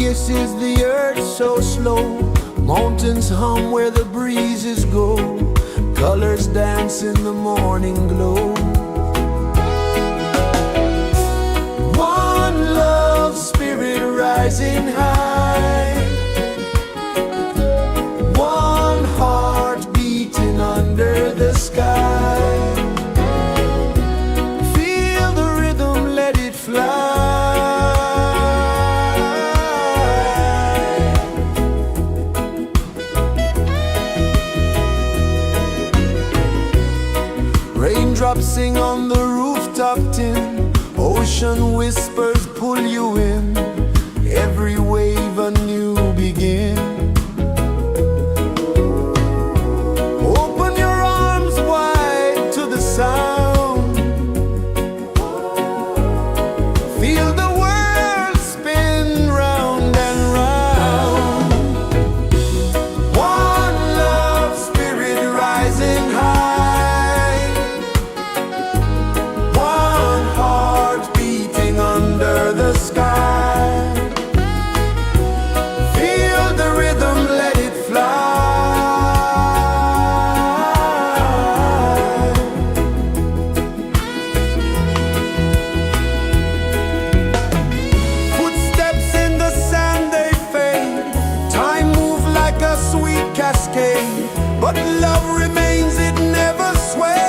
kisses the earth so slow. Mountains hum where the breezes go. Colors dance in the morning glow. One love spirit rising high. One heart beating under the sky. Feel the rhythm, let it fly. Raindrops sing on the rooftop tin. Ocean whispers pull you in. Every wave a new begin. Open your arms wide to the sound. Feel the world spin round and round. One love spirit rising high. One heart beating under the sky. Feel the rhythm, let it fly. Footsteps in the sand, they fade. Time moves like a sweet cascade, but love remains, it never sways.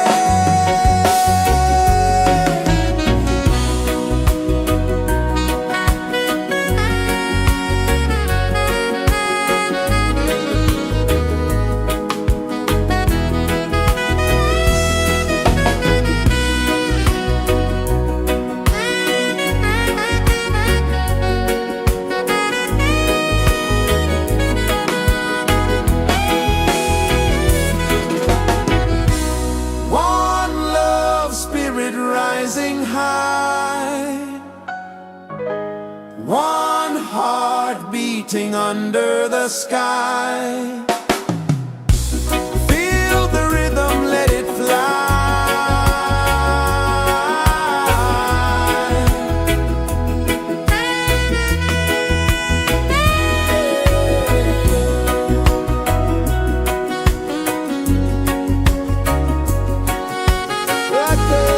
One love spirit rising high. One heart beating under the sky. Feel the rhythm, let it fly. Right there.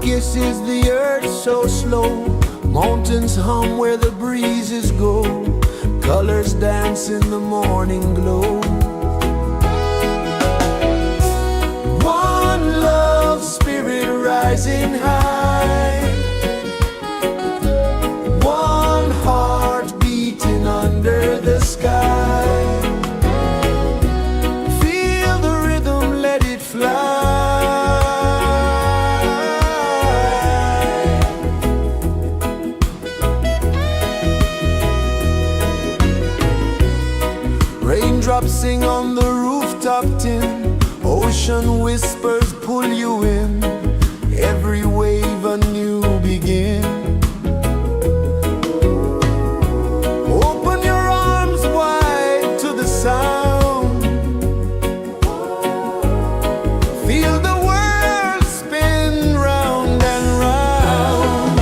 kisses the earth so slow. Mountains hum where the breezes go. Colors dance in the morning glow. One love, spirit rising high. One heart beating under the sky. Feel the rhythm, let it fly. Raindrops sing on the rooftop tin. Ocean whispers pull you in. Every wave a new begin. Open your arms wide to the sound. Feel the world spin round and round.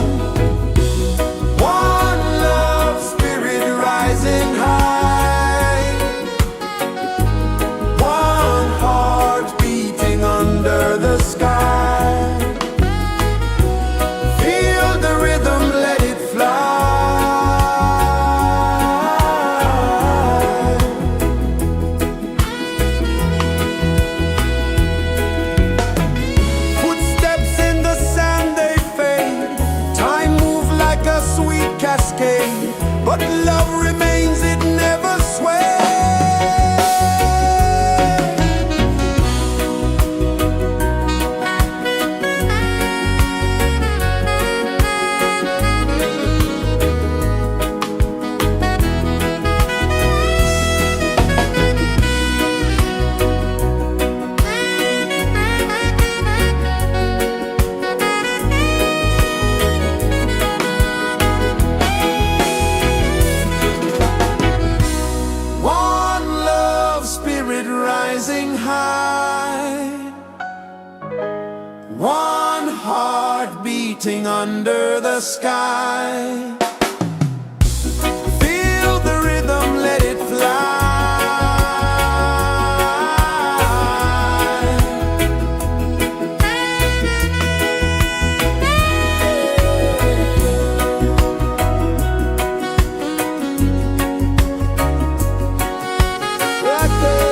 One love, spirit rising high. One heart beating under the sky. Feel the rhythm, let it fly. Footsteps in the sand, they fade. Time moves like a sweet cascade, but love remains, it never sways. One love, spirit rising high. One heart beating under the sky. Feel the rhythm, let it fly. Right there.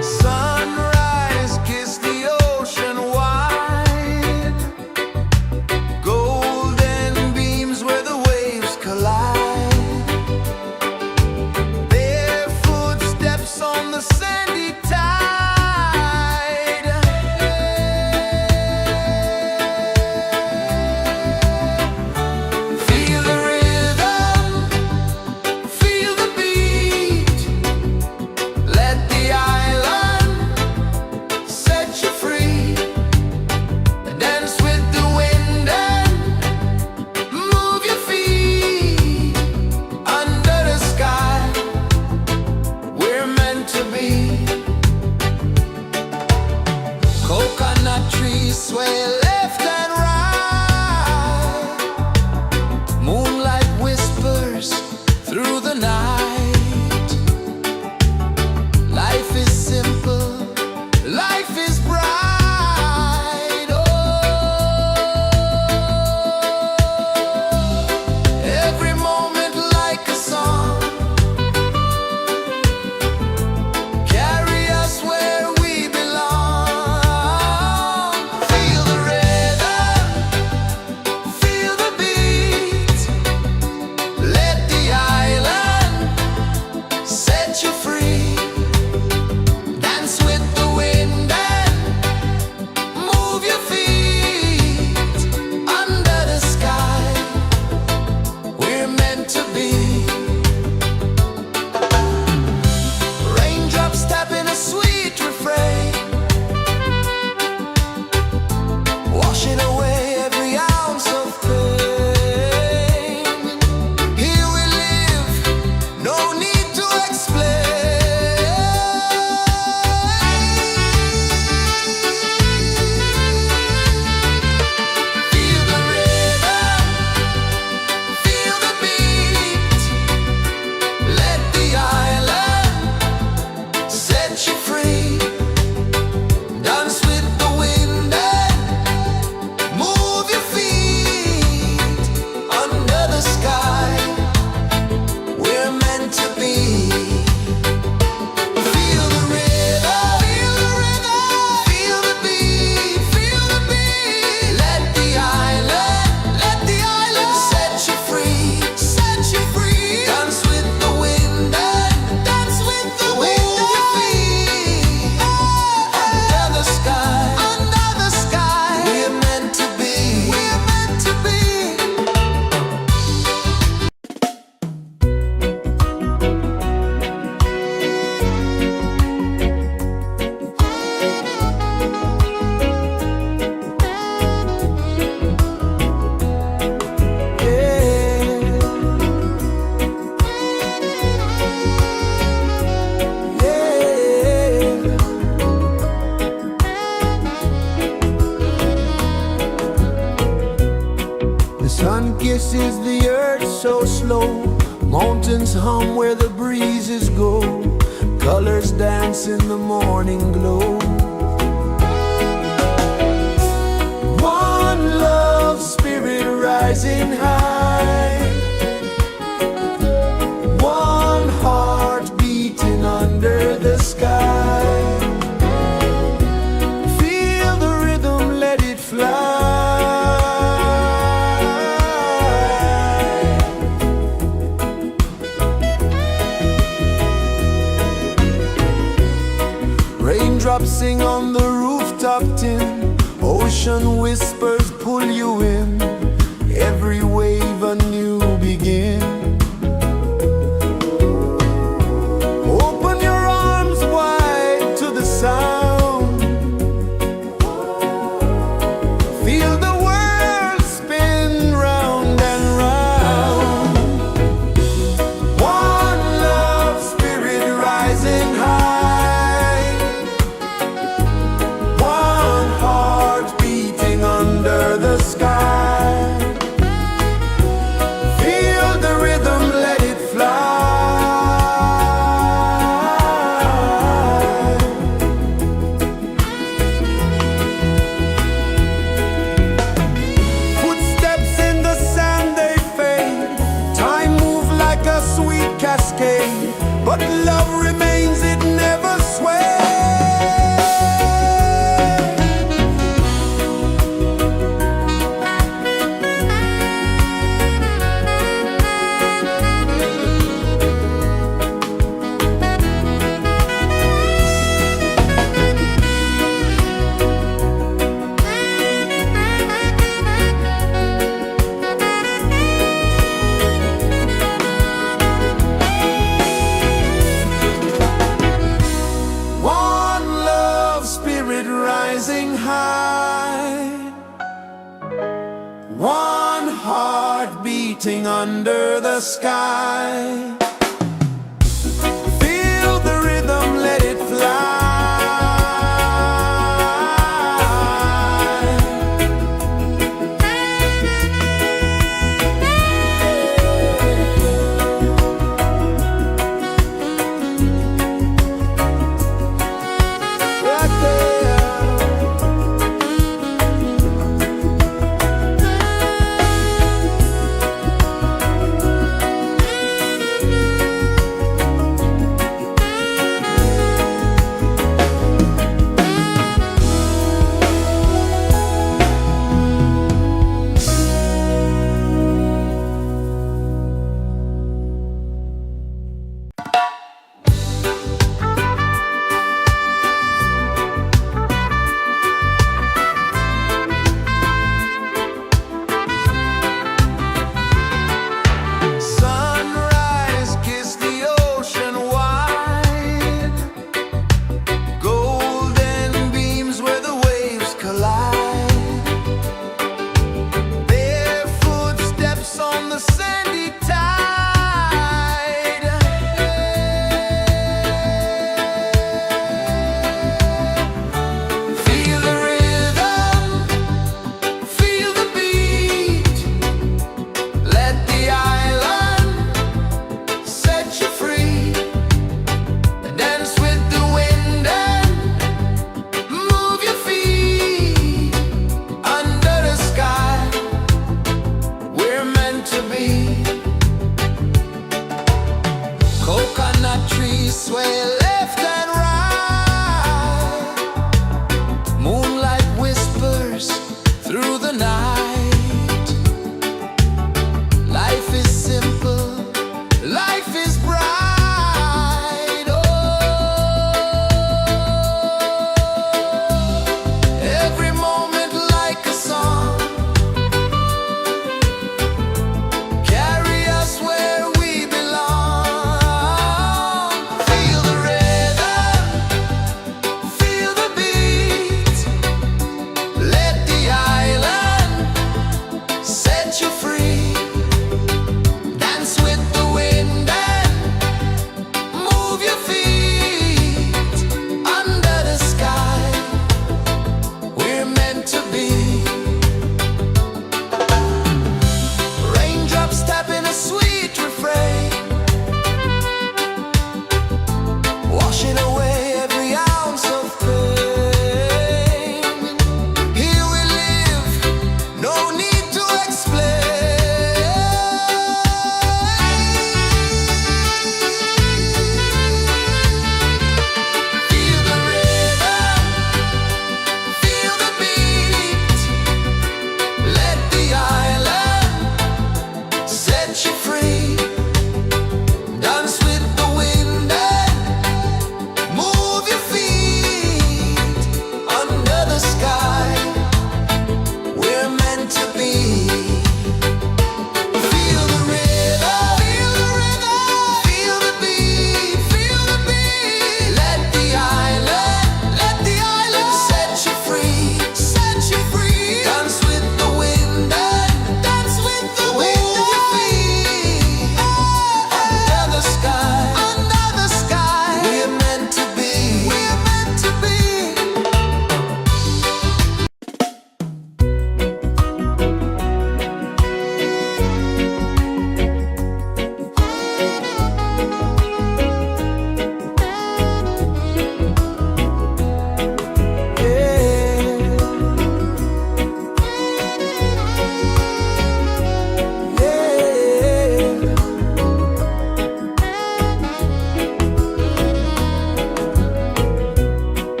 Sunrise, kiss the ocean wide. Golden beams where the waves collide. Bare footsteps on the sandy tide. Feel the rhythm, feel the beat. Let the island set you free. Dance with the wind and move your feet. Under the sky, we're meant to be. Coconut trees sway left and right. Moonlight whispers through the night. Life is simple, life is bright. Oh, every moment like a song. is the earth so slow. Mountains hum where the breezes go. Colors dance in the morning glow. One love spirit rising high. One heart beating under the sky. Feel the rhythm, let it fly. Raindrops sing on the rooftop tin. Ocean whispers pull you in. Every wave a new begin. Open your arms wide to the sound. Feel the world spin round and round. One love spirit rising high. One heart beating under the sky. Feel the rhythm, let it fly. Footsteps in the sand, they fade. Time moves like a sweet cascade, but love remains, it never sways. Rising high, one heart beating under the sky. Feel the rhythm, let it fly.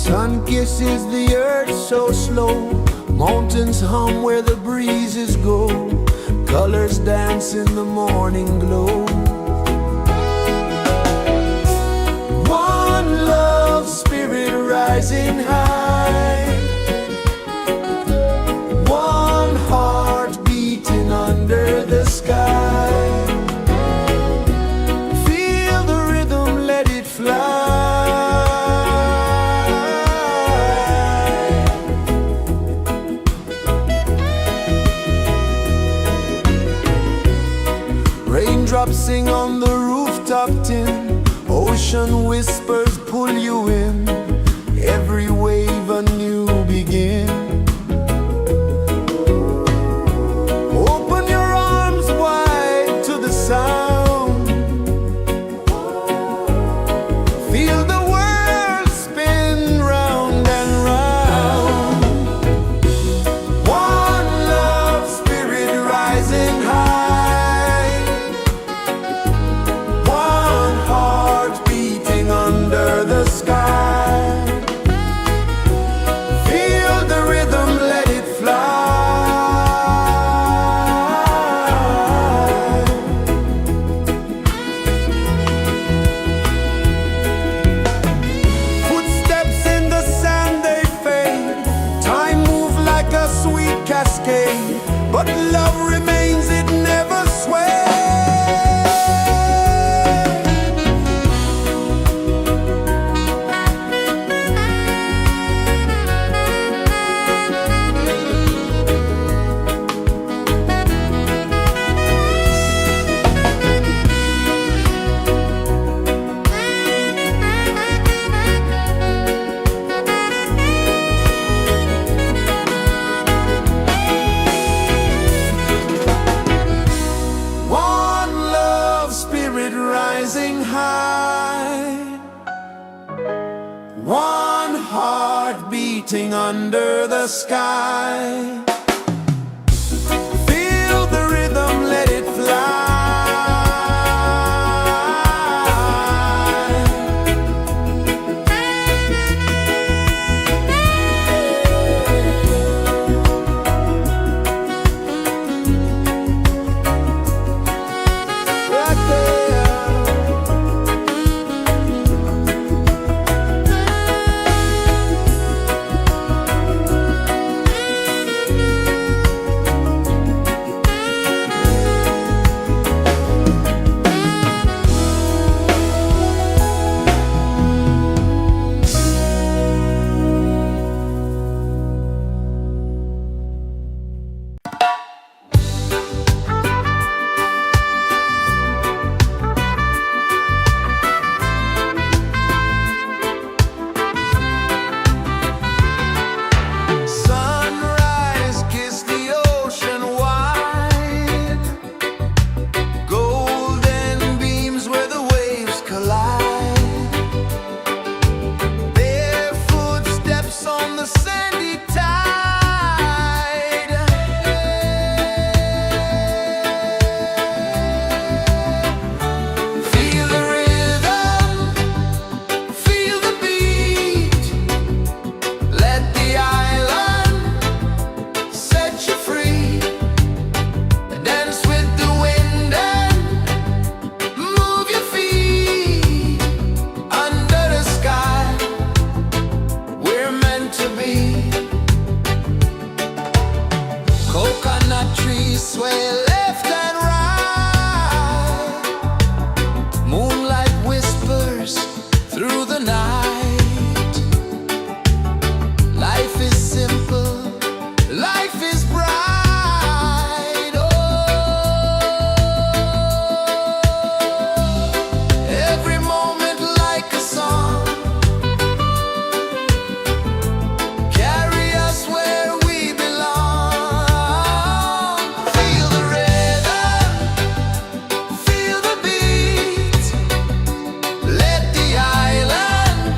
Sun kisses the earth so slow, mountains hum where the breezes go, colors dance in the morning glow. One love spirit rising high, one heart beating under the sky. Feel the rhythm, let it fly. Raindrops sing on the rooftop tin, ocean whispers pull you in, every wave a new begin. Open your arms wide to the sound, feel the world spin round and round. One love spirit rising high, one heart beating under the sky. Feel the rhythm, let it fly. Footsteps in the sand, they fade, time move like a sweet cascade, but love remains, it never sways. One love spirit rising high, one heart beating under the sky. Feel the rhythm, let it fly. Right there. Sunrise, kiss the ocean wide, golden beams where the waves collide, barefoot steps on the sandy tide. Feel the rhythm, feel the beat, let the island set you free. Dance with the wind and move your feet under the sky. We're meant to be. Coconut trees sway left and right, moonlight whispers through the night. Life is simple, life is bright. Oh, every moment like a song, carry us where we belong. Feel the rhythm, feel the beat, let the island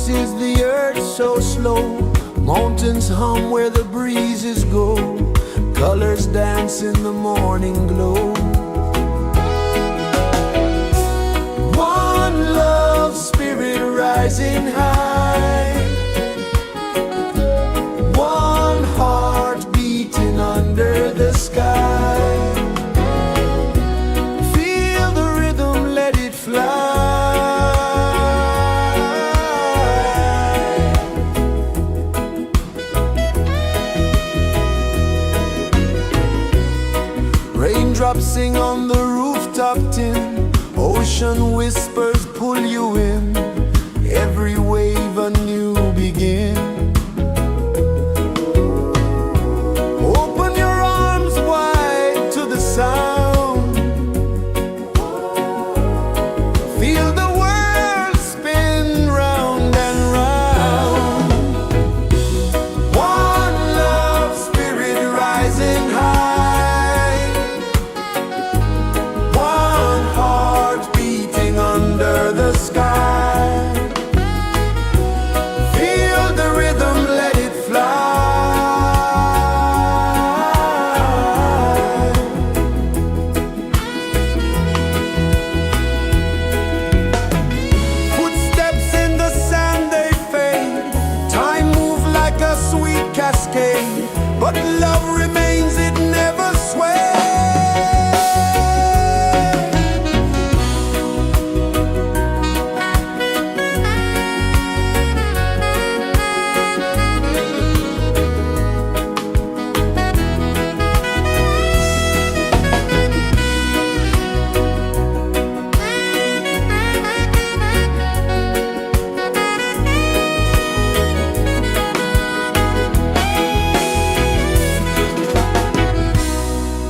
is the earth so slow? Mountains hum where the breezes go. Colors dance in the morning glow. One love spirit rising high. One heart beating under the sky. Feel the rhythm, let it fly. Raindrops sing on the rooftop tin. Ocean whispers pull you in. Every wave a new begin. Open your arms wide to the sound. Feel the world spin round and round. One love spirit rising high. One heart beating under the sky. Feel the rhythm, let it fly. Footsteps in the sand, they fade. Time moves like a sweet cascade, but love remains, it never sways.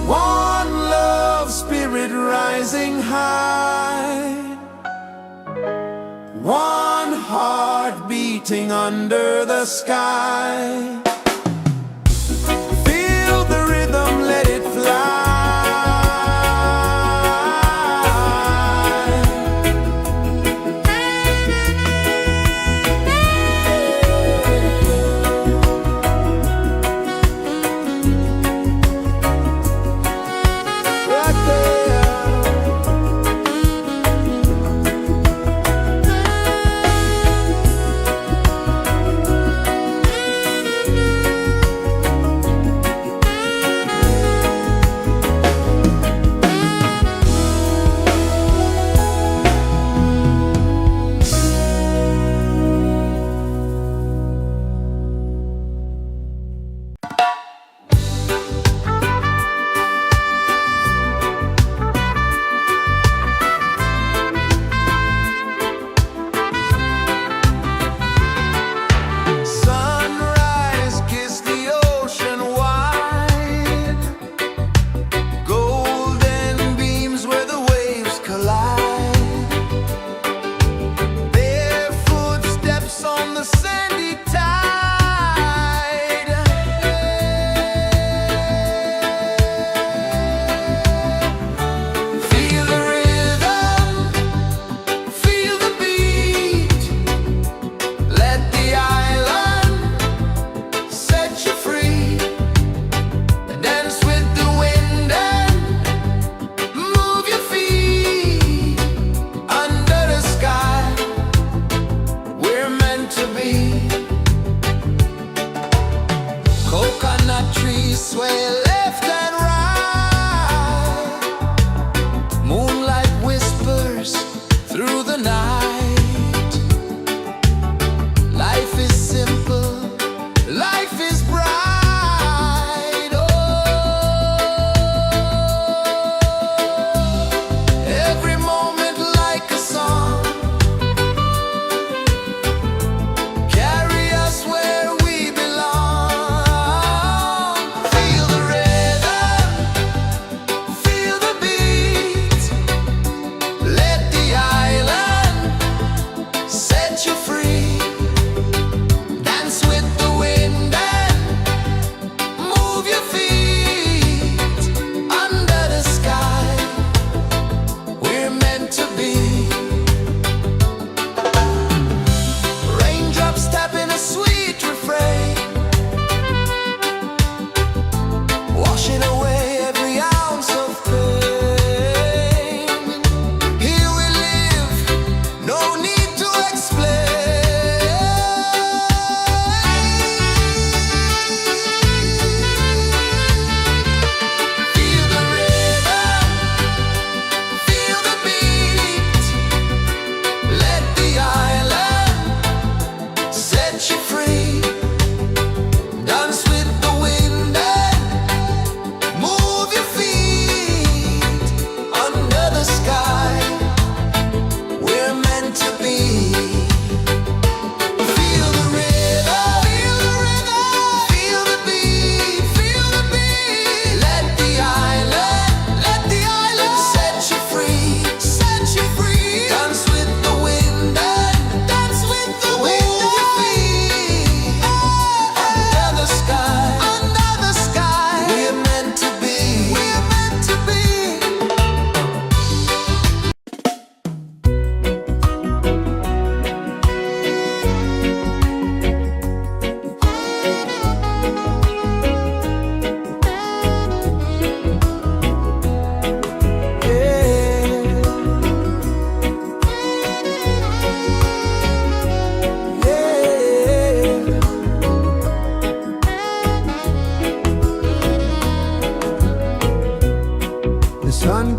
One love spirit rising high. One heart beating under the sky. Feel the rhythm, let it fly. Right there. Sunrise, kiss the ocean wide. Golden beams where the waves collide. Bare footsteps on the sandy tide. Feel the rhythm, feel the beat. Let the island set you free. Dance with the wind and move your feet. Under the sky, we're meant to be. Coconut trees sway left and right. Moonlight whispers through the night. Life is simple, life is bright. Oh, every moment like a song. Carry us where we belong. Feel the rhythm, feel the beat. Let the island set you free. Dance with the wind and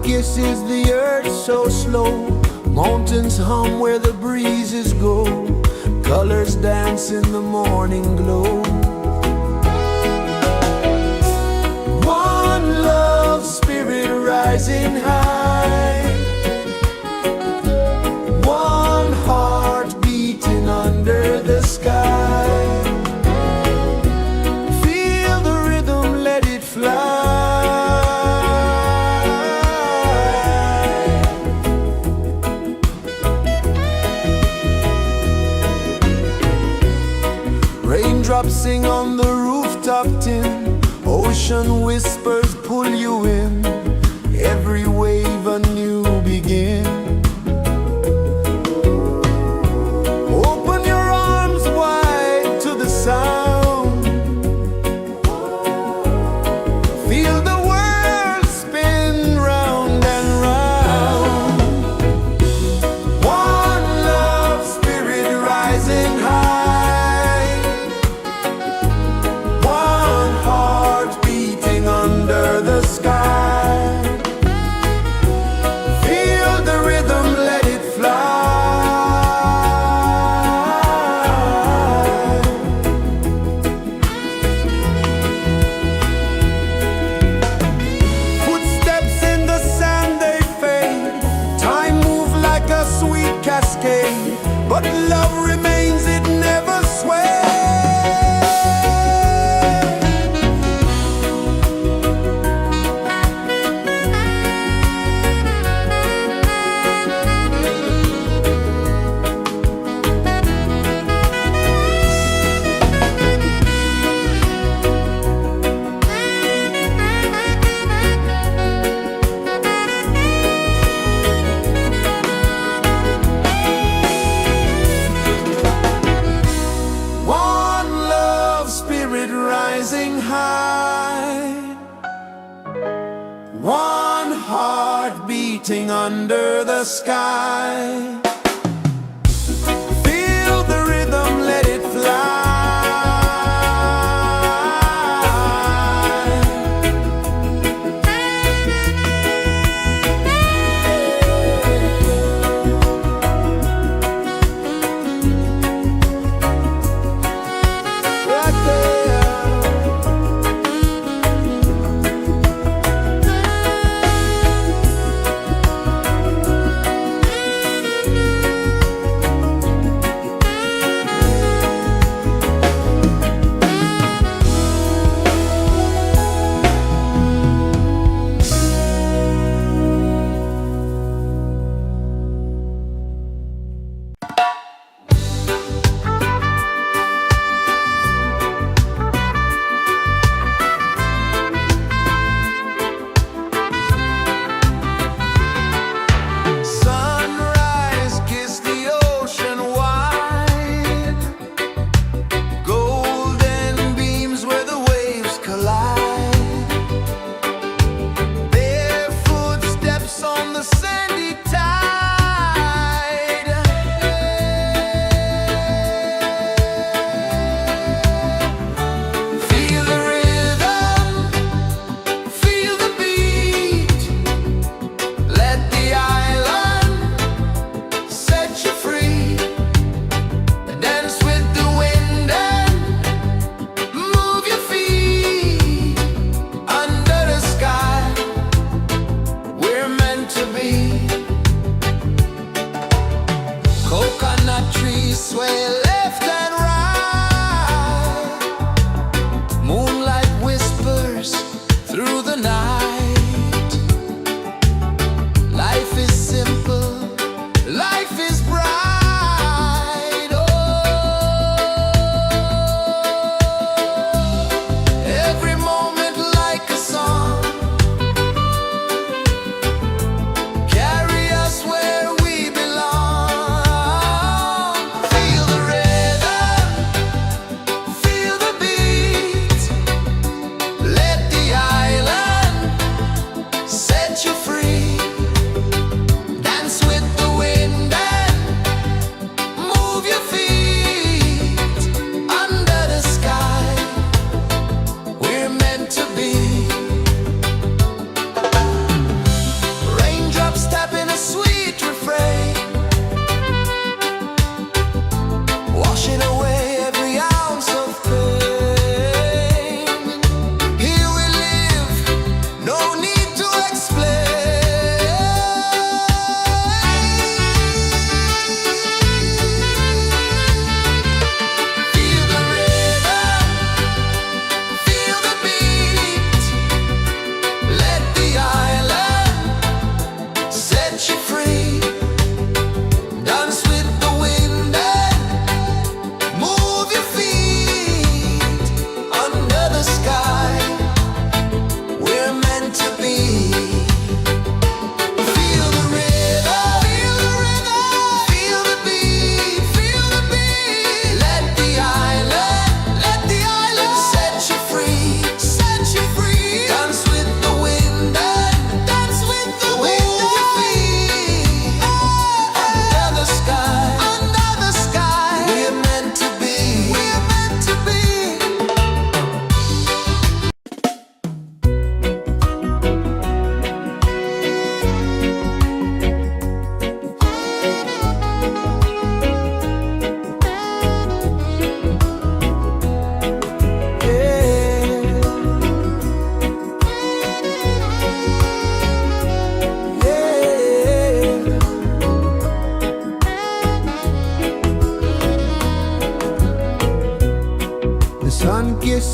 kisses the earth so slow. Mountains hum where the breezes go. Colors dance in the morning glow. One love, spirit rising high. One heart beating under the sky. Feel the rhythm, let it fly. Raindrops sing on the rooftop tin. Ocean whispers pull you in. Every wave a new begin. Open your arms wide to the sound. Feel the world spin round and round. One love, spirit rising high. One heart beating under the sky. Feel the rhythm, let it fly. Footsteps in the sand, they fade. Time moves like a sweet cascade, but love remains, it never sways. One love, spirit rising high. One heart beating under the sky. Feel the rhythm, let it fly. Right there.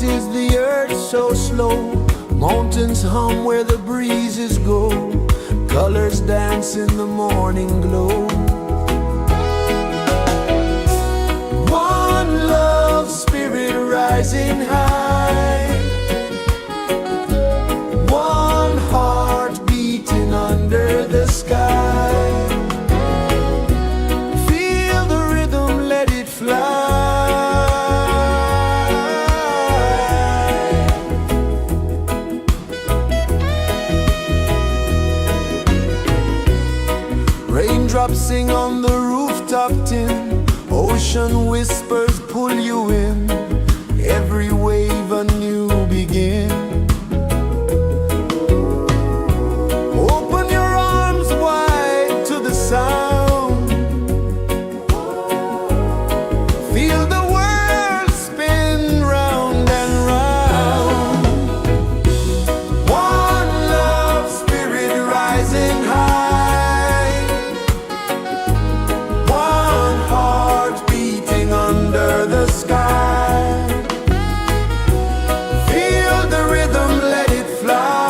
is the earth so slow. Mountains hum where the breezes go. Colors dance in the morning glow. One love spirit rising high. One heart beating under the sky. Feel the rhythm, let it fly. Raindrops sing on the rooftop tin. Ocean whispers pull you in. Every wave a new begin. Open your arms wide to the sound. Feel the world spin round and round. One love spirit rising high. One heart beating under the sky. Feel the rhythm, let it fly.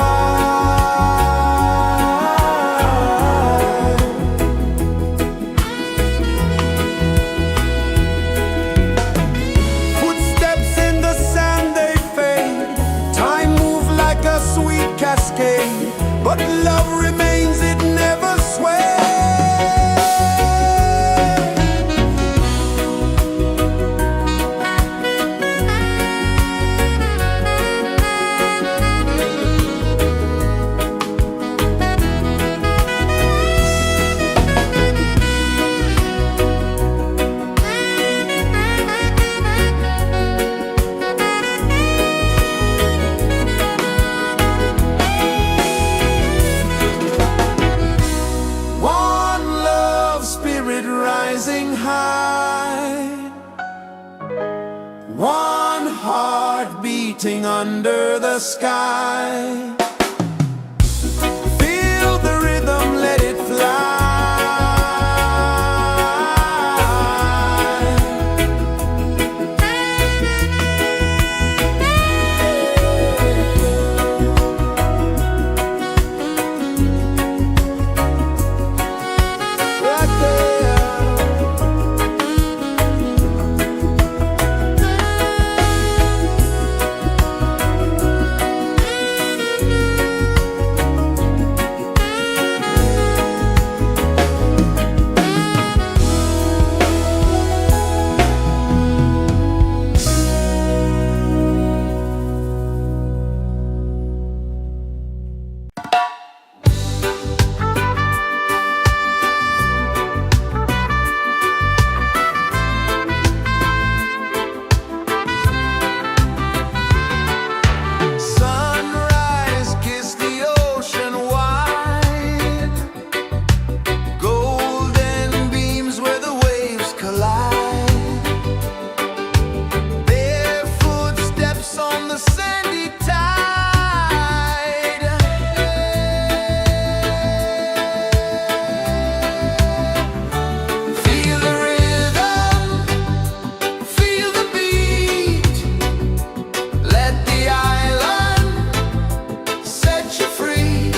Footsteps in the sand, they fade. Time moves like a sweet cascade. But love remains, it never sways. One love spirit rising high. One heart beating under the sky. Feel the rhythm, let it fly. Right there. Sunrise, kiss the ocean wide. Golden beams where the waves collide. Barefoot steps on the sandy tide. Feel the rhythm, feel the beat. Let the island set you free.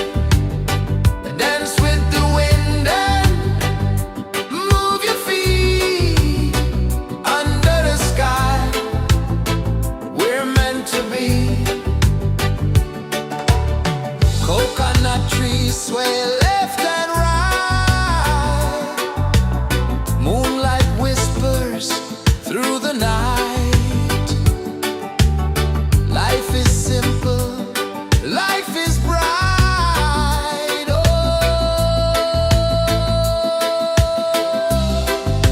Dance with the wind and move your feet. Under the sky, we're meant to be. Coconut trees sway left and right. Moonlight whispers through the night. Life is simple, life is bright. Oh,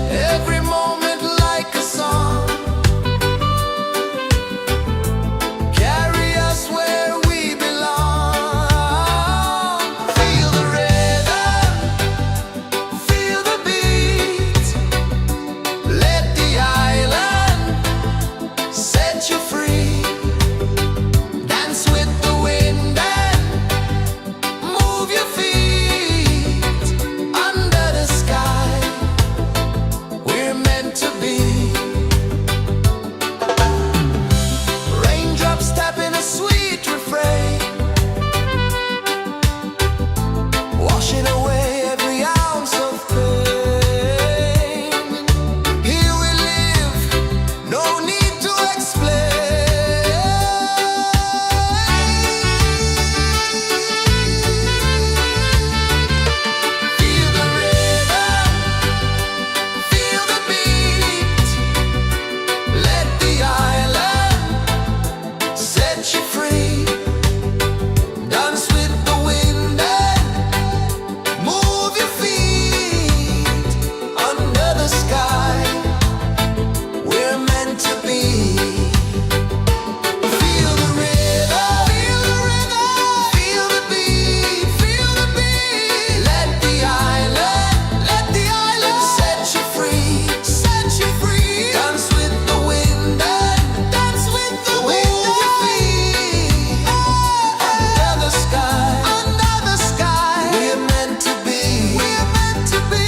every moment like a song. Carry us where we belong. Feel the rhythm. set you free. Dance with the wind and move your feet under the sky. We're meant to be. Feel the rhythm, feel the beat, feel the beat. Let the island set you free, set you free. Dance with the wind and dance with the wind. Move your feet under the sky, under the sky. We're meant to be, we're meant to be.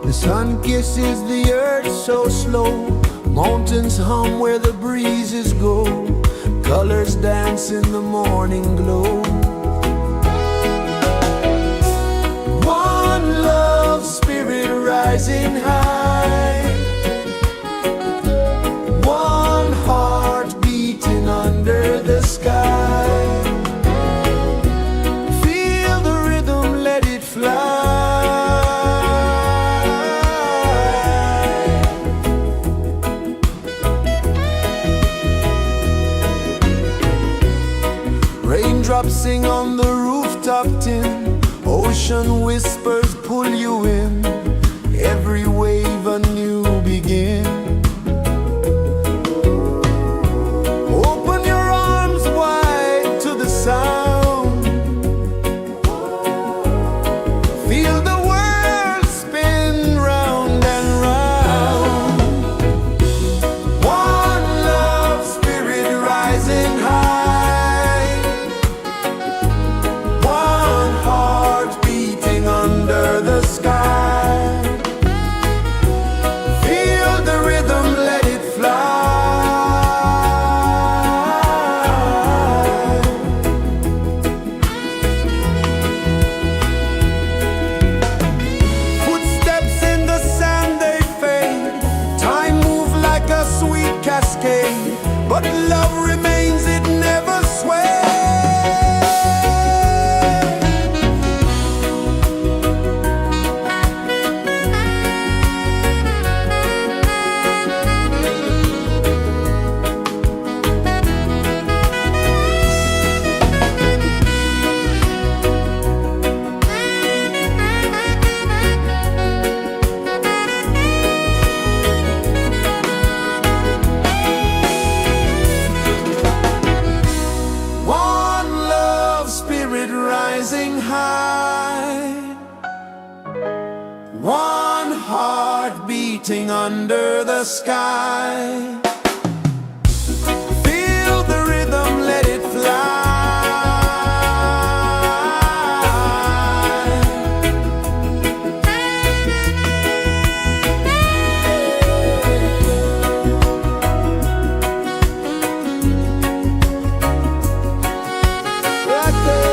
The sun kisses the earth so slow. Mountains hum where the breezes go. Colors dance in the morning glow. One love spirit rising high. One heart beating under the sky. Feel the rhythm, let it fly. Raindrops sing on the rooftop tin. Ocean whispers pull you in. Every wave a new begin. Open your arms wide to the sound. Feel the world spin round and round. One love spirit rising high. One heart beating under the sky. Feel the rhythm, let it fly. Footsteps in the sand, they fade. Time moves like a sweet cascade. But love remains, it never sways. One love spirit rising high. One heart beating under the sky. Feel the rhythm, let it fly. Right there.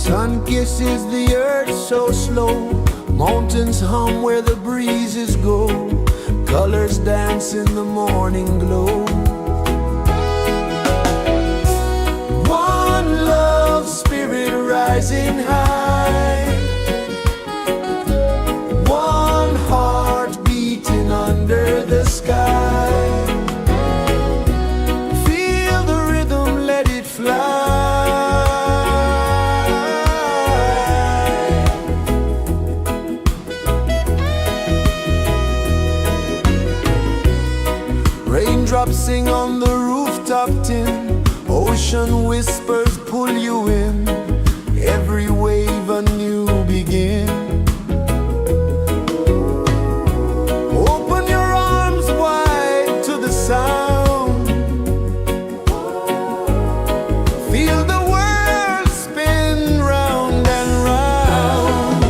Sun kisses the earth so slow, mountains hum where the breezes go, colors dance in the morning glow. One love spirit rising high, one heart beating under the sky. Feel the rhythm, let it fly. Raindrops sing on the rooftop tin, ocean whispers pull you in, every wave a new begin. Open your arms wide to the sound, feel the world spin round and round.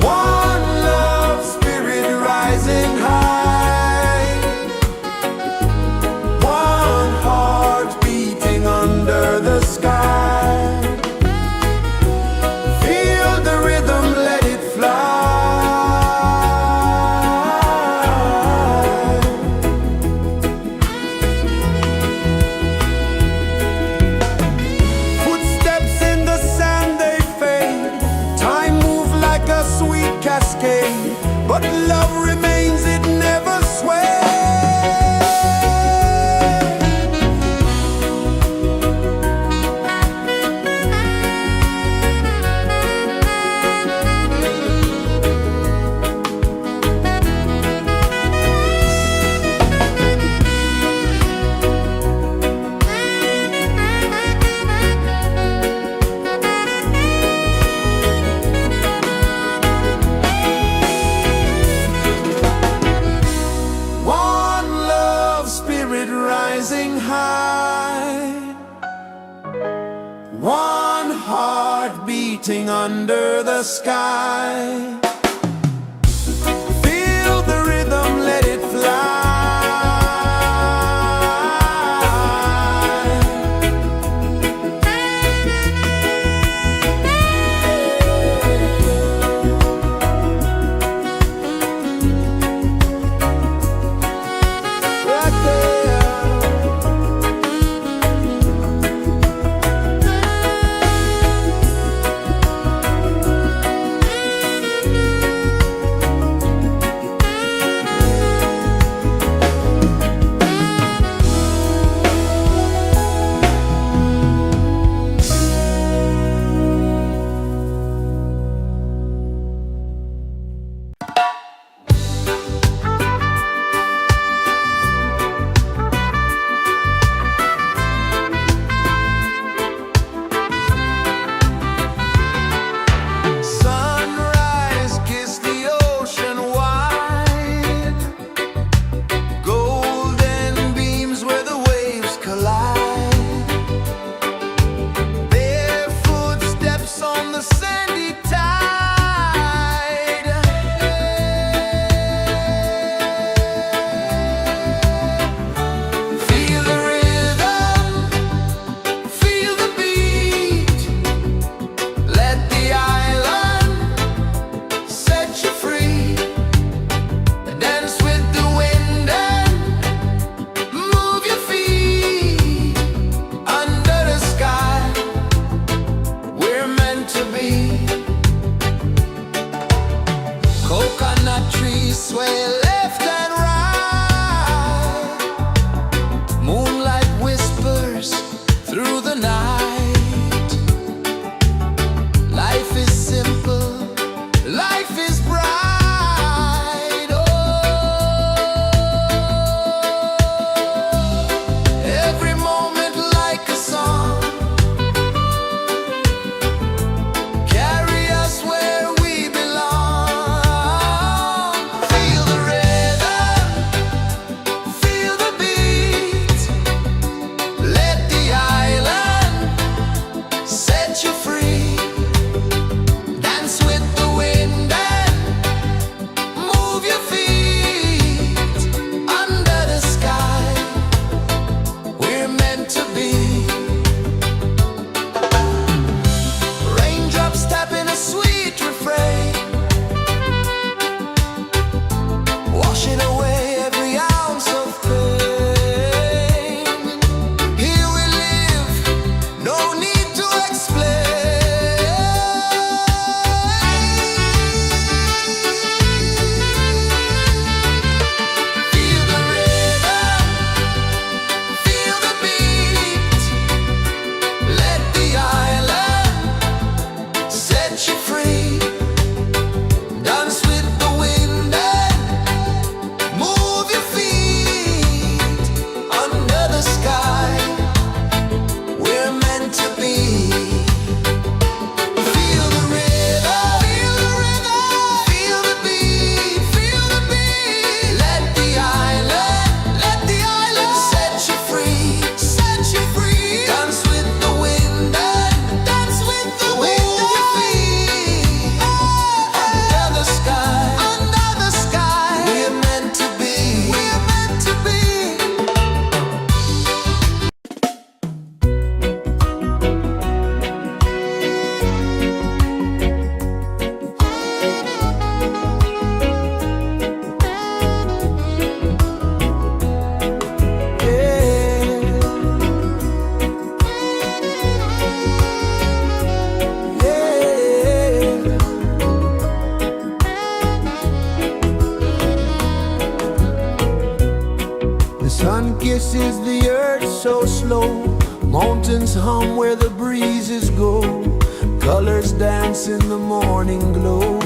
One love spirit rising high, one heart beating under the sky. Feel the rhythm, let it fly. Footsteps in the sand, they fade, time move like a sweet cascade, but love remains, it never sways. One love spirit rising high, one heart beating under the sky. Feel the rhythm, let it fly. Right there. so slow. Mountains hum where the breezes go. Colors dance in the morning glow.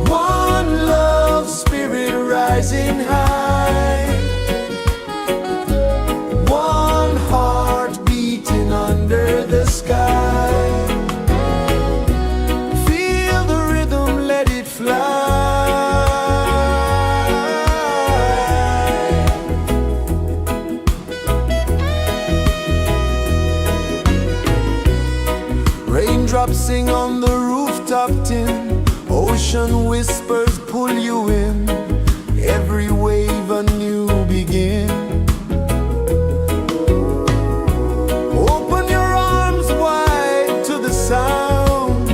One love, spirit rising high. One heart beating under the sky. Feel the rhythm, let it fly. Raindrops sing on the rooftop tin. Ocean whispers pull you in. Every wave a new begin. Open your arms wide to the sound.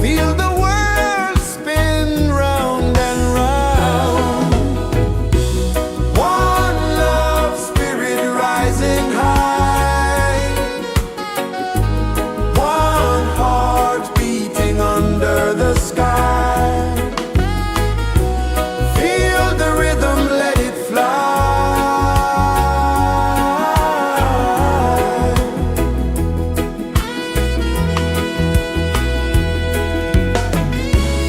Feel the world spin round and round. One love, spirit rising high. One heart beating under the sky. Feel the rhythm, let it fly.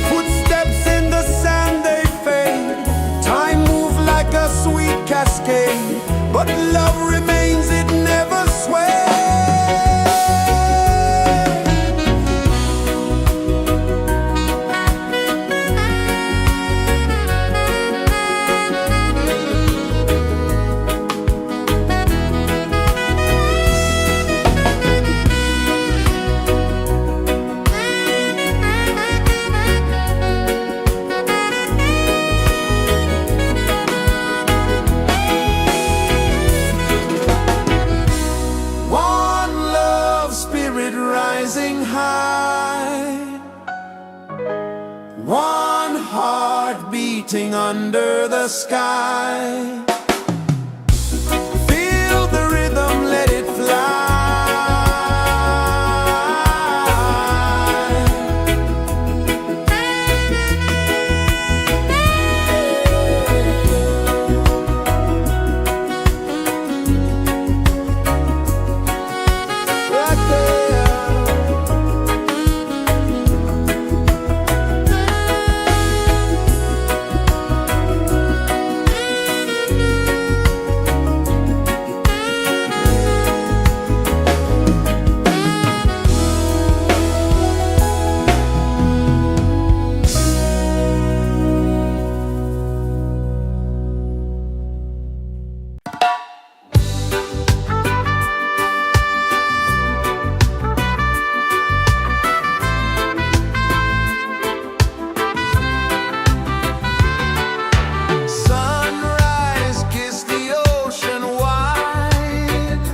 Footsteps in the sand, they fade. Time moves like a sweet cascade, but love remains, it never sways. One love, spirit rising high. One heart beating under the sky. Feel the rhythm, let it fly. Right there. Sunrise, kiss the ocean wide.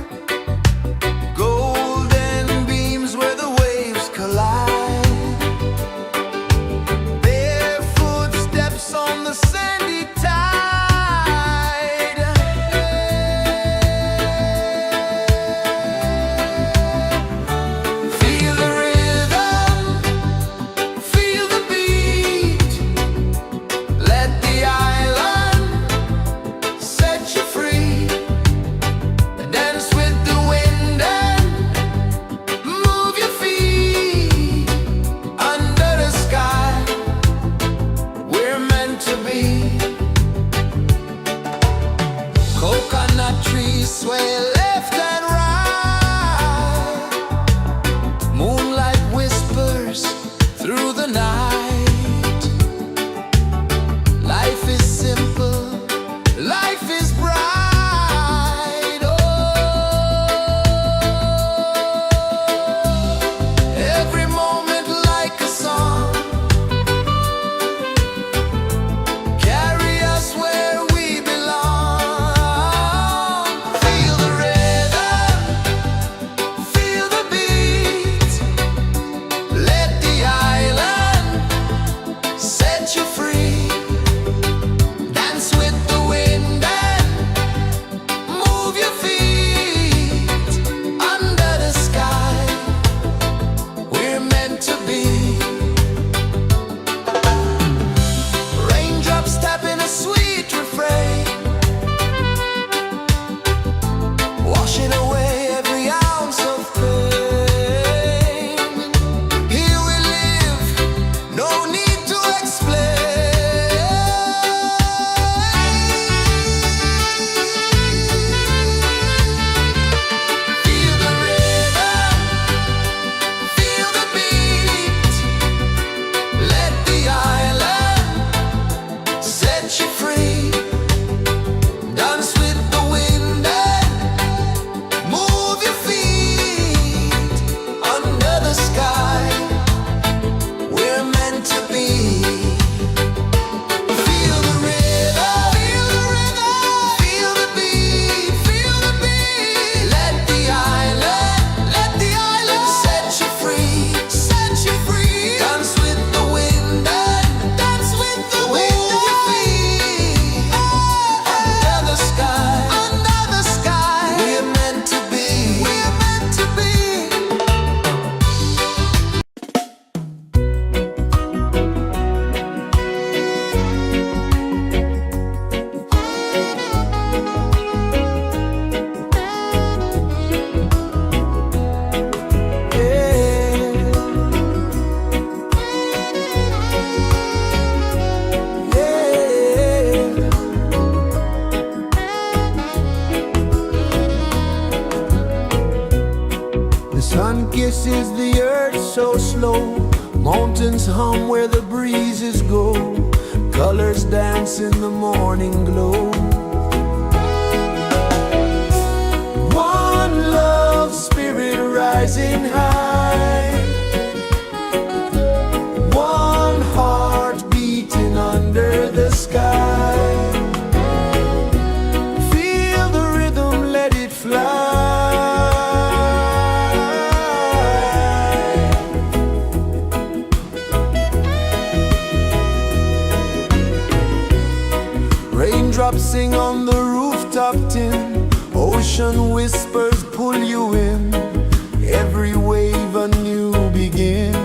Golden beams where the waves collide. Barefoot steps on the sandy tide. Feel the rhythm, feel the beat. Let the island set you free. Dance with the wind and move your feet. Under the sky, we're meant to be. Coconut trees sway left and right. Moonlight whispers through the night. Life is simple, life is bright. Oh, every moment like a song. Carry us where we belong. Feel the kisses the earth so slow. Mountains hum where the breezes go. Colors dance in the morning glow. One love spirit rising high. One heart beating under the sky. Feel the rhythm, let it fly. Raindrops sing on the rooftop tin. Ocean whispers pull you in. Every wave a new begin.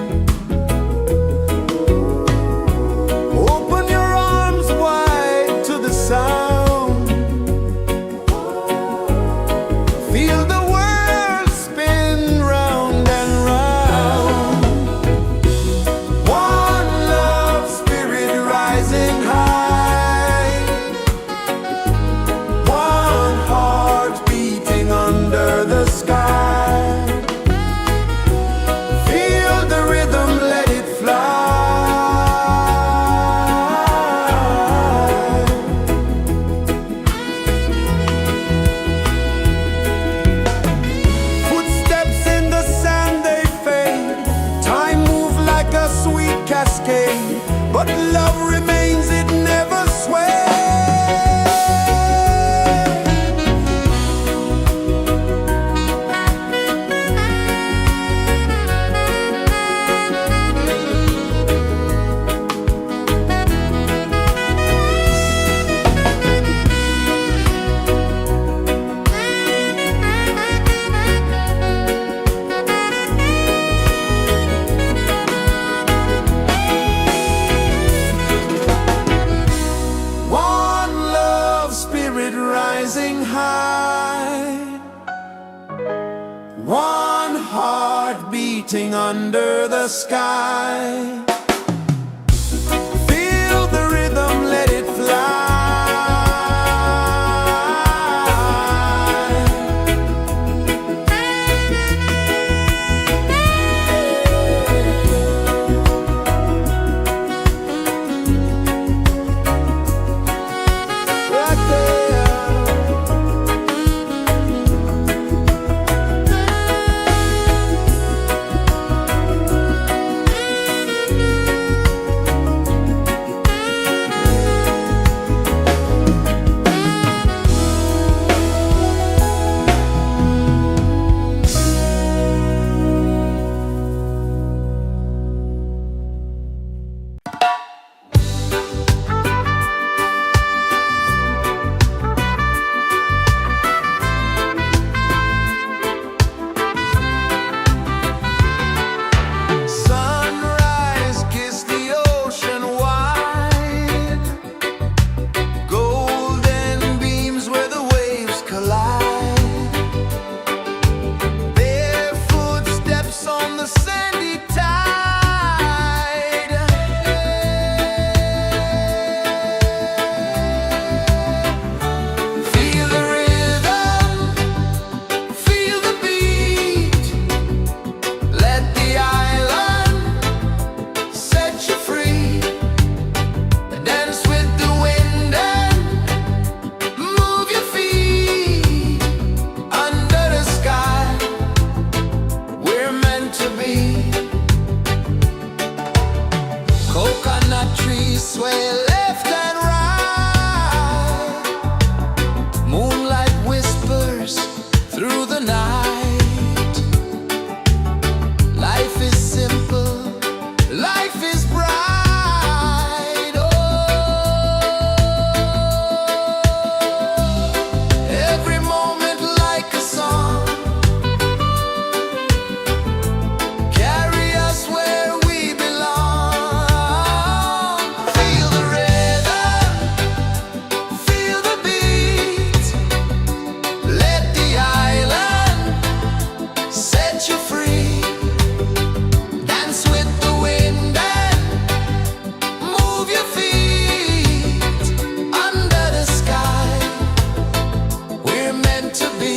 Open your arms wide to the sound. Feel the world spin round and round. One love spirit rising high. One heart beating under the sky. Feel the rhythm, let it fly. Footsteps in the sand, they fade. Time moves like a sweet cascade, but love remains, it never sways. One love spirit rising high. One heart beating under the sky. Feel the rhythm, let it fly. Right there. Sunrise, kiss the ocean wide. Golden beams where the waves collide. Barefoot steps on the sandy tide. Feel the rhythm, feel the beat. Let the island set you free. Dance with the wind and move your feet. Under the sky, we're meant to be. Coconut trees sway left and right. Moonlight whispers through the night. Life is simple, life is bright. Oh, every moment like a song. Carry us where we belong. Feel the rhythm, feel the beat. Let the island set you free. Dance with the wind and move your feet. Under the sky, we're meant to be.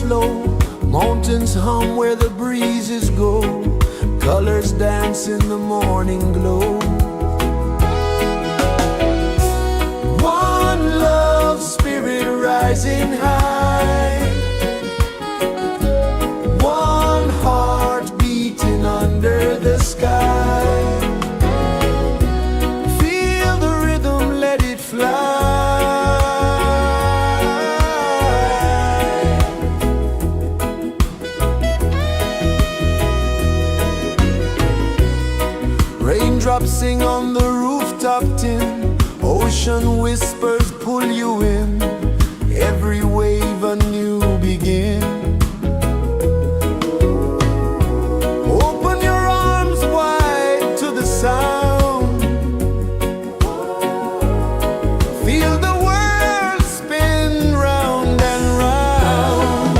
flow, mountains hum where the breezes go, colors dance in the morning glow. One love, spirit rising high, one heart beating under the sky. Feel the rhythm, let it fly. Raindrops sing on the rooftop tin, ocean whispers pull you in, every wave a new begin. Open your arms wide to the sound, feel the world spin round and round.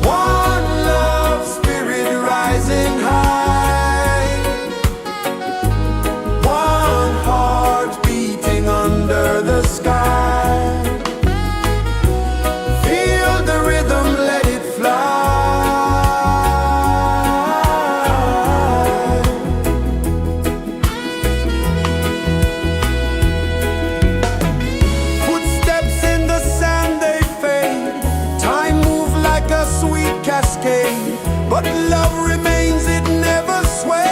One love, spirit rising high, one heart beating under the sky. Feel the rhythm, let it fly. Footsteps in the sand, they fade, time moves like a sweet cascade, but love remains, it never sways.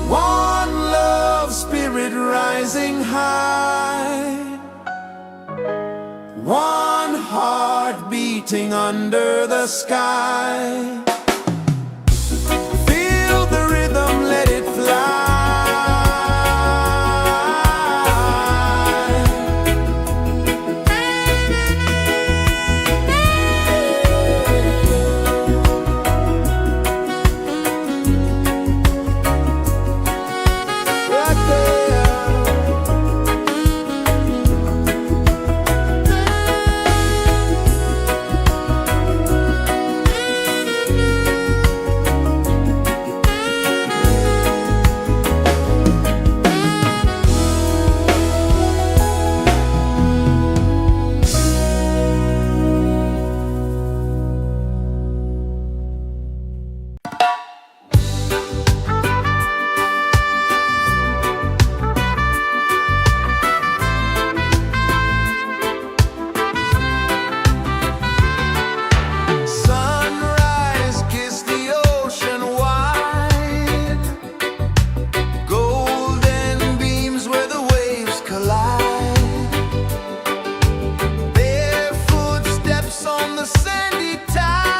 One love, spirit rising high, one heart beating under the sky. Feel the rhythm, let it fly. Right there. Sunrise, kiss the ocean wide, golden beams where the waves collide, barefoot steps on the sandy tide.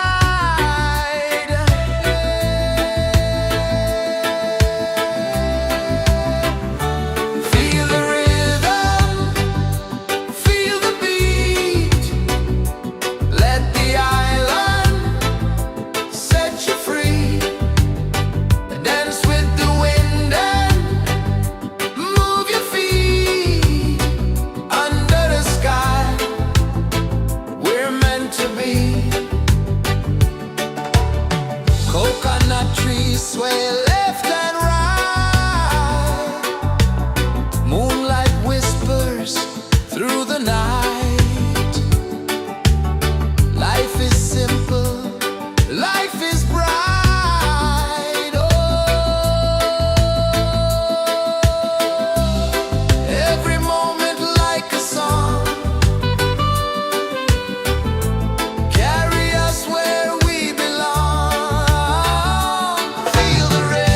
Feel the rhythm, feel the beat, let the island set you free. Dance with the wind and move your feet. Under the sky, we're meant to be. Coconut trees sway left and right, moonlight whispers through the night. Life is simple, life is bright. Oh, every moment like a song, carry us where we belong. Feel the rhythm.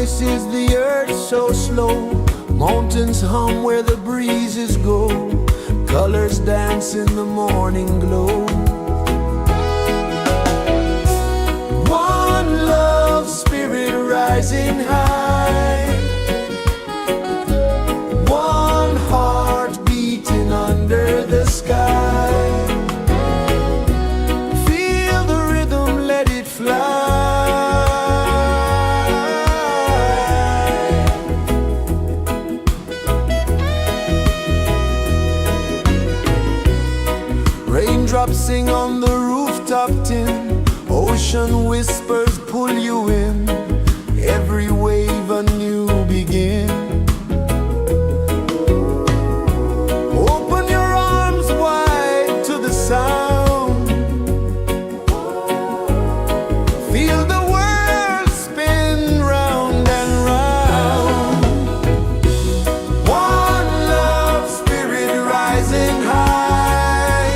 rejoices the earth so slow. Mountains hum where the breezes go. Colors dance in the morning glow. One love spirit rising high. One heart beating under the sky. Feel the rhythm, let it fly. Raindrops sing on the rooftop tin. Ocean whispers pull you in. Every wave a new begin. Open your arms wide to the sound. Feel the world spin round and round. One love spirit rising high.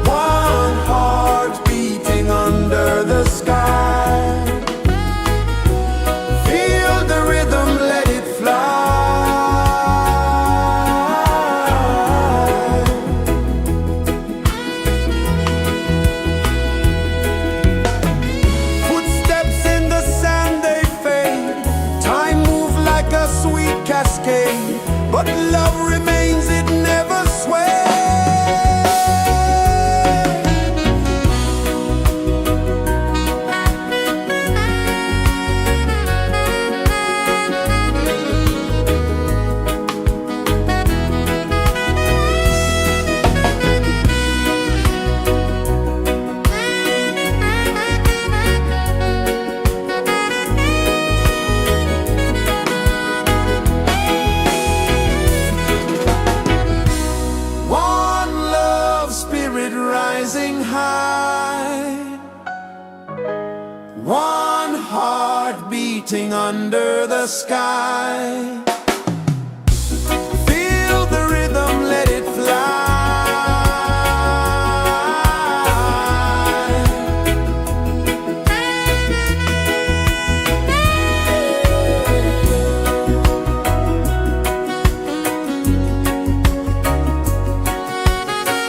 One heart beating under the sky. Feel the rhythm, let it fly. Footsteps in the sand, they fade. Time moves like a sweet cascade, but love remains, it never sways. One love spirit rising high. One heart beating under the sky. Feel the rhythm, let it fly.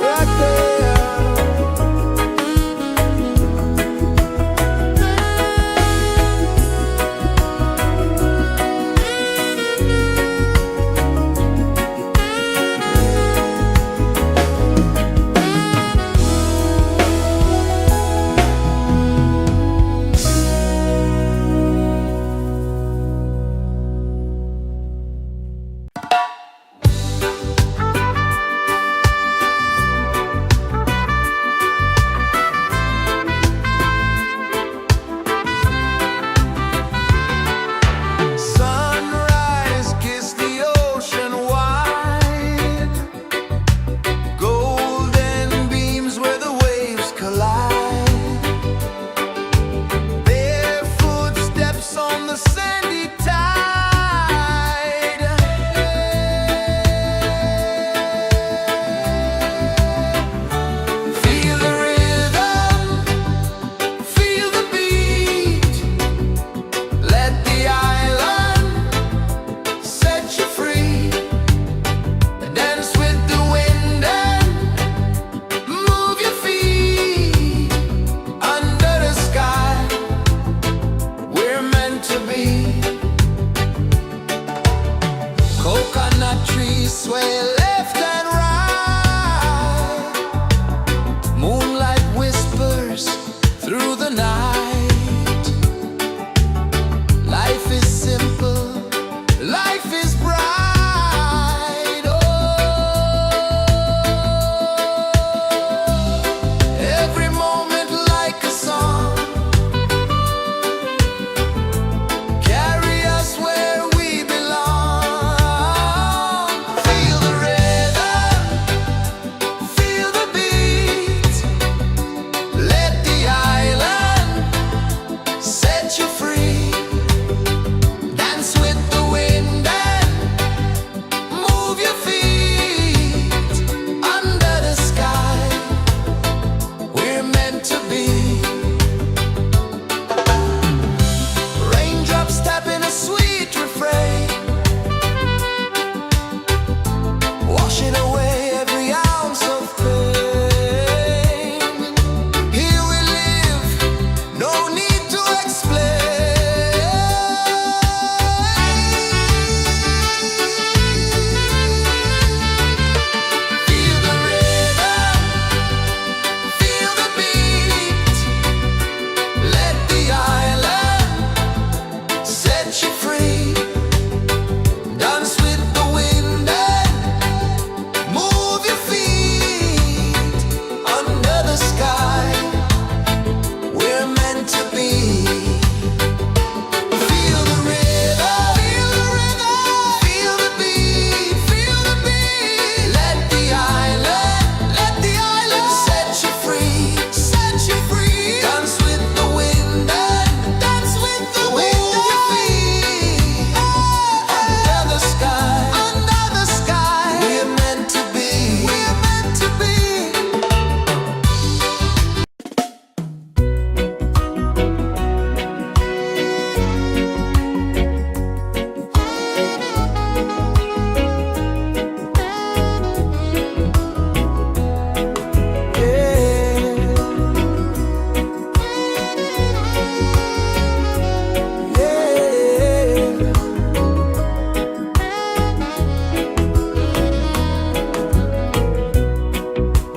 Right there.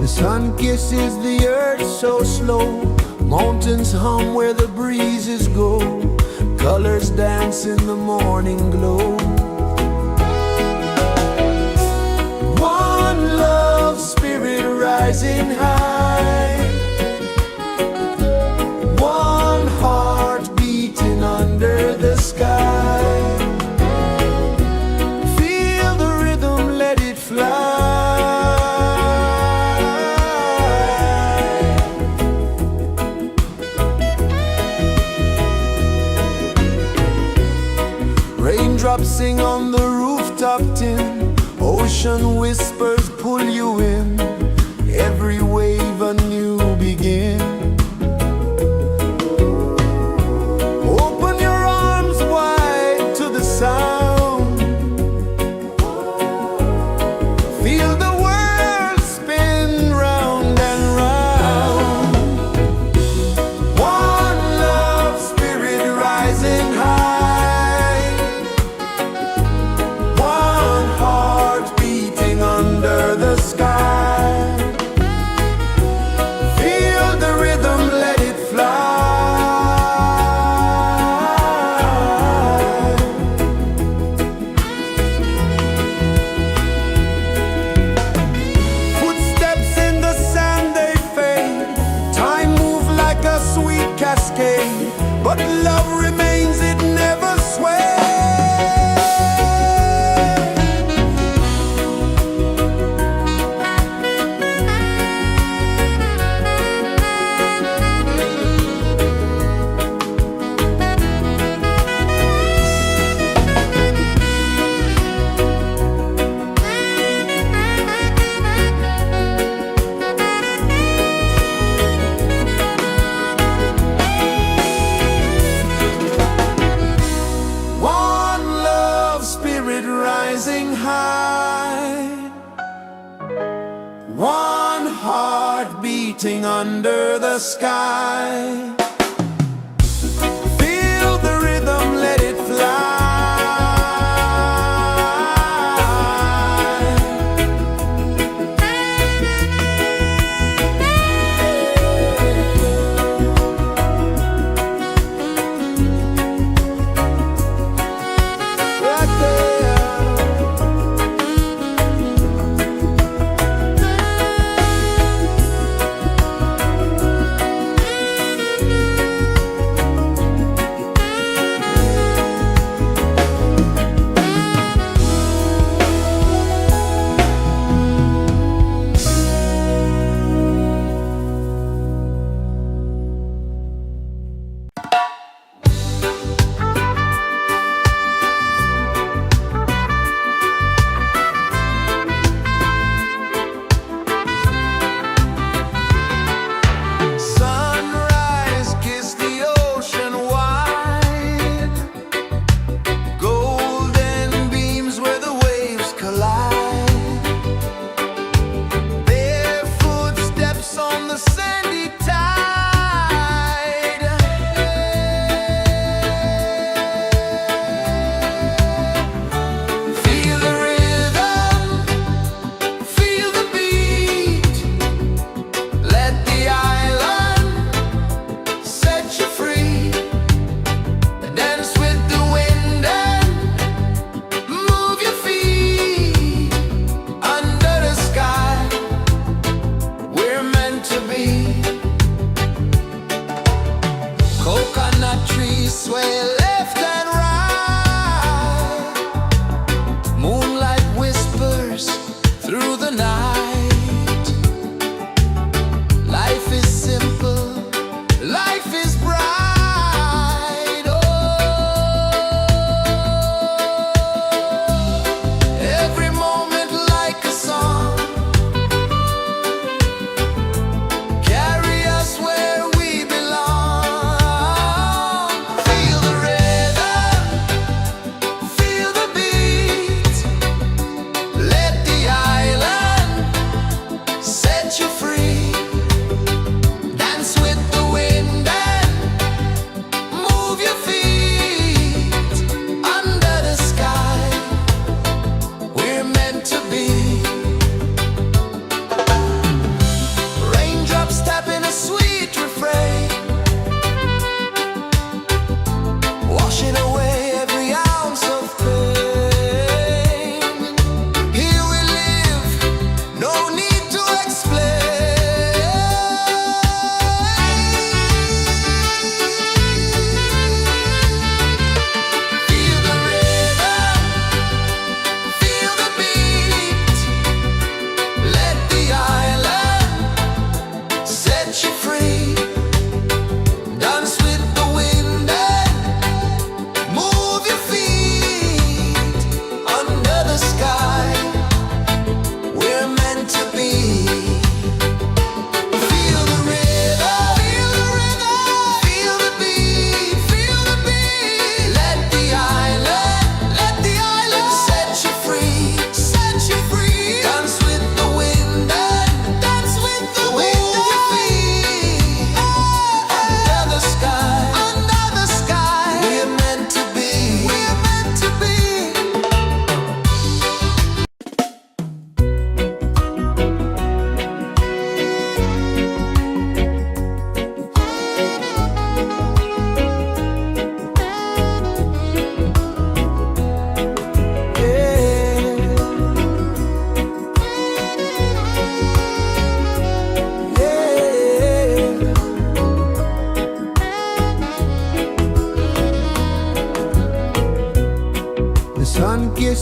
Sun kisses the earth so slow, mountains hum where the breezes go, colors dance in the morning glow. One love spirit rising high, one heart beating under the sky. Feel the rhythm, let it fly. Raindrops sing on the rooftop tin, ocean whispers pull you in, every wave a new begin. Open your arms wide to the sound, feel the world spin round and round. One love spirit rising high, under the sky. Feel the rhythm, let it fly. Footsteps in the sand, they fade. Time moves like a sweet cascade, but love remains, it never sways. Rising high, one heart beating under the sky. Feel the rhythm, let it fly.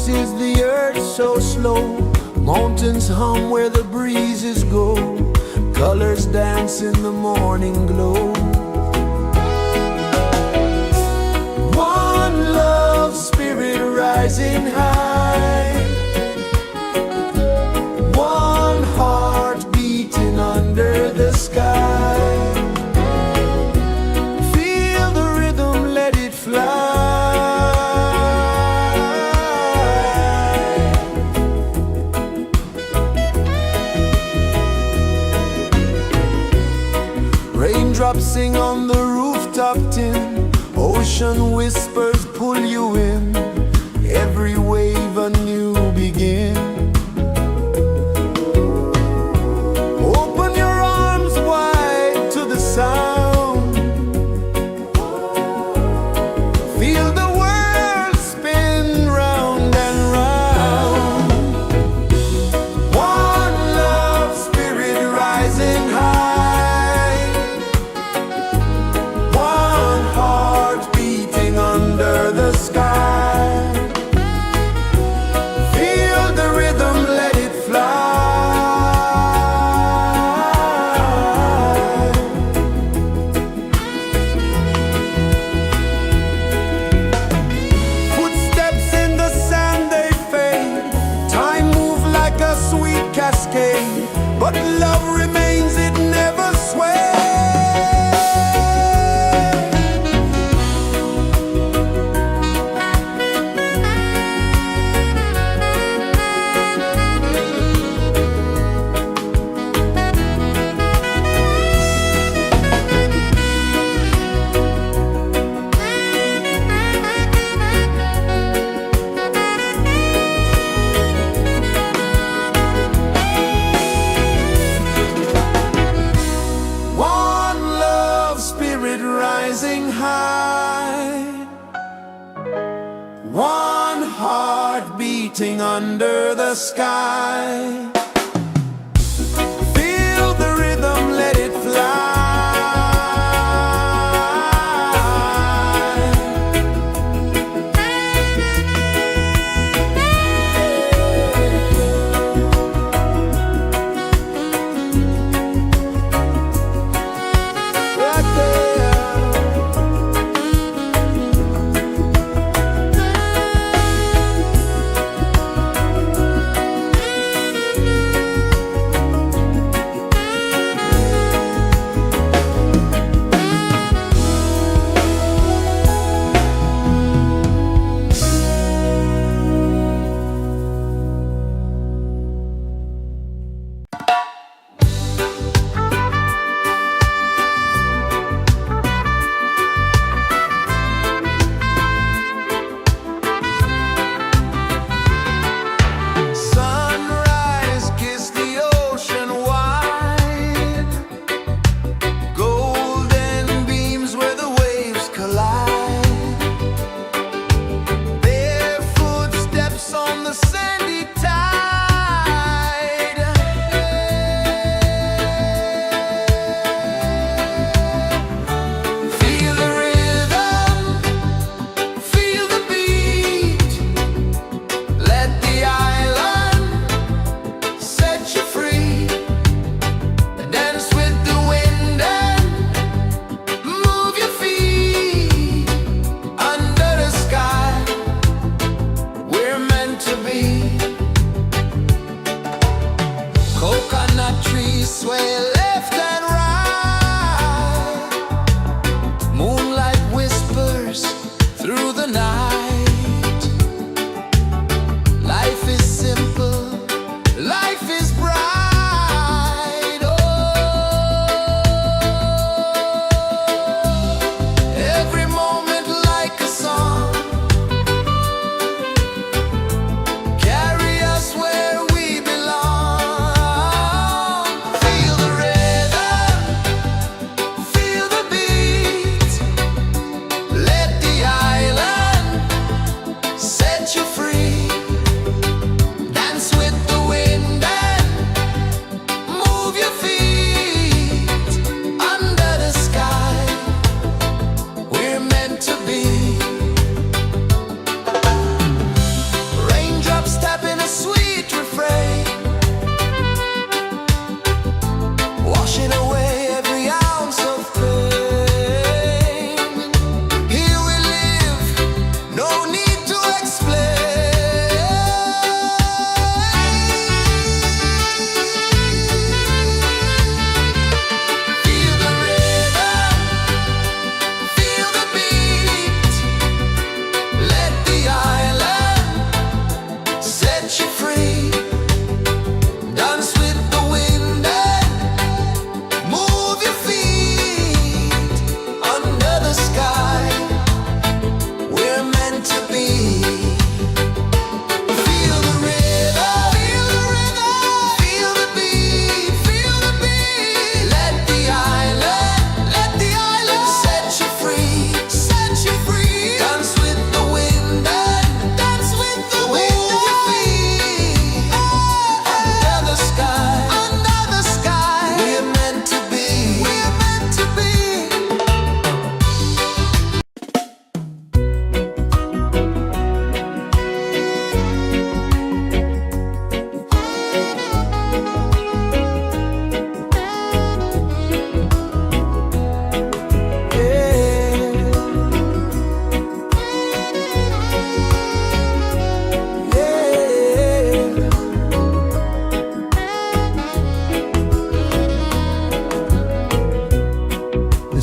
is the earth so slow? Mountains hum where the breezes go. Colors dance in the morning glow. One love, spirit rising high. One heart beating under the sky. Feel the rhythm, let it fly. Raindrops sing on the rooftop tin. Ocean whispers pull you in. Every wave a new begin. Open your arms wide to the sound. Feel the world spin round and round. One love, spirit rising high. One heart beating under the sky. Feel the rhythm, let it fly. Footsteps in the sand, they fade. Time moves like a sweet cascade, but love remains, it never sways. One love, spirit rising high. One heart beating under the sky. Feel the rhythm, let it fly. Right there.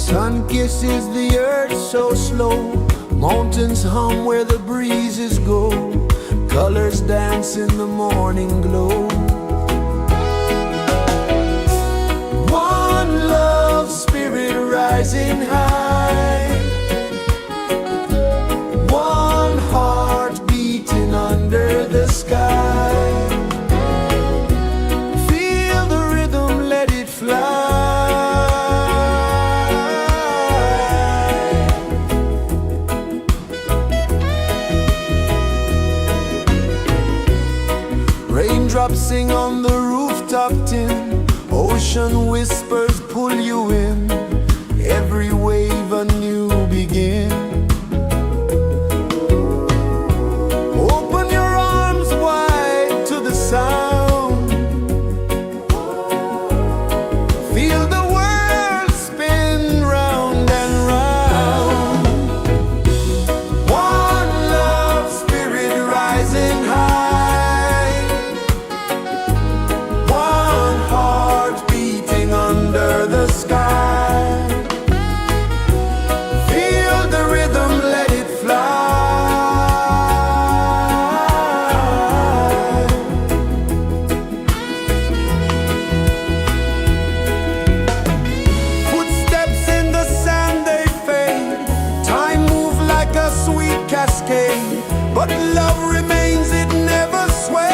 Sun kisses the earth so slow, mountains hum where the breezes go, colors dance in the morning glow. One love spirit rising high, one heart beating under the sky. Feel the rhythm, let it fly. Raindrops sing on the rooftop tin, ocean whispers pull you in, every wave a new begin. Open your arms wide to the sound, feel the world spin round and round. One love spirit rising high, one heart beating under the sky. Feel the rhythm, let it fly. Footsteps in the sand, they fade, time moves like a sweet cascade, but love remains, it never sways.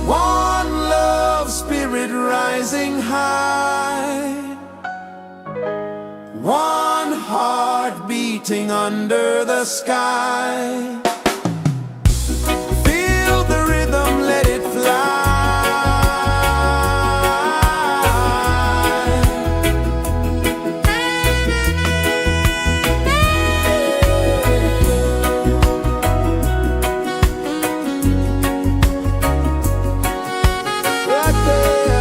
One love spirit rising high, one heart beating under the sky. Feel the rhythm, let it fly. Right there.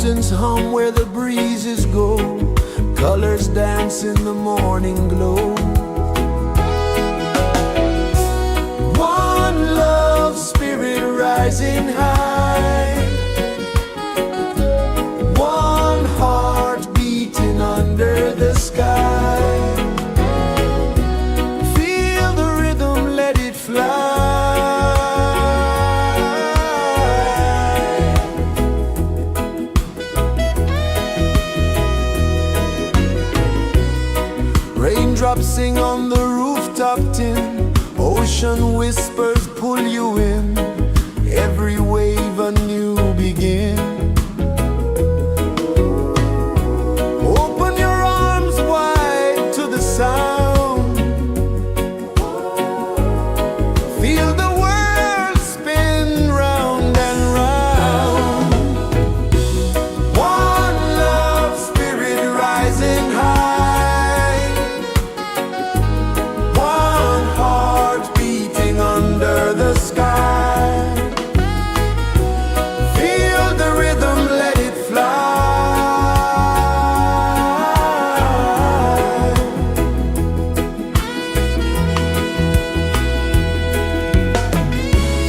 Mountains hum where the breezes go, colors dance in the morning glow. One love spirit rising high, one heart beating under the sky. Feel the rhythm, let it fly. Raindrops sing on the rooftop tin, ocean whispers pull you in, every wave a new begin. Open your arms wide to the sound, feel the world spin round and round. One love spirit rising high, one heart beating under the sky. Feel the rhythm, let it fly.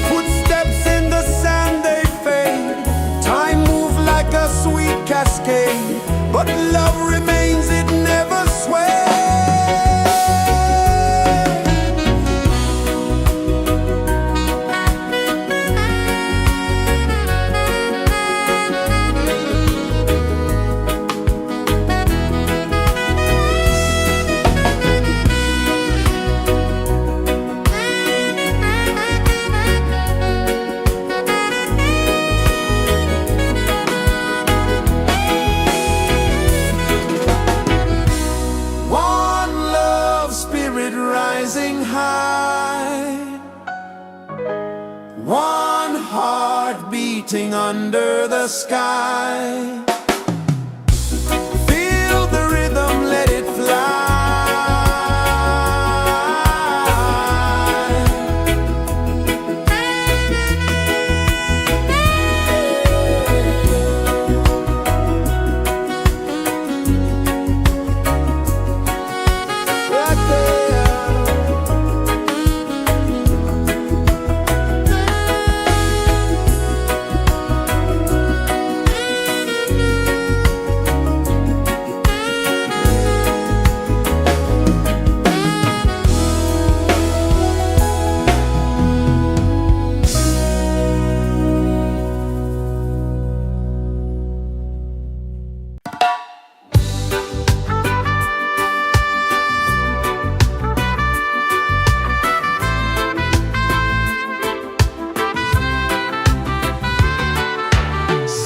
Footsteps in the sand, they fade. Time moves like a sweet cascade, but love remains, it never sways. One love spirit rising high, one heart beating under the sky. Feel the rhythm, let it fly. Right there.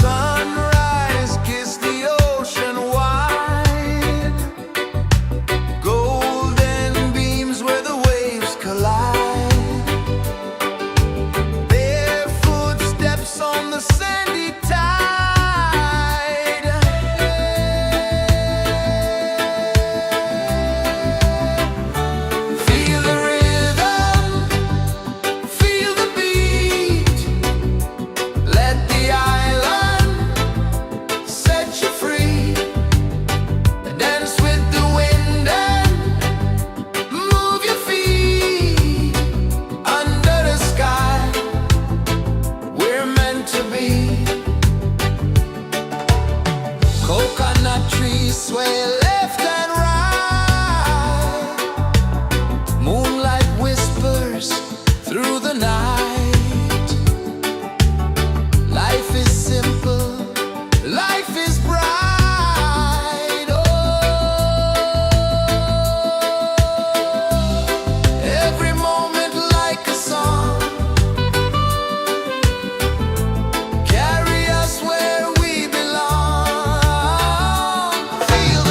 Sunrise, kiss the ocean wide, golden beams where the waves collide, bare footsteps on the sandy tide. Feel the rhythm, feel the beat, let the island set you free. Dance with the wind and move your feet. Under the sky, we're meant to be. Coconut trees sway left and right, moonlight whispers through the night. Life is simple, life is bright. Oh, every moment like a song, carry us where we belong. Feel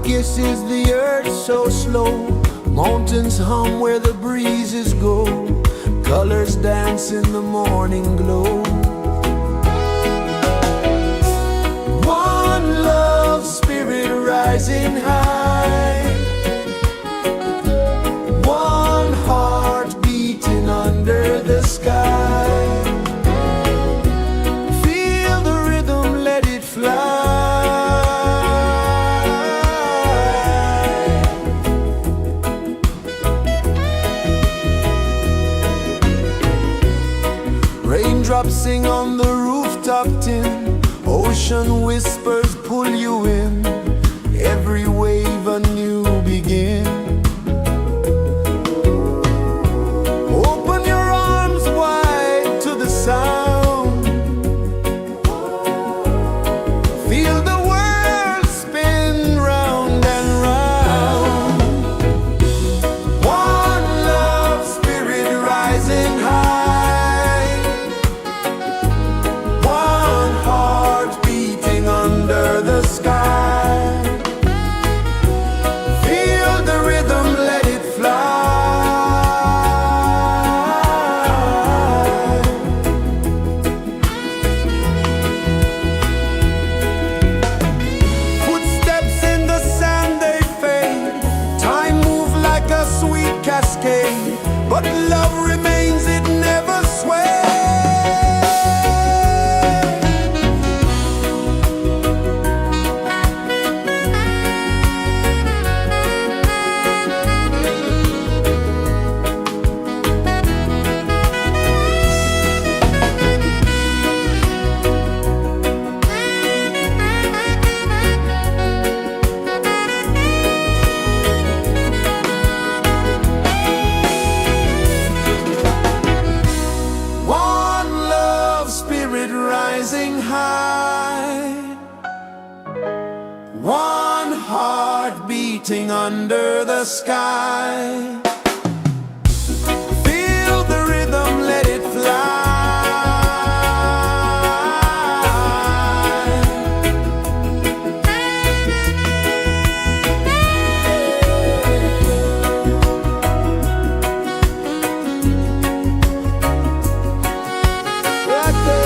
kisses the earth so slow. Mountains hum where the breezes go. Colors dance in the morning glow. One love spirit rising high. One heart beating under the sky. Feel the rhythm, let it fly. Raindrops sing on the rooftop tin. Ocean whispers pull you in. Every wave a new begin. Open your arms wide to the sound. Feel the world spin round and round. One love spirit rising high. One heart beating under the sky. Feel the rhythm, let it fly. Footsteps in the sand, they fade. Time moves like a sweet cascade, but love remains, it never sways. One love spirit rising high. One heart beating under the sky. Feel the rhythm, let it fly. Right there.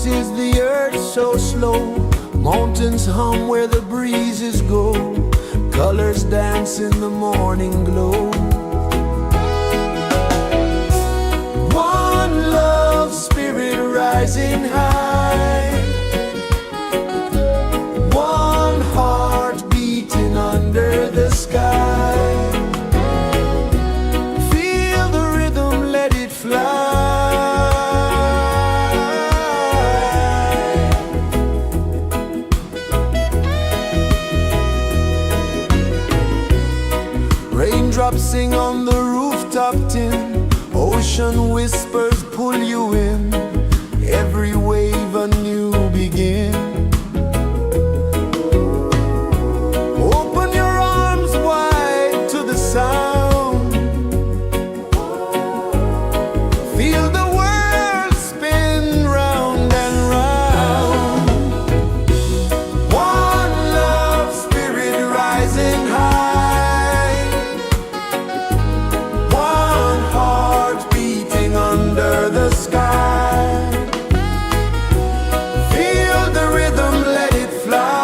pulses the earth so slow. Mountains hum where the breezes go. Colors dance in the morning glow. One love spirit rising high. One heart beating under the sky. Feel the rhythm, let it fly. Raindrops sing on the rooftop tin. Ocean whispers pull you in. Every wave a new begin. Open your arms wide to the sound. Feel the world spin round and round. One love spirit rising high. One heart beating under the sky. Feel the rhythm, let it fly.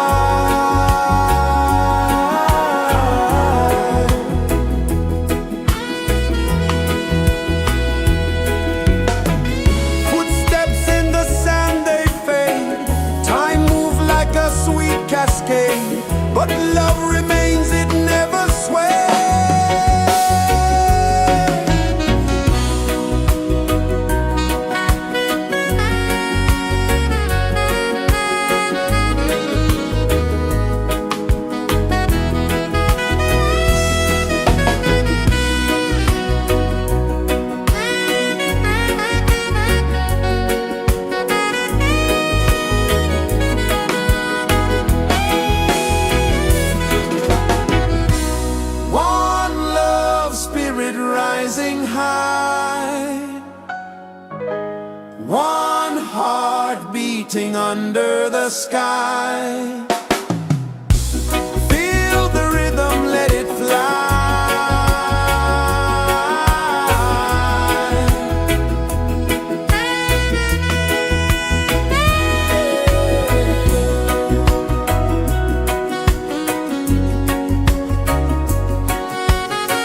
Footsteps in the sand, they fade. Time moves like a sweet cascade, but love remains, it never sways. One love spirit rising high. One heart beating under the sky. Feel the rhythm, let it fly.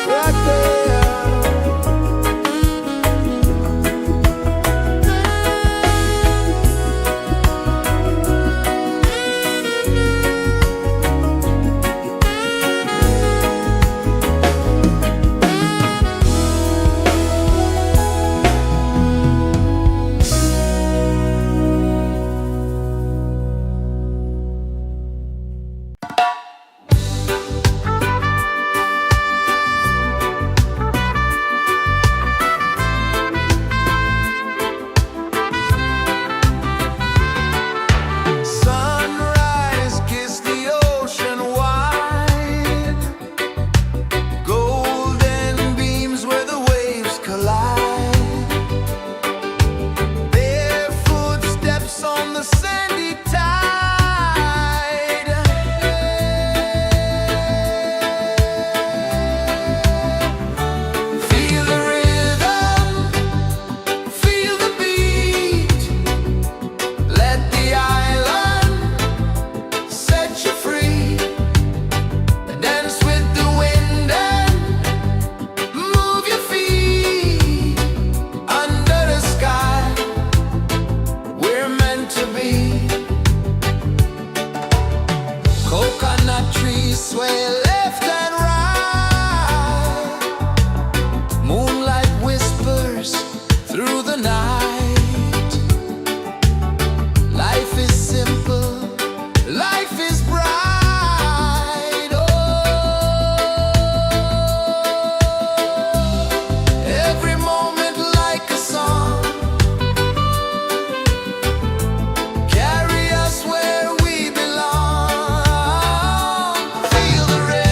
Right there. Sunrise, kiss the ocean wide. Golden beams where the waves collide. Bare footsteps on the sandy tide. Feel the rhythm, feel the beat. Let the island set you free. Dance with the wind and move your feet. Under the sky, we're meant to be. Coconut trees sway left and right. Moonlight whispers through the night. Life is simple, life is bright. Oh, every moment like a song. Carry us where we belong. Feel the rhythm.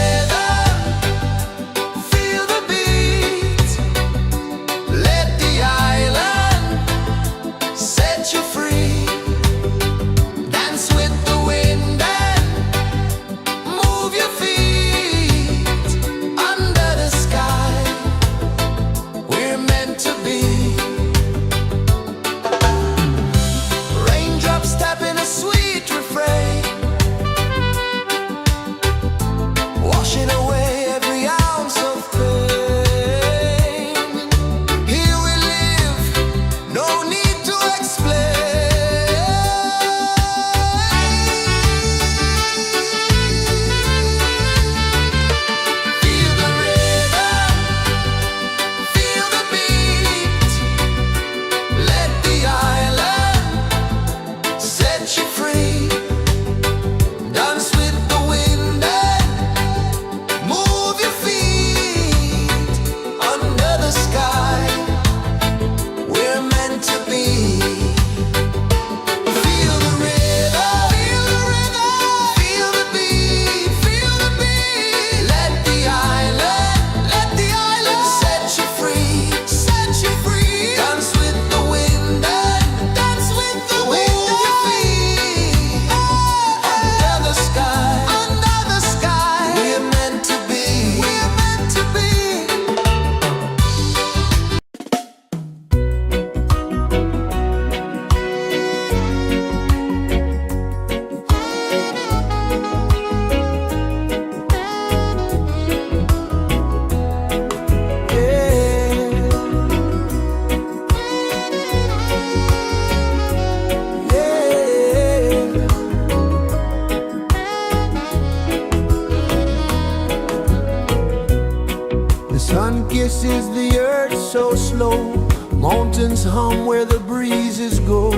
pulses the earth so slow. Mountains hum where the breezes go.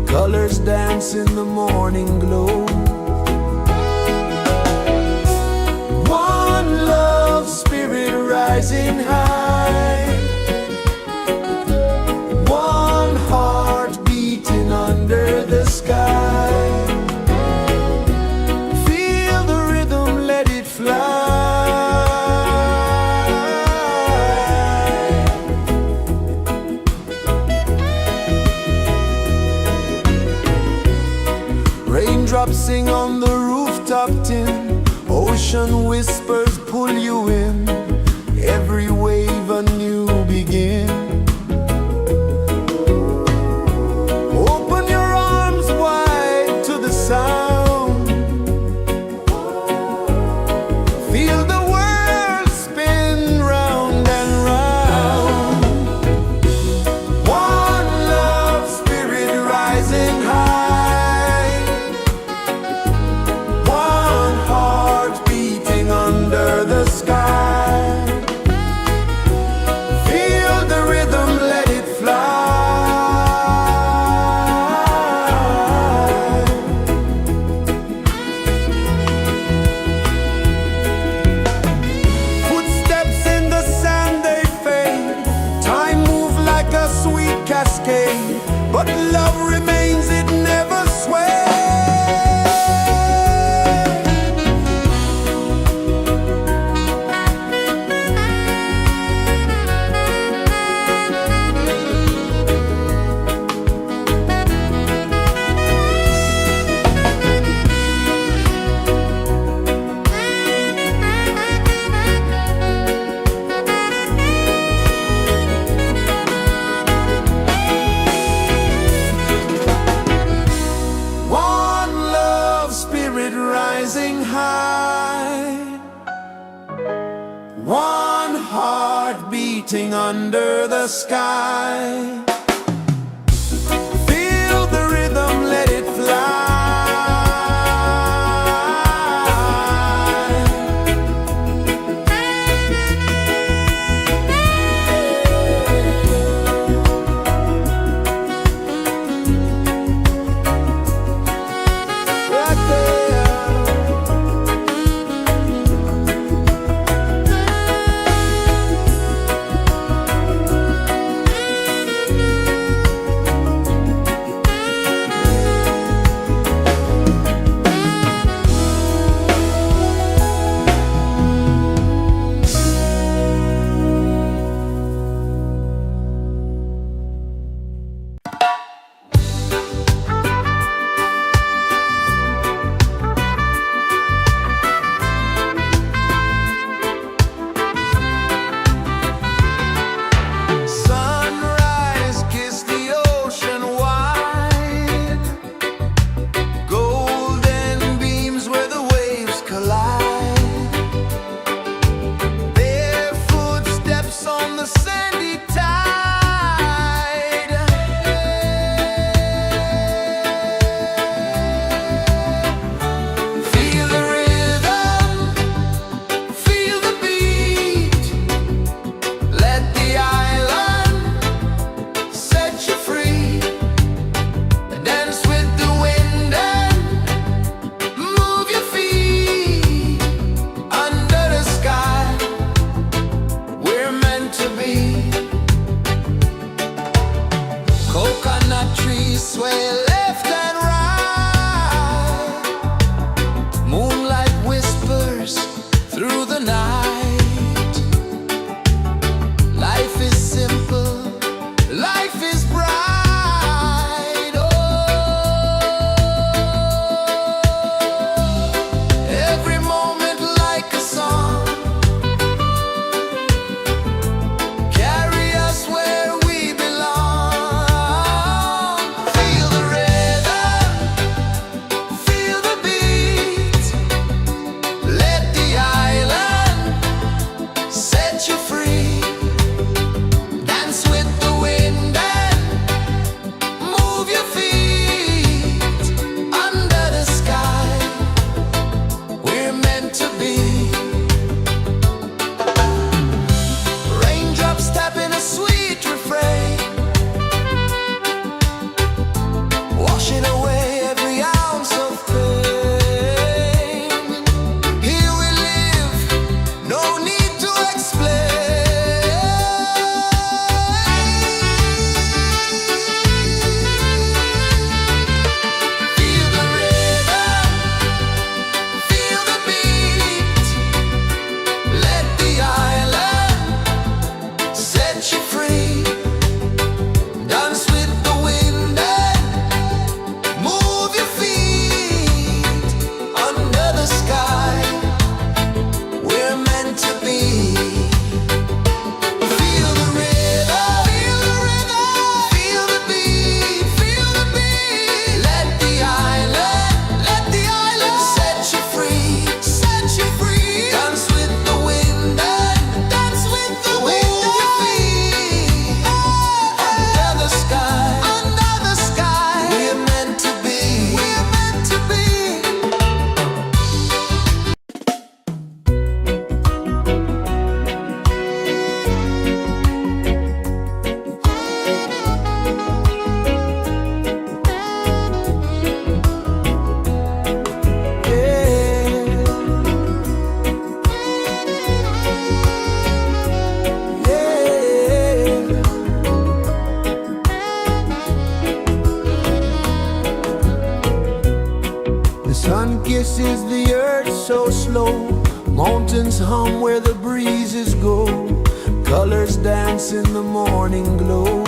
Colors dance in the morning glow. One love, spirit rising high. One heart beating under the sky. Feel the rhythm, let it fly. Raindrops sing on the rooftop tin. Ocean whispers pull you in. Every wave a new begin. Open your arms wide to the sound. Feel the world spin round and round. One love, spirit rising high. One heart beating under the sky. Feel the rhythm, let it fly. Footsteps in the sand, they fade. Time moves like a sweet cascade, but love remains, it never sways. One love, spirit rising high. One heart beating under the sky. Feel the rhythm, let it fly. Right there. Sun kisses the earth so slow, mountains hum where the breezes go, colors dance in the morning glow.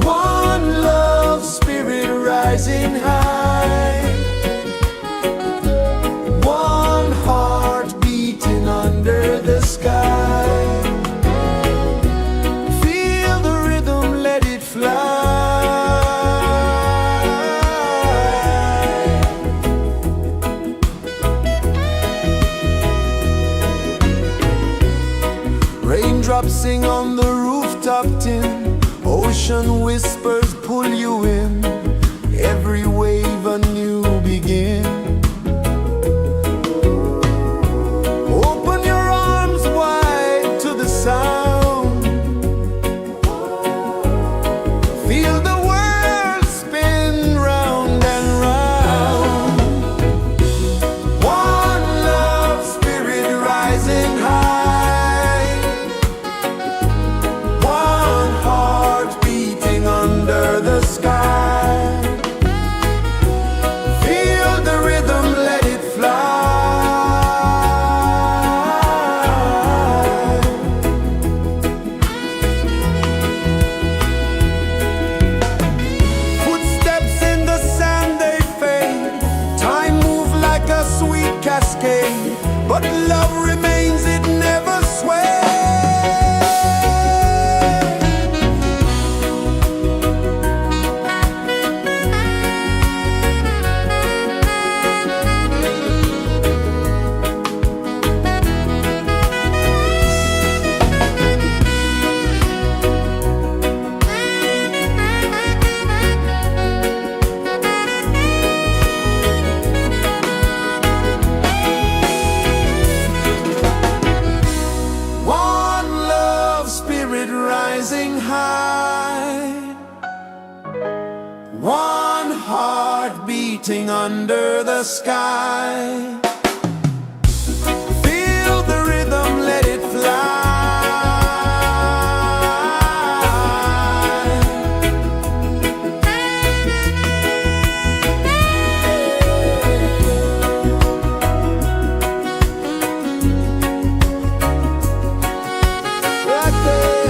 One love, spirit rising high, one heart beating under the sky. Feel the rhythm, let it fly. Raindrops sing on the rooftop tin, ocean whispers pull you in, every wave a new begin. Open your arms wide to the sound, feel the world spin round and round. One love, spirit rising high, one heart beating under the sky. Feel the rhythm, let it fly. Footsteps in the sand, they fade, time moves like a sweet cascade, but love remains, it never sways. One love, spirit rising high, one heart beating under the sky. Feel the rhythm, let it fly. Right there.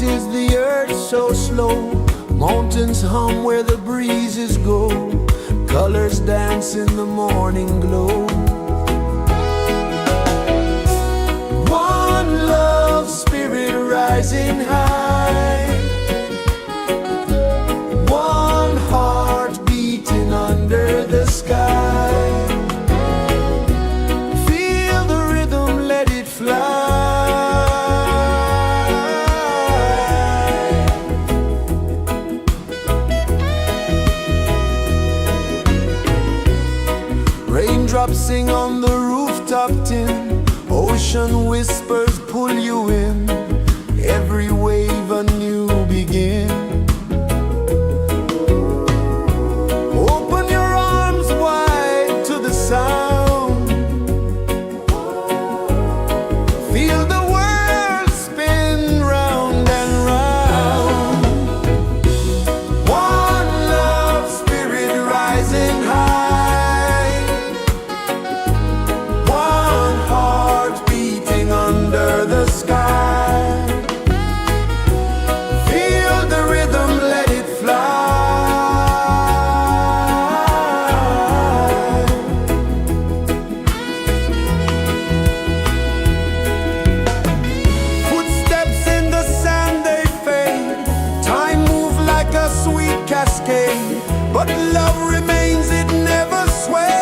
is the earth so slow. Mountains hum where the breezes go. Colors dance in the morning glow. One love, spirit rising high. One heart beating under the sky. Feel the rhythm, let it fly. Raindrops sing on the rooftop tin. Ocean whispers pull you in. Every wave a new begin. Open your arms wide to the sound. Feel the world spin round and round. One love, spirit rising high. One heart beating under the sky. Feel the rhythm, let it fly. Footsteps in the sand, they fade. Time moves like a sweet cascade, but love remains, it never sways.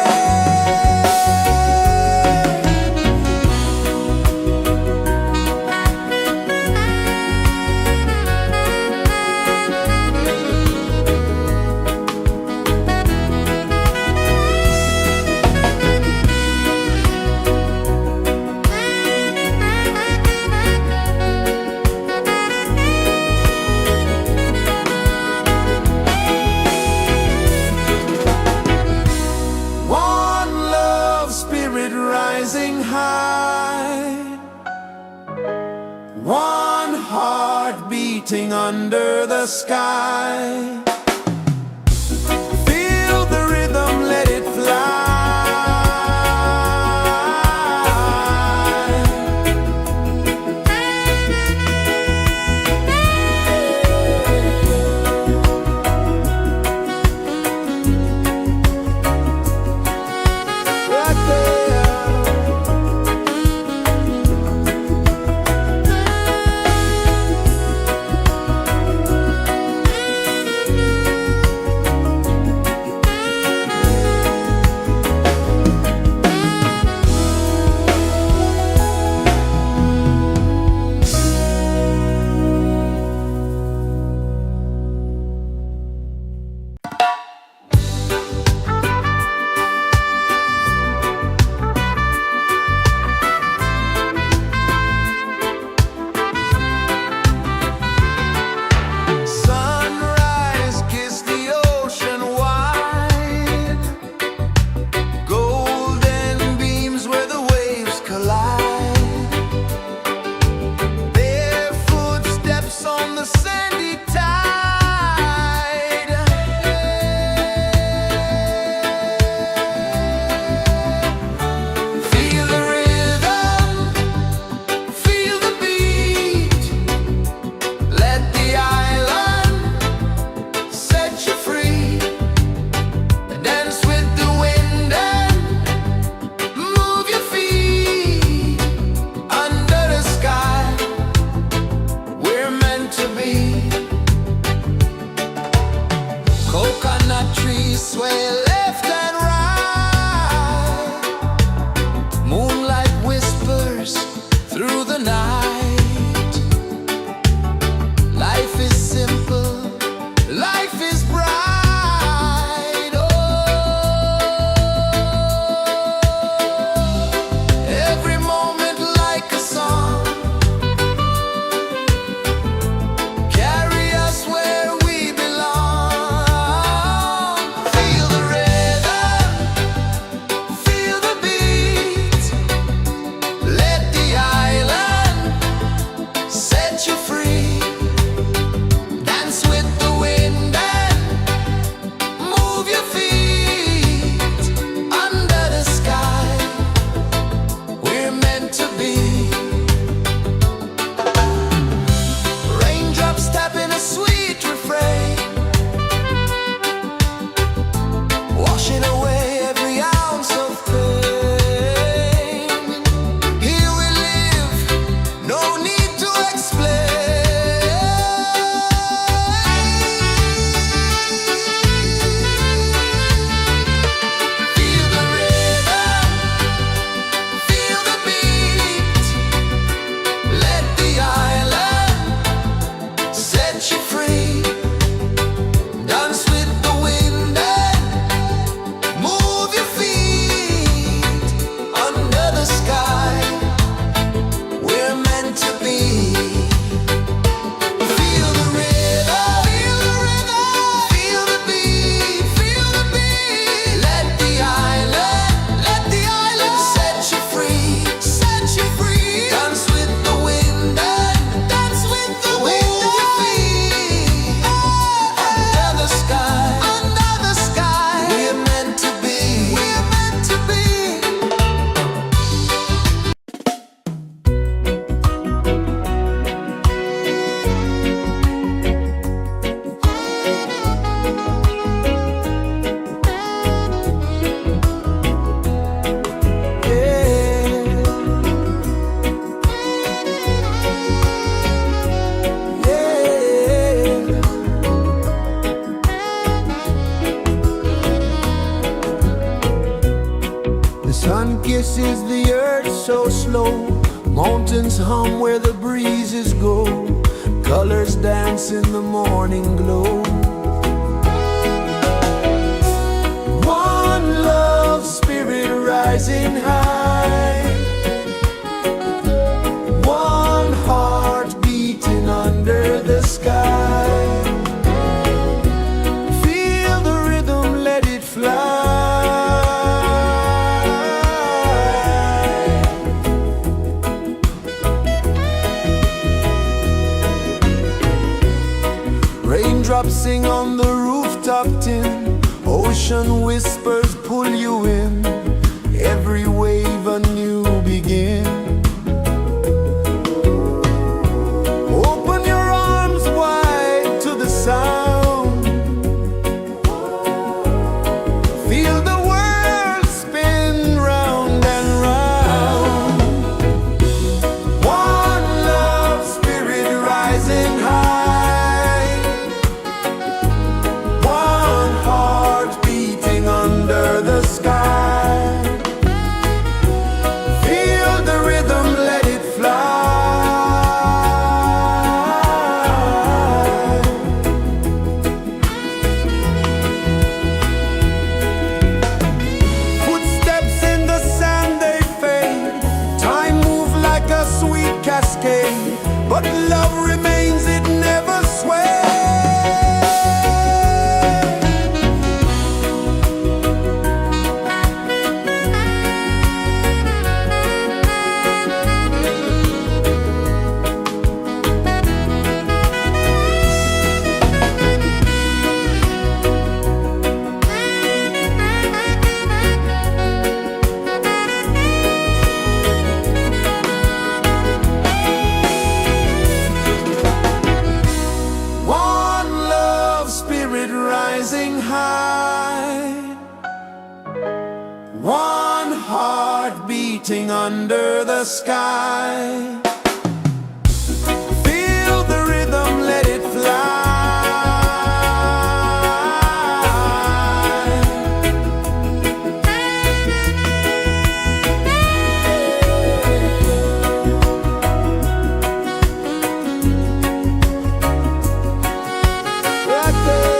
One love, spirit rising high. One heart beating under the sky. Feel the rhythm, let it fly. Right there. Sunrise, kiss the ocean wide. Golden beams where the waves collide. Their footsteps on the sandy tide. Feel the rhythm, feel the beat. Let the island set you free. Dance with the wind and move your feet. Under the sky, we're meant to be. Coconut trees sway left and right. Moonlight whispers through the night. Life is simple, life is bright. Oh, every moment like a song. Carry us where we belong. Feel the rain. rejoices the earth so slow. Mountains hum where the breezes go. Colors dance in the morning glow. One love spirit rising high. One heart beating under the sky. Feel the rhythm, let it fly. Raindrops sing on the rooftop tin. Ocean whispers pull you in. Every wave a new begin. Open your arms wide to the sound. Feel the world spin round and round. One love spirit rising high. One heart beating under the sky. Feel the rhythm, let it fly. Footsteps in the sand, they fade. Time moves like a sweet cascade, but love remains, it never sways. One love spirit rising high. One heart beating under the sky. Feel the rhythm, let it fly. Right there.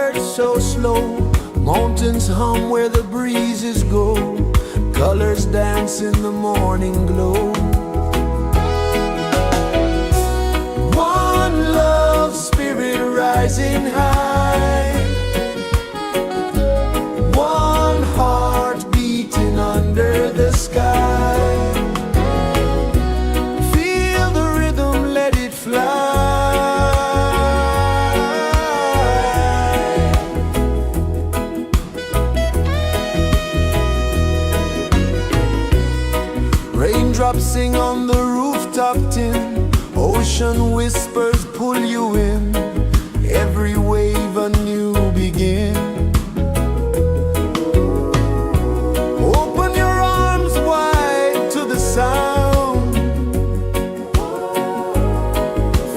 birds so slow, mountains hum where the breezes go, colors dance in the morning glow. One love spirit rising high, one heart beating under the sky. Feel the rhythm, let it fly. Raindrops sing on the rooftop tin, ocean whispers pull you in, every wave a new begin. Open your arms wide to the sound,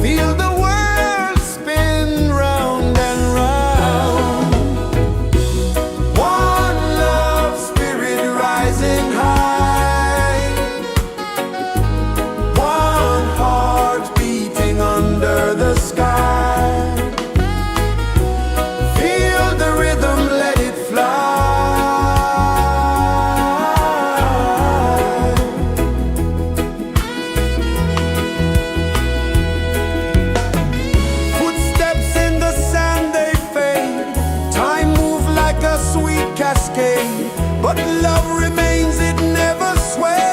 feel the world spin round and round. One love spirit rising high, one heart beating under the sky. Feel the rhythm, let it fly. Footsteps in the sand, they fade, time move like a sweet cascade, but love remains, it never sways.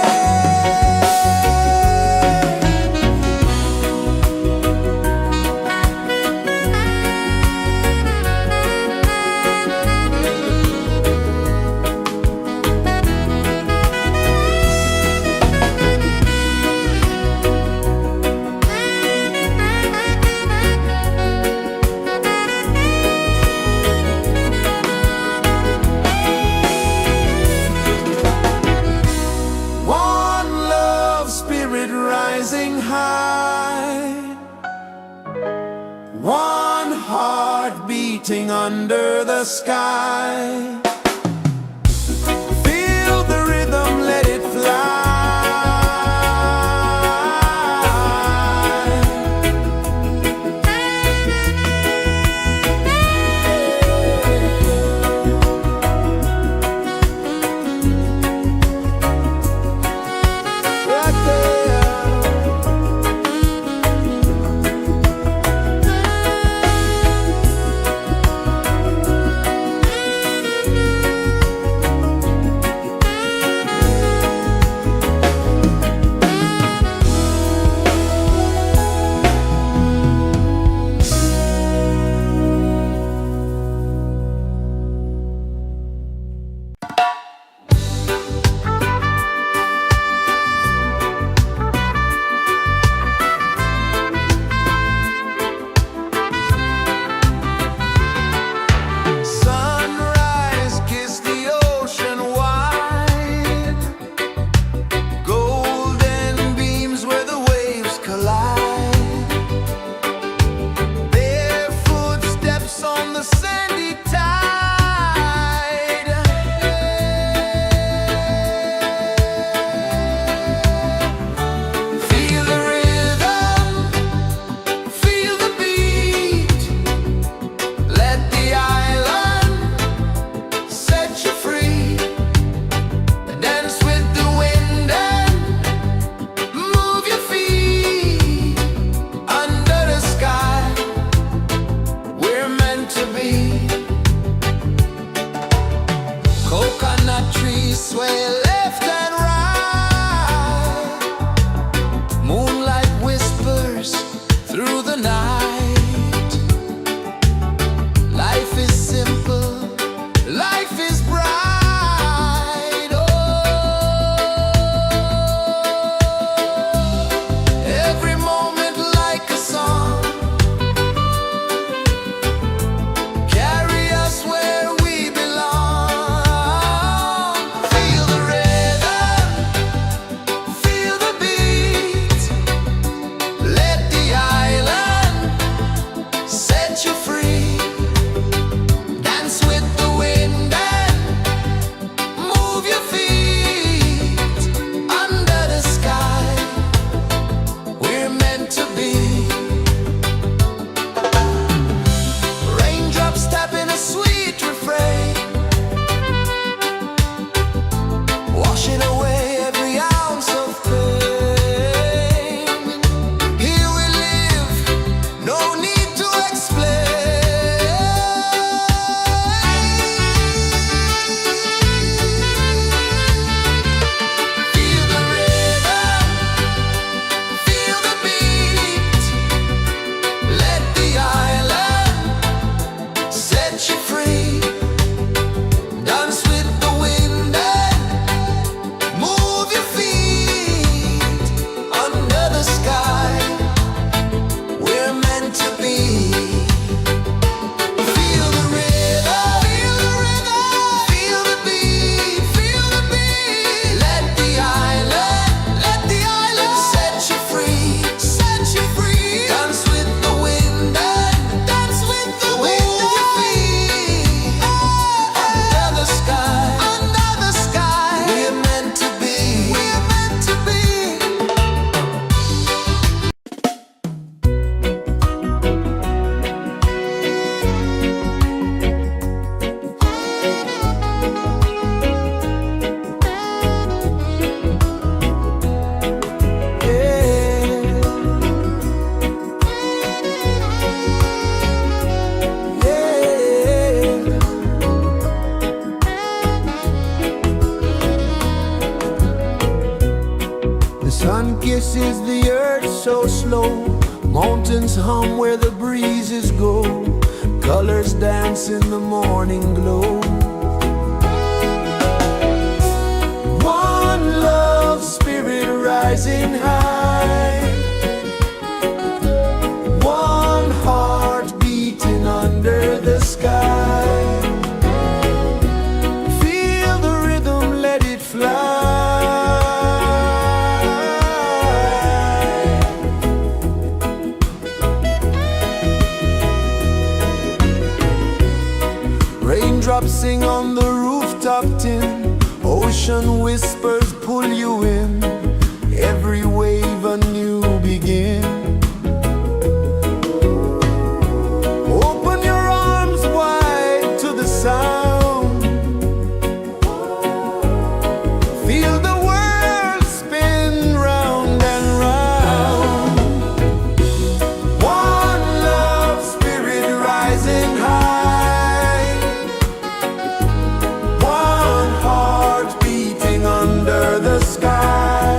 One love spirit rising high, one heart beating under the sky. Feel the rhythm, let it fly. Right there. pulses the earth so slow. Mountains hum where the breezes go. Colors dance in the morning glow. One love, spirit rising high. One heart beating under the sky. Feel the rhythm, let it fly. Raindrops sing on the rooftop tin. Ocean whispers pull you in. Every wave a new begin. Open your arms wide to the sound. Feel the world spin round and round. One love, spirit rising high. One heart beating under the sky.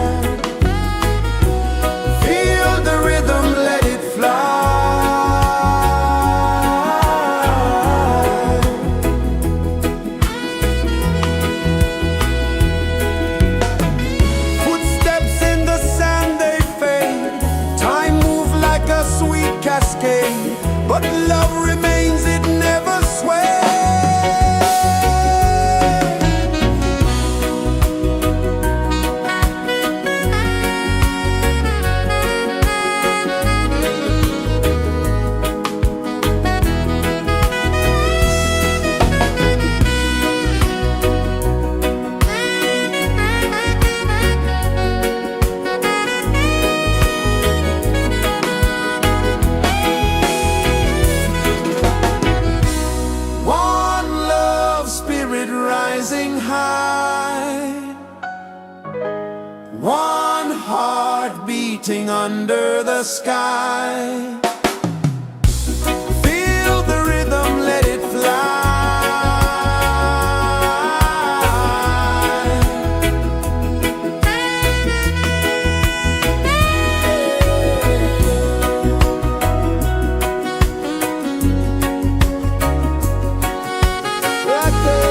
Feel the rhythm, let it fly. Footsteps in the sand, they fade. Time moves like a sweet cascade, but love remains, it never sways. One love, spirit rising high. One heart beating under the sky. Feel the rhythm, let it fly. Right there.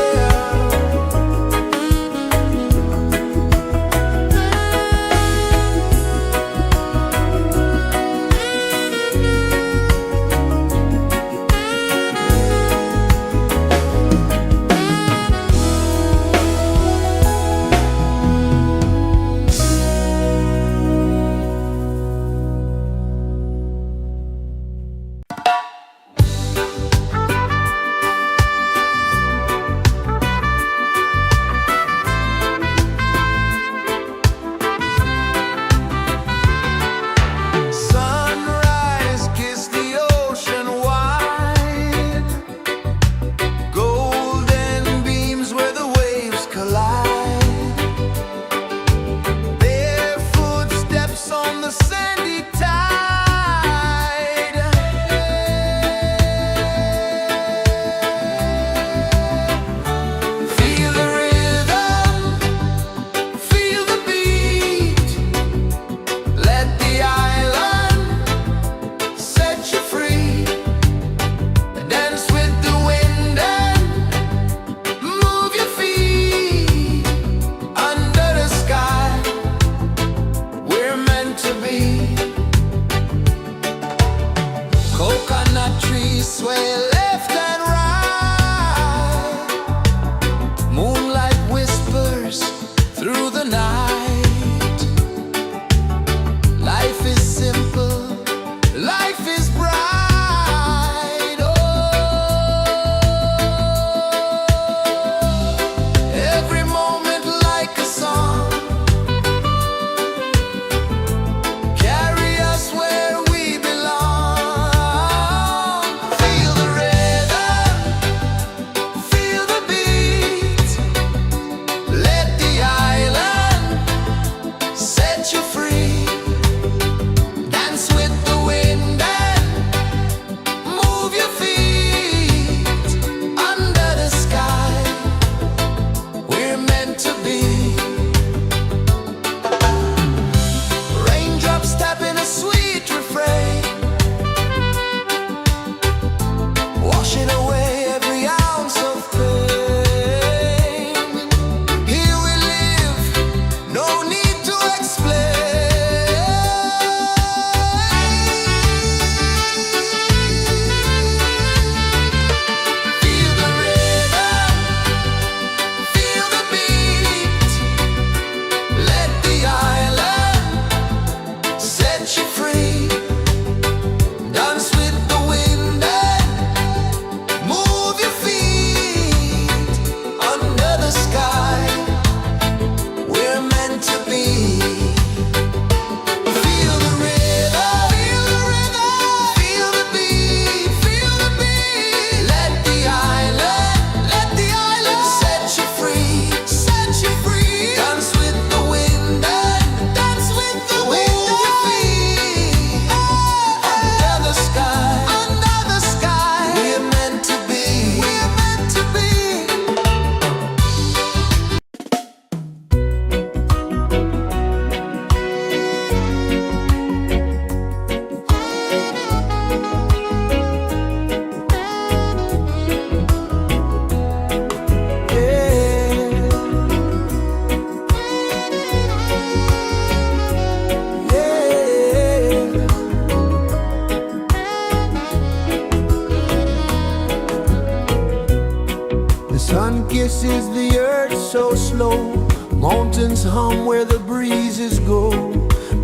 Sun kisses the earth so slow, mountains hum where the breezes go,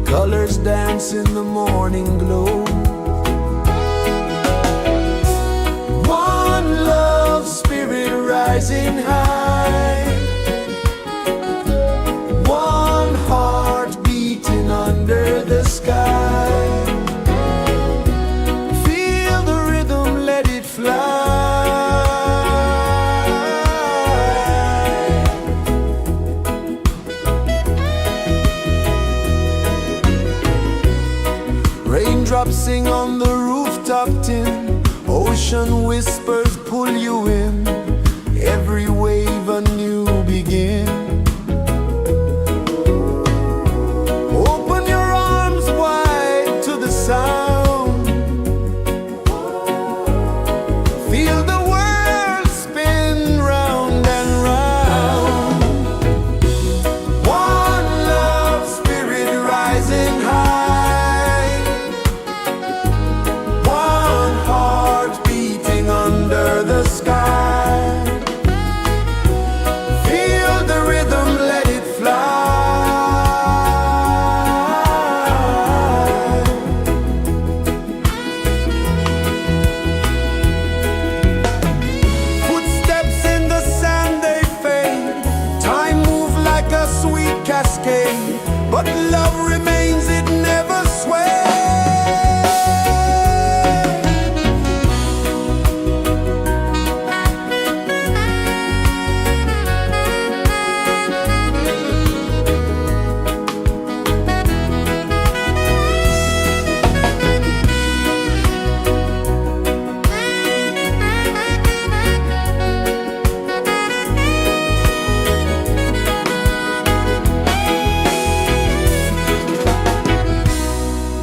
colors dance in the morning glow. One love spirit rising high, one heart beating under the sky. Feel the rhythm, let it fly. Raindrops sing on the rooftop tin, ocean whispers pull you in, every wave a new begin. Open your arms wide to the sound, feel the world spin round and round. One love spirit rising high, one heart beating under the sky. Feel the rhythm, let it fly. Footsteps in the sand, they fade, time moves like a sweet cascade, but love remains, it never sways.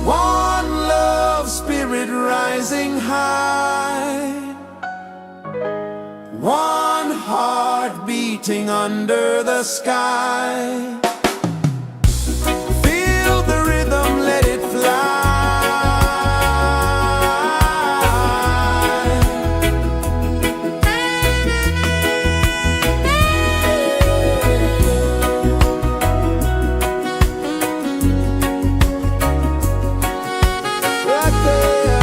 One love spirit rising high, one heart beating under the sky. Feel the rhythm, let it fly. Right there.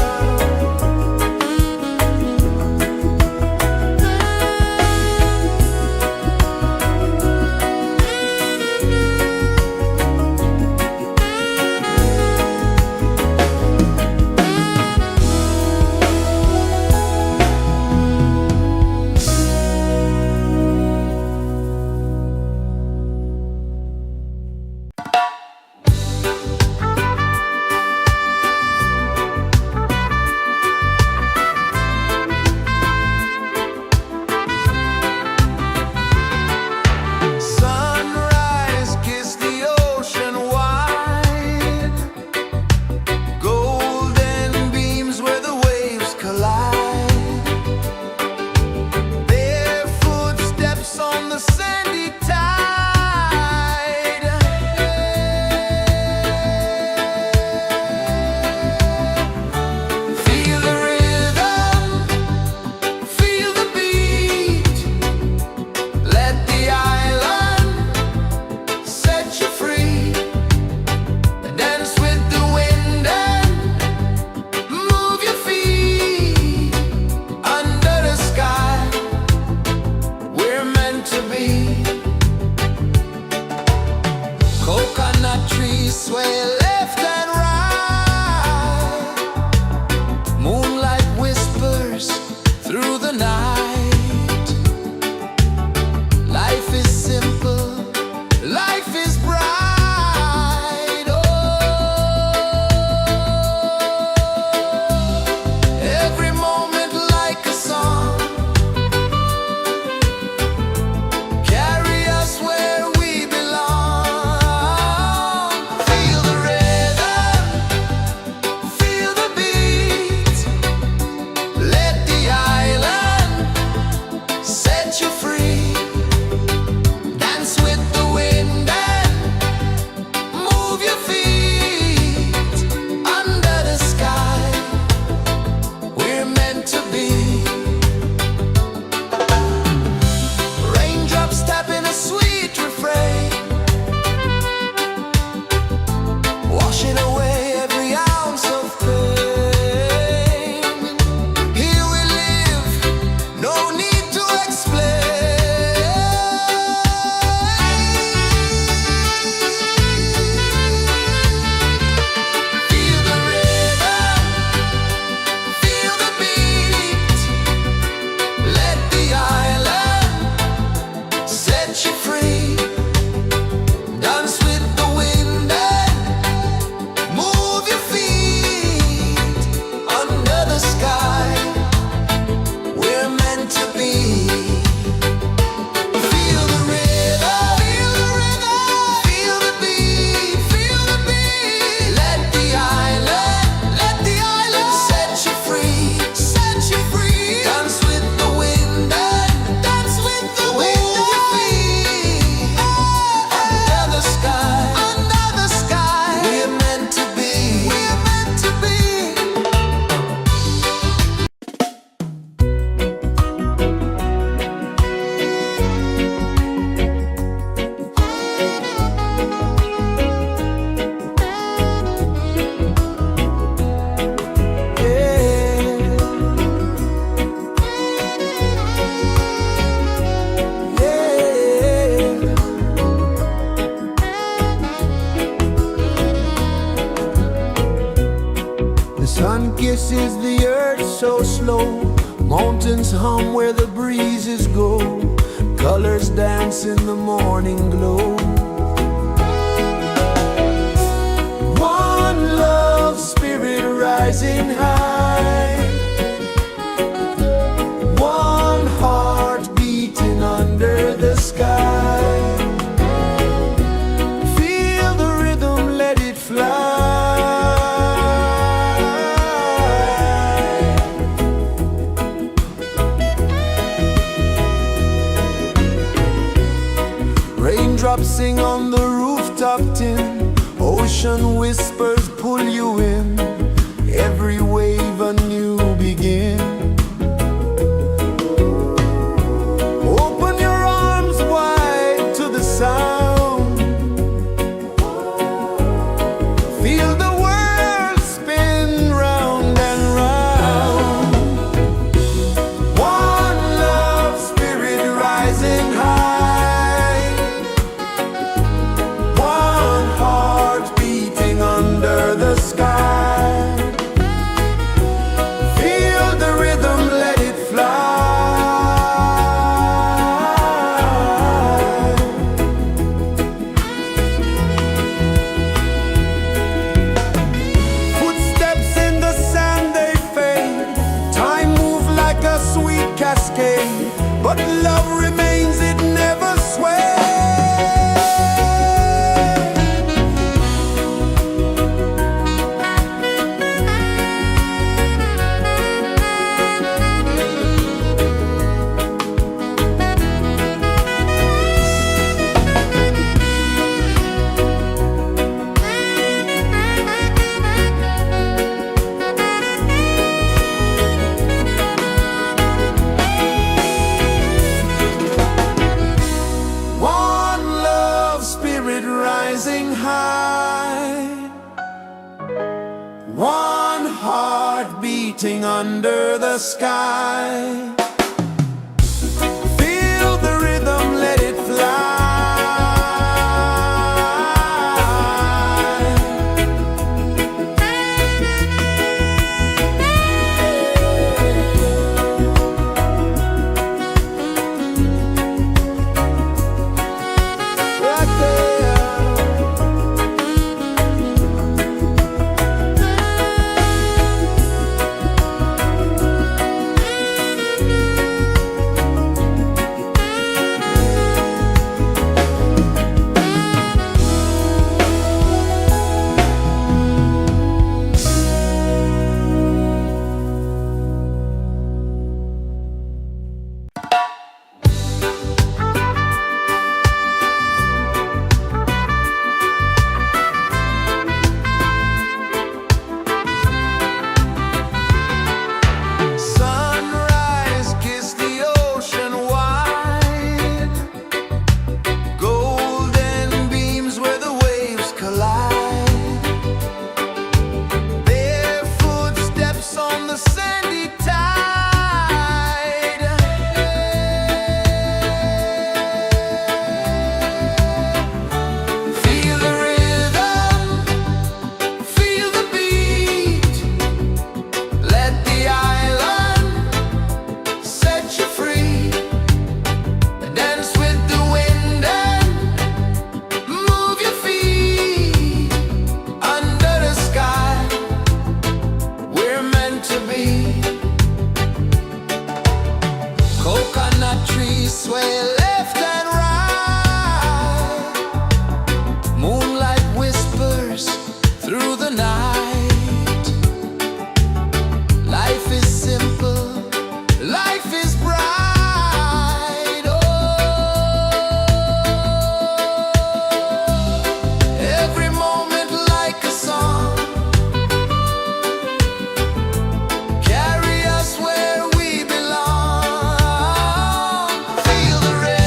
is the earth so slow. Mountains hum where the breezes go. Colors dance in the morning glow. One love, spirit rising high. One heart beating under the sky. Feel the rhythm, let it fly. Raindrops sing on the rooftop tin. Ocean whispers pull you in. Every wave a new begin. Open your arms wide to the sound. Feel the world spin round and round. One love, spirit rising high. One heart beating under the sky. Feel the rhythm, let it fly. Footsteps in the sand, they fade. Time moves like a sweet cascade, but love remains, it never sways. One love, spirit rising high. One heart beating under the sky. Feel the rhythm, let it fly. Right there. Sunrise, kiss the ocean wide. Golden beams where the waves collide. Bare footsteps on the sandy tide. Feel the rhythm, feel the beat. Let the island set you free. Dance with the wind and move your feet. Under the sky, we're meant to be. Coconut trees sway left and right. Moonlight whispers through the night. Life is simple, life is bright. Oh, every moment like a song. Carry us where we belong. Feel the rhythm.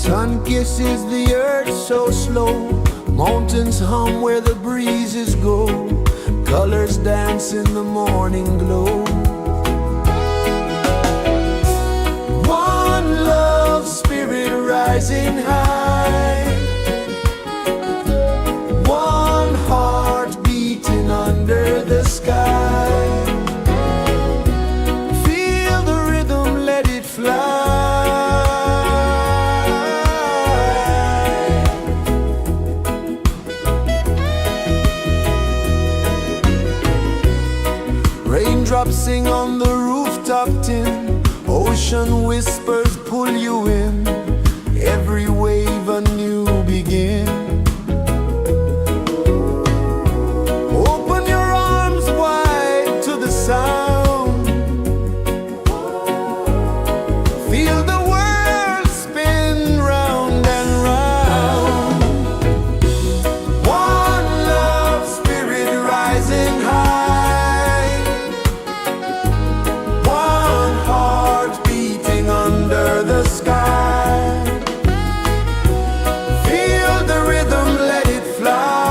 Sun kisses the earth so slow, mountains hum where the breezes go, colors dance in the morning glow. One love spirit rising high, one heart beating under the sky. Feel the rhythm, let it fly. Raindrops sing on the rooftop tin, ocean whispers pull you in, every wave a new begin. Open your arms wide to the sound, feel the world spin round and round. One love spirit rising high, one heart beating under the sky. Feel the rhythm, let it fly.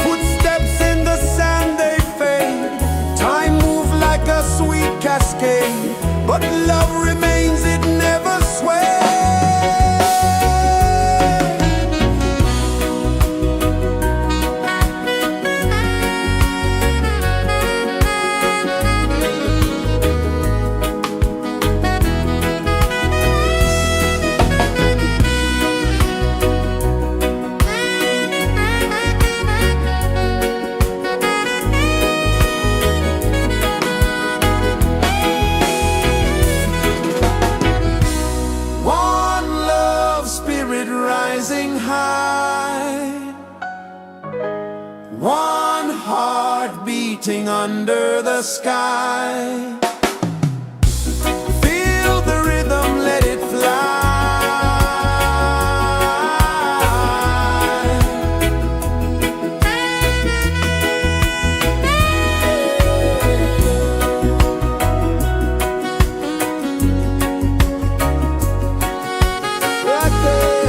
Footsteps in the sand, they fade, time moves like a sweet cascade, but love remains, it never sways. One love spirit rising high, one heart beating under the sky. Feel the rhythm, let it fly. Right there.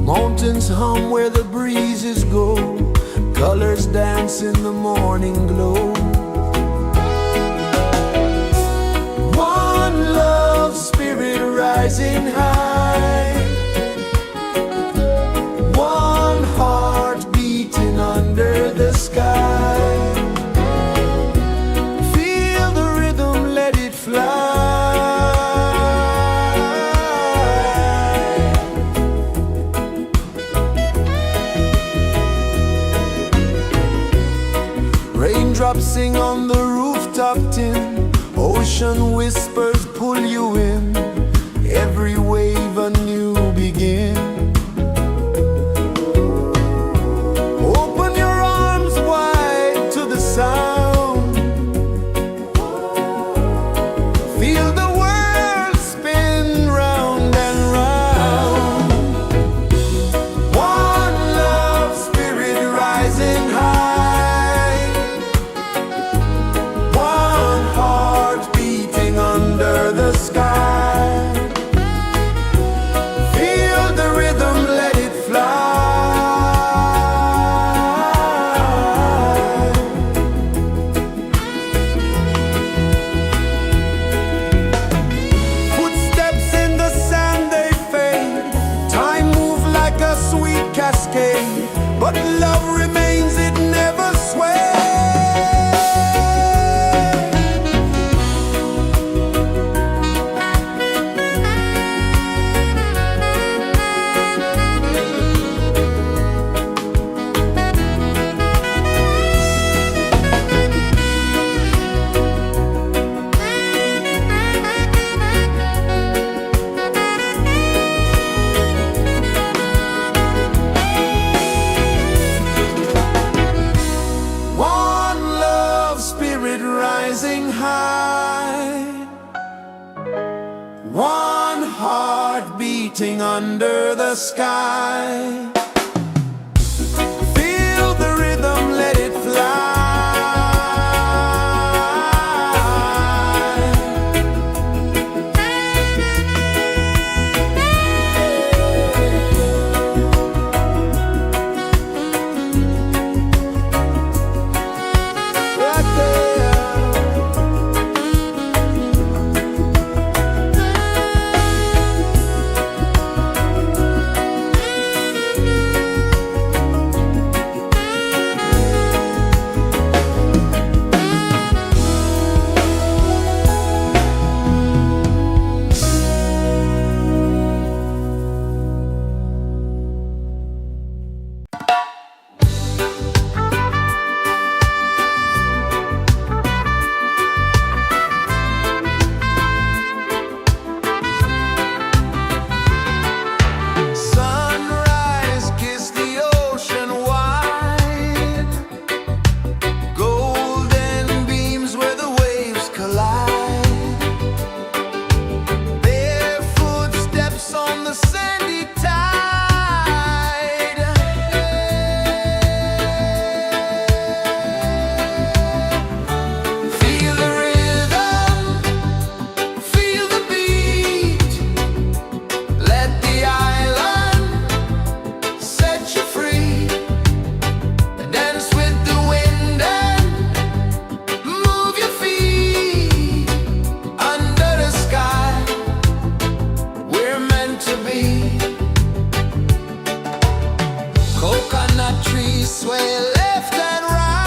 Mountains hum where the breezes go, colors dance in the morning glow. One love spirit rising high, one heart beating under the sky. Feel the rhythm, let it fly. Raindrops sing on the rooftop tin, ocean whispers pull you in, every wave a new begin. Open your arms wide to the sound, feel the world spin round and round. One love spirit rising high, one heart beating under the sky. Feel the rhythm, let it fly. Footsteps in the sand, they fade. Time moves like a sweet cascade, but love remains, it never sways. One love spirit rising high, one heart beating under the sky. Feel the rhythm, let it fly. Right there. Sunrise, kiss the ocean wide, golden beams where the waves collide, barefoot steps on the sandy tide. Feel the rhythm, feel the beat, let the island set you free. Dance with the wind and move your feet under the sky. We're meant to be. Coconut trees sway left and right,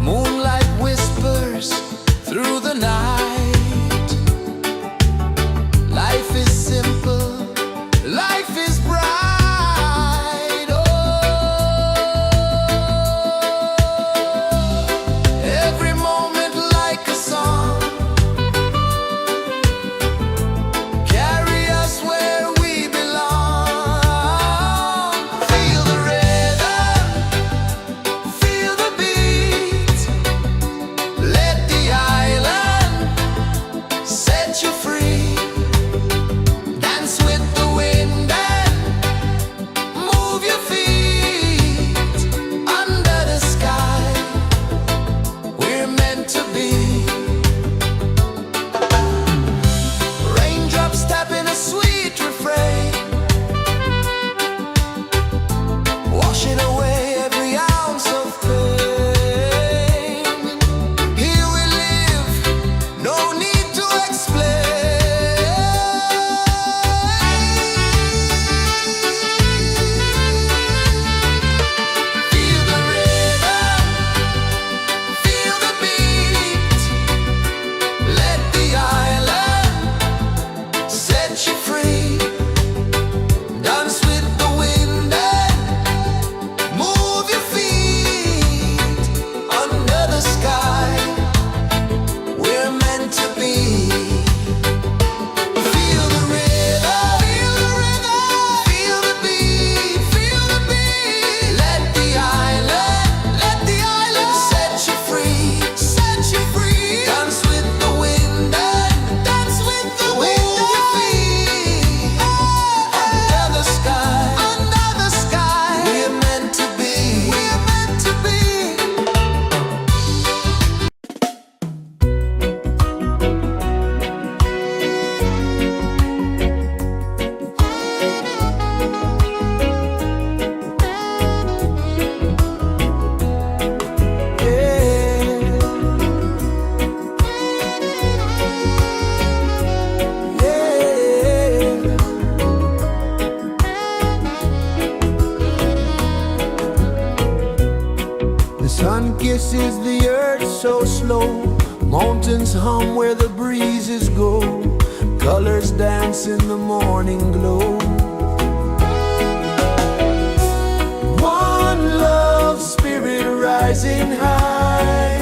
moonlight whispers through the night. Life is simple, life is bright. Oh, every moment like a song, carry us where we belong. Feel the rhythm. kisses the earth so slow. Mountains hum where the breezes go. Colors dance in the morning glow. One love spirit rising high.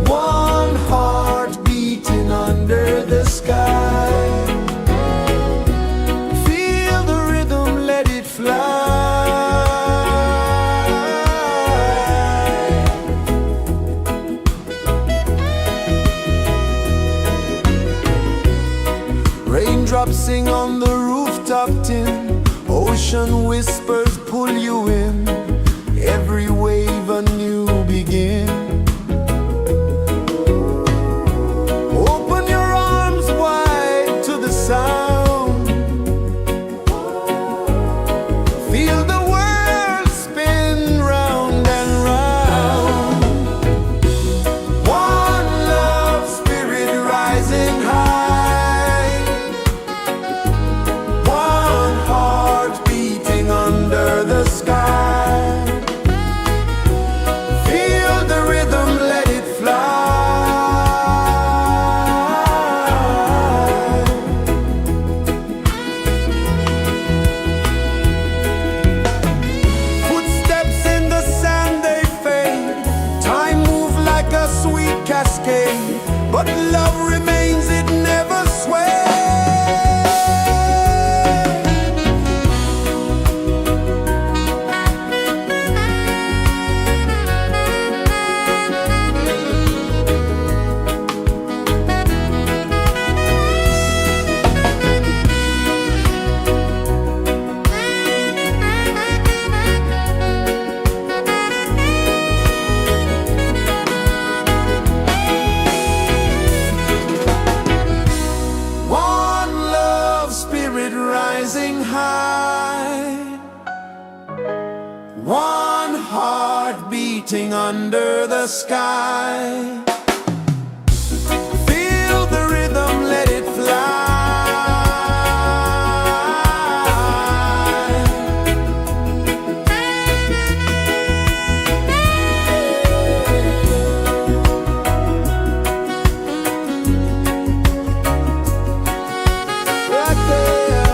One heart beating under the sky. Feel the rhythm, let it fly. Raindrops sing on the rooftop tin. Ocean whispers pull you in. Every wave a new begin. Open your arms wide to the sound. Feel the world spin round and round. One love spirit rising high. One heart beating under the sky. Feel the rhythm, let it fly. Footsteps in the sand, they fade. Time moves like a sweet cascade, but love remains, it never sways. One love spirit rising high. One heart beating under the sky. Feel the rhythm, let it fly. Right there.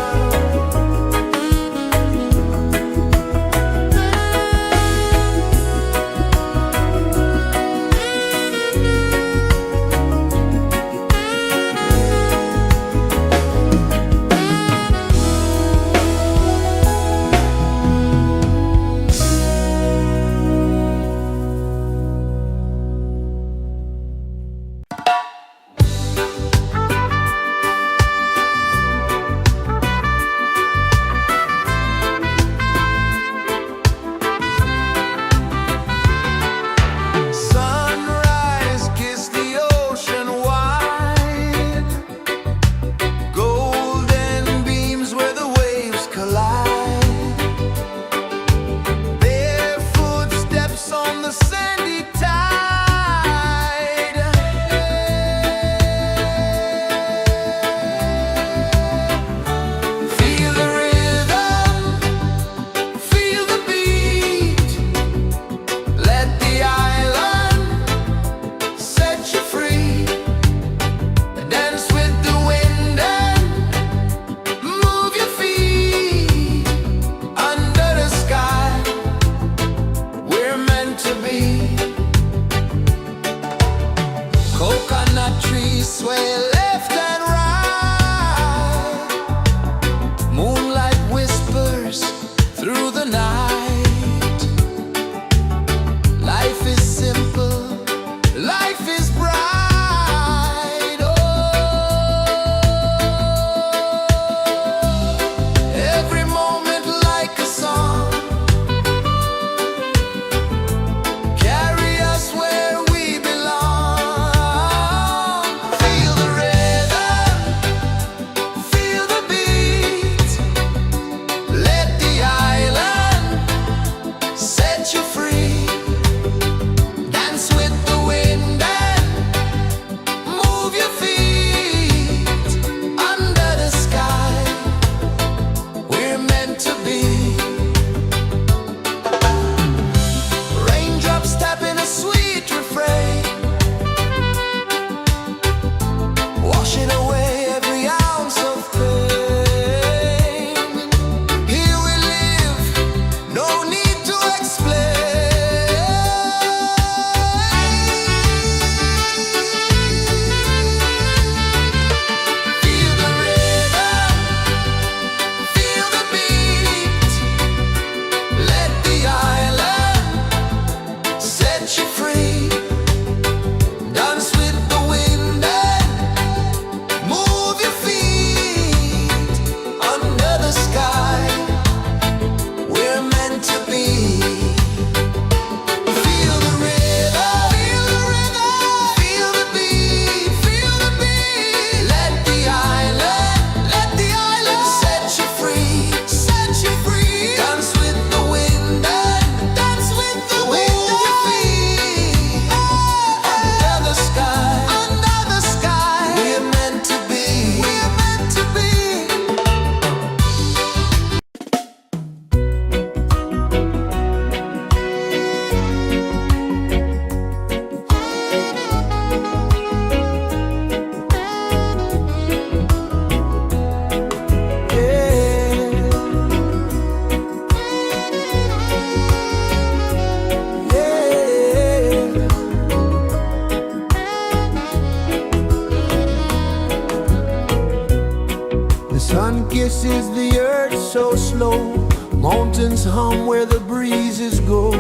is the earth so slow. Mountains hum where the breezes go.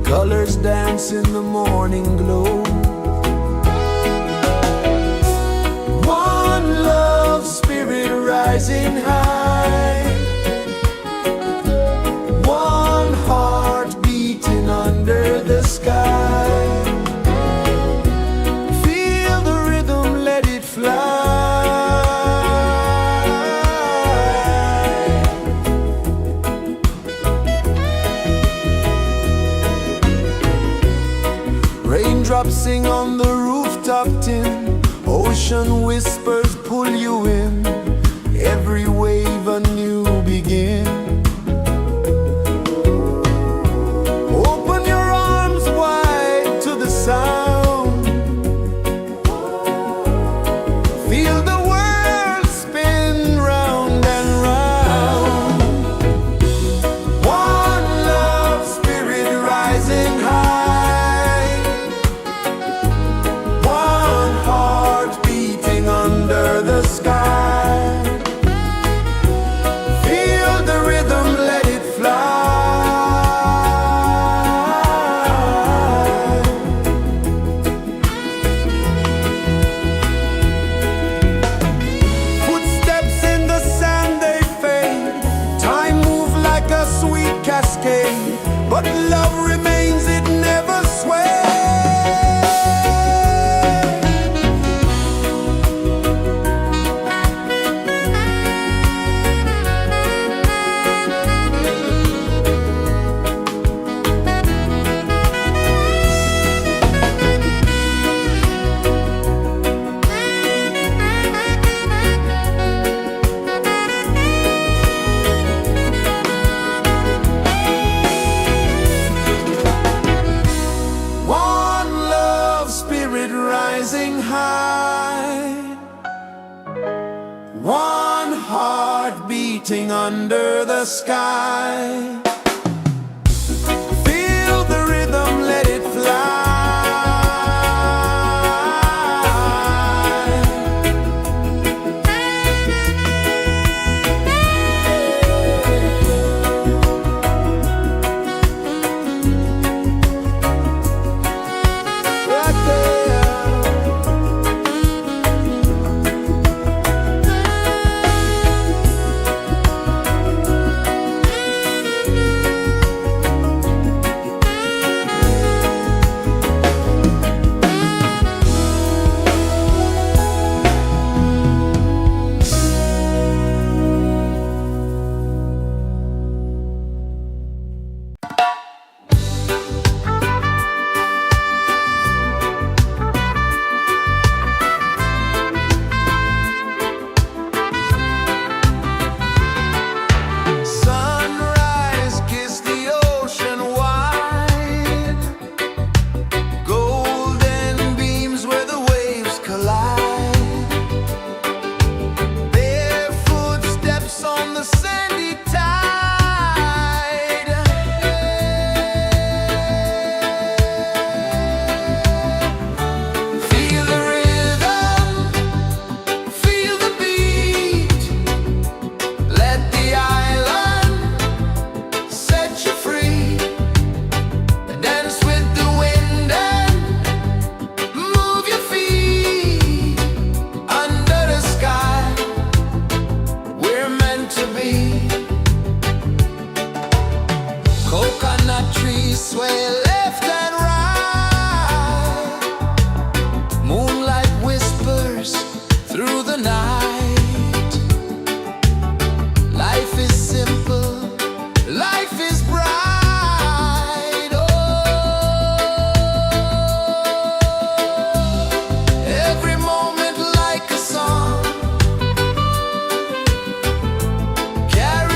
Colors dance in the morning glow. One love spirit rising high. One heart beating under the sky. Feel the rhythm, let it fly. Raindrops sing on the rooftop tin. Ocean whispers pull you in. Every wave a new begin. Open your arms wide to the sound. Feel the world spin round and round. One love spirit rising high. One heart beating under the sky. Feel the rhythm, let it fly. Footsteps in the sand, they fade. Time moves like a sweet cascade, but love remains, it never sways. One love spirit rising high. One heart beating under the sky. Feel the rhythm, let it fly. Right there. Sunrise, kiss the ocean wide. Golden beams where the waves collide. Barefoot steps on the sandy tide. Feel the rhythm, feel the beat. Let the island set you free. Dance with the wind and move your feet. Under the sky, we're meant to be. Coconut trees sway left and right. Moonlight whispers through the night. Life is simple, life is bright. Oh, every moment like a song. Carry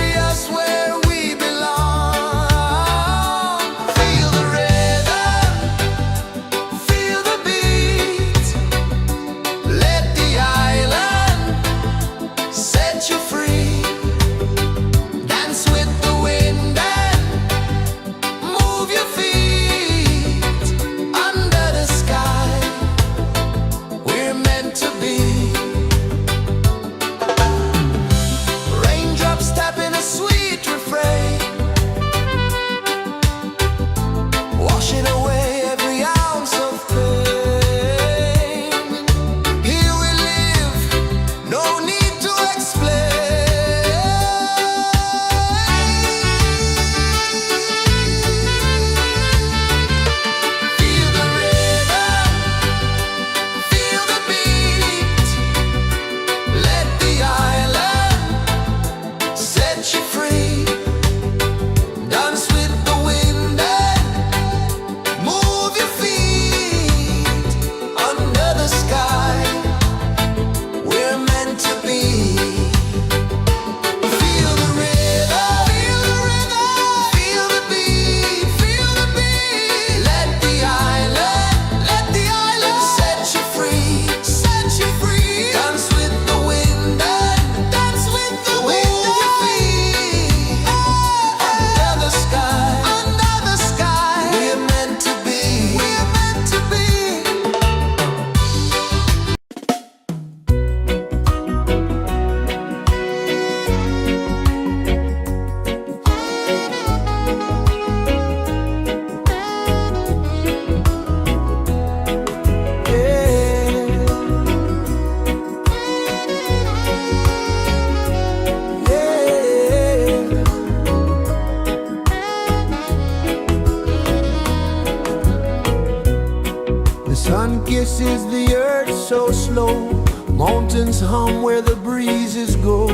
pulses the earth so slow. Mountains hum where the breezes go.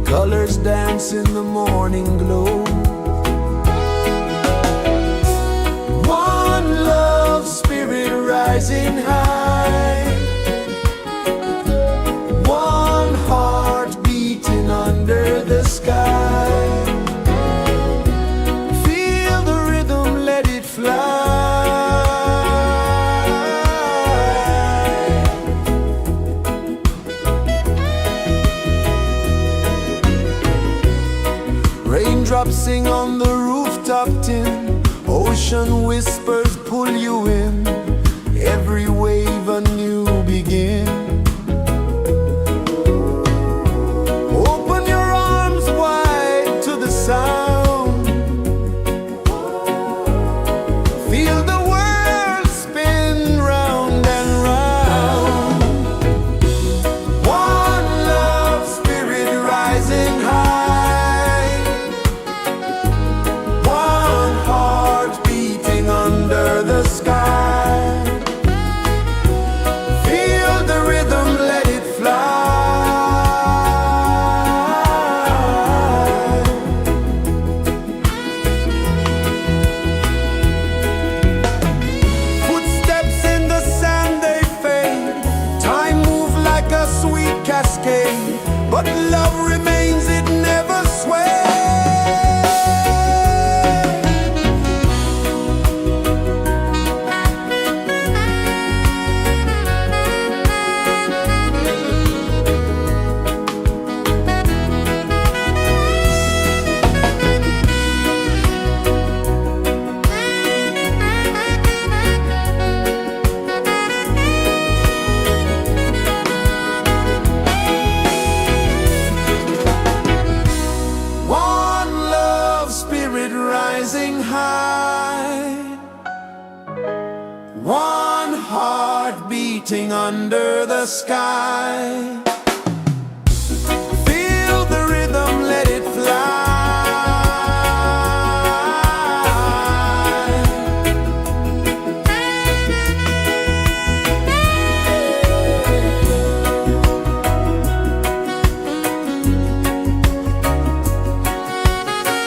Colors dance in the morning glow. One love spirit rising high. One heart beating under the sky. Feel the rhythm, let it fly. Raindrops sing on the rooftop tin. Ocean whispers pull you in. Every wave a new begin. Open your arms wide to the sound. Feel the world spin round and round. One love spirit rising high. One heart beating under the sky. Feel the rhythm, let it fly. Footsteps in the sand, they fade. Time moves like a sweet cascade, but love remains, it never sways. One love spirit rising high. One heart beating under the sky. Feel the rhythm, let it fly.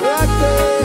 Right there.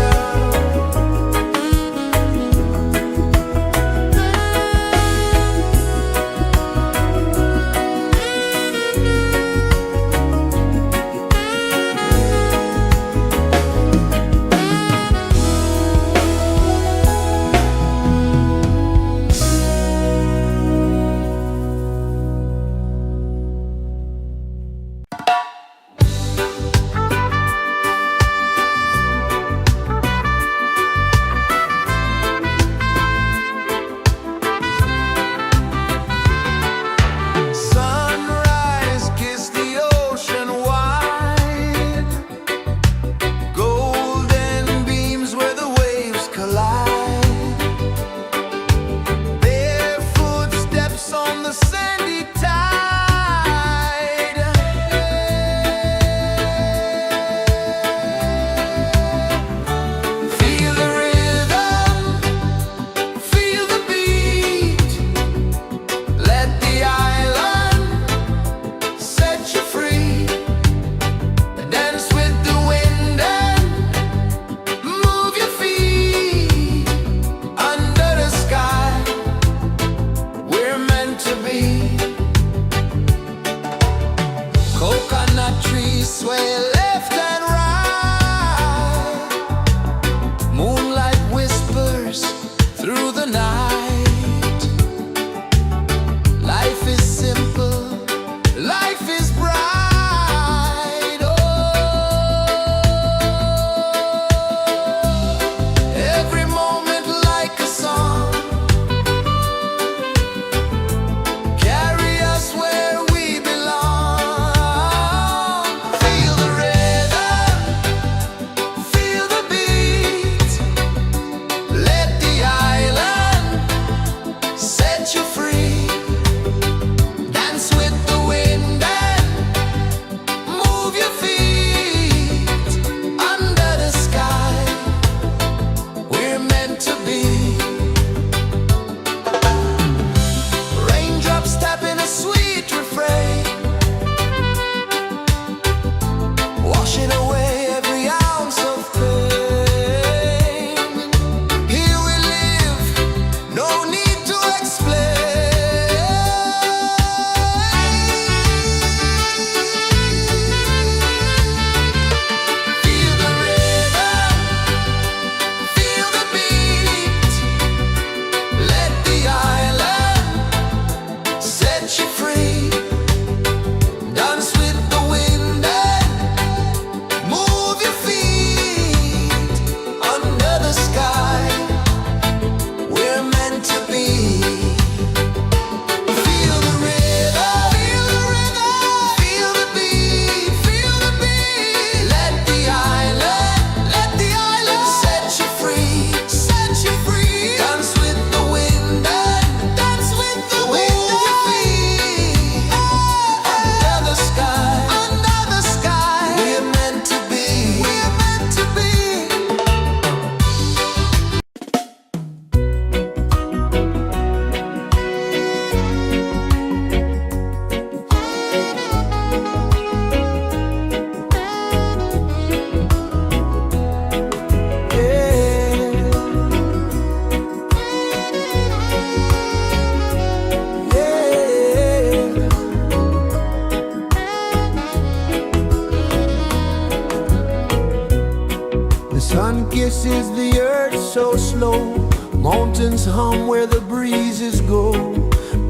Sun kisses the earth so slow, mountains hum where the breezes go,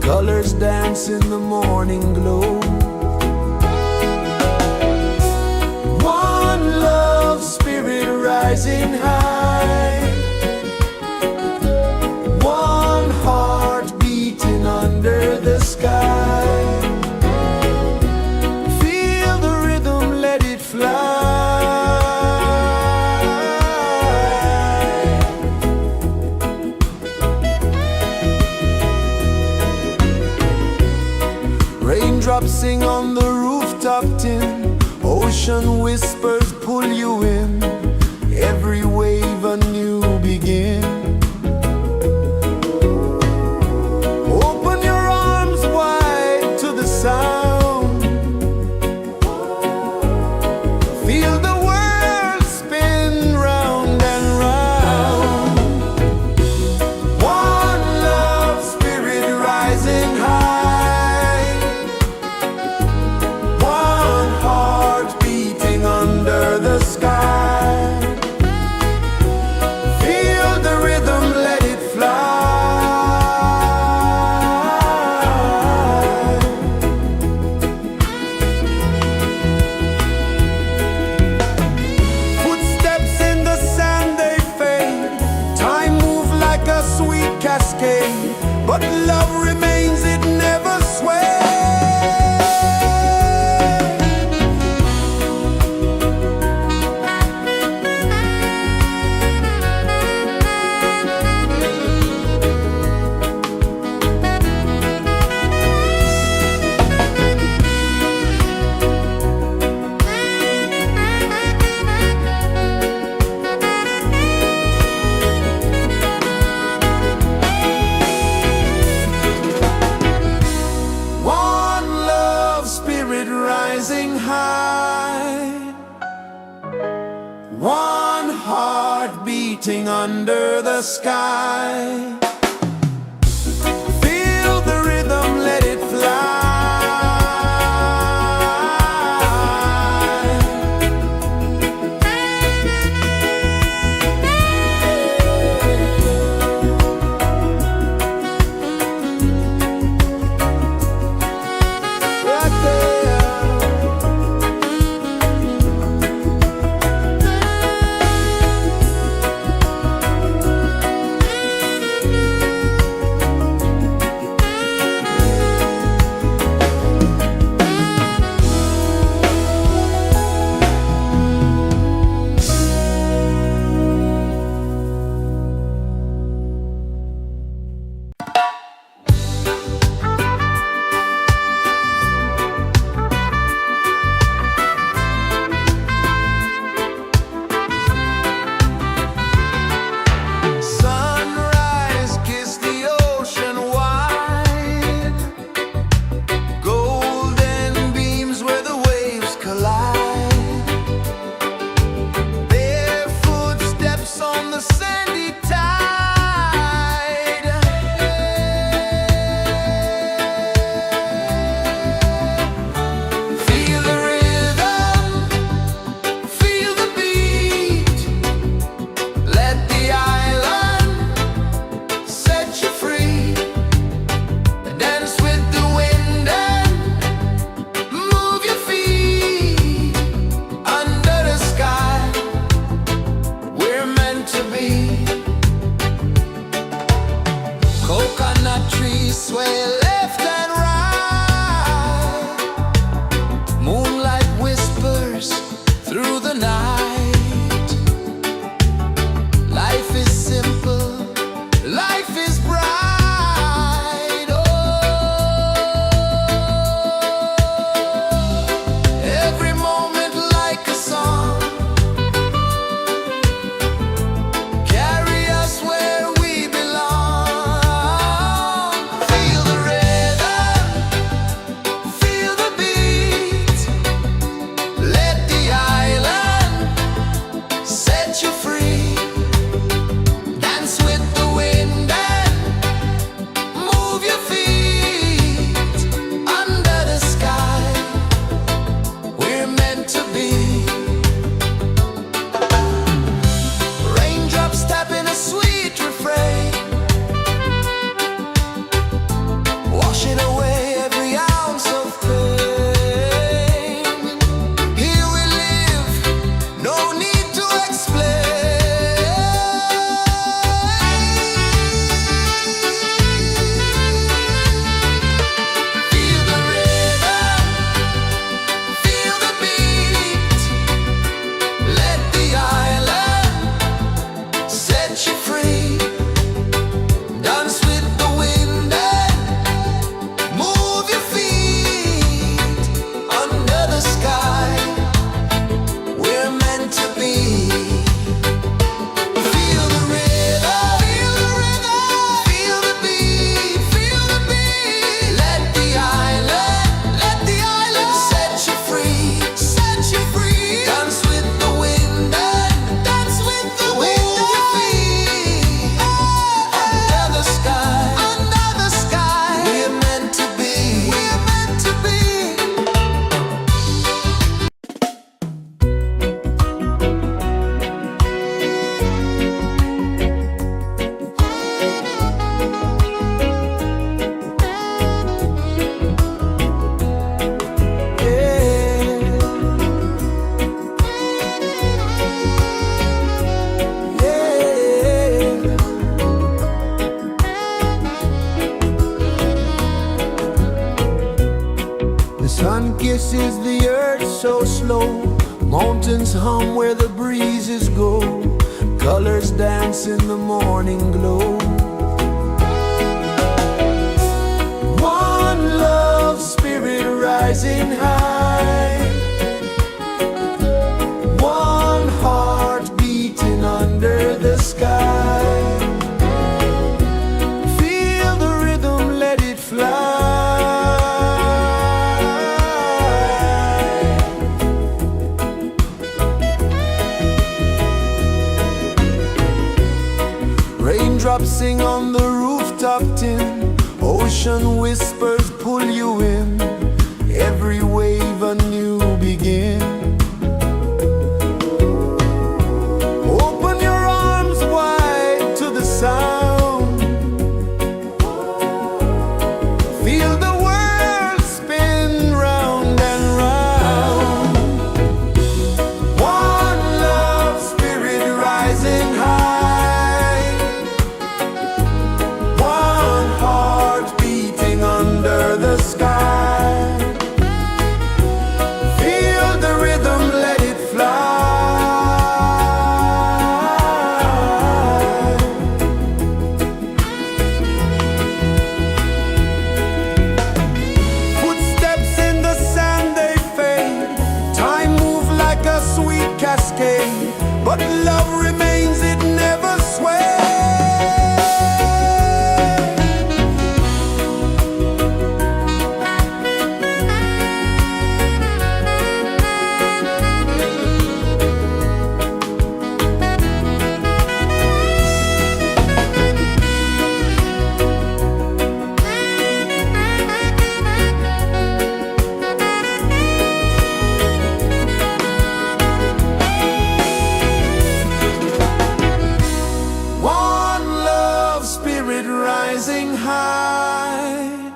colors dance in the morning glow. One love spirit rising high, one heart beating under the sky. Feel the rhythm, let it fly. Raindrops sing on the rooftop tin, ocean whispers pull you in, every wave a new begin. Open your arms wide to the sound, feel the world spin round and round. One love spirit rising high, one heart beating under the sky. Feel the rhythm, let it fly. Footsteps in the sand, they fade, time moves like a sweet cascade, but love remains, it never sways. One love spirit rising high, one heart beating under the sky. Feel the rhythm, let it fly. Right there. Sunrise, kiss the ocean wide, golden beams where the waves collide, barefoot steps on the sandy tide. Feel the rhythm, feel the beat, let the island set you free. Dance with the wind and move your feet under the sky. We're meant to be. Coconut trees sway left and right, moonlight whispers through the night. Life is simple, life is bright. Oh, every moment like a song, carry us where we belong. Feel the rhythm, feel the beat, let the island meant to be. Feel the rhythm, feel the rhythm, feel the beat, feel the beat. Let the island set you free, set you free. Dance with the wind and dance with the wind. Move your feet under the sky, under the sky. We're meant to be, we're meant to be. The sun kisses the earth so slow. Mountains hum where the breezes go. Colors dance in the morning glow. One love spirit rising high. One heart beating under the sky. Feel the rhythm, let it fly. Raindrops sing on the rooftop tin. Ocean whispers pull you in. Every wave a new begin. Open your arms wide to the sound. Feel the world spin round and round. One love spirit rising high. One heart beating under the sky. Feel the rhythm, let it fly. Footsteps in the sand, they fade. Time moves like a sweet cascade, but love remains, it never sways. One love spirit rising high.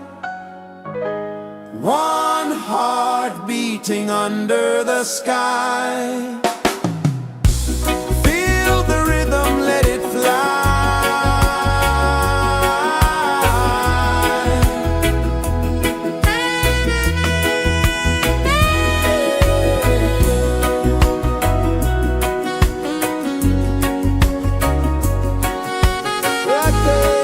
One heart beating under the sky. Feel the rhythm, let it fly. Right there.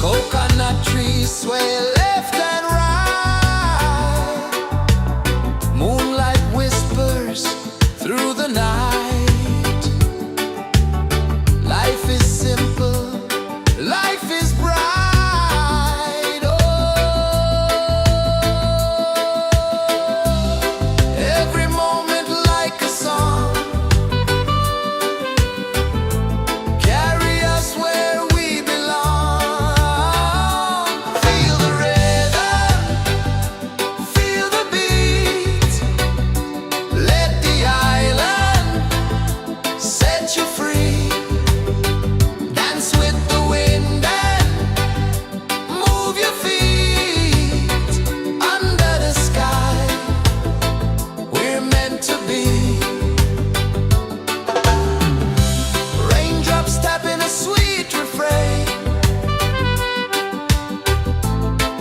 Coconut trees sway left and right. Moonlight whispers through the night. Life is simple, life is bright. Oh, every moment like a song. Carry us where we belong. Feel the rhythm, feel the beat. Let the island set you free. Dance with the wind and move your feet. Under the sky, we're meant to be. Raindrops tapping a sweet refrain,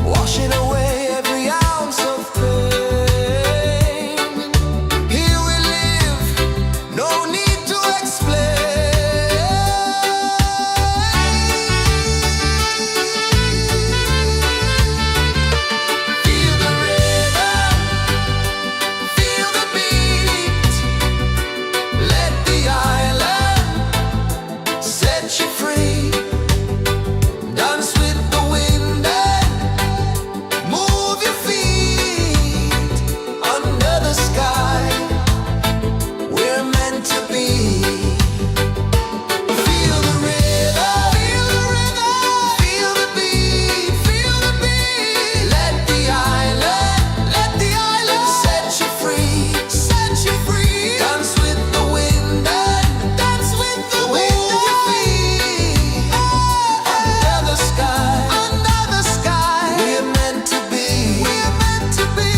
washing away every ounce of pain. Here we live, no need to explain. Feel the rhythm, feel the beat. Let the island set you free. Dance with the wind and move your feet. Under the sky, we're meant to be. Feel the rhythm, feel the beat, feel the beat. Let the island set you free, set you free. Dance with the wind and dance with the wind. Move your feet. Under the sky, we're meant to be, we're meant to be.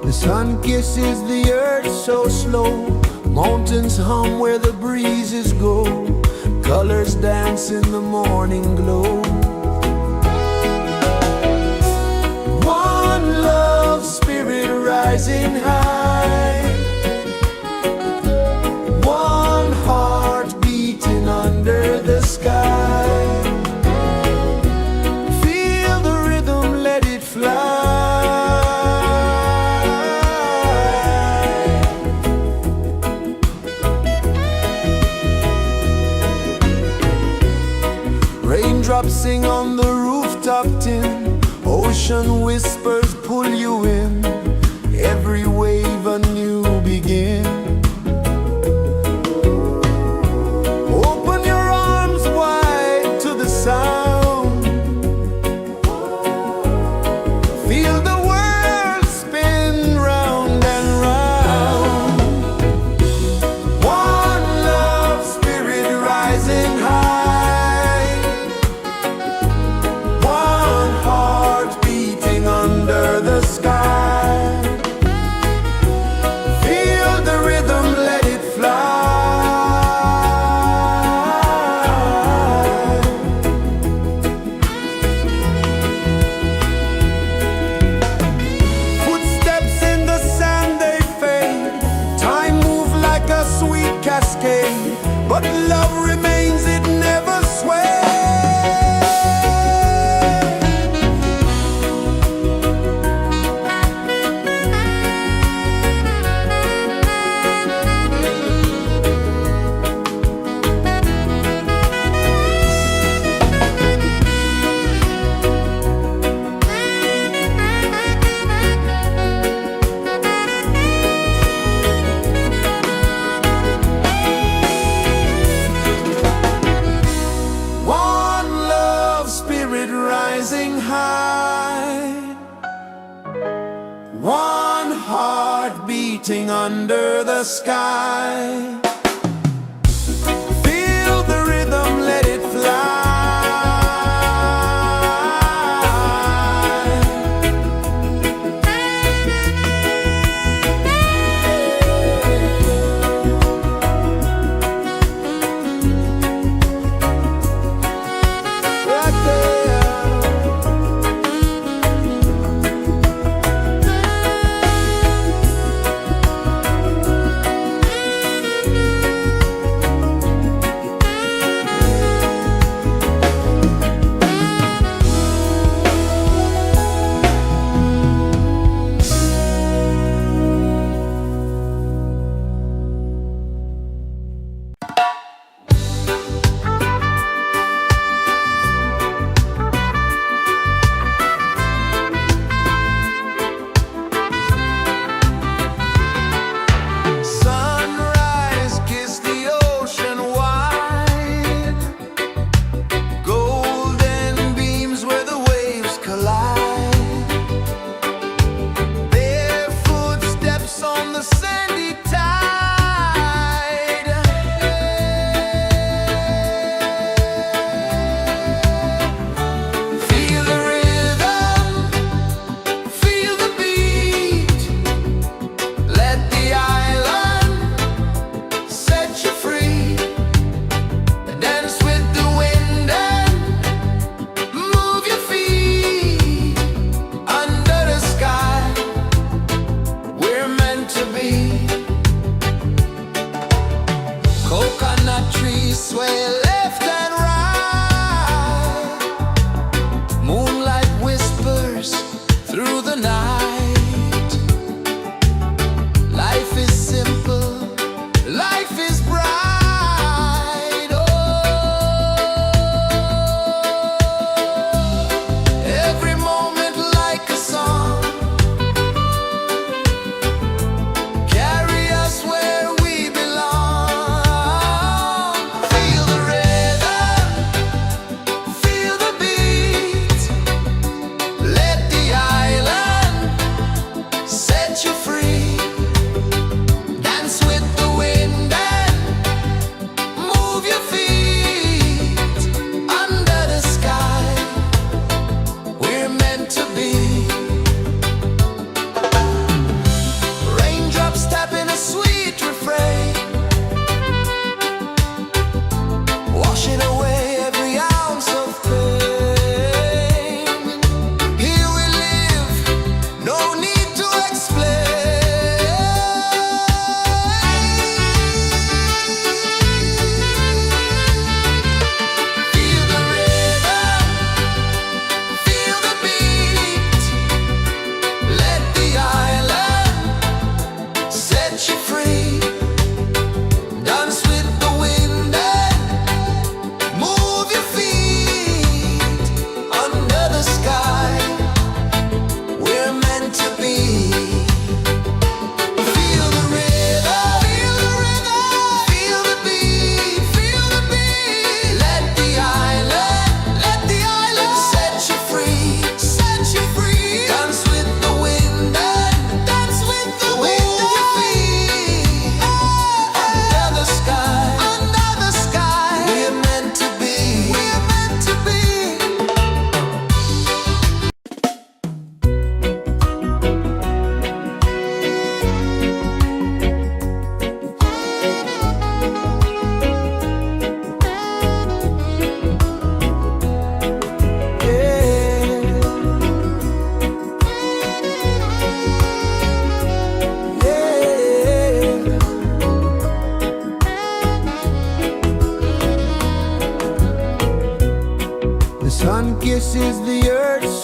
The sun kisses the earth so slow. Mountains hum where the breezes go. Colors dance in the morning glow. One love spirit rising high. One heart beating under the sky. Feel the rhythm, let it fly. Raindrops sing on the rooftop tin. Ocean whispers pull you in. Every wave a new begin. Open your arms wide to the sound. Feel the world spin round and round. One love spirit rising high. One heart beating under the sky. Feel the rhythm, let it fly. Footsteps in the sand, they fade. Time moves like a sweet cascade, but love remains, it never sways. beating under the sky. Feel the rhythm, let it fly.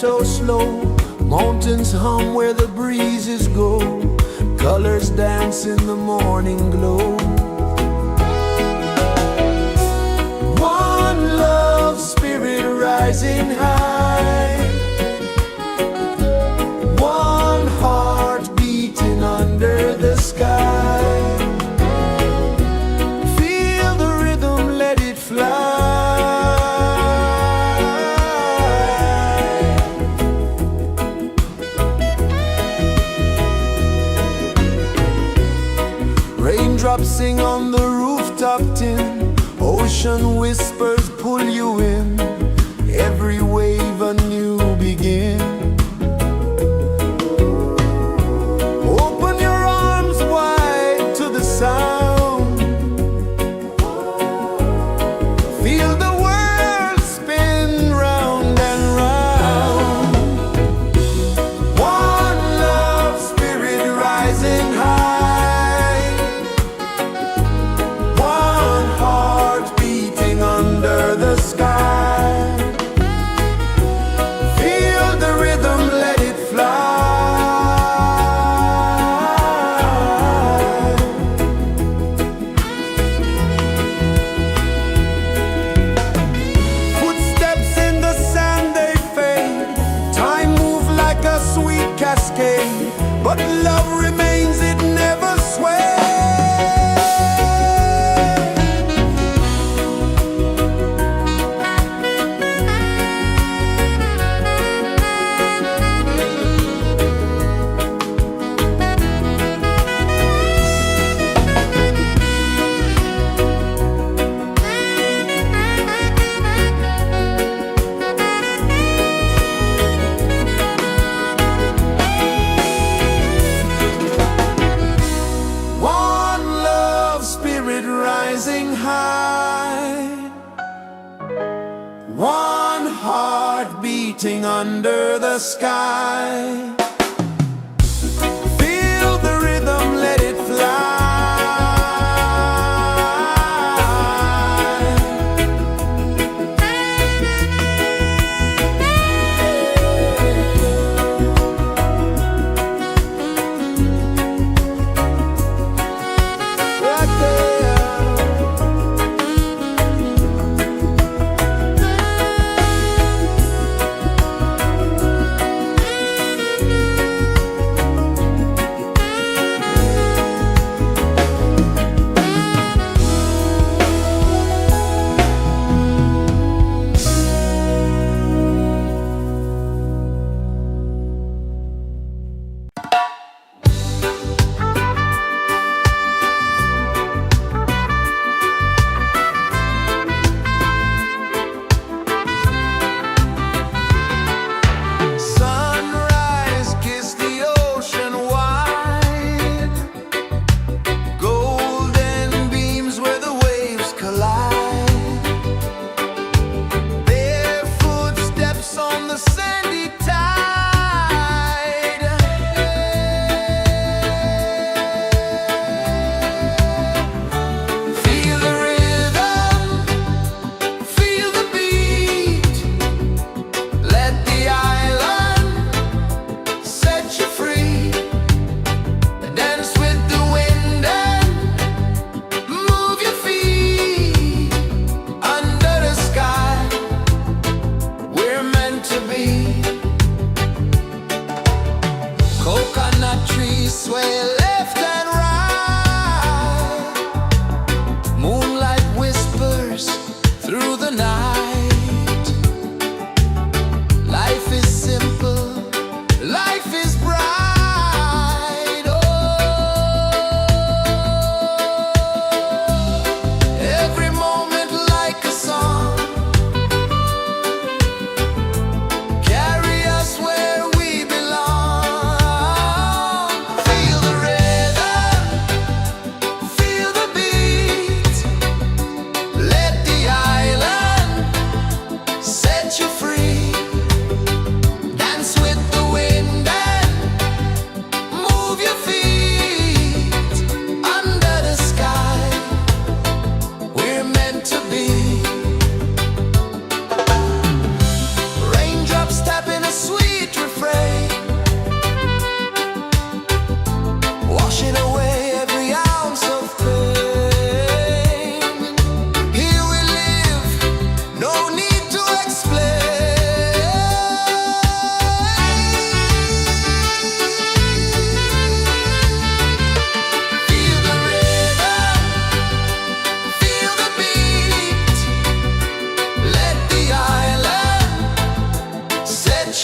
so slow. Mountains hum where the breezes go. Colors dance in the morning glow. One love, spirit rising high. One heart beating under the sky. Feel the rhythm, let it fly. Raindrops sing on the rooftop tin. Ocean whispers pull you in. Every wave a new begin. Open your arms wide to the sound. Feel the world spin round and round. One love, spirit rising high. One heart beating under the sky. Feel the rhythm, let it fly. Footsteps in the sand, they fade. Time moves like a sweet cascade, but love remains, it never sways. One love, spirit rising high. One heart beating under the sky. Feel the rhythm, let it fly. Right there.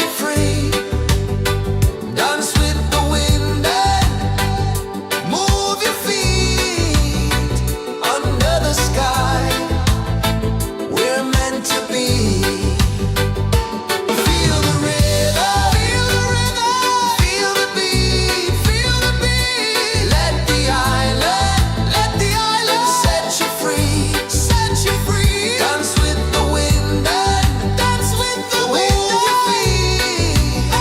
you free. Dance with the wind and move your feet under the sky. We're meant to be. Feel the rhythm, feel the rhythm, feel the beat, feel the beat. Let the island set you free, set you free. Dance with the wind and dance with the wind and your feet.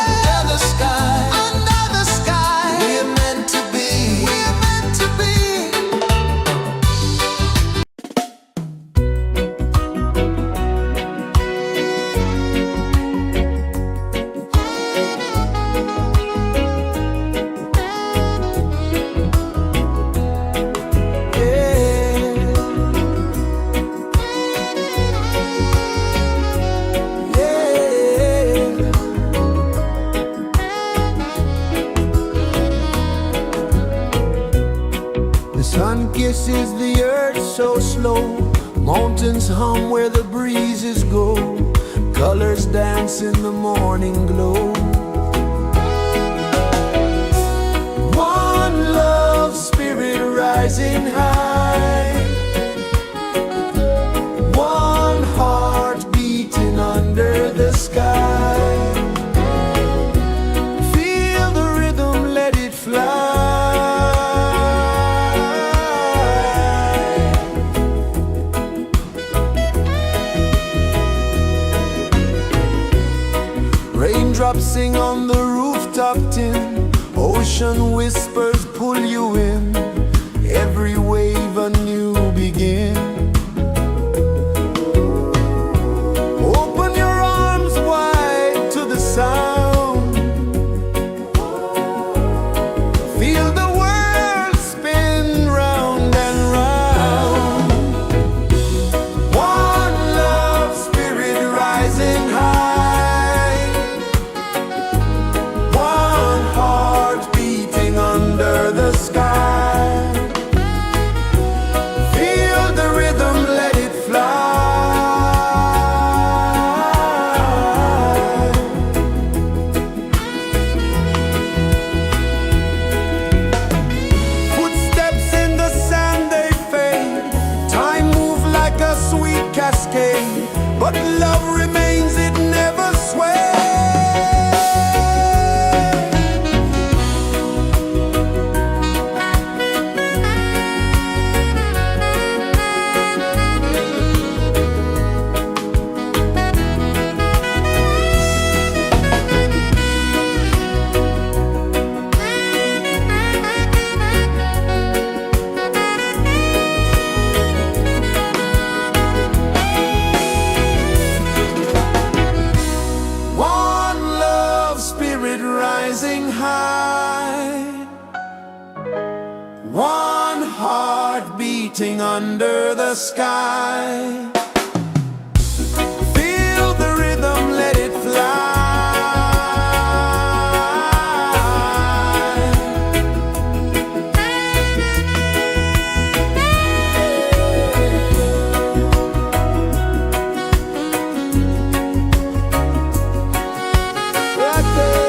Under the sky, under the sky. We're meant to be, we're meant to be. The sun kisses the earth so slow. Mountains hum where the breezes go. Colors dance in the morning glow. One love spirit rising high. One heart beating under the sky. Feel the rhythm, let it fly. Raindrops sing on the rooftop tin. Ocean whispers pull you in. Every wave a new begin. Open your arms wide to the sound. Feel the world spin round and round. One love spirit rising high. One heart beating under the sky. Feel the rhythm, let it fly. Footsteps in the sand, they fade. Time moves like a sweet cascade. But love remains, it never sways. One love spirit rising high. One heart beating under the sky. Feel the rhythm, let it fly. Right there.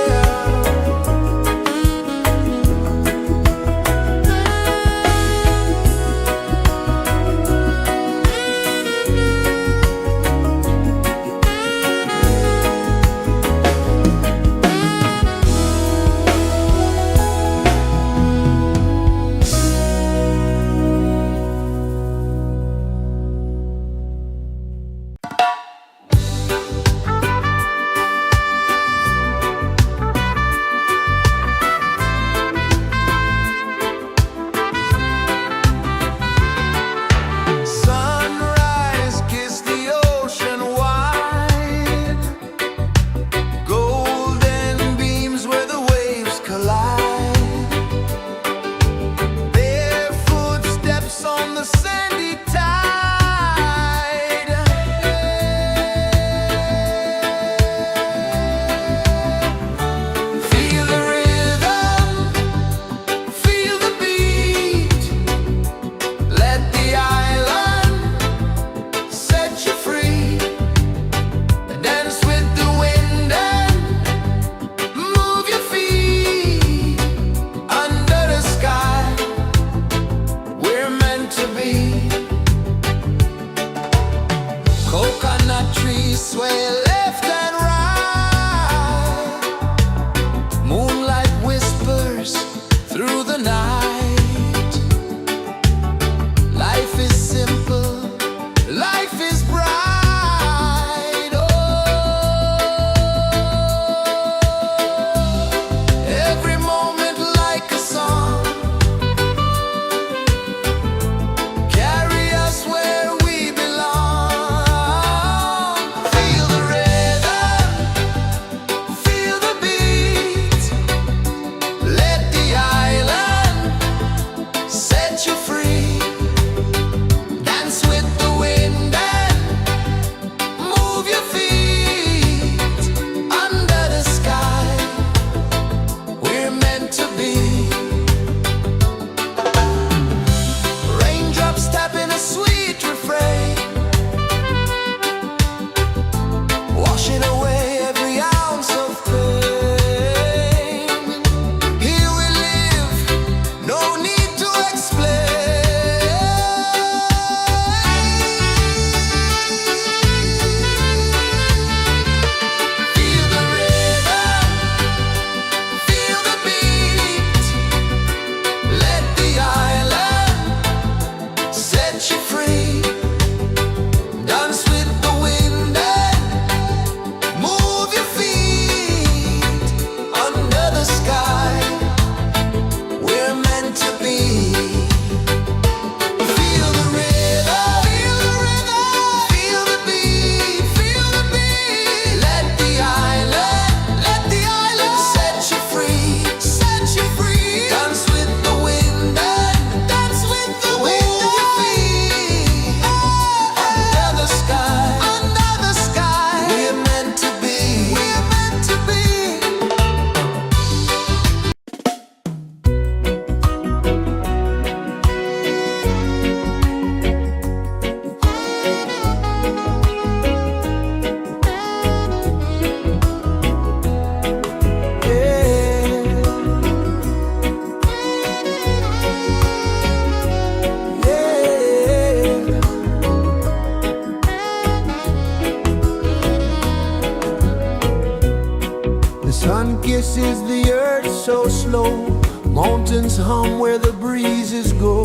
Sun kisses the earth so slow, mountains hum where the breezes go,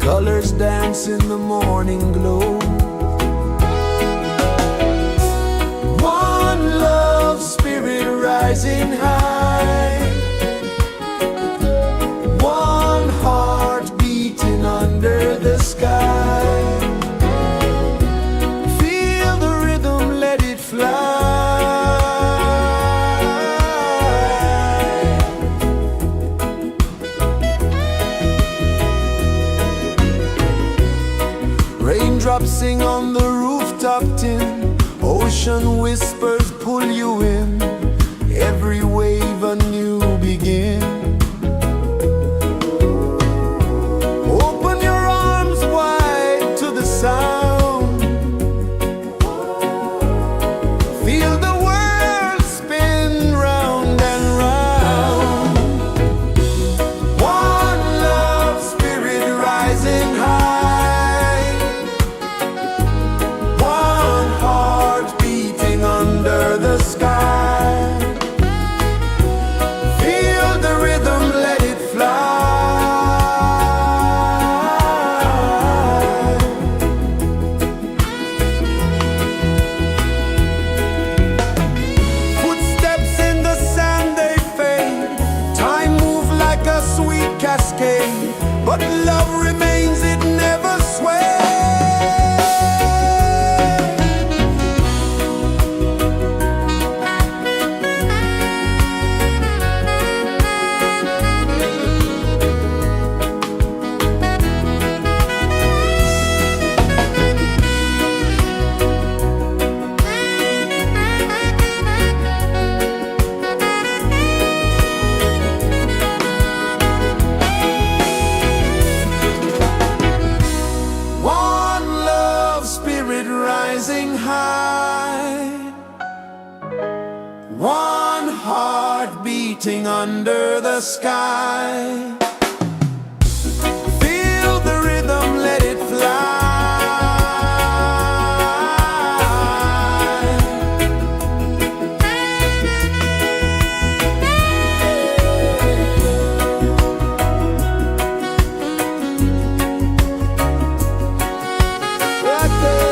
colors dance in the morning glow. One love spirit rising high, one heart beating under the sky. Feel the rhythm, let it fly. Raindrops sing on the rooftop tin, ocean whispers pull you in, every wave a new begin. Open your arms wide to the sound, feel the world spin round and round. One love spirit rising high, one heart beating under the sky. Feel the rhythm, let it fly. Footsteps in the sand, they fade, time moves like a sweet cascade, but love remains, it never sways. One love spirit rising high, one heart beating under the sky. Feel the rhythm, let it fly. Right there.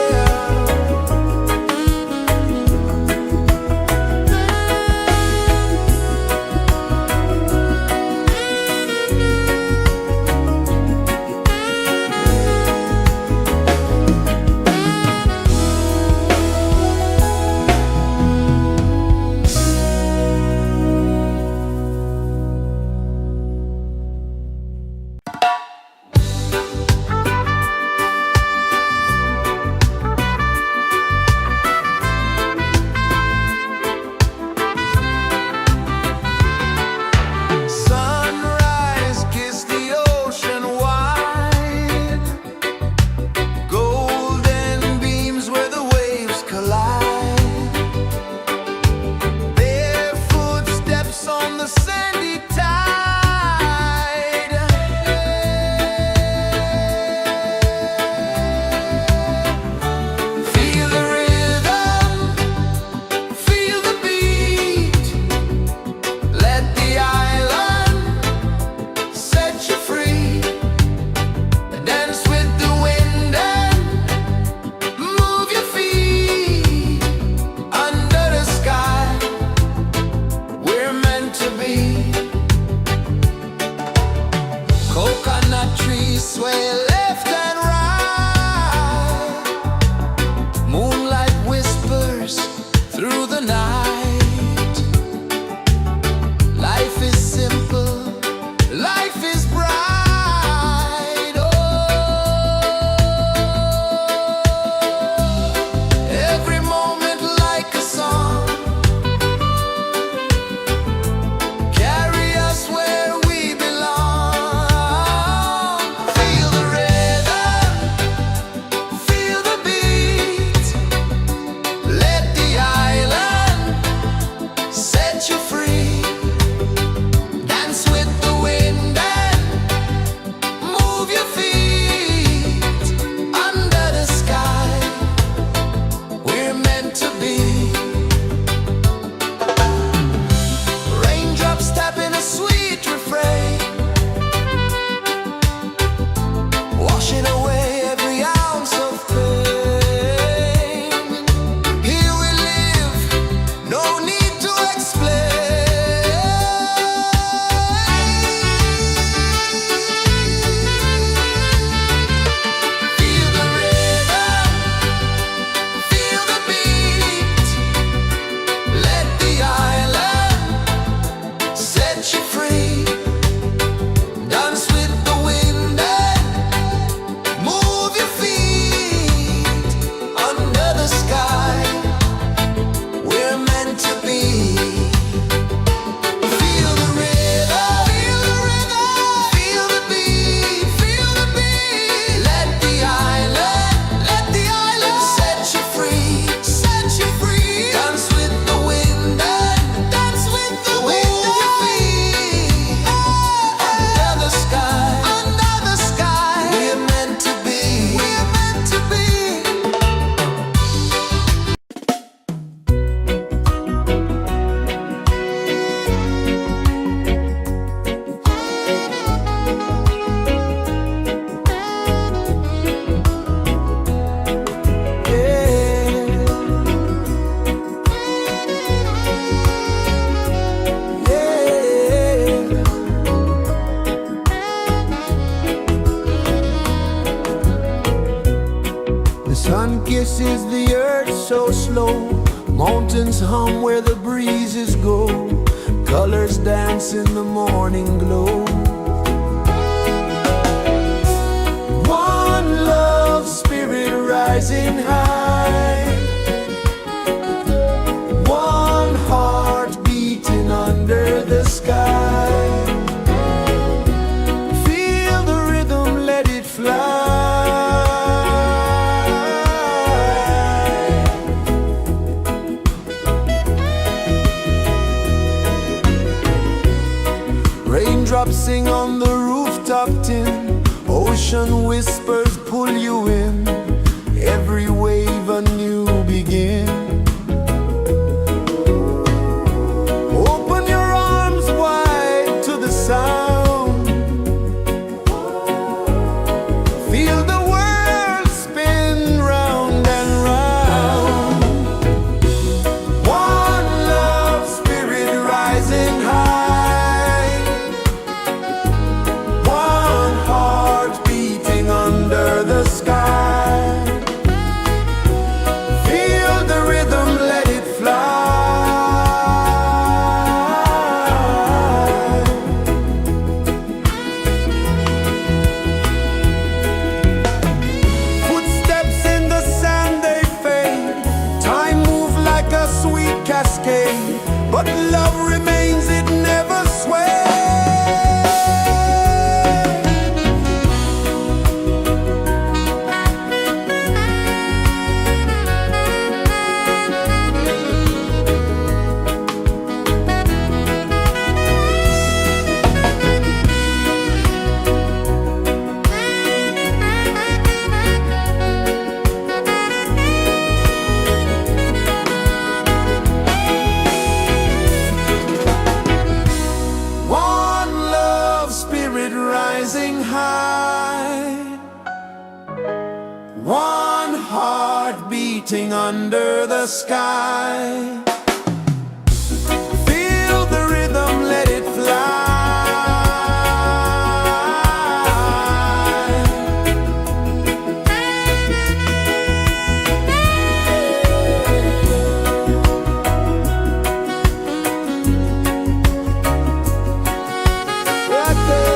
Birds hum where the breezes go, colors dance in the morning glow. One love spirit rising high, one heart beating under the sky. Feel the rhythm, let it fly. Raindrops sing on the rooftop tin, ocean whispers pull you in, every wave a new begin. Open your arms wide to the sound, feel the world spin round and round. One love spirit rising high, one heart beating under the sky. Feel the rhythm, let it fly. Footsteps in the sand, they fade. Time moves like a sweet cascade, but love remains, it never sways. One love spirit rising high, one heart beating under the sky. Feel the rhythm, let it fly. Right there.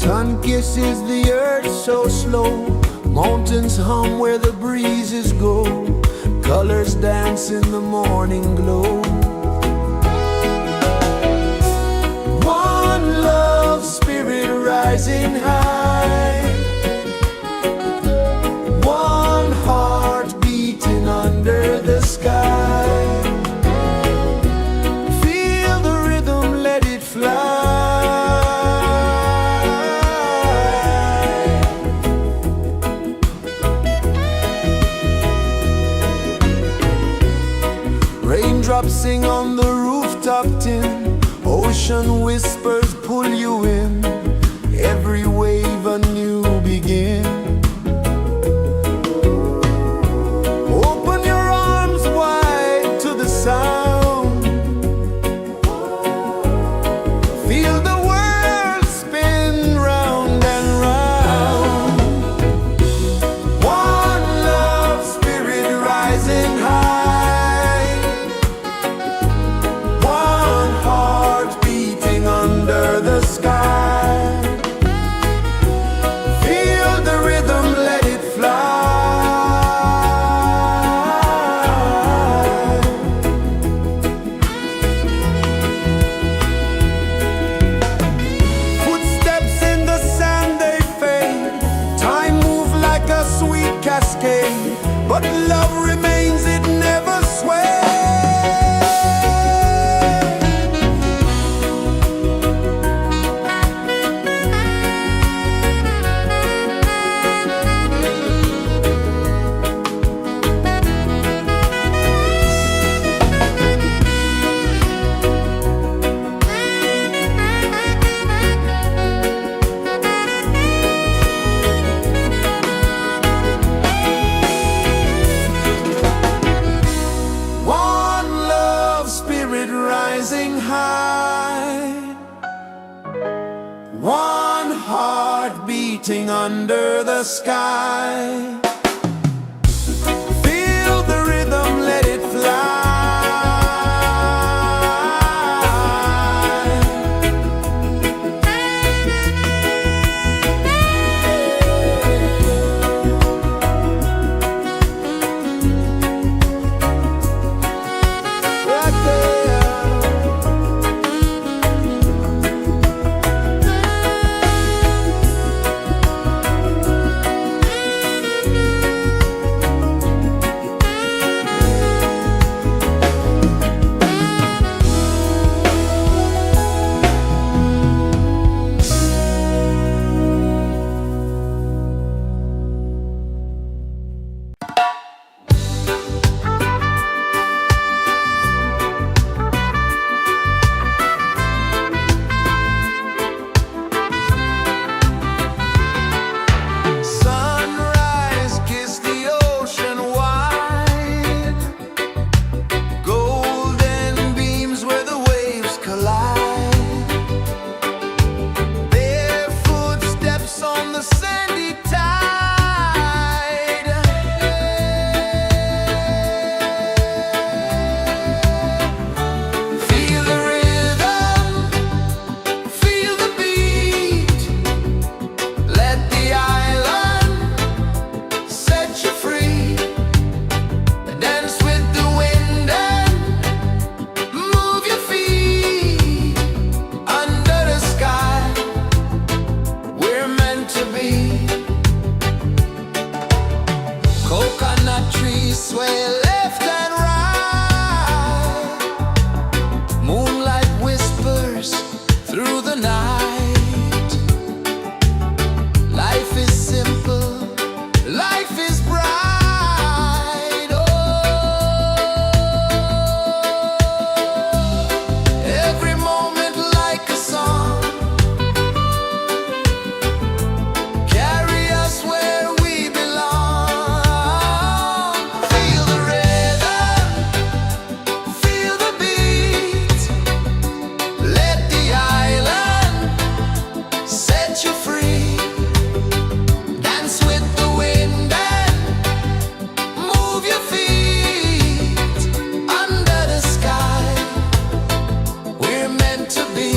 Sun kisses the earth so slow, mountains hum where the breezes go, colors dance in the morning glow. One love, spirit rising high, one heart beating under the sky. Feel the rhythm, let it fly. Raindrops sing on the rooftop tin, ocean whispers pull you in, every wave a new begin. Open your arms wide to the sound, feel the world spin round and round. One love, spirit rising high, one heart beating under the sky. Feel the rhythm, let it fly. Footsteps in the sand, they fade, time moves like a sweet cascade, but love remains, it never sways. One love, spirit rising high, one heart beating under the sky. Feel the rhythm, let it fly. Right there. Sunrise, kiss the ocean wide, golden beams where the waves collide, their footsteps on the sandy tide. Feel the rhythm, feel the beat, let the island set you free. Dance with the wind and move your feet. Under the sky, we're meant to be. Coconut trees sway left and right, moonlight whispers through the night. Life is simple, life is bright. Oh, every moment like a song, carry us where we belong. Feel the rhythm, feel the beat, let the island set you free. Dance with the wind and move your feet. Under the sky, we're meant to be.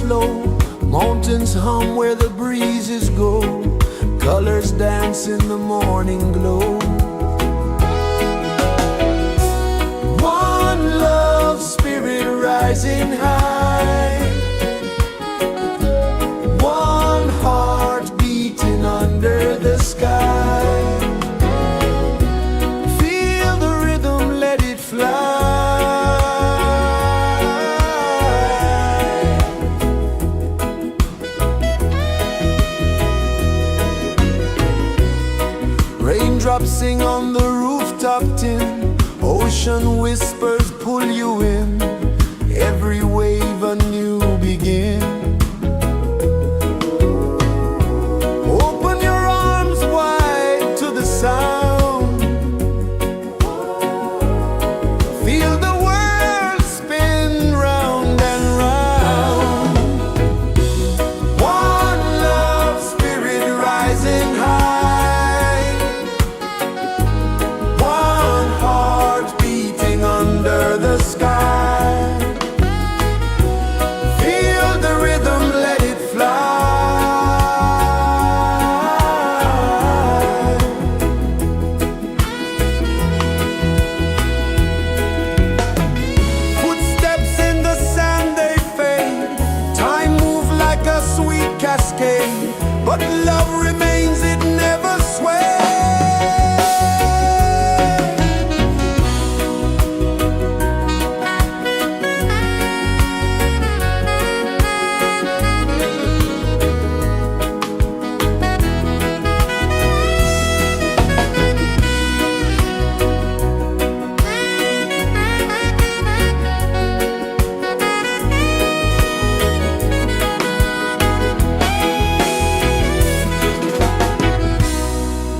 flow, mountains hum where the breezes go, colors dance in the morning glow. One love, spirit rising high, one heart beating under the sky. Feel the rhythm, let it fly. Raindrops sing on the rooftop tin, ocean whispers pull you in, every wave a new begin. Open your arms wide to the sound, feel the world spin round and round. One love, spirit rising high, one heart beating under the sky. Feel the rhythm, let it fly. Footsteps in the sand, they fade, time move like a sweet cascade, but love remains, it never sways.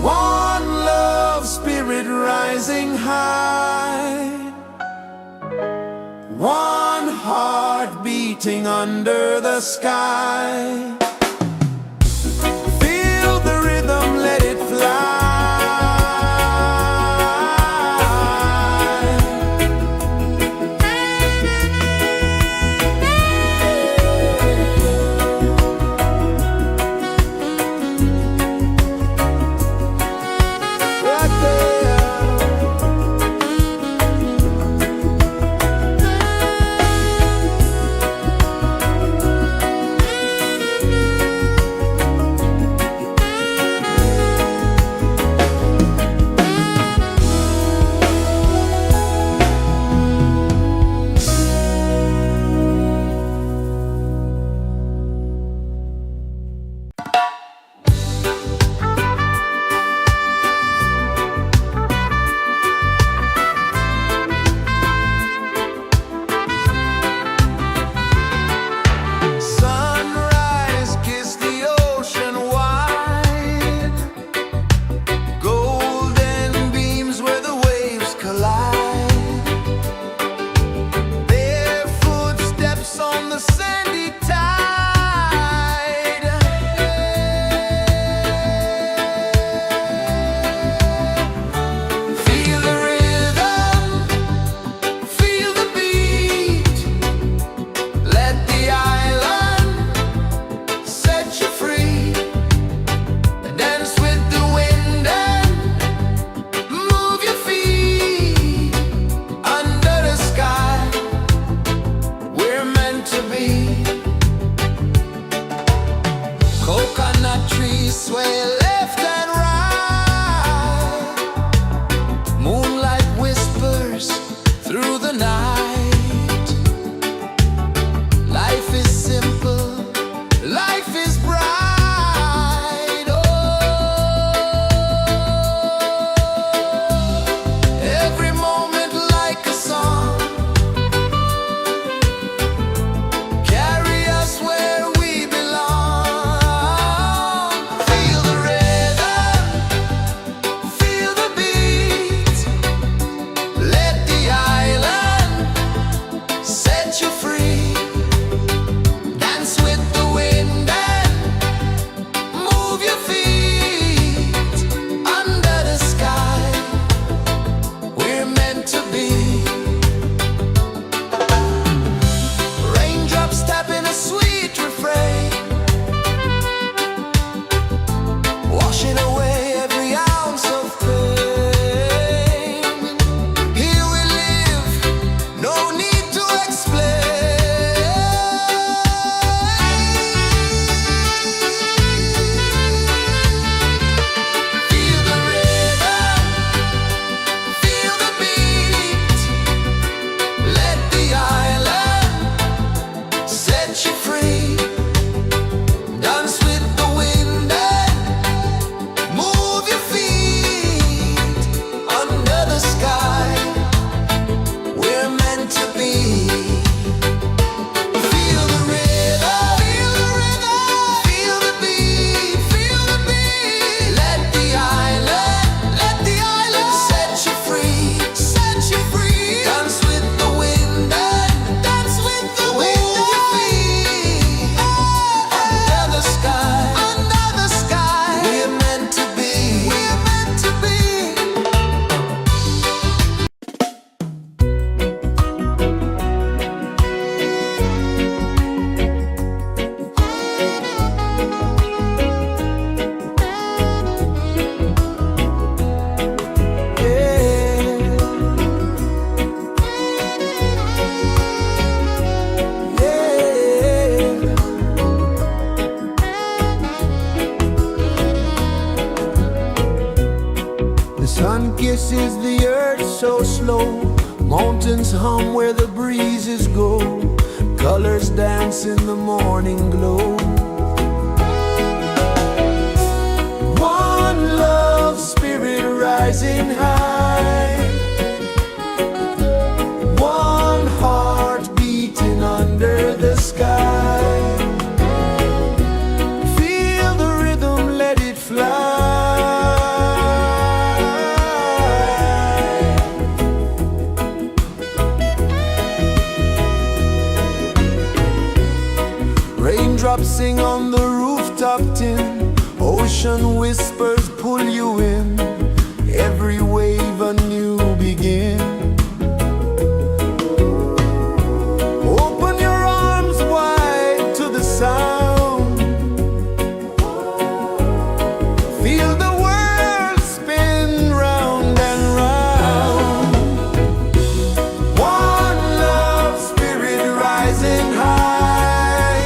One love, spirit rising high, one heart beating under the sky. Feel the rhythm, let it fly. Right there. Sunrise, kiss the ocean wide, golden beams where the waves collide, their footsteps on the sandy tide. Feel the rhythm, feel the beat, let the island set you free. Dance with the wind and move your feet under the sky. We're meant to be. Coconut trees sway left and right, moonlight whispers through the night. Life is simple, life is bright. Oh, every moment like a song, carry us where we belong. Feel the rhythm. guess is the earth so slow? Mountains hum where the breezes go, colors dance in the morning glow. One love spirit rising high, one heart beating under the sky. Feel the rhythm, let it fly. Raindrops sing on the rooftop tin, ocean whispers pull you in, every wave a new begin. Open your arms wide to the sound, feel the world spin round and round. One love spirit rising high,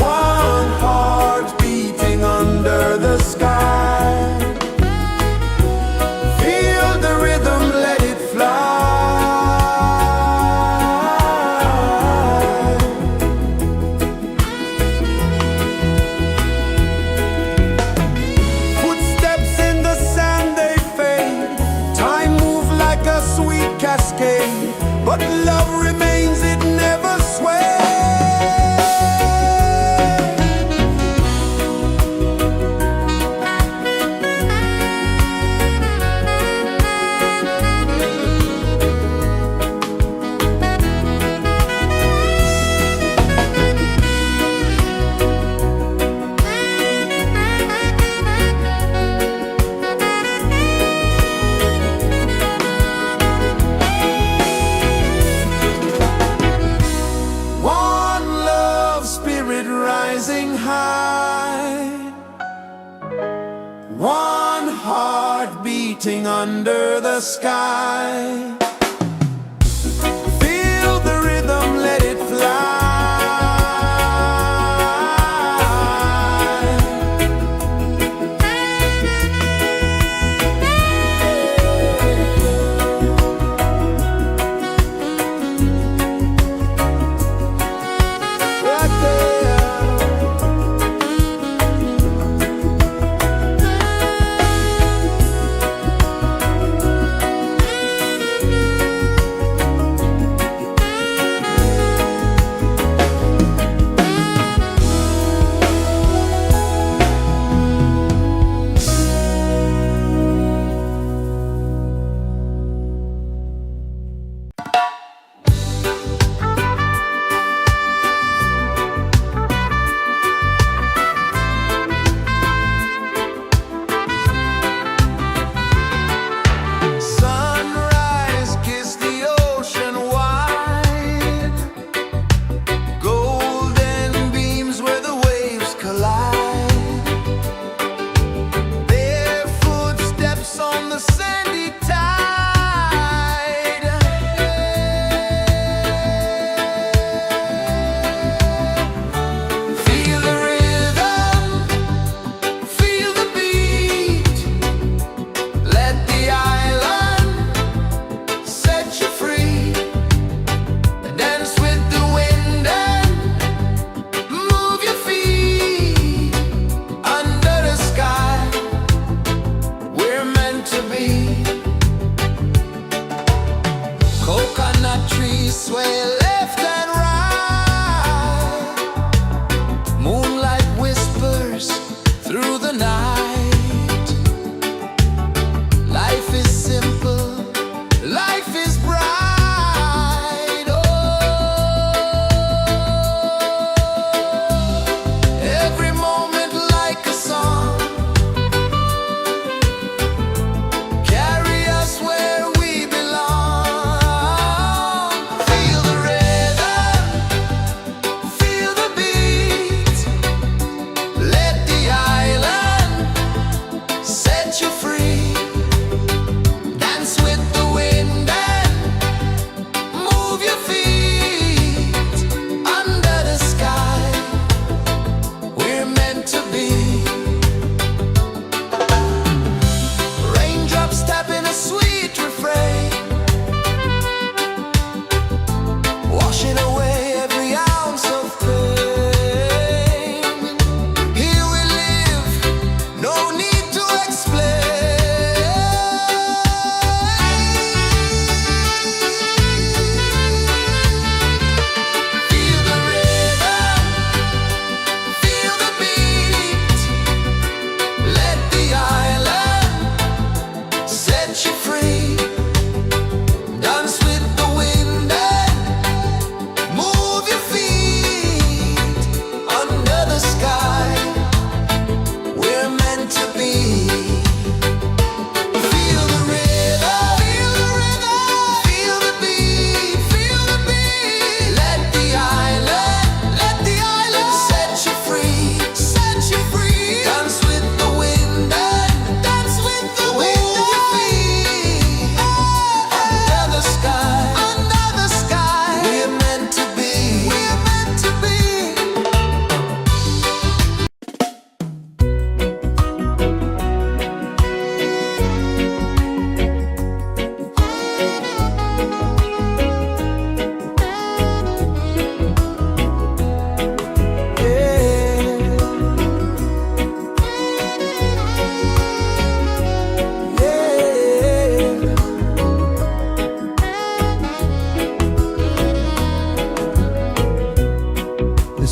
one heart beating under the sky. Feel the rhythm, let it fly. Footsteps in the sand, they fade. Time moves like a sweet cascade, but love remains, it never sways. Rising high, one heart beating under the sky. Feel the rhythm, let it fly.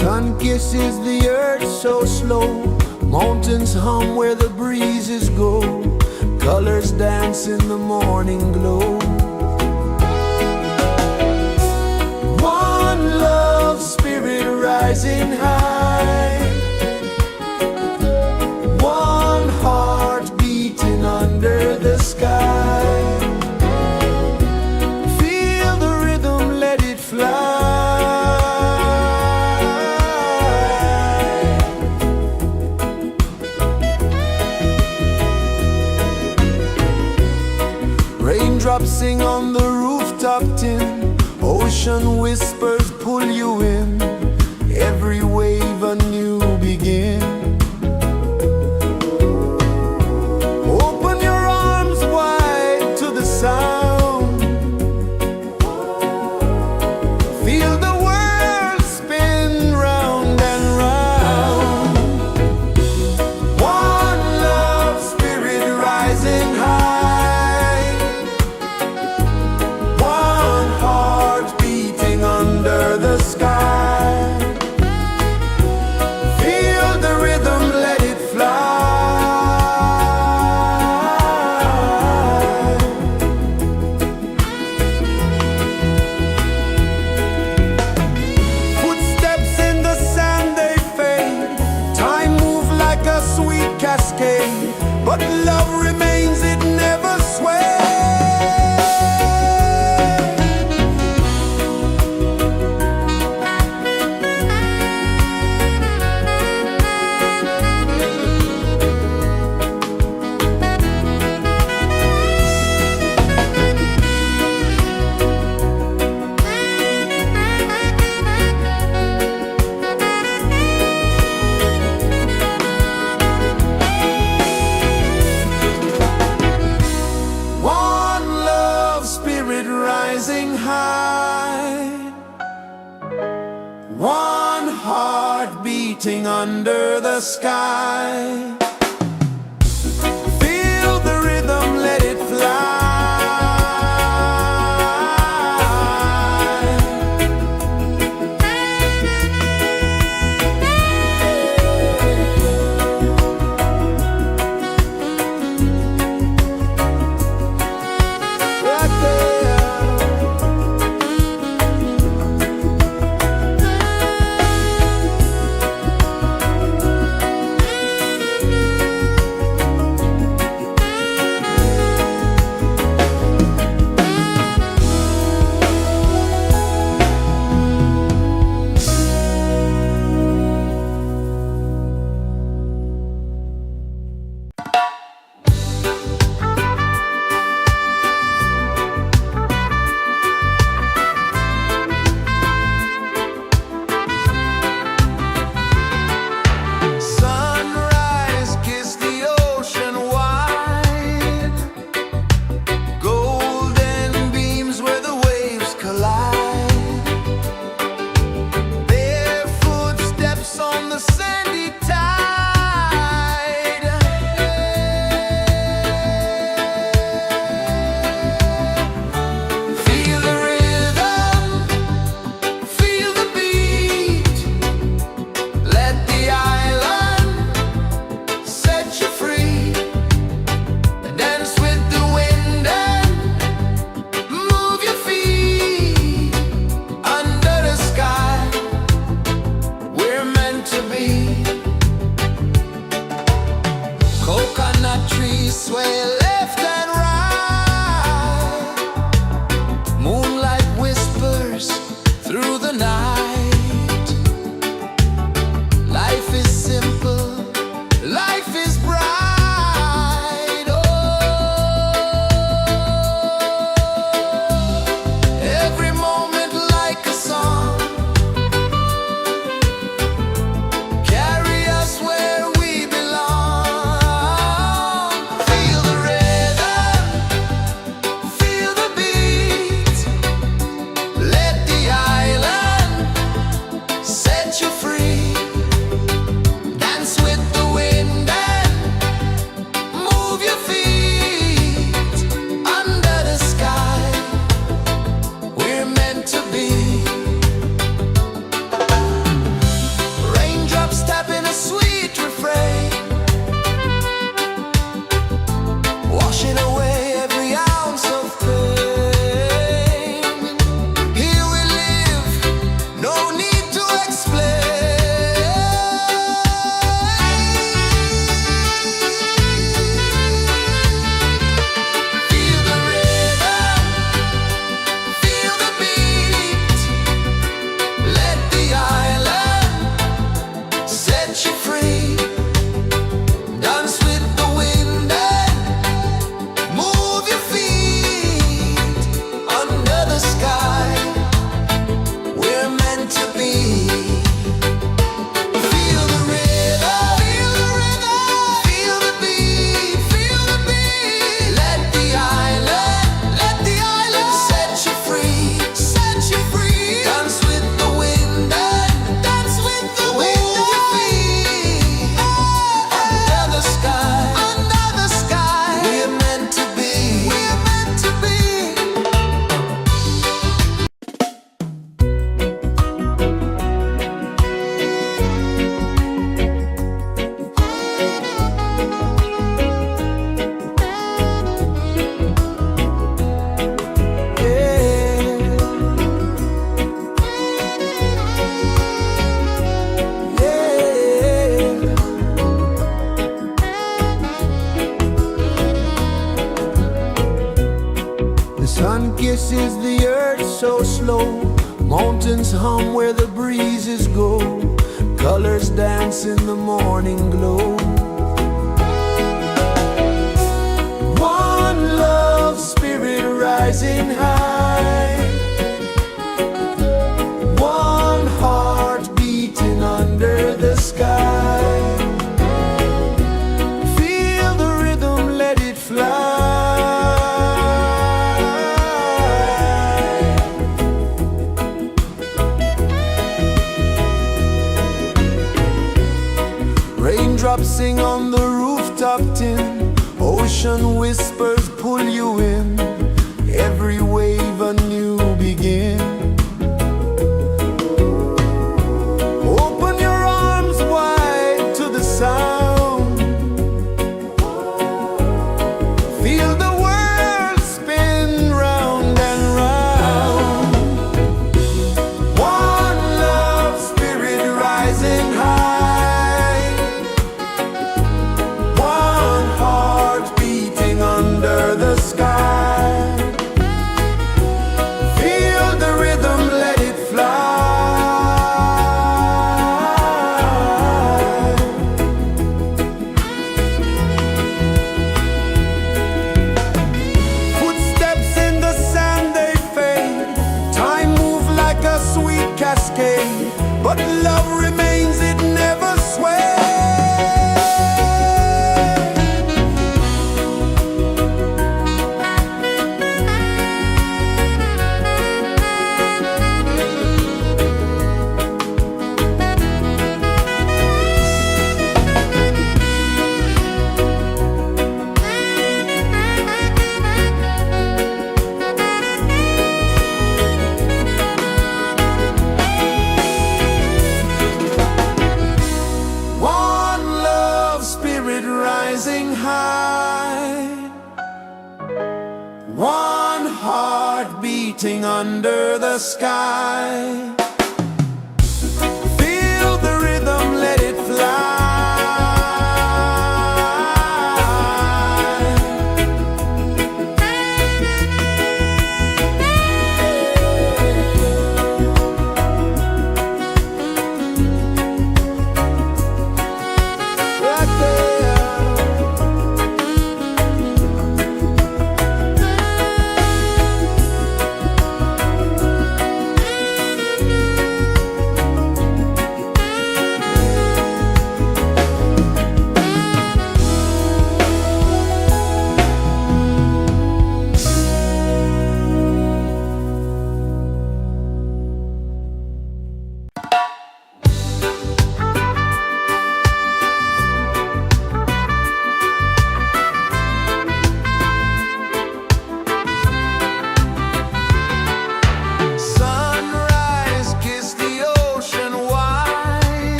Sun kisses the earth so slow, mountains hum where the breezes go, colors dance in the morning glow. One love spirit rising high, one heart beating under the sky. Feel the rhythm, let it fly. Raindrops sing on the rooftop tin, ocean whispers pull you in, every wave a new begin. Open your arms wide to the sound, feel the world spin round and round. One love spirit rising high, one heart beating under the sky. Feel the rhythm, let it fly. Footsteps in the sand, they fade, time move like a sweet cascade, but love remains, it never sways. One love spirit rising high, one heart beating under the sky. Feel the rhythm, let it fly. Right there. Sunrise, kiss the ocean wide, golden beams where the waves collide, bare footsteps on the sandy tide. Feel the rhythm, feel the beat, let the island set you free. Dance with the wind and move your feet under the sky. We're meant to be. Coconut trees sway left and right, moonlight whispers through the night. Life is simple, life is bright. Oh, every moment like a song, carry us where we belong. Feel the rhythm. pulses the earth so slow. Mountains hum where the breezes go. Colors dance in the morning glow. One love spirit rising high. One heart beating under the sky. Feel the rhythm, let it fly. Raindrops sing on the rooftop tin. Ocean whispers pull you in. Every wave a new begin. Open your arms wide to the sound. Feel the world spin round and round. One love spirit rising high. One heart beating under the sky. Feel the rhythm, let it fly. Footsteps in the sand, they fade. Time moves like a sweet cascade, but love remains, it never sways. One love spirit rising high. One heart beating under the sky. Feel the rhythm, let it fly. Right there.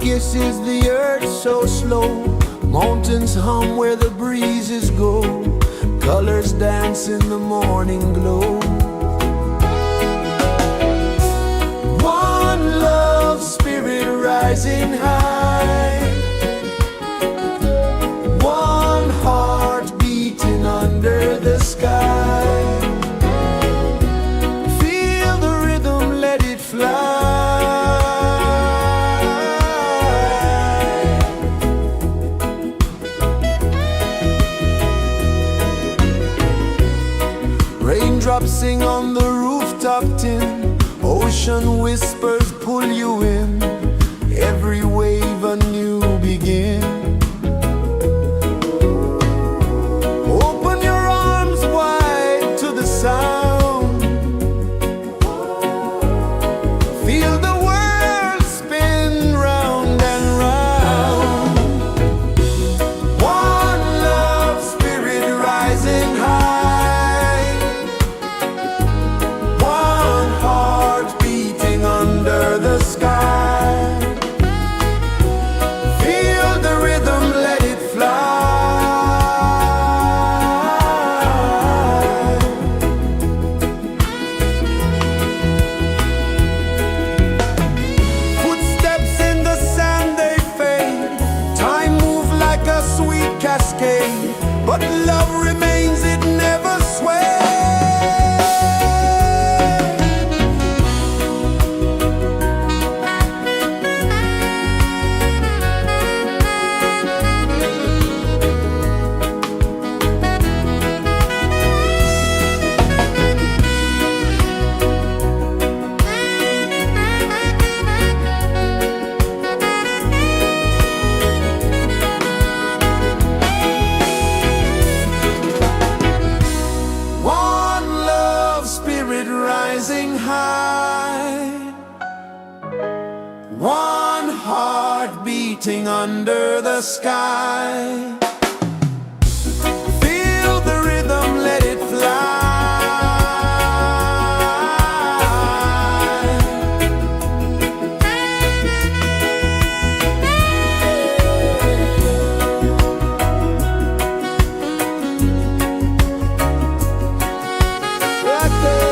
kisses the earth so slow. Mountains hum where the breezes go. Colors dance in the morning glow. One love, spirit rising high. One heart beating under the sky. Feel the rhythm, let it fly. Raindrops sing on the rooftop tin. Ocean whispers pull you in. Every wave a new begin. Open your arms wide to the sound. Feel the world spin round and round. One love, spirit rising high. One heart beating under the sky. Feel the rhythm, let it fly. Footsteps in the sand, they fade. Time moves like a sweet cascade, but love remains, it never sways. One love, spirit rising high. One heart beating under the sky. Feel the rhythm, let it fly. Right there.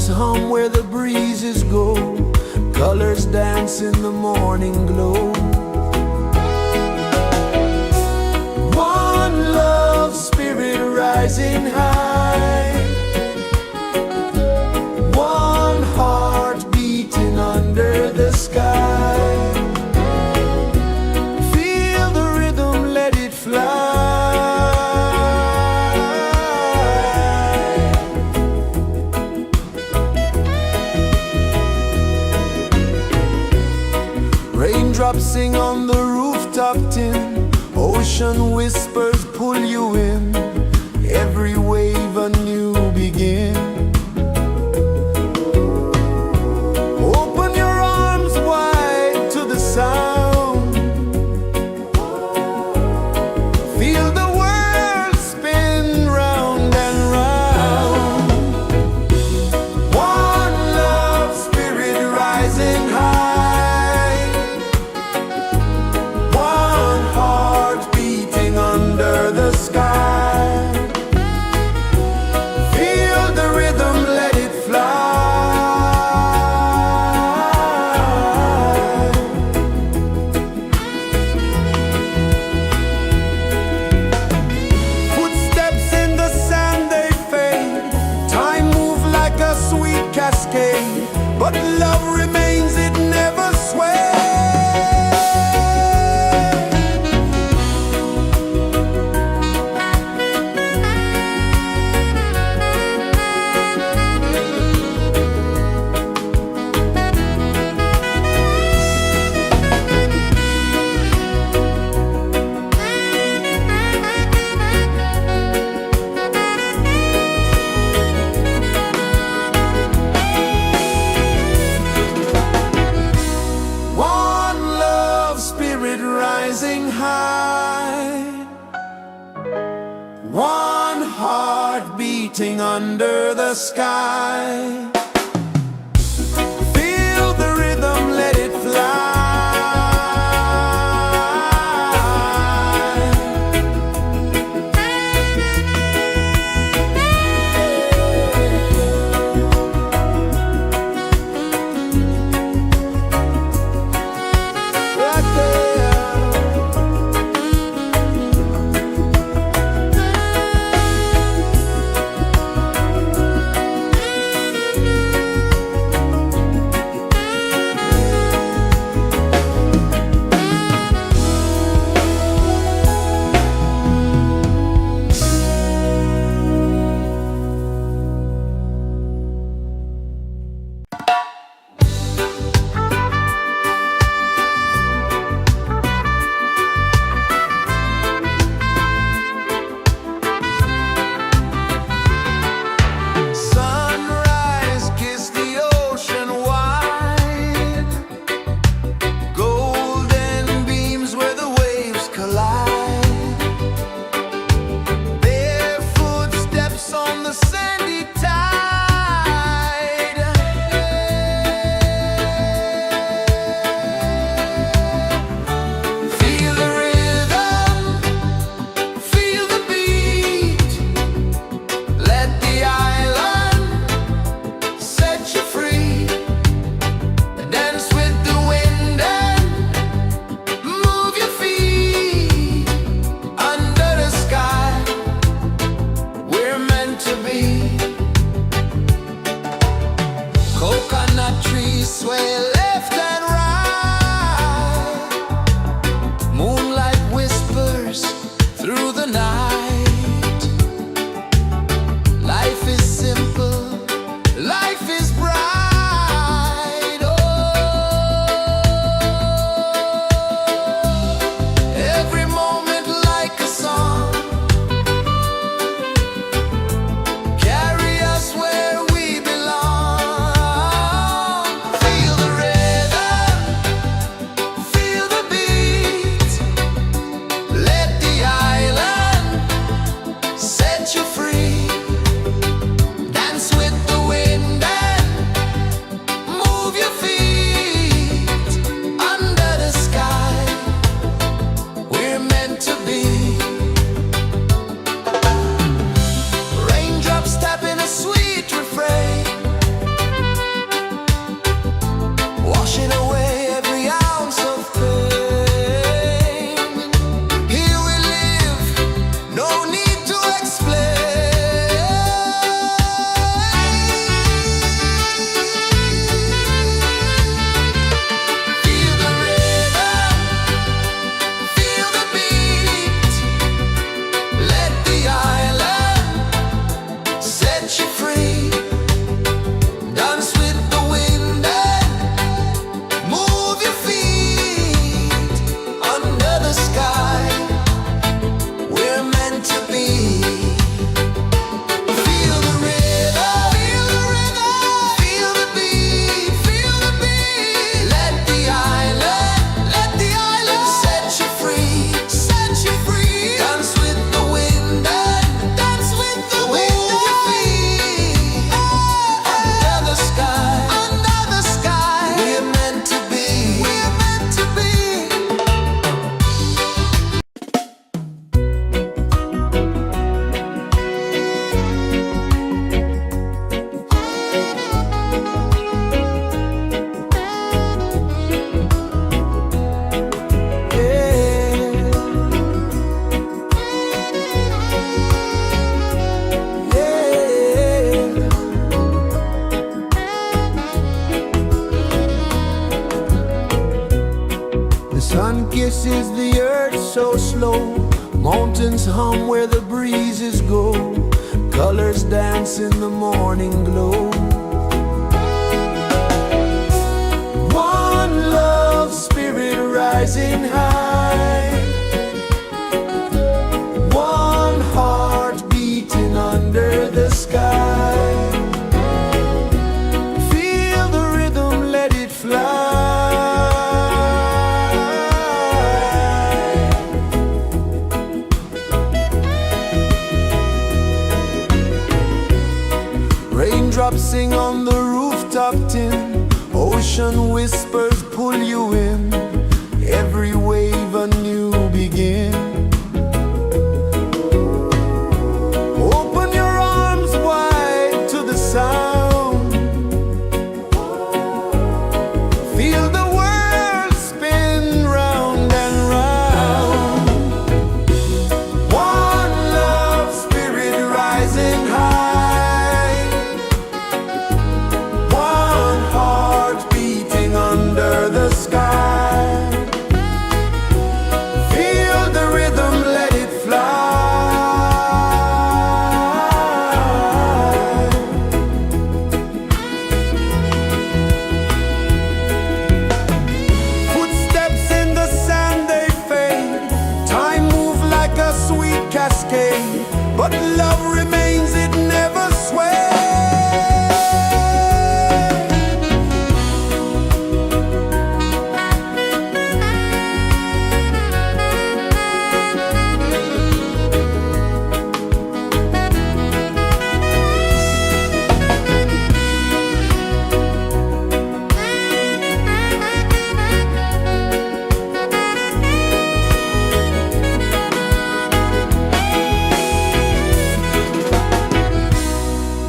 Songs hum where the breezes go, colors dance in the morning glow. One love spirit rising high, one heart beating under the sky. Feel the rhythm, let it fly. Raindrops sing on the rooftop tin, ocean whispers pull you in, every wave a new begin. Open your arms wide to the sound, feel the world spin round and round. One love spirit rising high, one heart beating under the sky. Feel the rhythm, let it fly. Footsteps in the sand, they fade. Time moves like a sweet cascade, but love remains, it never sways. One love spirit rising high, one heart beating under the sky. Feel the rhythm, let it fly. Right there. Sunrise, kiss the ocean wide, golden beams where the waves collide, bare footsteps on the sandy tide. Feel the rhythm, feel the beat, let the island set you free. Dance with the wind and move your feet. Under the sky, we're meant to be. Coconut trees sway left and right, moonlight whispers through the night. Life is simple, life is bright. Oh, every moment like a song, carry us where we belong. Feel the rhythm, feel the beat, let the island set you free. Dance with the wind and kisses the earth so slow. Mountains hum where the breezes go. Colors dance in the morning glow. One love spirit rising high. One heart beating under the sky. Feel the rhythm, let it fly. Raindrops sing on the rooftop tin. Ocean whispers pull you in. Every wave a new begin. Open your arms wide to the sound. Feel the world spin round and round. One love spirit rising high. One heart beating under the sky. Feel the rhythm, let it fly. Footsteps in the sand, they fade. Time moves like a sweet cascade. But love remains, it never sways.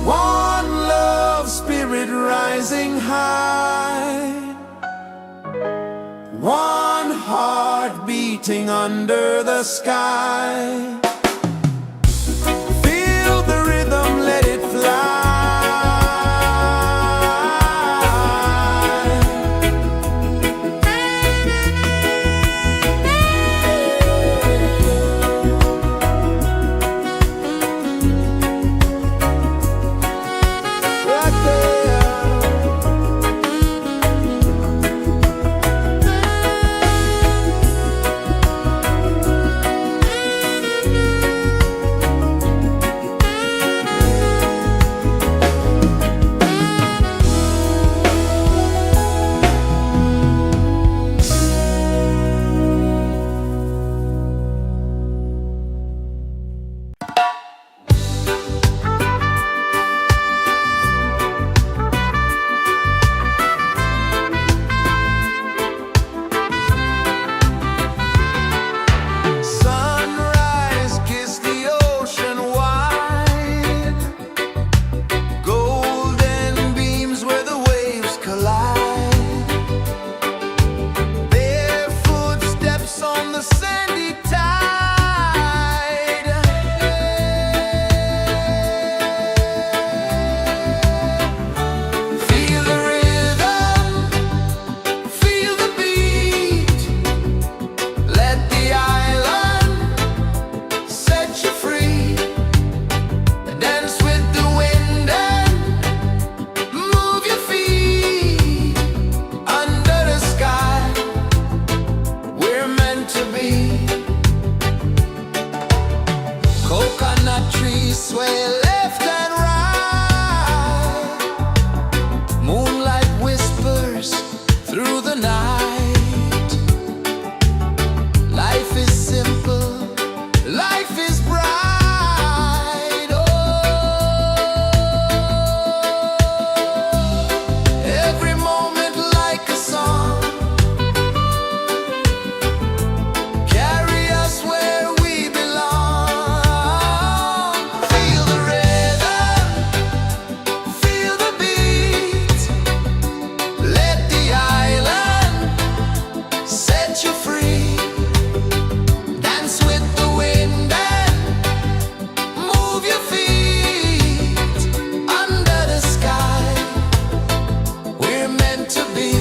One love spirit rising high. One heart beating under the sky. Feel the rhythm, let it fly. Right there. Sunrise, kiss the ocean wide. Golden beams where the waves collide. Barefoot steps on the sandy tide. Feel the rhythm, feel the beat. Let the island set you free. Dance with the wind and move your feet. Under the sky, we're meant to be. Coconut trees sway left and right. Moonlight whispers through the night. Life is simple, life is bright. Oh, every moment like a song. Carry us where we belong. Feel the rhythm, feel the beat. Let the island set you free. Dance with the wind and move your feet. Under the sky, we're meant to be.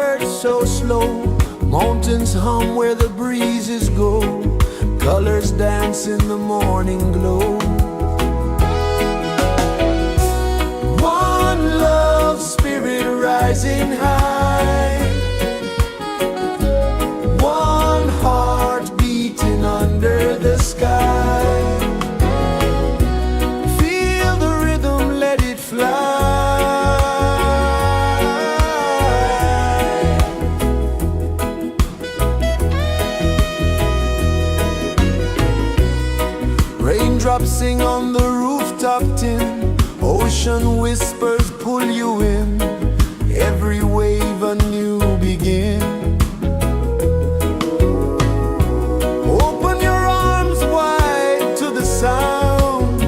birds so slow, mountains hum where the breezes go, colors dance in the morning glow. One love spirit rising high, one heart beating under the sky. Feel the rhythm, let it fly. Raindrops sing on the rooftop tin, ocean whispers pull you in, every wave a new begin. Open your arms wide to the sound,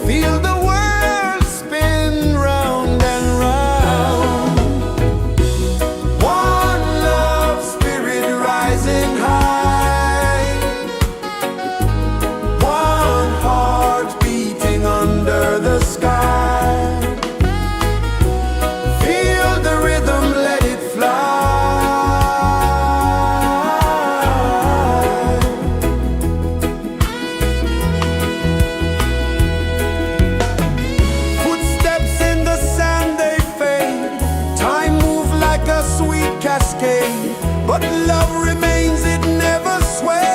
feel the world spin round and round. One love spirit rising high, one heart beating under the sky. Feel the rhythm, let it fly. Footsteps in the sand, they fade, time move like a sweet cascade, but love remains, it never sways.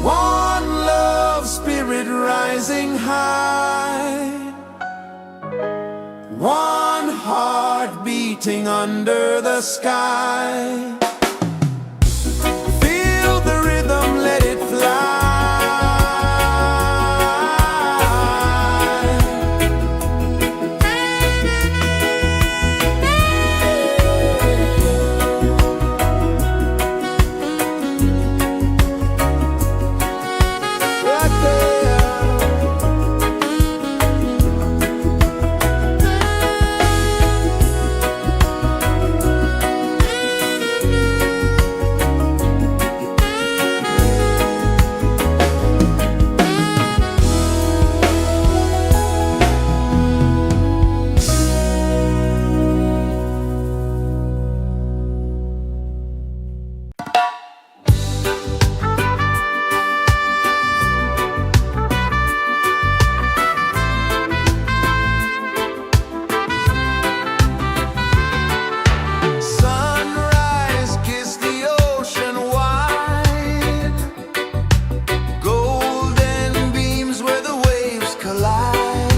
One love spirit rising high, one heart beating under the sky. Feel the rhythm, let it fly. Right there. Sunrise, kiss the ocean wide, golden beams where the waves collide,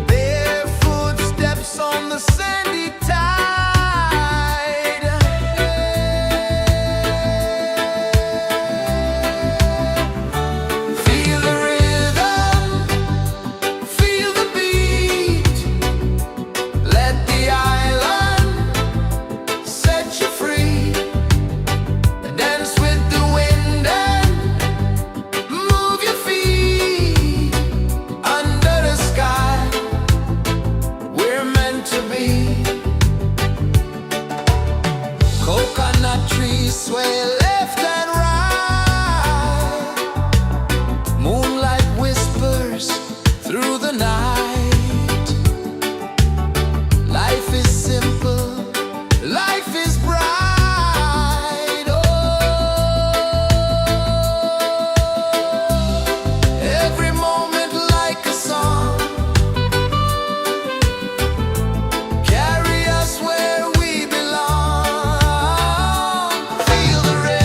barefoot steps on the sandy tide. Feel the rhythm, feel the beat, let the island set you free. Dance with the wind and move your feet under the sky. We're meant to be. Coconut trees sway left and right, moonlight whispers through the night. Life is simple, life is bright. Oh, every moment like a song, carry us where we belong. Feel the rhythm.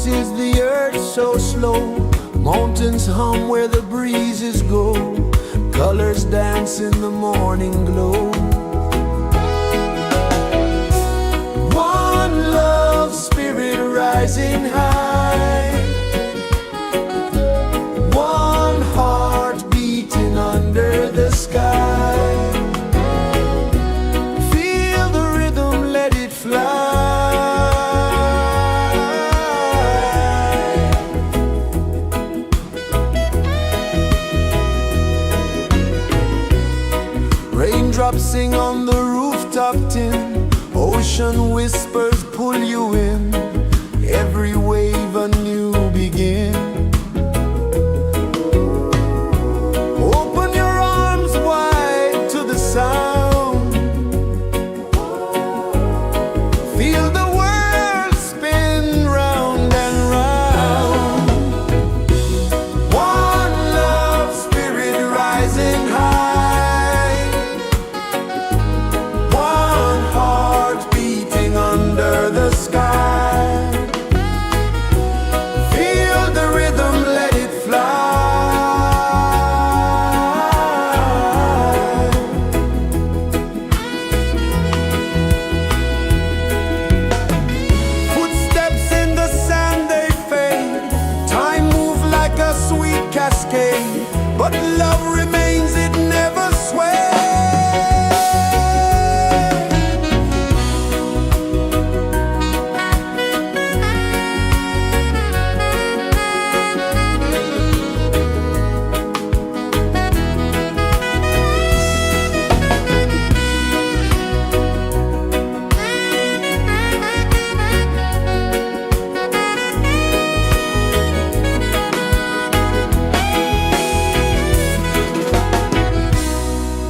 pulses the earth so slow. Mountains hum where the breezes go. Colors dance in the morning glow. One love spirit rising high. One heart beating under the sky. Feel the rhythm, let it fly. Raindrops sing on the rooftop tin. Ocean whispers pull you in. Every wave a new begin. Open your arms wide to the sound. Feel the world spin round and round. One love spirit rising high. One heart beating under the sky. Feel the rhythm, let it fly. Footsteps in the sand, they fade. Time moves like a sweet cascade, but love remains, it never sways.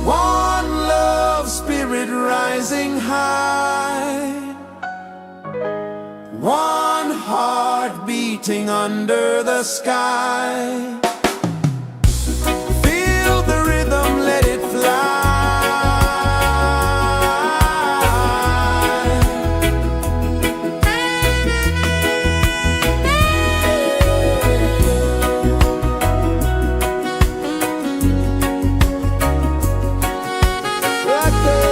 One love spirit rising high. One heart beating under the sky. Feel the rhythm, let it fly. Right there.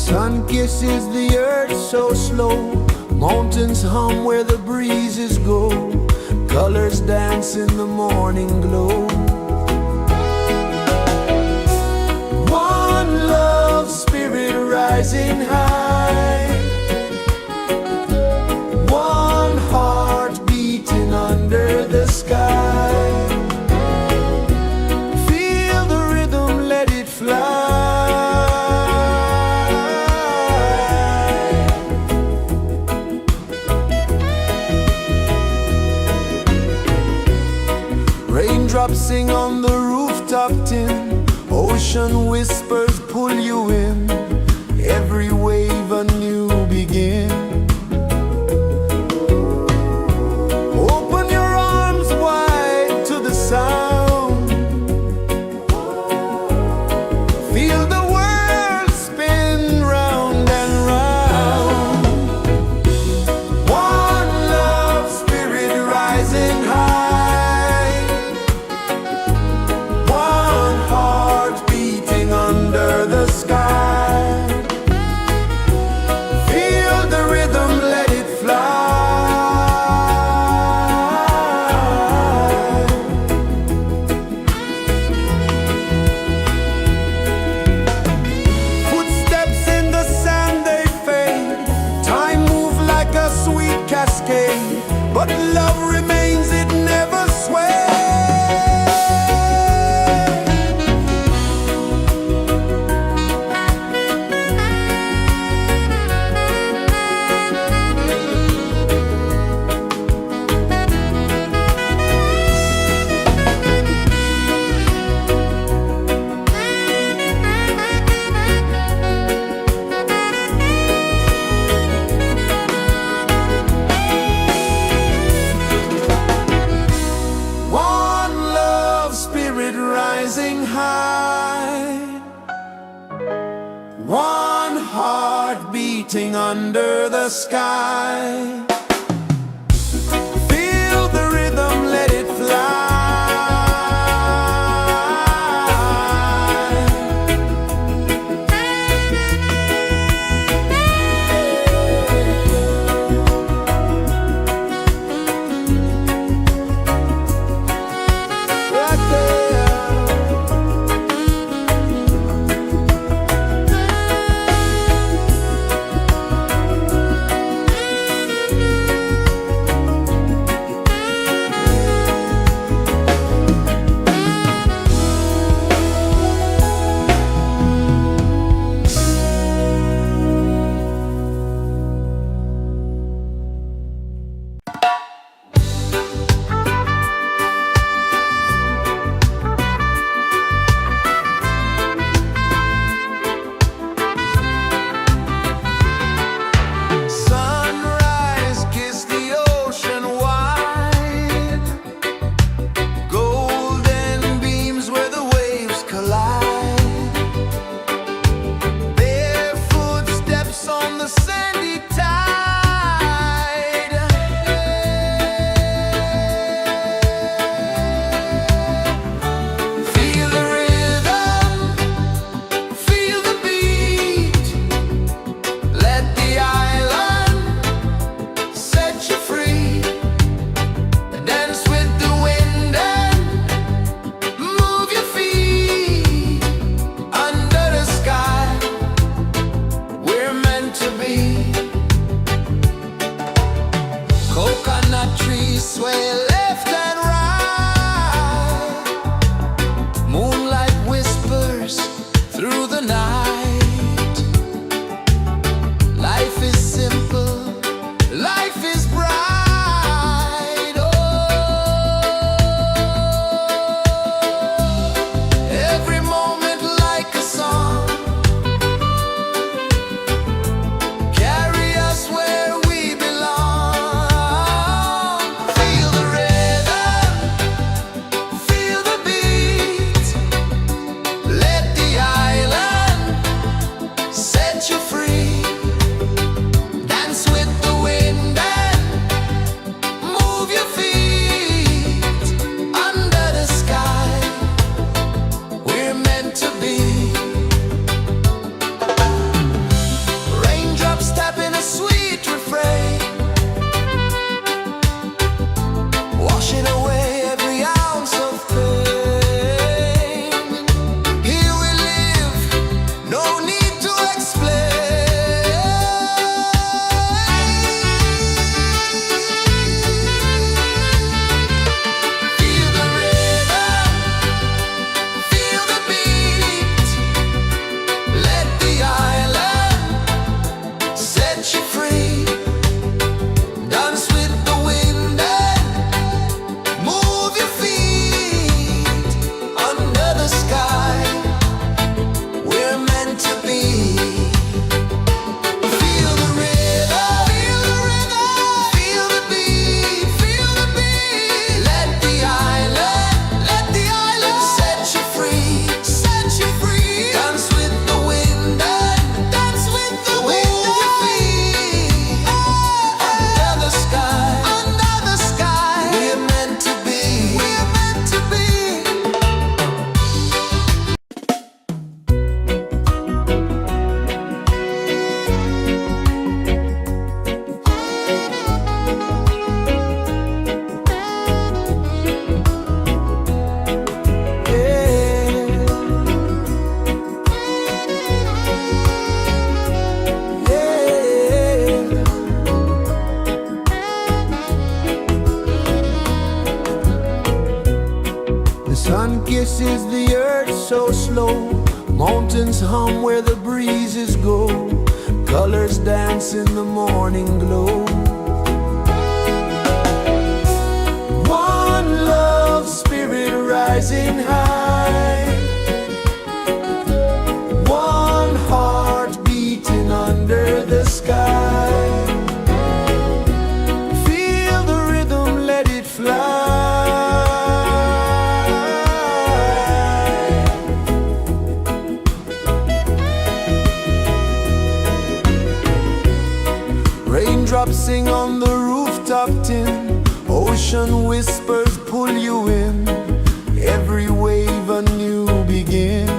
Sun kisses the earth so slow, mountains hum where the breezes go, colors dance in the morning glow. One love, spirit rising high, one heart beating under the sky. Feel the rhythm, let it fly. Raindrops sing on the rooftop tin, ocean whispers pull you in, every wave a new begin. Open your arms wide to the sound, feel the world spin round and round. One love, spirit rising high, one heart beating under the sky. Feel the rhythm, let it fly. Footsteps in the sand, they fade, time moves like a sweet cascade, but love remains, it never sways. One love, spirit rising high, one heart beating under the sky. Feel the rhythm, let it fly. Right there. so slow. Mountains hum where the breezes go. Colors dance in the morning glow. One love, spirit rising high. One heart beating under the sky. Feel the rhythm, let it fly. Raindrops sing on the rooftop tin. Ocean whispers pull you in. Every wave a new begin.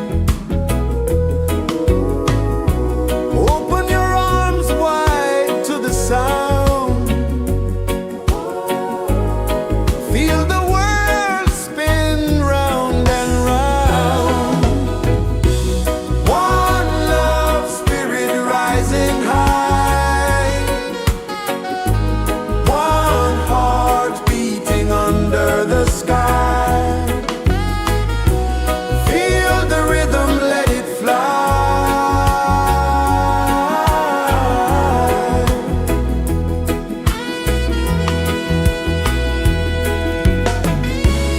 Open your arms wide to the sound. Feel the world spin round and round. One love, spirit rising high. One heart beating under the sky. Feel the rhythm, let it fly.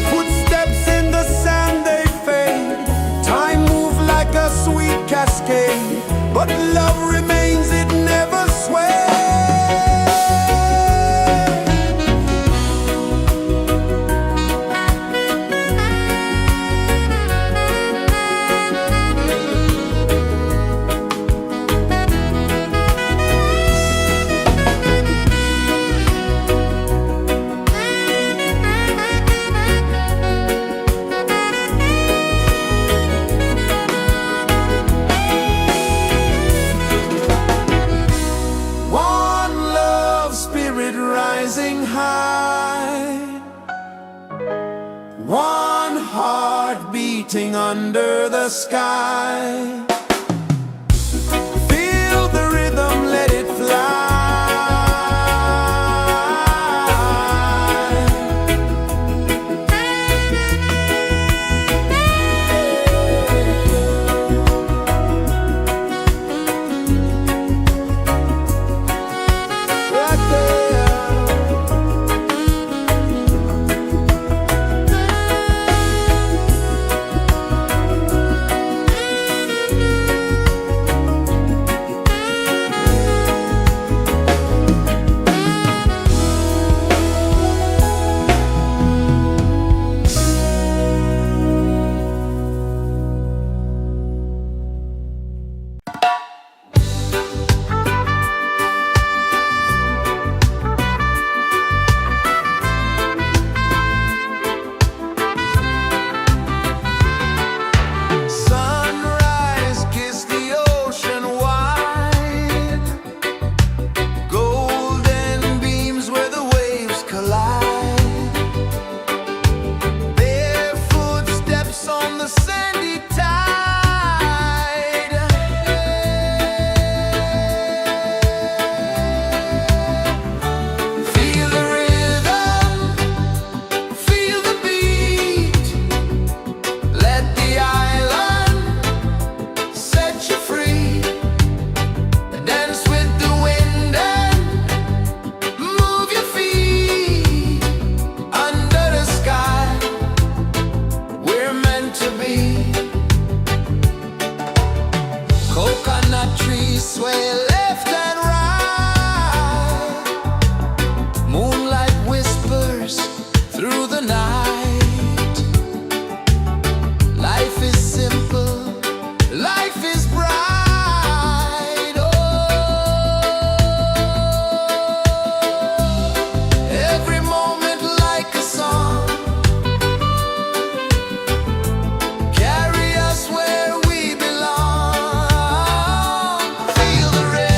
Footsteps in the sand, they fade. Time moves like a sweet cascade, but love remains, it never sways. One love, spirit rising high. One heart beating under the sky. Feel the rhythm, let it fly. Right there. Sunrise, kiss the ocean wide. Golden beams where the waves collide. Barefoot steps on the sandy tide. Feel the rhythm, feel the beat. Let the island set you free. Dance with the wind and move your feet. Under the sky, we're meant to be. Coconut trees sway left and right. Moonlight whispers through the night. Life is simple, life is bright. Oh, every moment like a song. Carry us where we belong. Feel the rhythm.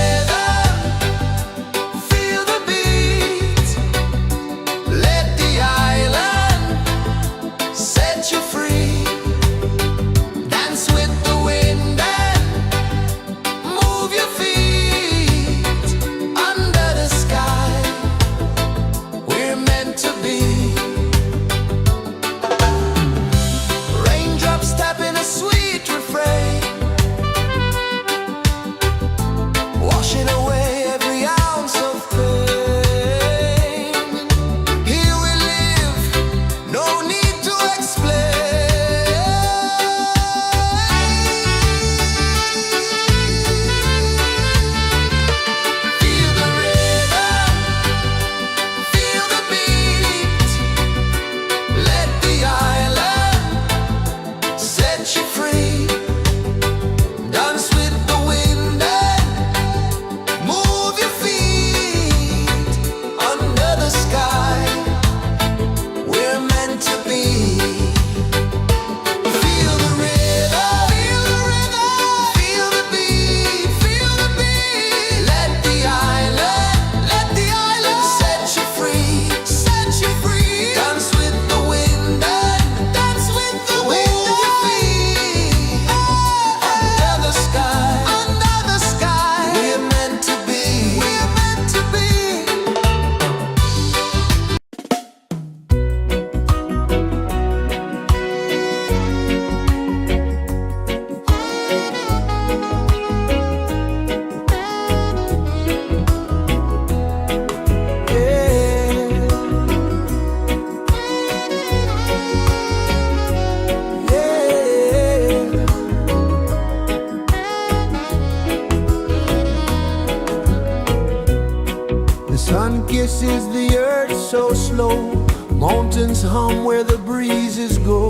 kisses the earth so slow. Mountains hum where the breezes go.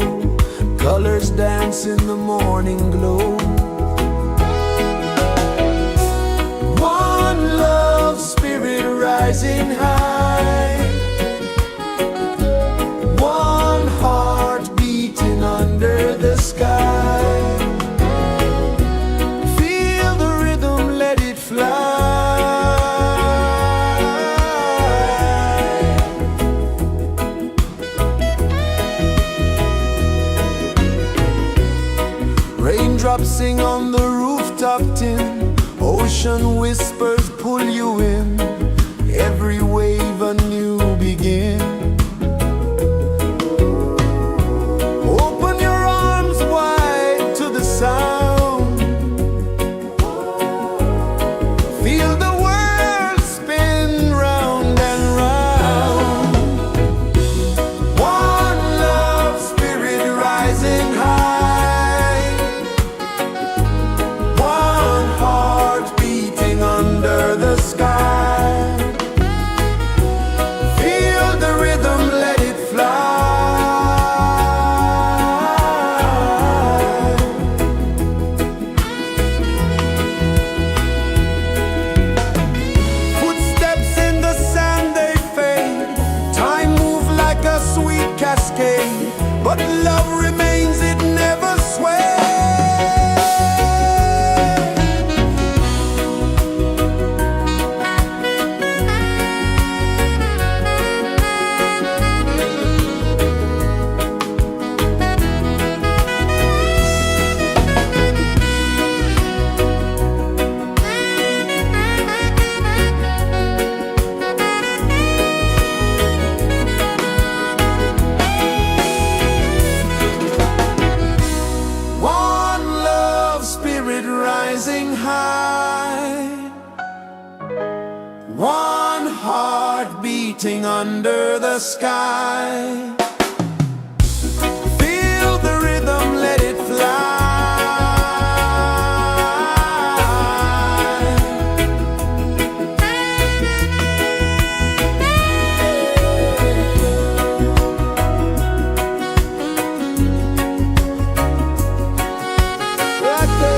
Colors dance in the morning glow. One love spirit rising high. One heart beating under the sky. Feel the rhythm, let it fly. Raindrops sing on the rooftop tin. Ocean whispers pull you in. Every wave a new begin. Open your arms wide to the sound. Feel the world spin round and round. One love spirit rising high. One heart beating under the sky. Feel the rhythm, let it fly. Footsteps in the sand, they fade. Time moves like a sweet cascade, but love remains, it never sways. One love spirit rising high. One heart beating under the sky. Feel the rhythm, let it fly. Right there.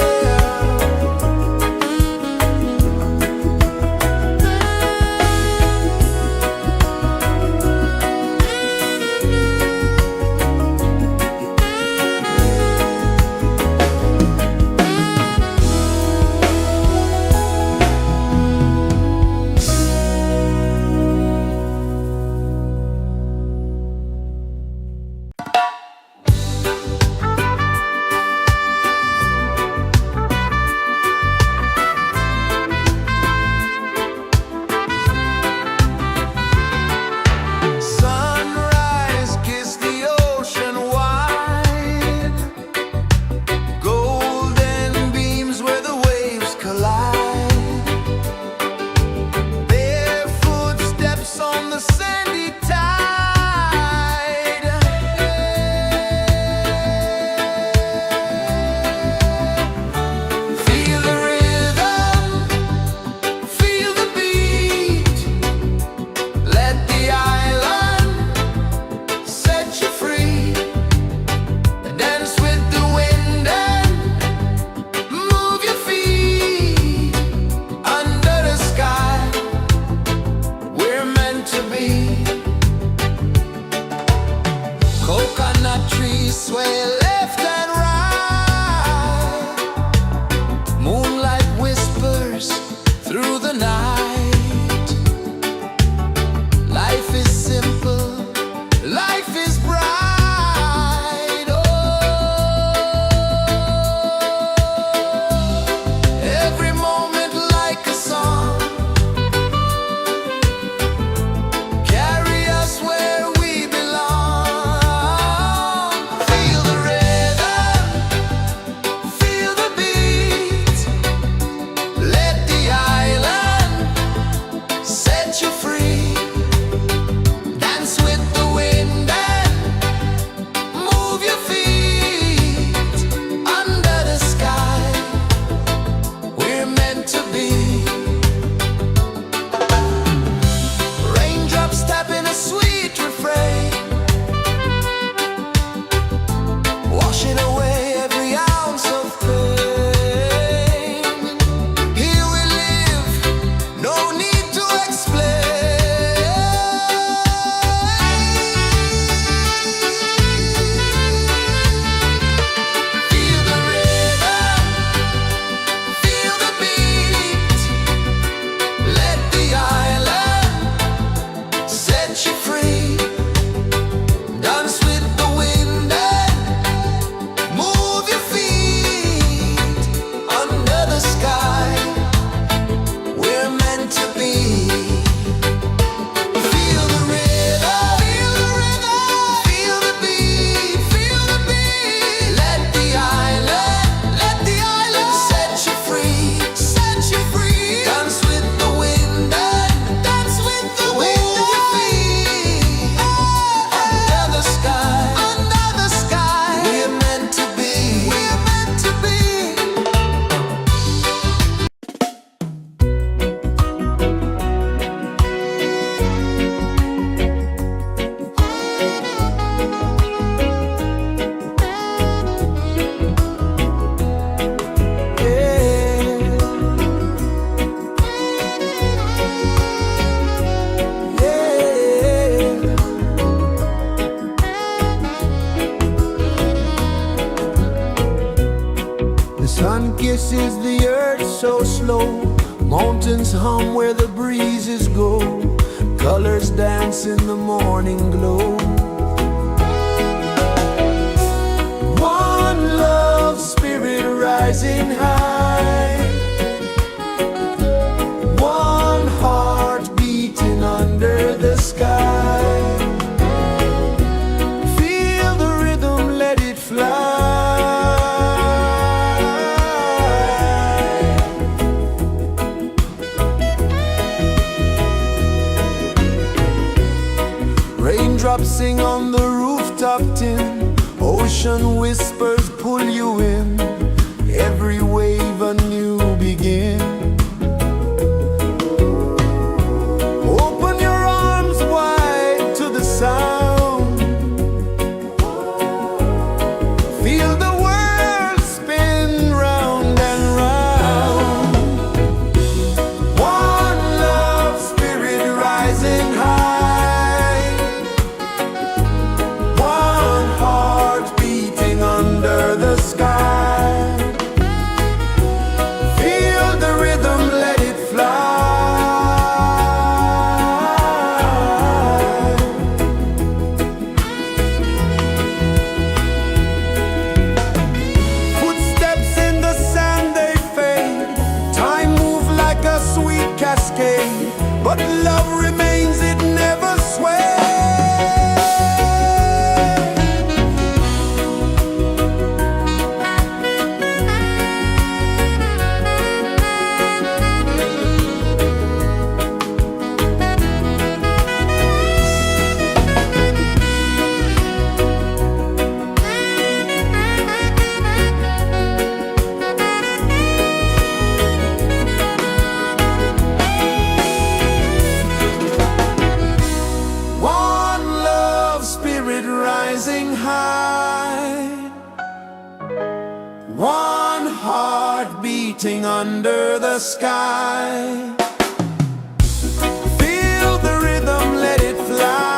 Mountains hum where the breezes go, colors dance in the morning glow. One love spirit rising high, one heart beating under the sky. Feel the rhythm, let it fly. Raindrops sing on the rooftop tin, ocean whispers pull you in, every wave a new begin. Open your arms wide to the sound, feel the world spin round and round. One love spirit rising high, under the sky. Feel the rhythm, let it fly. Footsteps in the sand, they fade. Time moves like a sweet cascade, but love remains, it never sways. Rising high, one heart beating under the sky. Feel the rhythm, let it fly.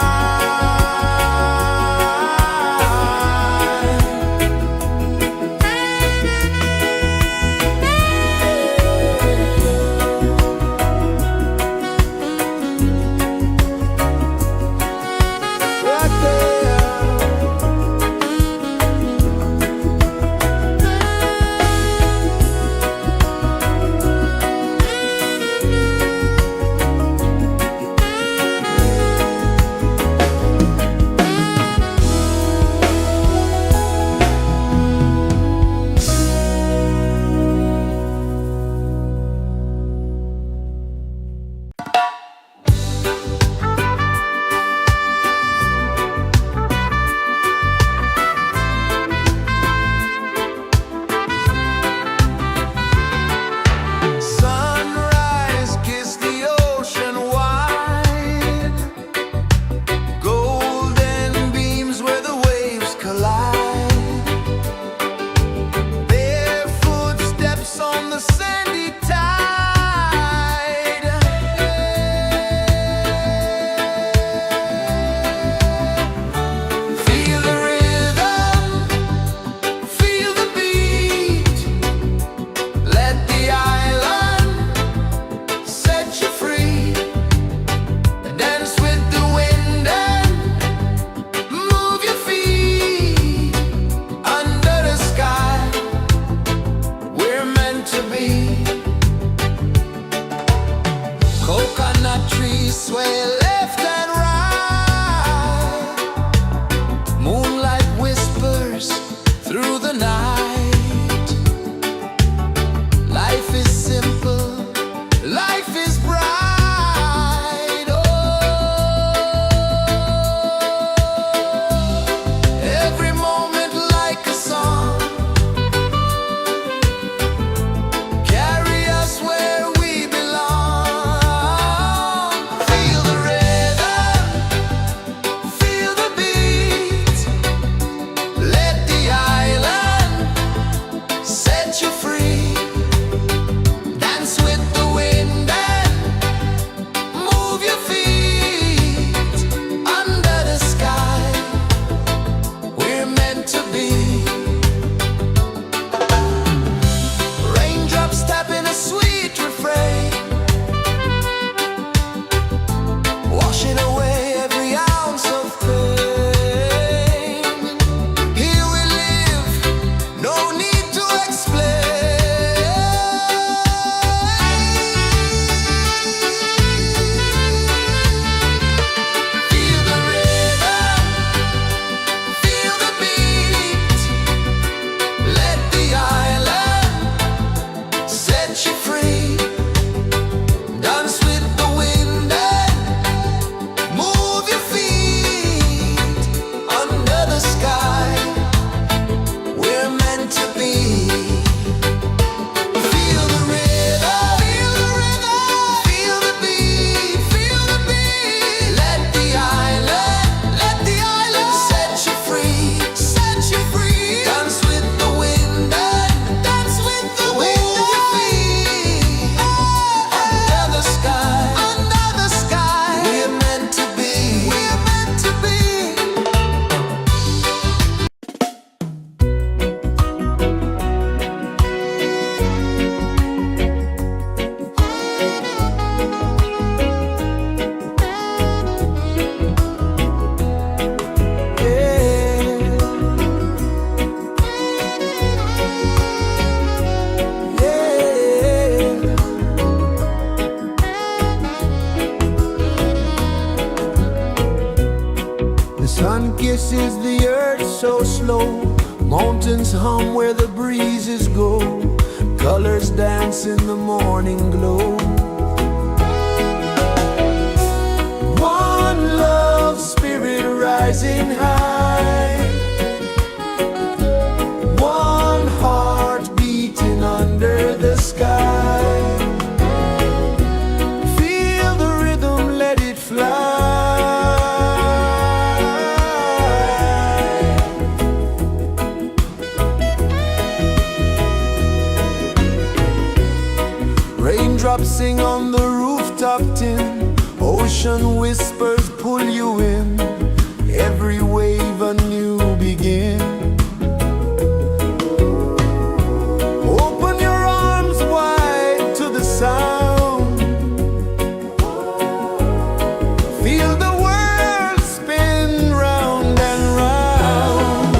Feel the kisses the earth so slow. Mountains hum where the breezes go. Colors dance in the morning glow. One love spirit rising high. One heart beating under the sky. Feel the rhythm, let it fly. Raindrops sing on the rooftop tin. Ocean whispers pull you in. Every wave a new begin. Open your arms wide to the sound. Feel the world spin round and round.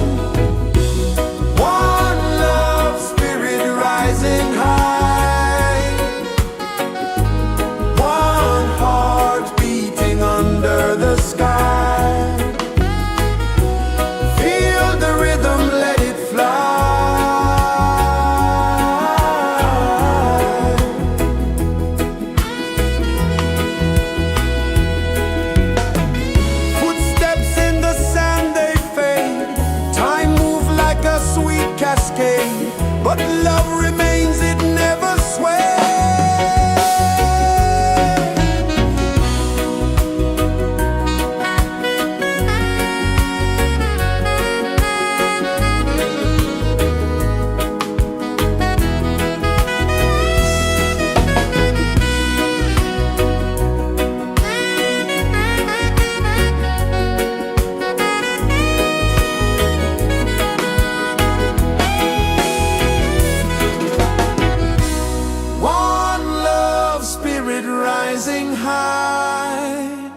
One love spirit rising high. One heart beating under the sky. Feel the rhythm, let it fly. Footsteps in the sand, they fade. Time moves like a sweet cascade, but love remains, it never sways. One love spirit rising high.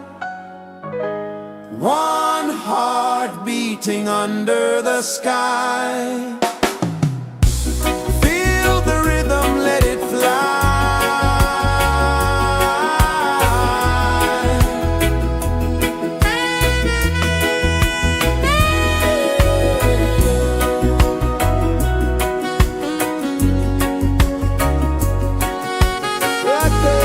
One heart beating under the sky. Feel the rhythm, let it fly. Right there.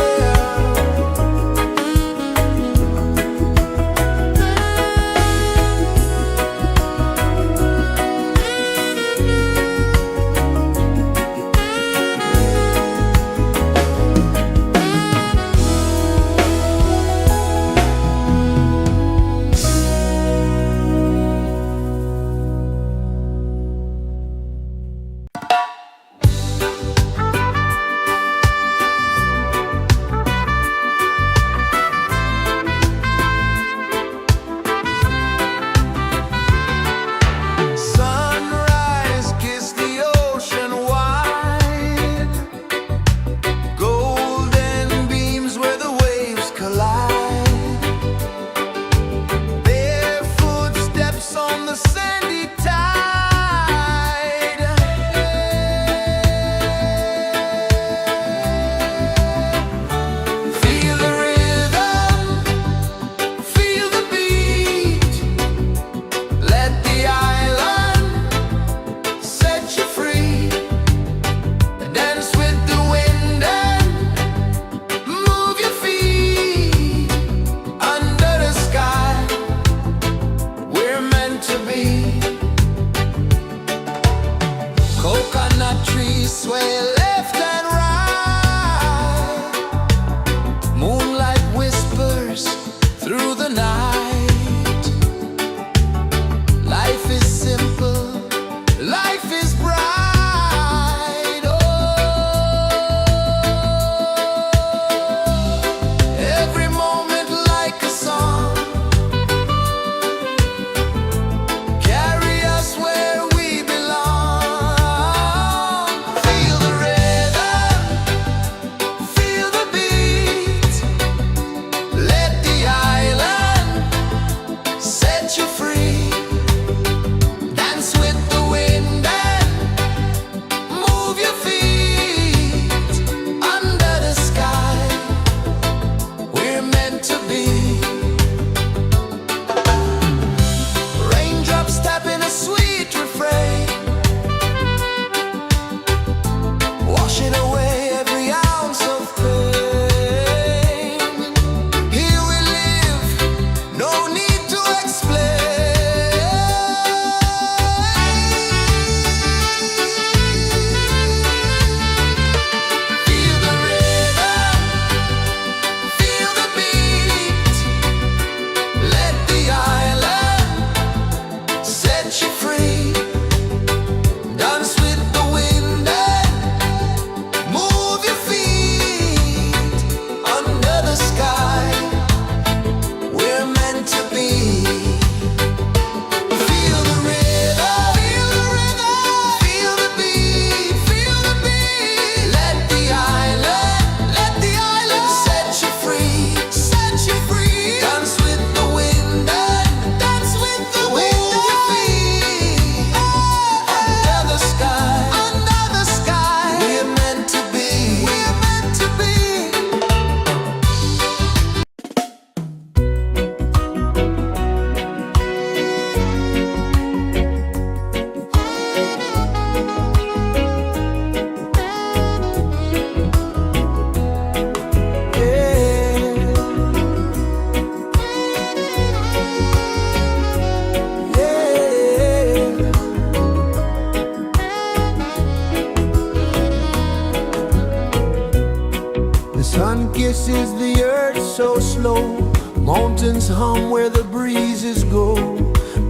Sun kisses the earth so slow, mountains hum where the breezes go,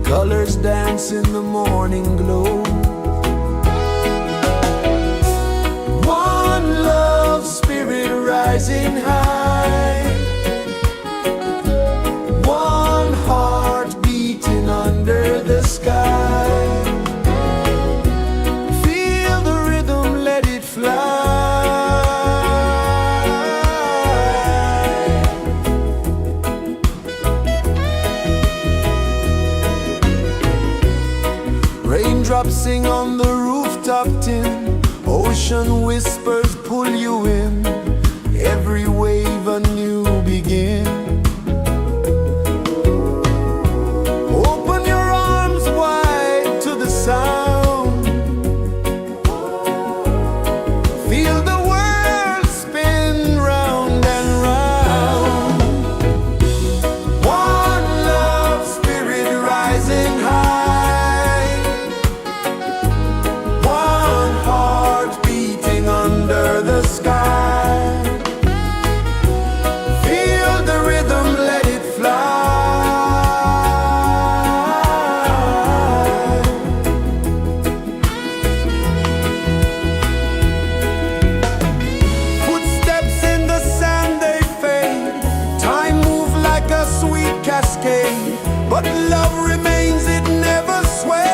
colors dance in the morning glow. One love spirit rising high, one heart beating under the sky. Feel the rhythm, let it fly. Raindrops sing on the rooftop tin, ocean whispers pull you in, every wave a new begin. Open your arms wide to the sound, feel the world spin round and round. One love spirit rising high, one heart beating under the sky. Feel the rhythm, let it fly. Footsteps in the sand, they fade, time moves like a sweet cascade, but love remains, it never sways.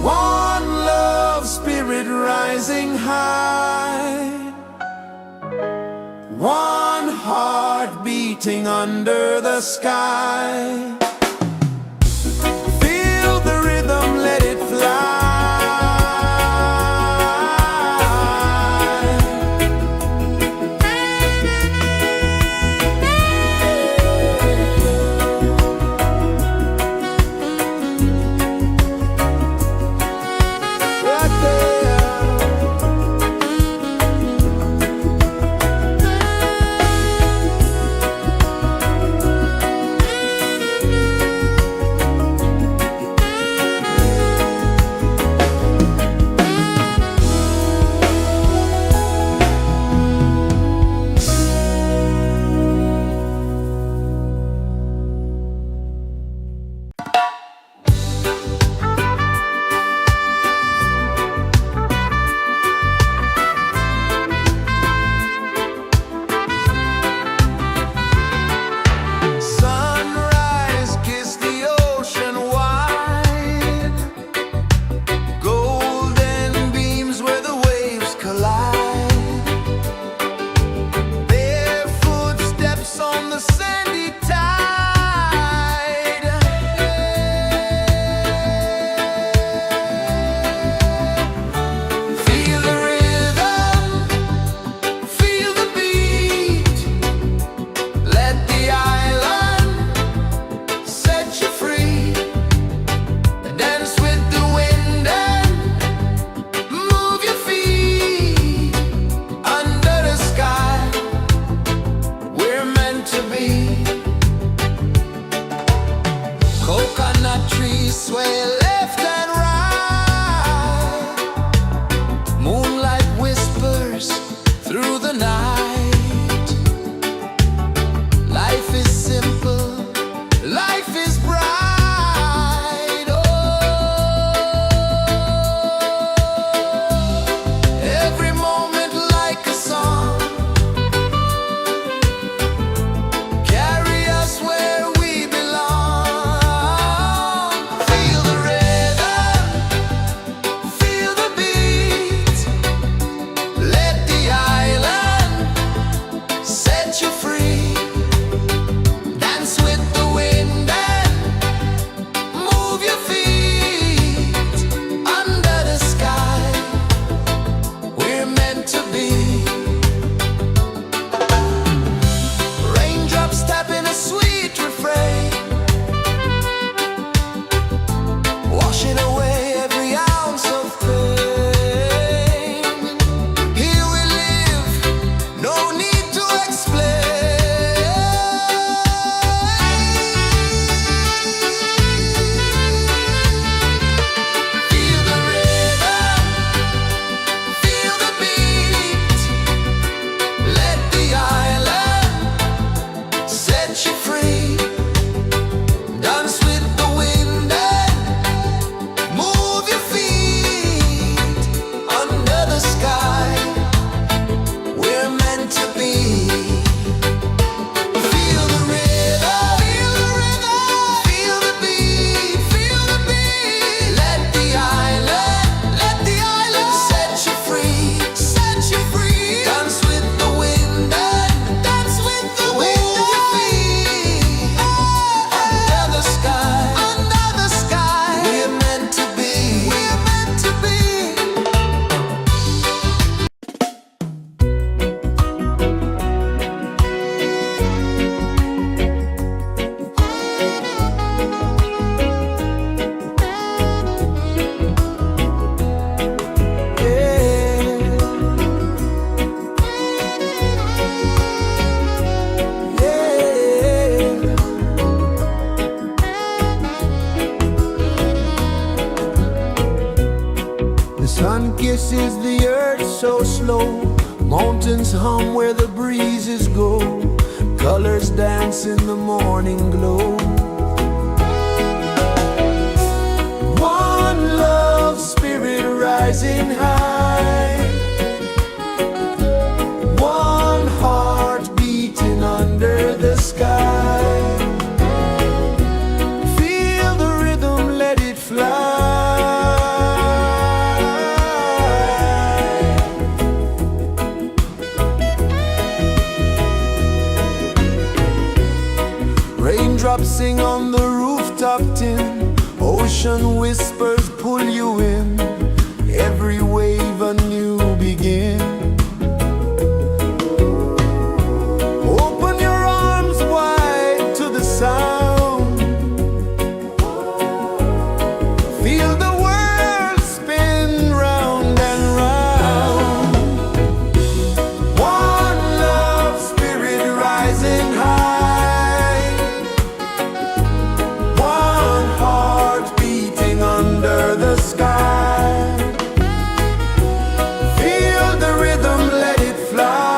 One love spirit rising high, one heart beating under the sky. Feel the rhythm, let it fly. Right there. is the earth so slow. Mountains hum where the breezes go. Colors dance in the morning glow. One love, spirit rising high. One heart beating under the sky. Feel the rhythm, let it fly. Raindrops sing on the rooftop tin. Ocean whispers pull you in. Every wave a new begin. Open your arms wide to the sound. Feel the world spin round and round. One love, spirit rising high. One heart beating under the sky. Feel the rhythm, let it fly.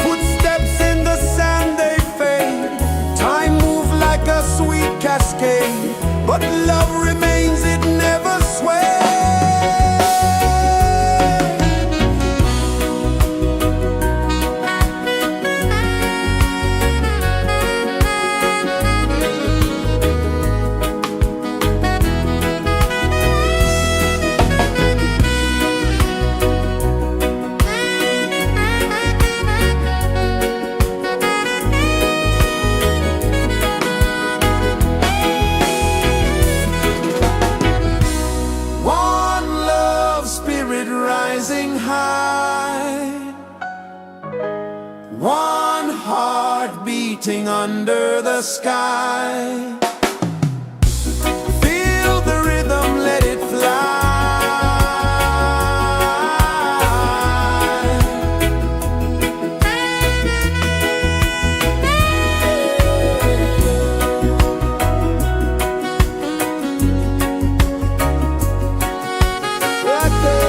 Footsteps in the sand, they fade. Time moves like a sweet cascade, but love remains, it never sways. One love, spirit rising high. One heart beating under the sky. Feel the rhythm, let it fly. Right there.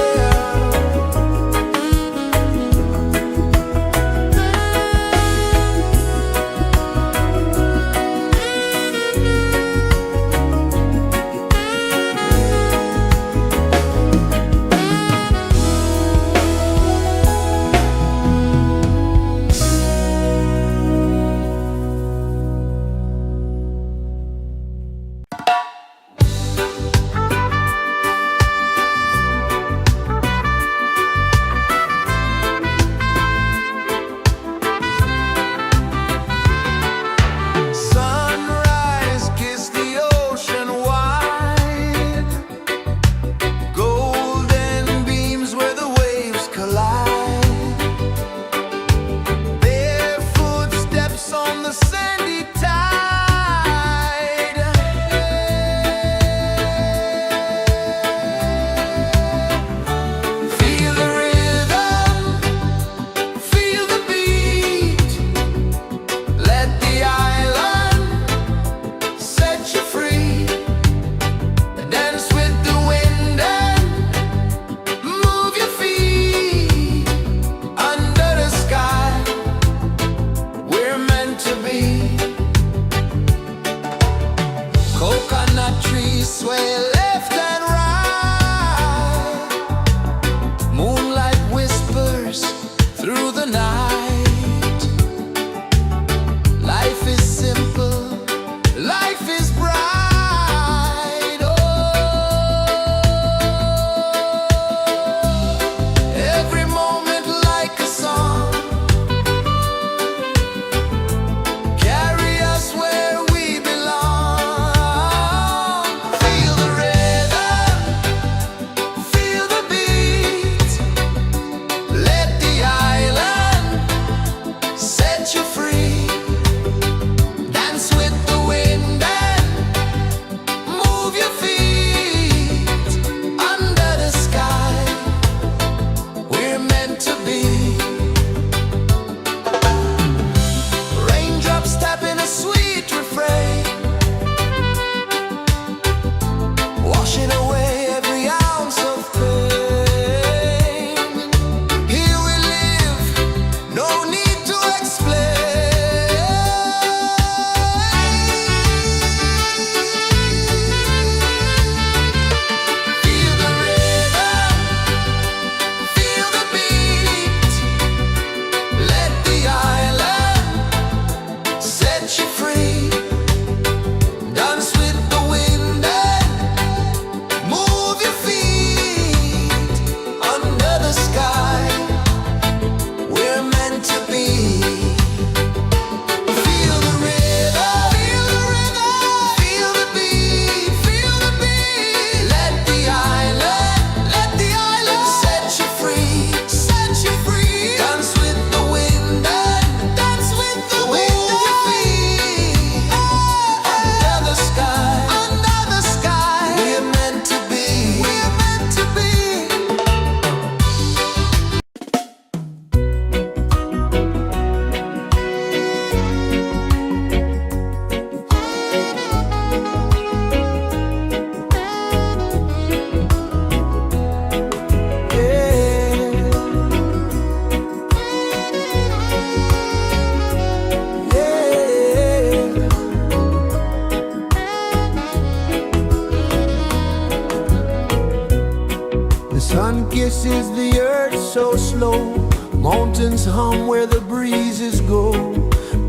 Sun kisses the earth so slow, mountains hum where the breezes go,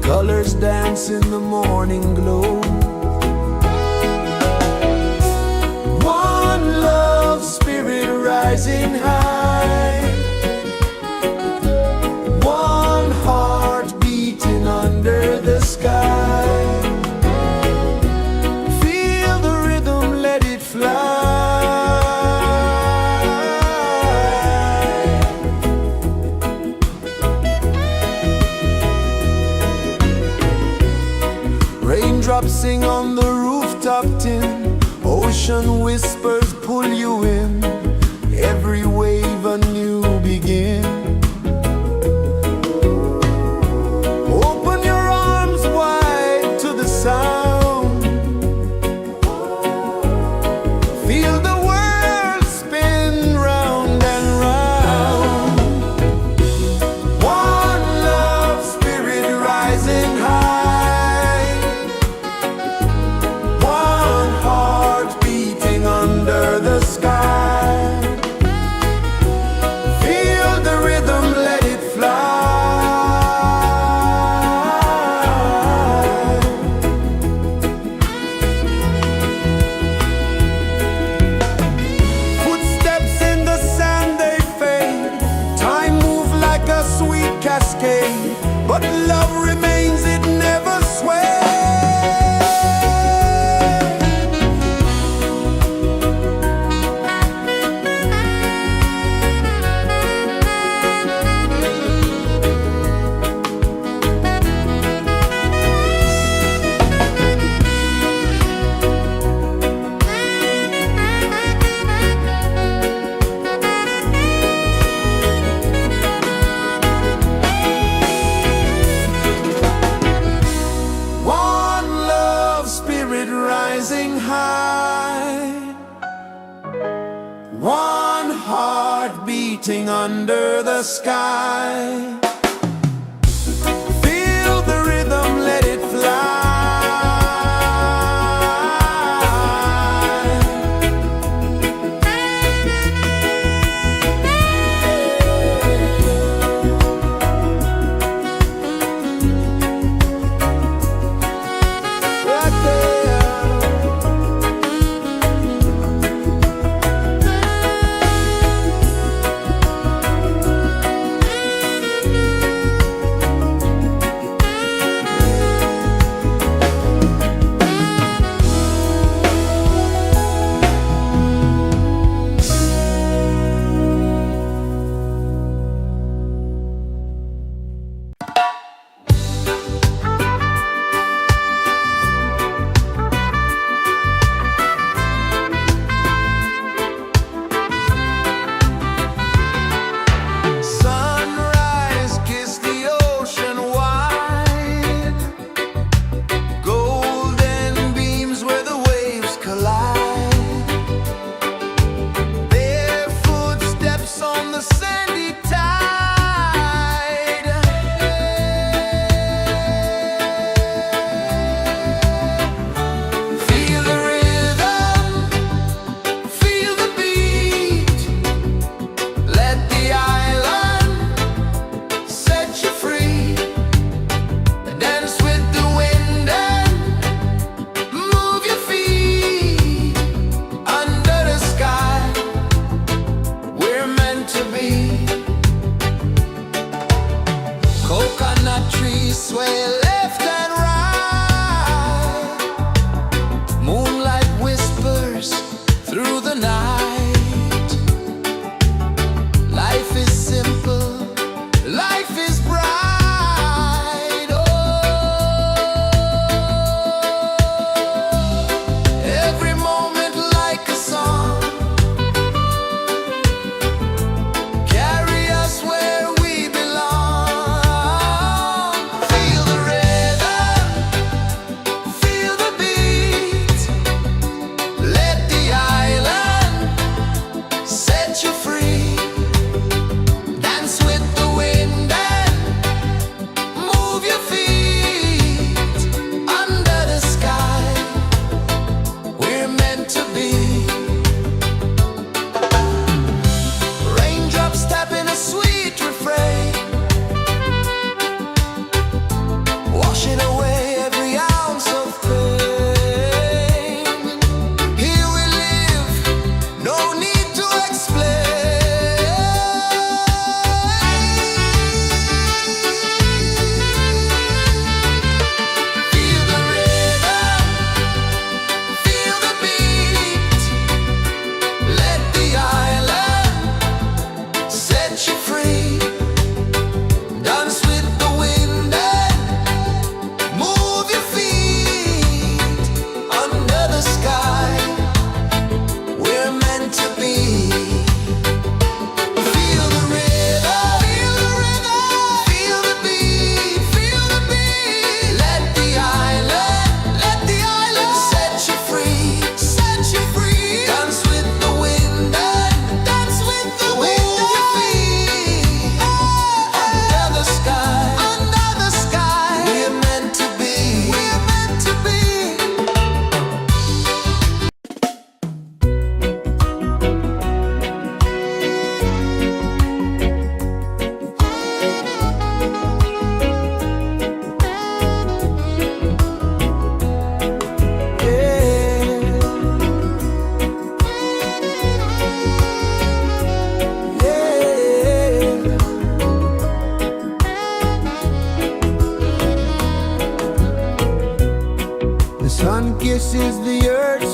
colors dance in the morning glow. One love spirit rising high, one heart beating under the sky. Feel the rhythm, let it fly. Raindrops sing on the rooftop tin, ocean whispers pull you in, every wave a new begin. Open your arms wide to the sound, feel the world spin round and round. One love spirit rising high, one heart beating under the sky. Feel the rhythm, let it fly. Footsteps in the sand, they fade, time moves like a sweet cascade, but love remains, it never sways. Rising high, one heart beating under the sky. Feel the rhythm, let it fly. Right there.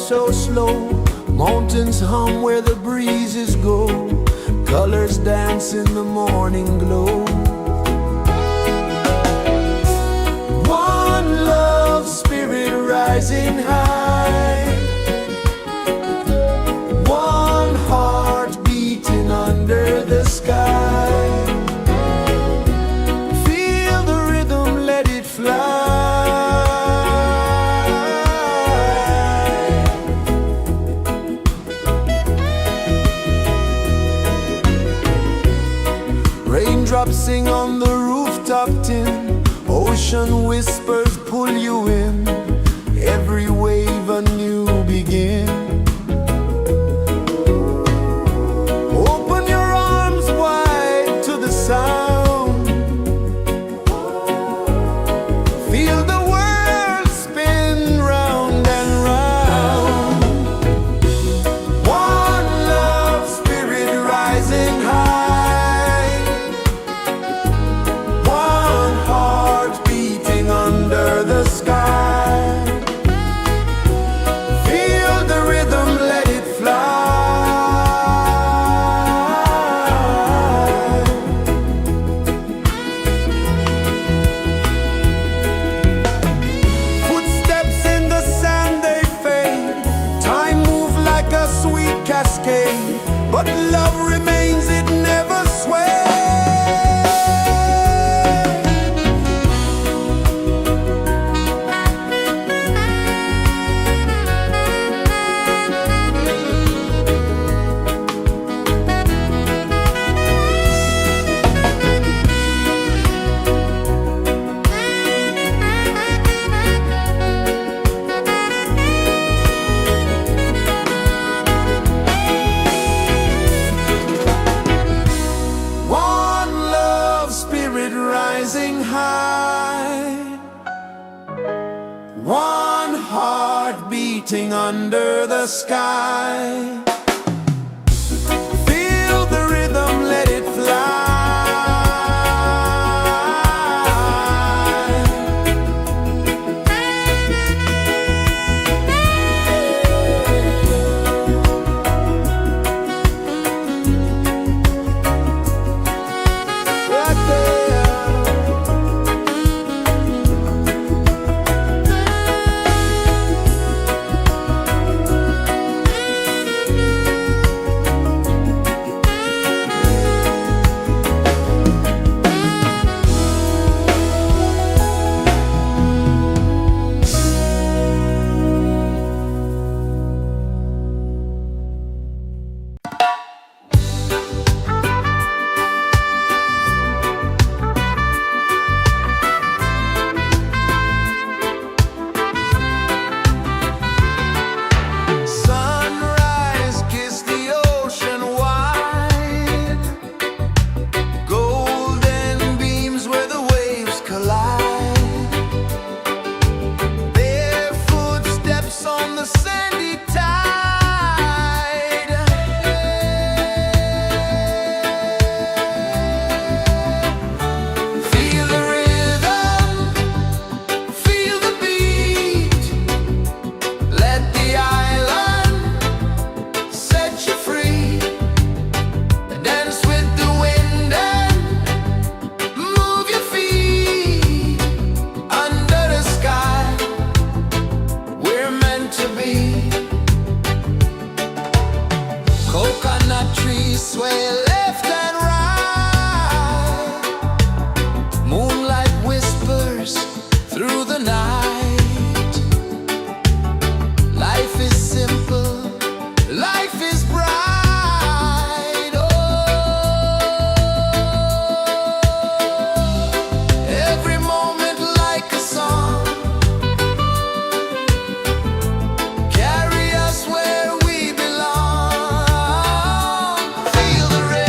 so slow. Mountains hum where the breezes go. Colors dance in the morning glow. One love spirit rising high. One heart beating under the sky. Feel the rhythm, let it fly. Raindrops sing on the rooftop tin. Ocean whispers pull you in. Every wave a new begin. Open your arms wide to the sound. Feel the world spin round and round. One love spirit rising high. One heart beating under the sky. Feel the rhythm, let it fly. Footsteps in the sand, they fade. Time moves like a sweet cascade, but love remains, it never sways. One love spirit rising high. One heart beating under the sky. Feel the rhythm, let it fly. Right there. Sunrise, kiss the ocean wide. Golden beams where the waves collide. Bare footsteps on the sandy tide. Feel the rhythm, feel the beat. Let the island set you free. Dance with the wind and move your feet. Under the sky, we're meant to be. Coconut trees sway left and right. Moonlight whispers through the night. Life is simple, life is bright. Oh, every moment like a song. Carry us where we belong. Feel the rhythm.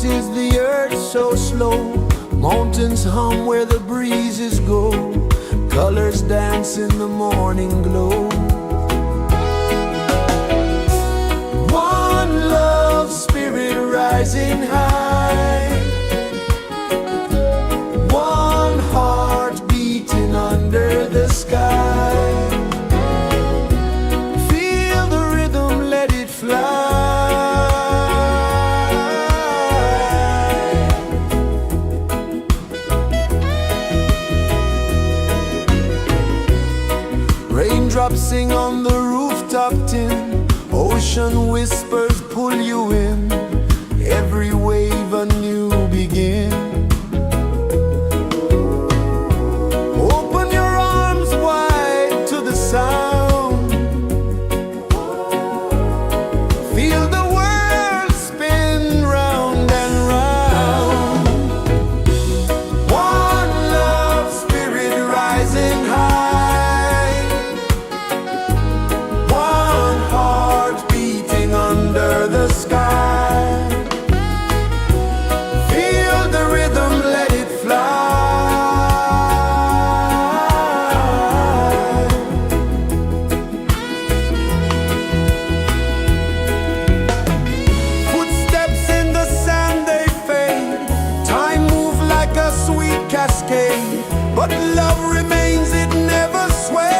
pulses the earth so slow. Mountains hum where the breezes go. Colors dance in the morning glow. One love, spirit rising high. One heart beating under the sky. Feel the rhythm, let it fly. Raindrops sing on the rooftop tin. Ocean whispers pull you in. Every wave a new begin. Open your arms wide to the sound. Feel the world spin round and round. One love, spirit rising high. One heart beating under the sky. Feel the rhythm, let it fly. Footsteps in the sand, they fade. Time moves like a sweet cascade, but love remains, it never sways.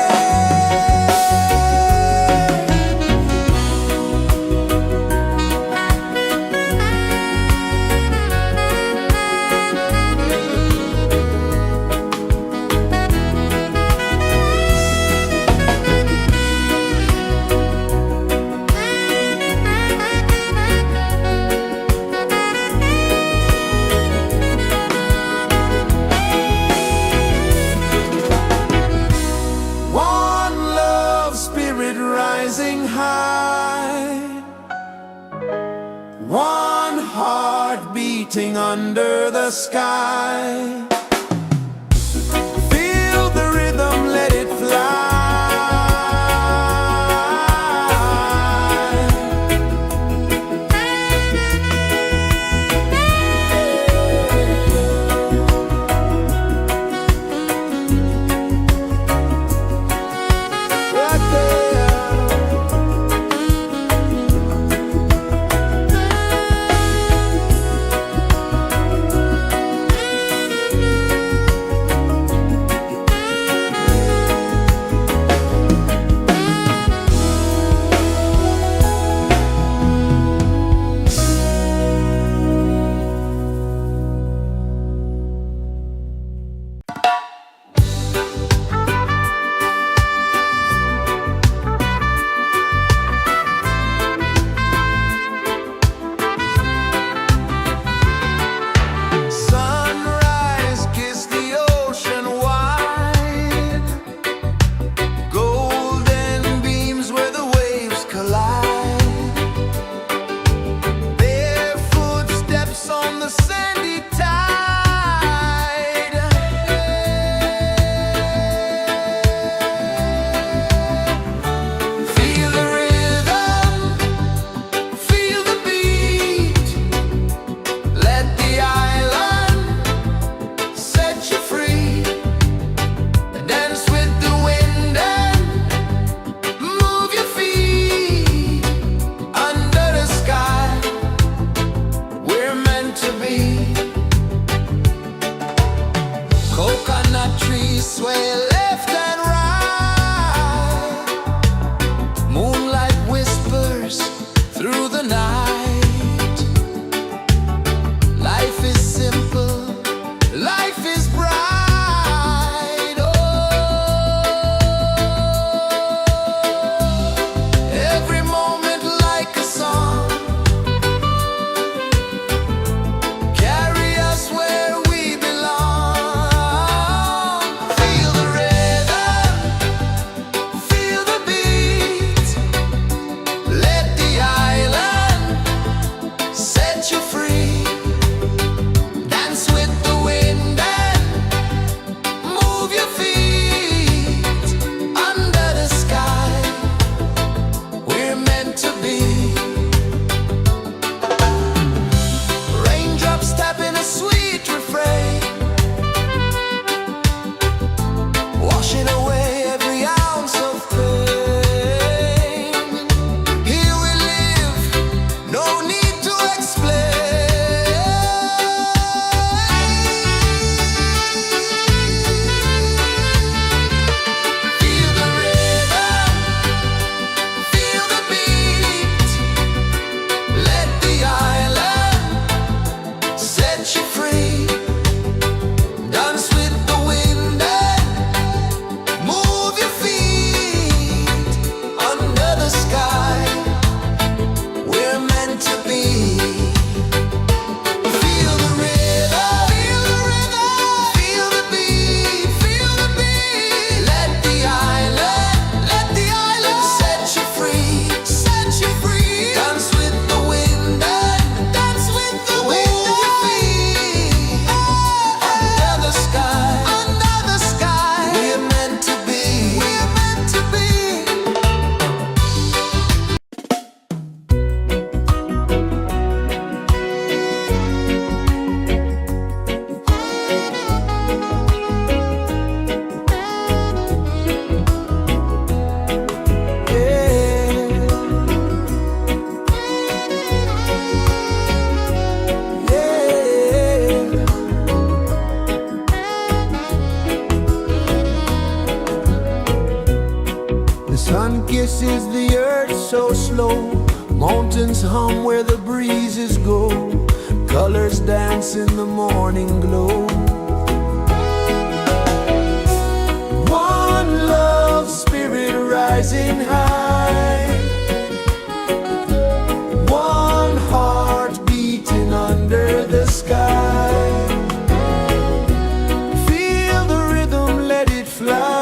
One love, spirit rising high. One heart beating under the sky. Feel the rhythm, let it fly. Right there. is the earth so slow? Mountains hum where the breezes go. Colors dance in the morning glow. One love, spirit rising high. One heart beating under the sky. Feel the rhythm, let it fly.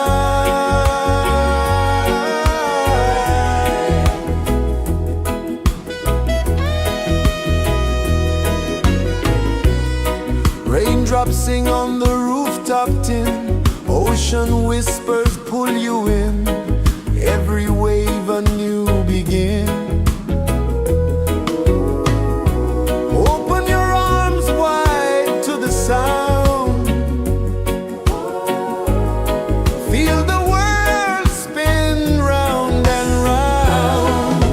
Raindrops sing on the rooftop tin. Ocean whispers pull you in. Every wave a new begin. Open your arms wide to the sound. Feel the world spin round and round.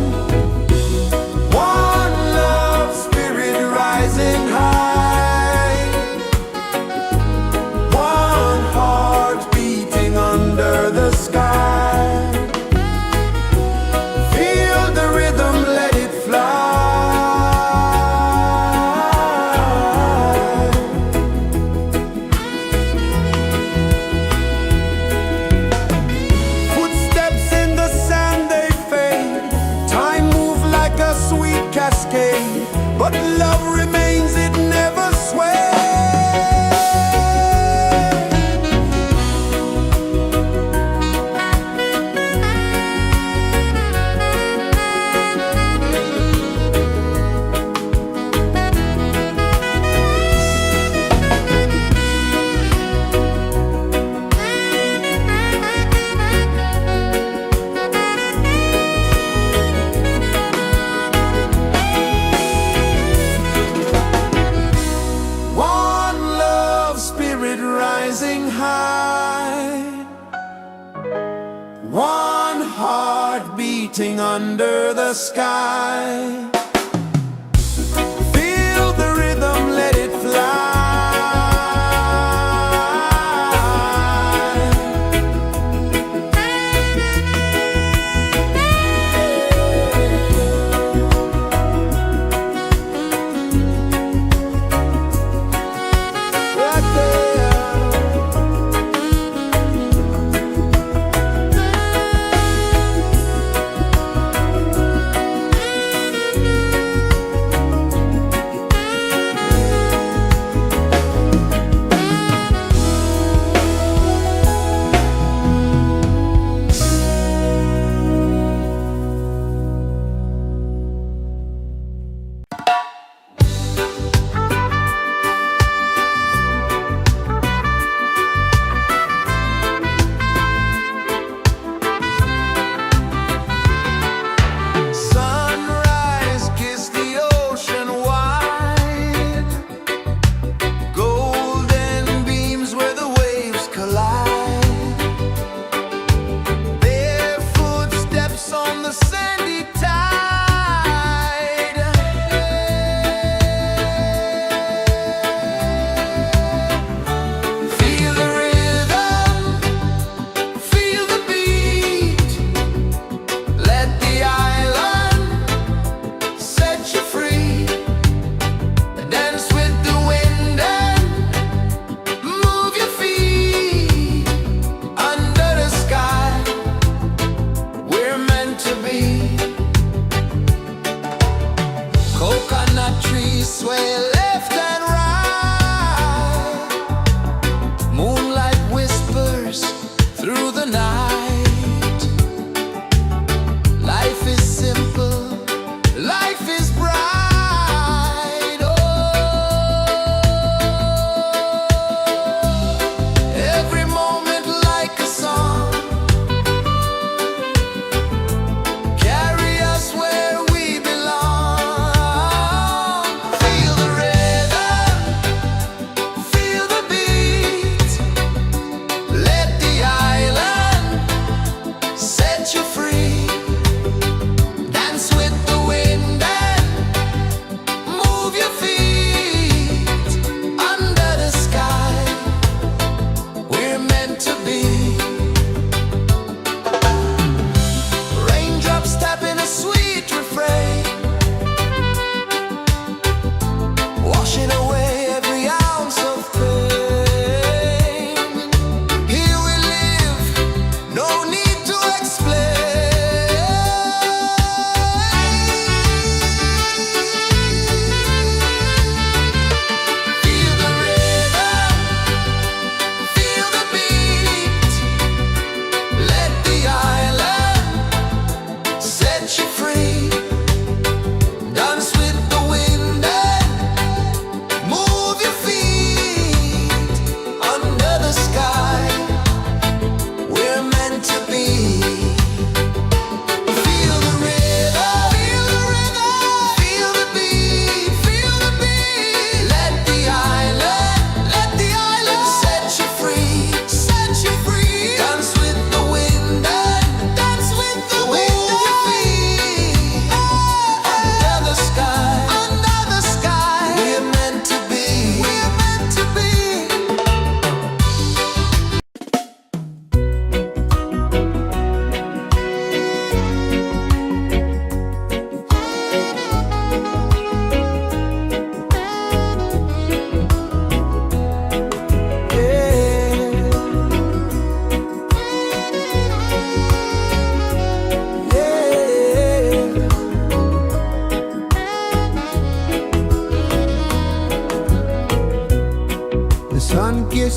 One love, spirit rising high. One heart beating under the sky. Feel the rhythm, let it fly. Footsteps in the sand, they fade. Time moves like a sweet cascade, but love remains, it never sways. One love, spirit rising high. One heart beating under the sky. Feel the rhythm, let it fly. Right there.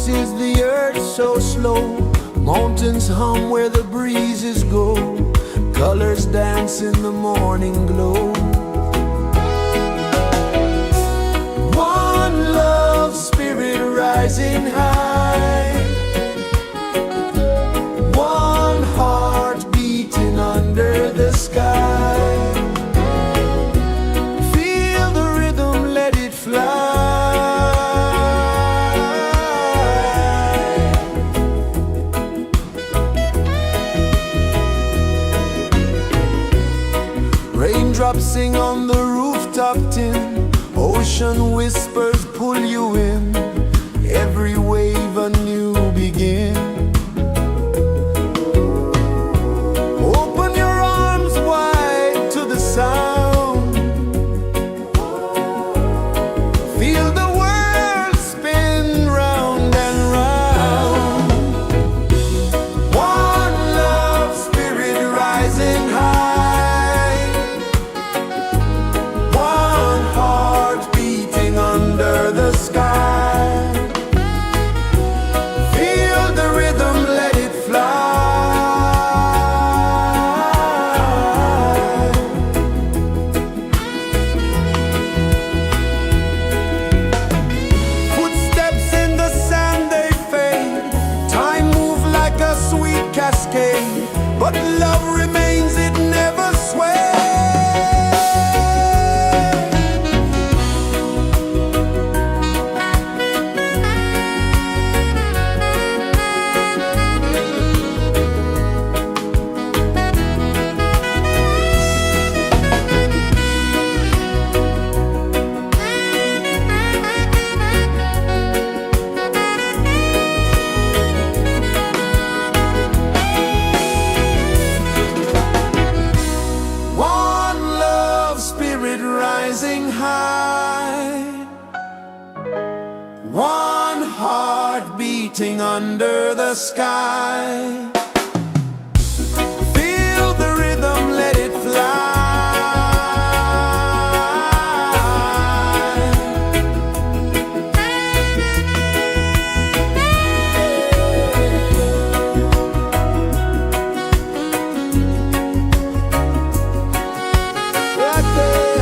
is the earth so slow. Mountains hum where the breezes go. Colors dance in the morning glow. One love, spirit rising high. One heart beating under the sky. Feel the rhythm, let it fly. Raindrops sing on the rooftop tin. Ocean whispers pull you in. Every wave a new begin. Open your arms wide to the sound. Feel the world spin round and round. One love, spirit rising high. One heart beating under the sky. Feel the rhythm, let it fly. Footsteps in the sand, they fade. Time moves like a sweet cascade, but love remains, it never sways. One love, spirit rising high. One heart beating under the sky. Feel the rhythm, let it fly. Right there.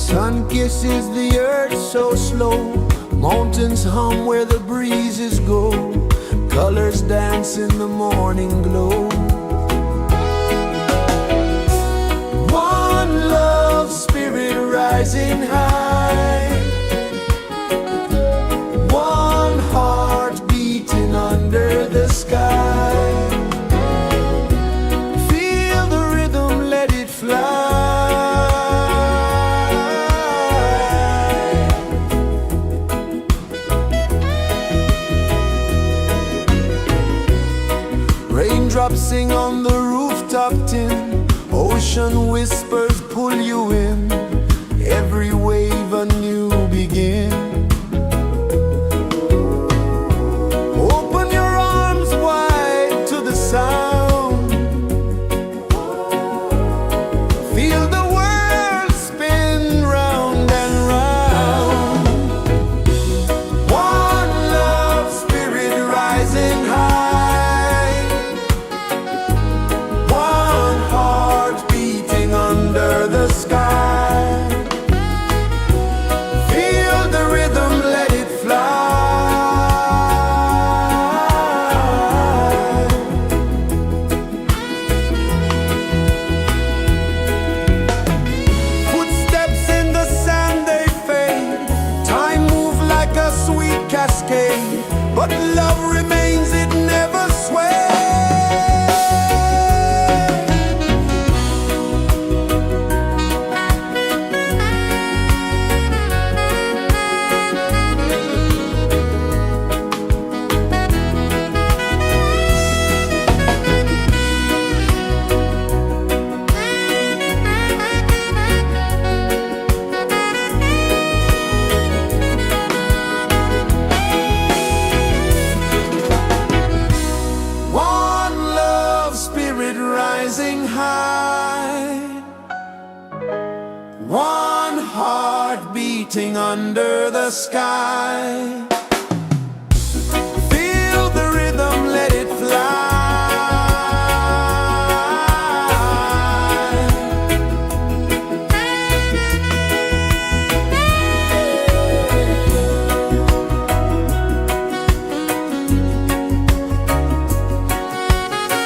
Sun kisses the earth so slow, mountains hum where the breezes go, colors dance in the morning glow. One love spirit rising high, one heart beating under the sky. Feel the rhythm, let it fly. Raindrops sing on the rooftop tin, ocean whispers pull you in, every wave a new begin. Open your arms wide to the sound, feel the world spin round and round. One love spirit rising high, one heart beating under the sky. Feel the rhythm, let it fly. Footsteps in the sand, they fade, time moves like a sweet cascade, but love remains, it never sways. One love spirit rising high, one heart beating under the sky. Feel the rhythm, let it fly.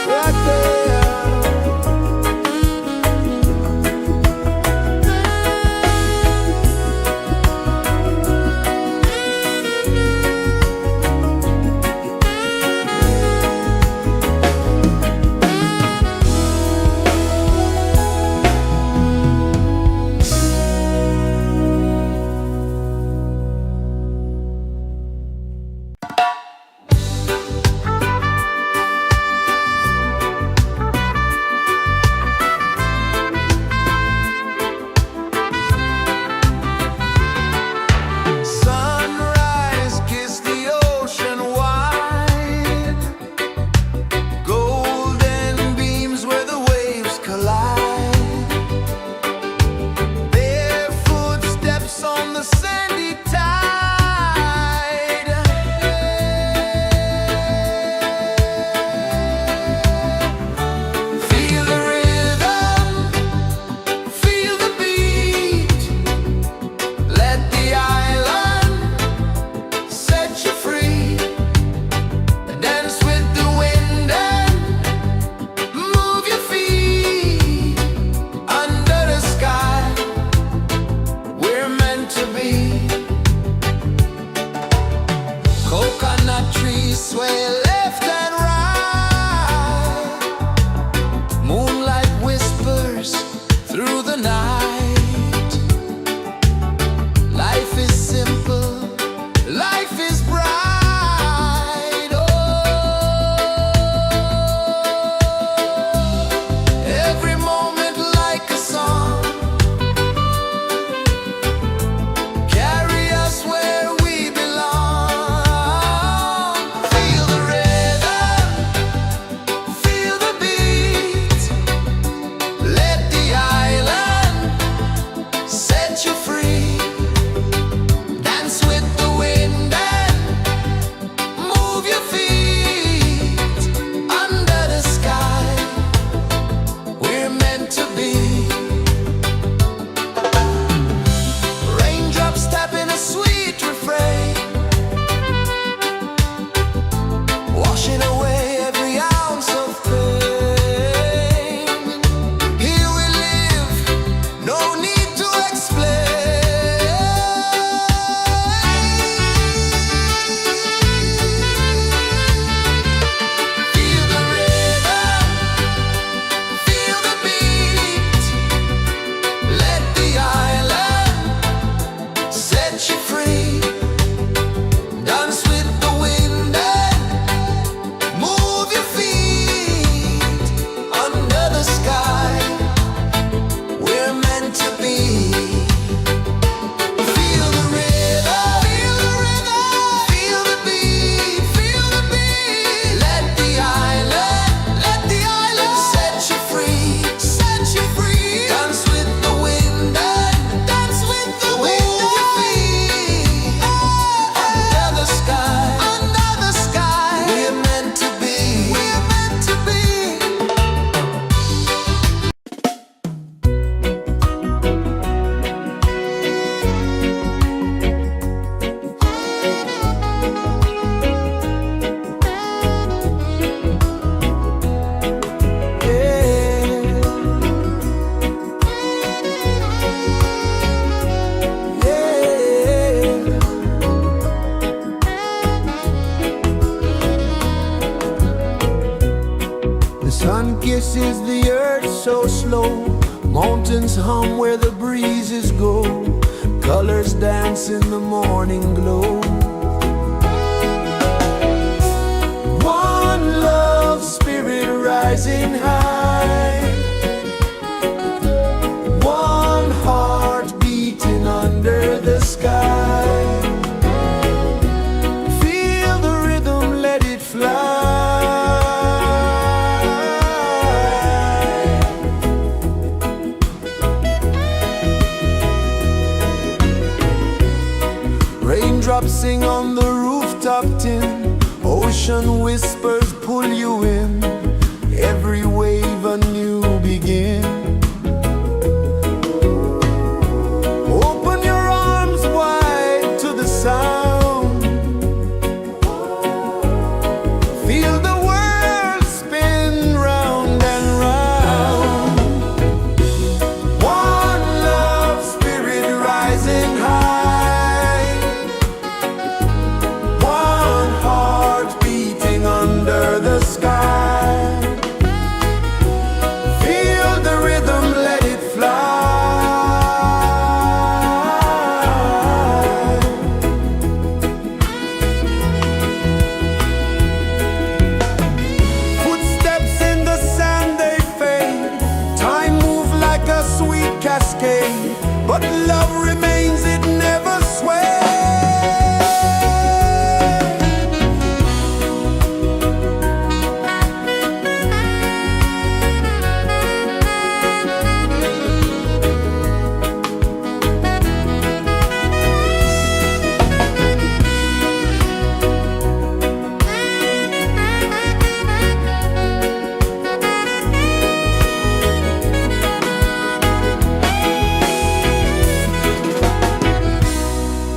Right there. pulses the earth so slow. Mountains hum where the breezes go. Colors dance in the morning glow. One love spirit rising high. One heart beating under the sky. Feel the rhythm, let it fly. Raindrops sing on the rooftop tin. Ocean whispers pull you in. Every wave a new begin. Open your arms wide to the sound. Feel the world spin round and round. One love spirit rising high. One heart beating under the sky. Feel the rhythm, let it fly. Footsteps in the sand, they fade. Time moves like a sweet cascade, but love remains, it never sways.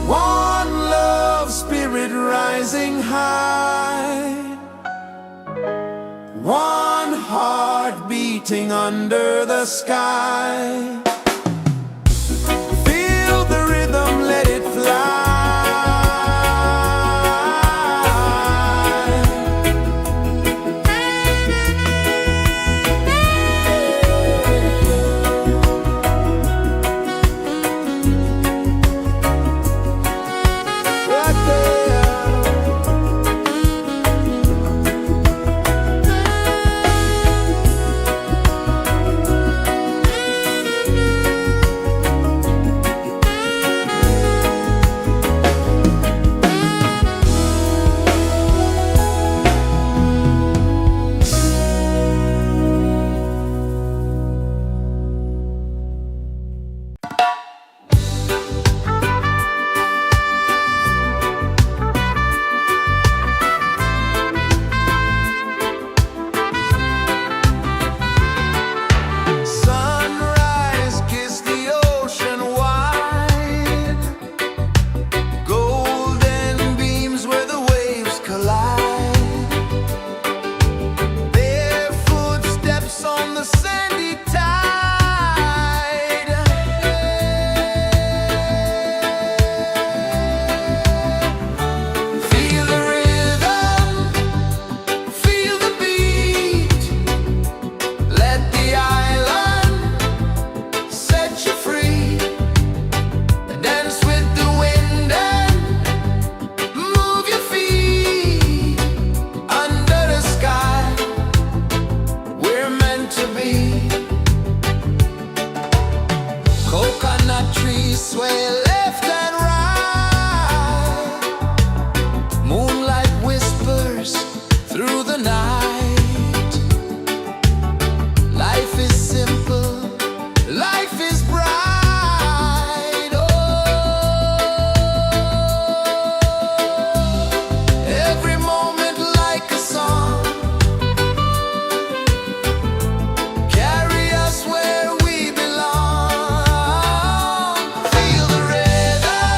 One love spirit rising high. One heart beating under the sky. Feel the rhythm, let it fly. Right there. Sunrise, kiss the ocean wide. Golden beams where the waves collide. Bare footsteps on the sandy tide. Feel the rhythm, feel the beat. Let the island set you free. Dance with the wind and move your feet. Under the sky, we're meant to be. Coconut trees sway left and right. Moonlight whispers through the night. Life is simple, life is bright. Oh, every moment like a song. Carry us where we belong. Feel the rhythm,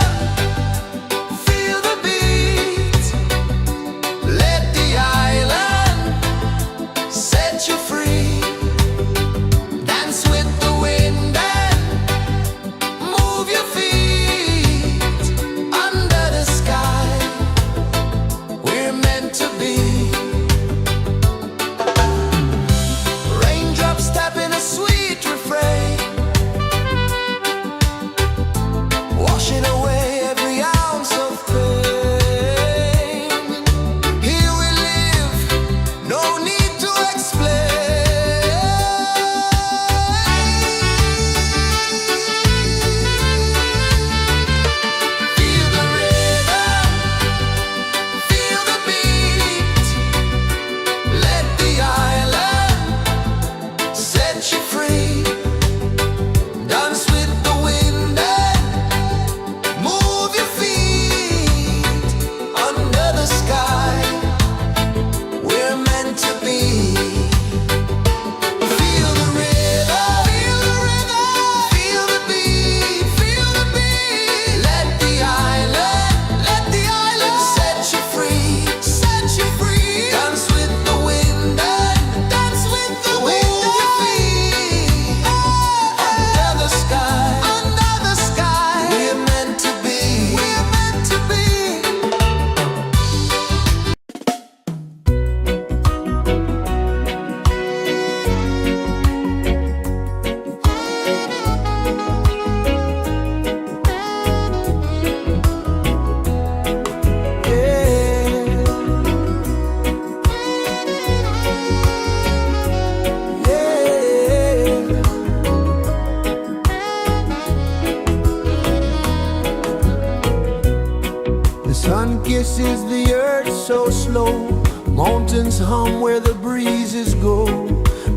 Sun kisses the earth so slow, mountains hum where the breezes go,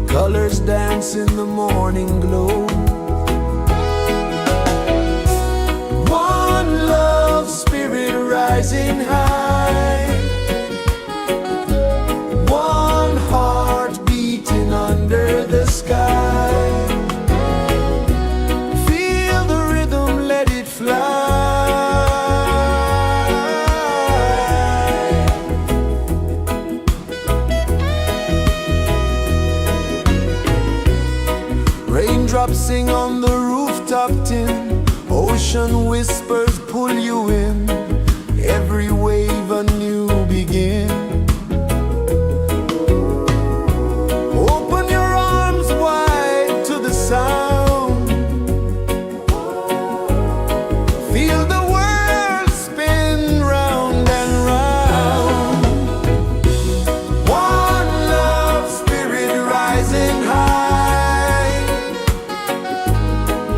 colors dance in the morning glow. One love, spirit rising high, one heart beating under the sky. Feel the rhythm, let it fly. Raindrops sing on the rooftop tin, ocean whispers pull you in, every wave a new begin. Open your arms wide to the sound, feel the world spin round and round. One love, spirit rising high,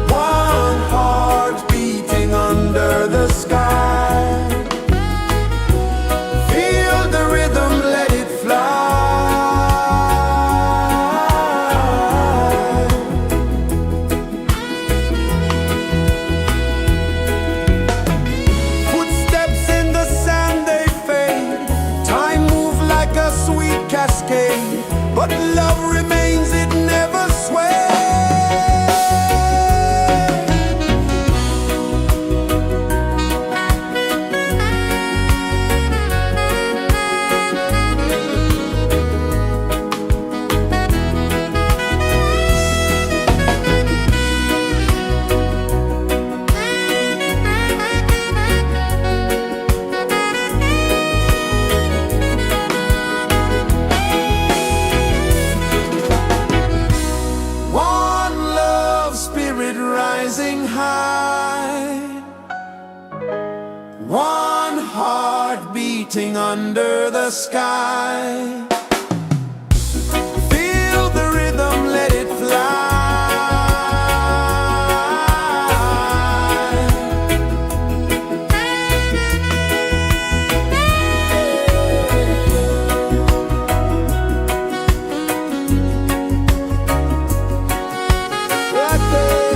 one heart beating under the sky. Feel the rhythm, let it fly. Footsteps in the sand, they fade, time moves like a sweet cascade, but love remains, it never sways. One love, spirit rising high, one heart beating under the sky. Feel the rhythm, let it fly. Right there.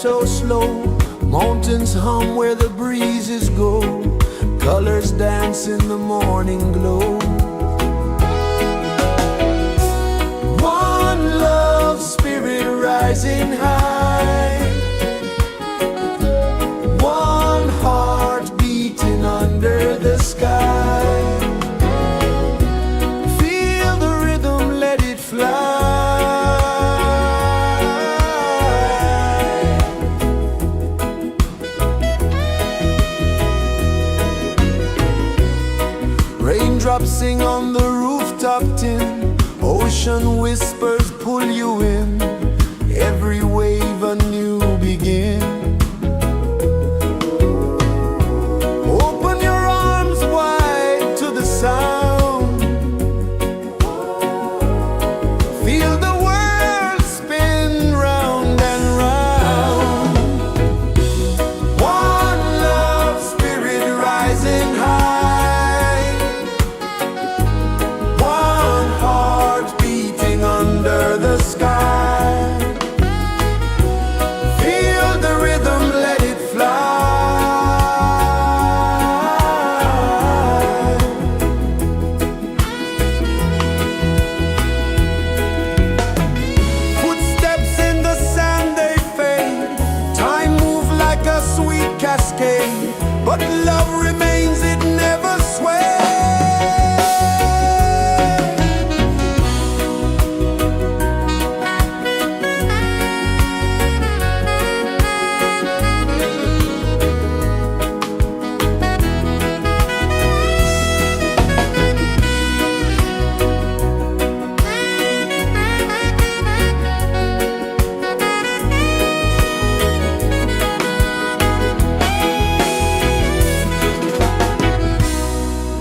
so slow. Mountains hum where the breezes go. Colors dance in the morning glow. One love, spirit rising high. One heart beating under the sky. Feel the rhythm, let it fly. Raindrops sing on the rooftop tin. Ocean whispers pull you in. Every wave a new begin. Open your arms wide to the sound. Feel the world spin round and round. One love, spirit rising high. One heart beating under the sky. Feel the rhythm, let it fly. Footsteps in the sand, they fade. Time moves like a sweet cascade, but love remains, it never sways.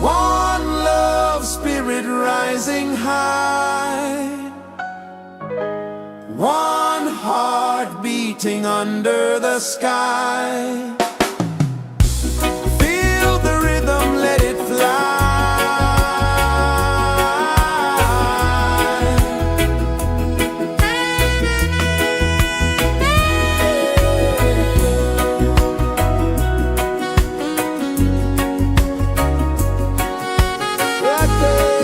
One love, spirit rising high. One heart beating under the sky. Feel the rhythm, let it fly. Right there.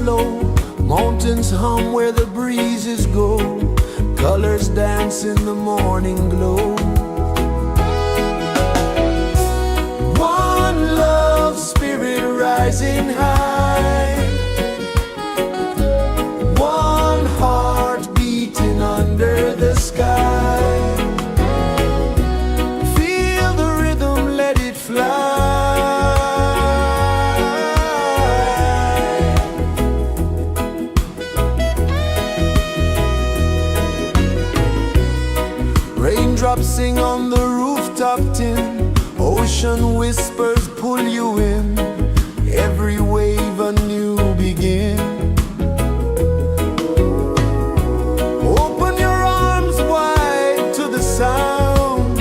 flow, mountains hum where the breezes go, colors dance in the morning glow. One love, spirit rising high, one heart beating under the sky. Feel the rhythm, let it fly. Raindrops sing on the rooftop tin, ocean whispers pull you in, every wave a new begin. Open your arms wide to the sound,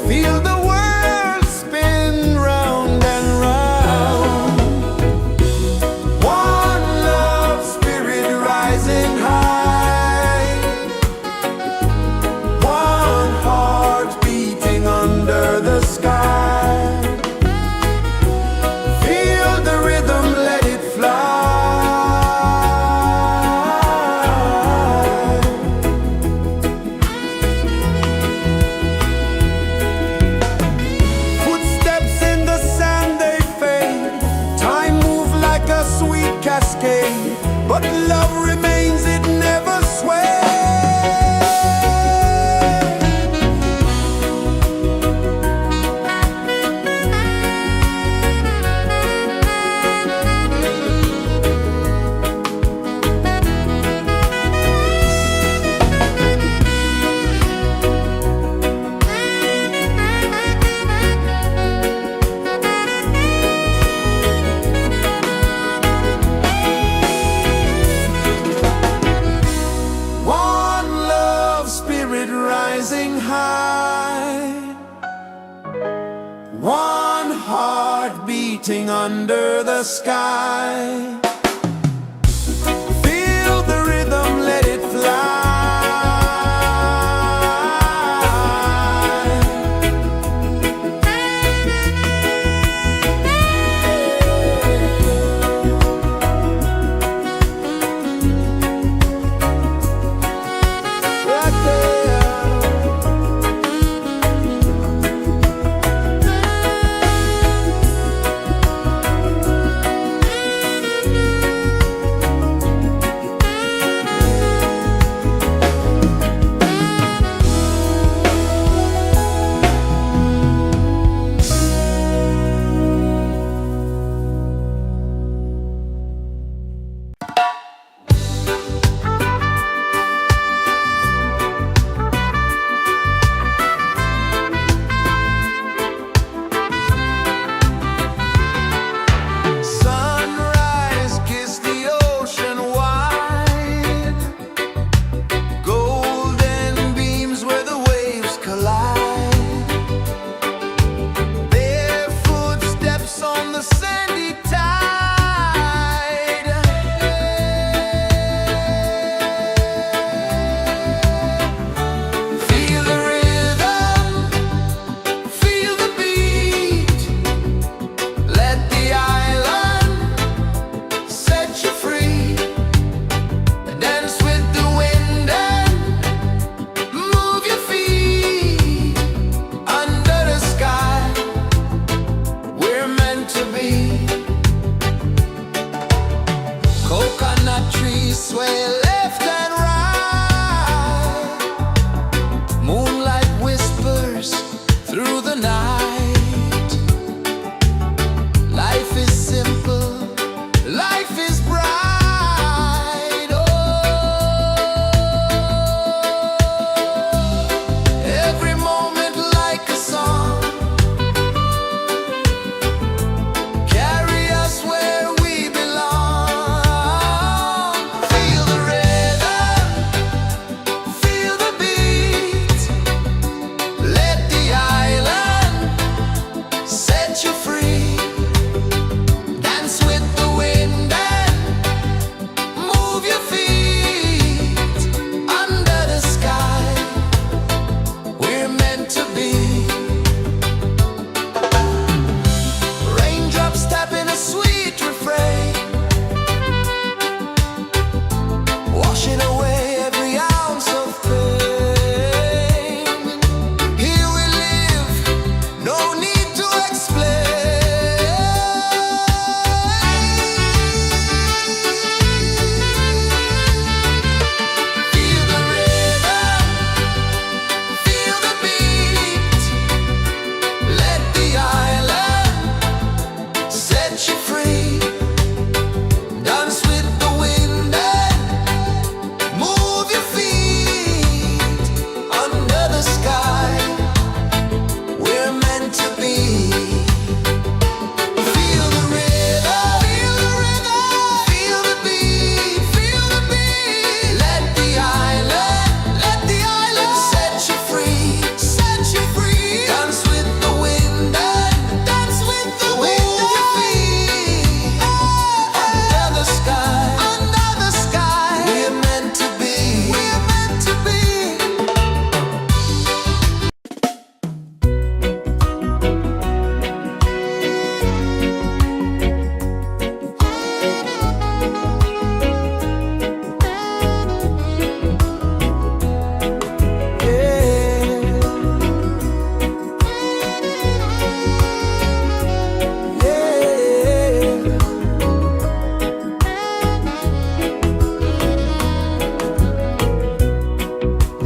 feel the world spin round and round. One love, spirit rising high, one heart beating under the sky. Feel the rhythm, let it fly. Footsteps in the sand, they fade, time moves like a sweet cascade, but love remains, it never sways. One love, spirit rising high, one heart beating under the sky. Feel the rhythm, let it fly. Right there.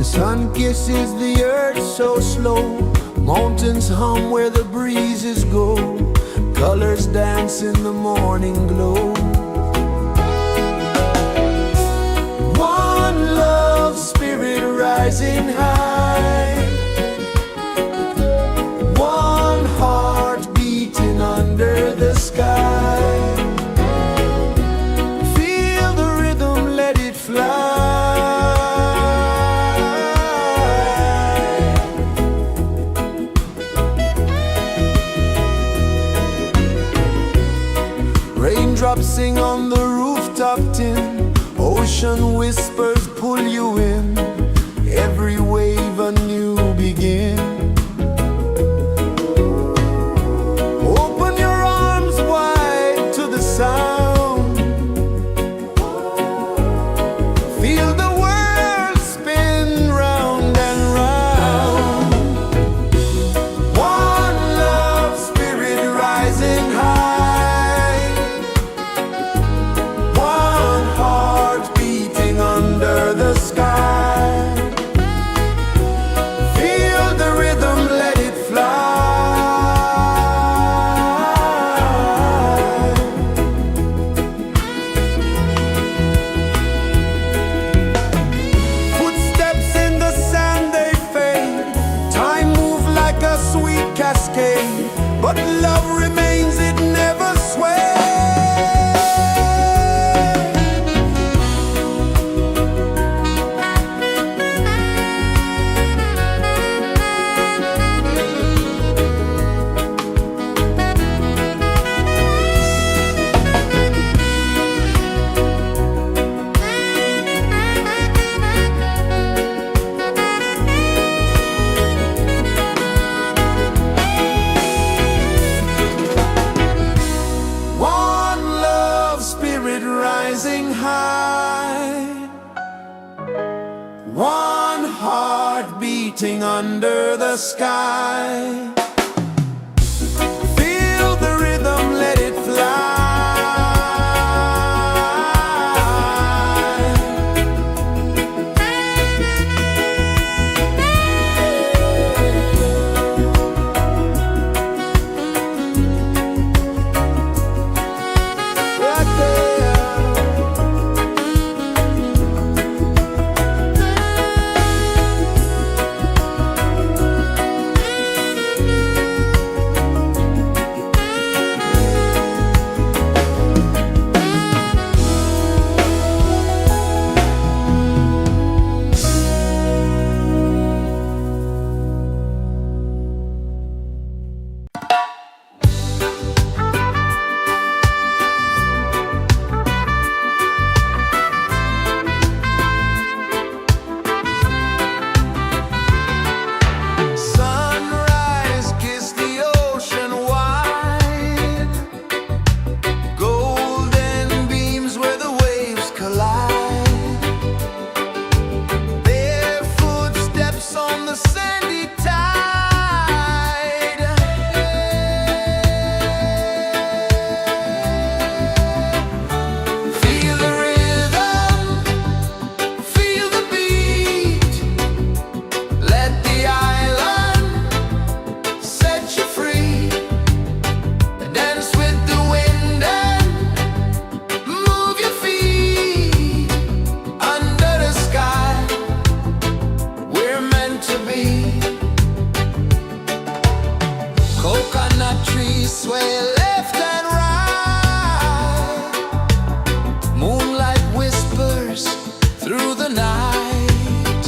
Sun kisses the earth so slow, mountains hum where the breezes go, colors dance in the morning glow. One love spirit rising high, one heart beating under the sky. Feel the rhythm, let it fly. Raindrops sing on the rooftop tin, ocean whispers pull you in, every wave a new begin. Open your arms wide to the sound, feel the world spin round and round. One love spirit rising high, one heart beating under the sky. Feel the rhythm, let it fly. Footsteps in the sand, they fade, time moves like a sweet cascade, but love remains, it never sways. One love spirit rising high, one heart beating under the sky. Feel the rhythm, let it fly. Right there. Sunrise, kiss the ocean wide, golden beams where the waves collide, bare footsteps on the sandy tide. Feel the rhythm, feel the beat, let the island set you free. Dance with the wind and move your feet under the sky. We're meant to be. Coconut trees sway left and right, moonlight whispers through the night.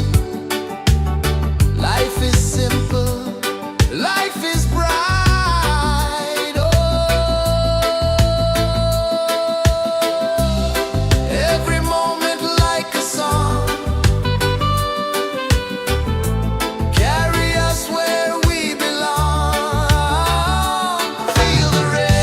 Life is simple, life is bright. Oh, every moment like a song, carry us where we belong. Feel the rhythm.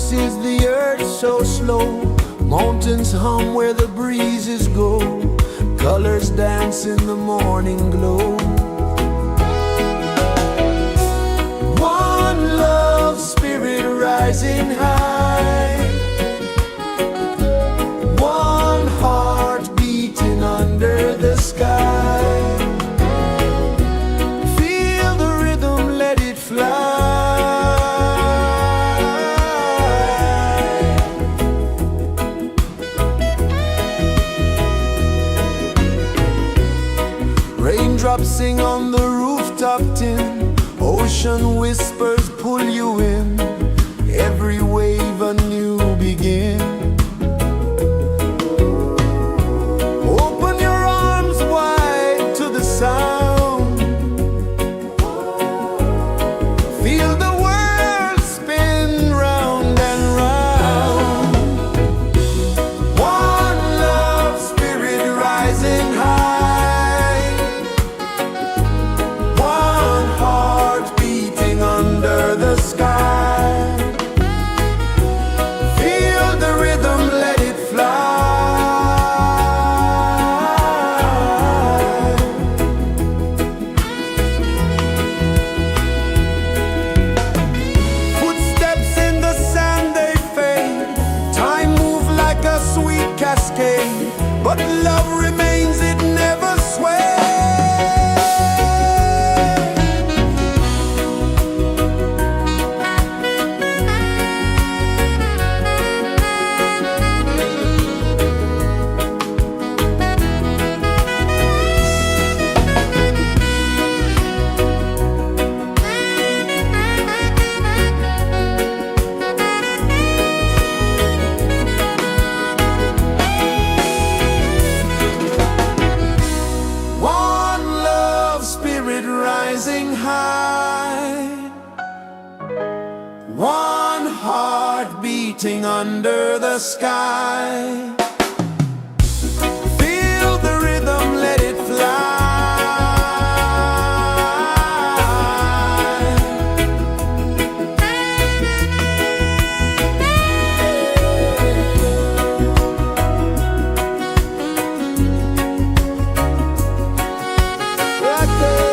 pulses the earth so slow. Mountains hum where the breezes go. Colors dance in the morning glow. One love spirit rising high. One heart beating under the sky. Feel the rhythm, let it fly. Raindrops sing on the rooftop tin. Ocean whispers pull you in. Every wave a new begin. Open your arms wide to the sound. Feel the world spin round and round. One love spirit rising high. One heart beating under the sky. Feel the rhythm, let it fly. Footsteps in the sand, they fade. Time moves like a sweet cascade, but love remains, it never sways. One love spirit rising high. One heart beating under the sky. Feel the rhythm, let it fly. Right there.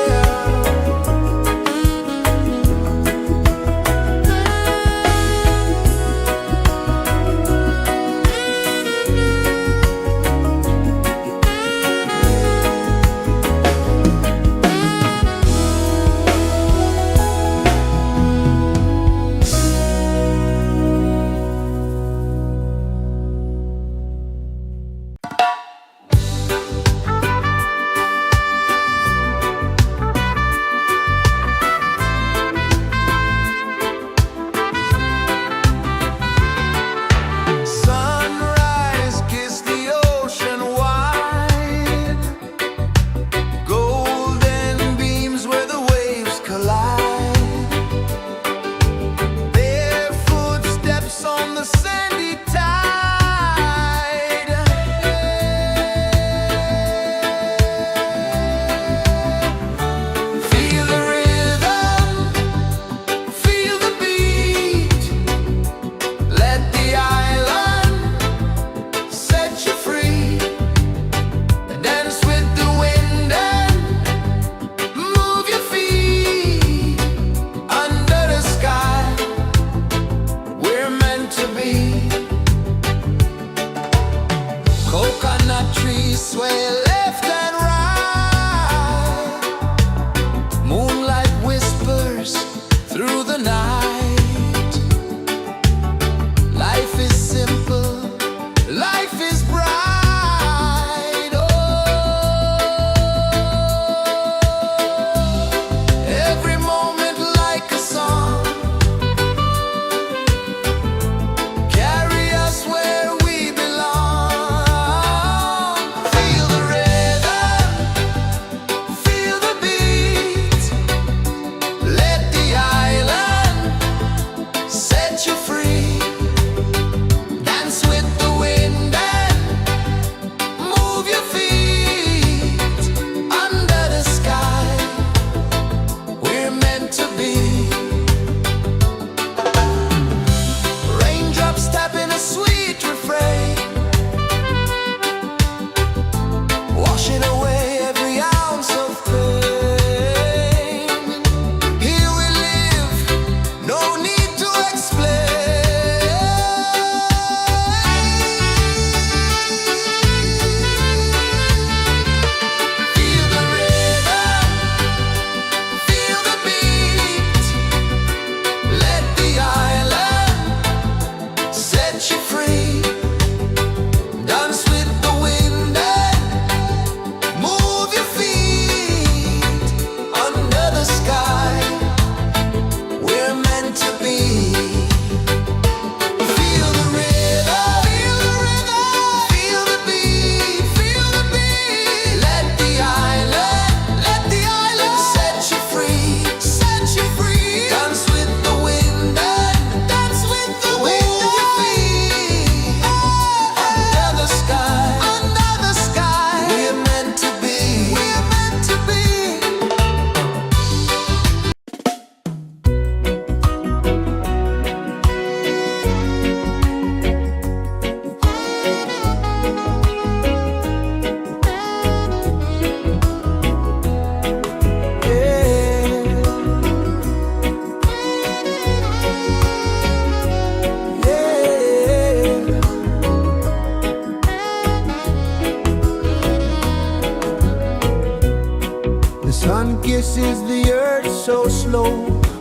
kisses the earth so slow.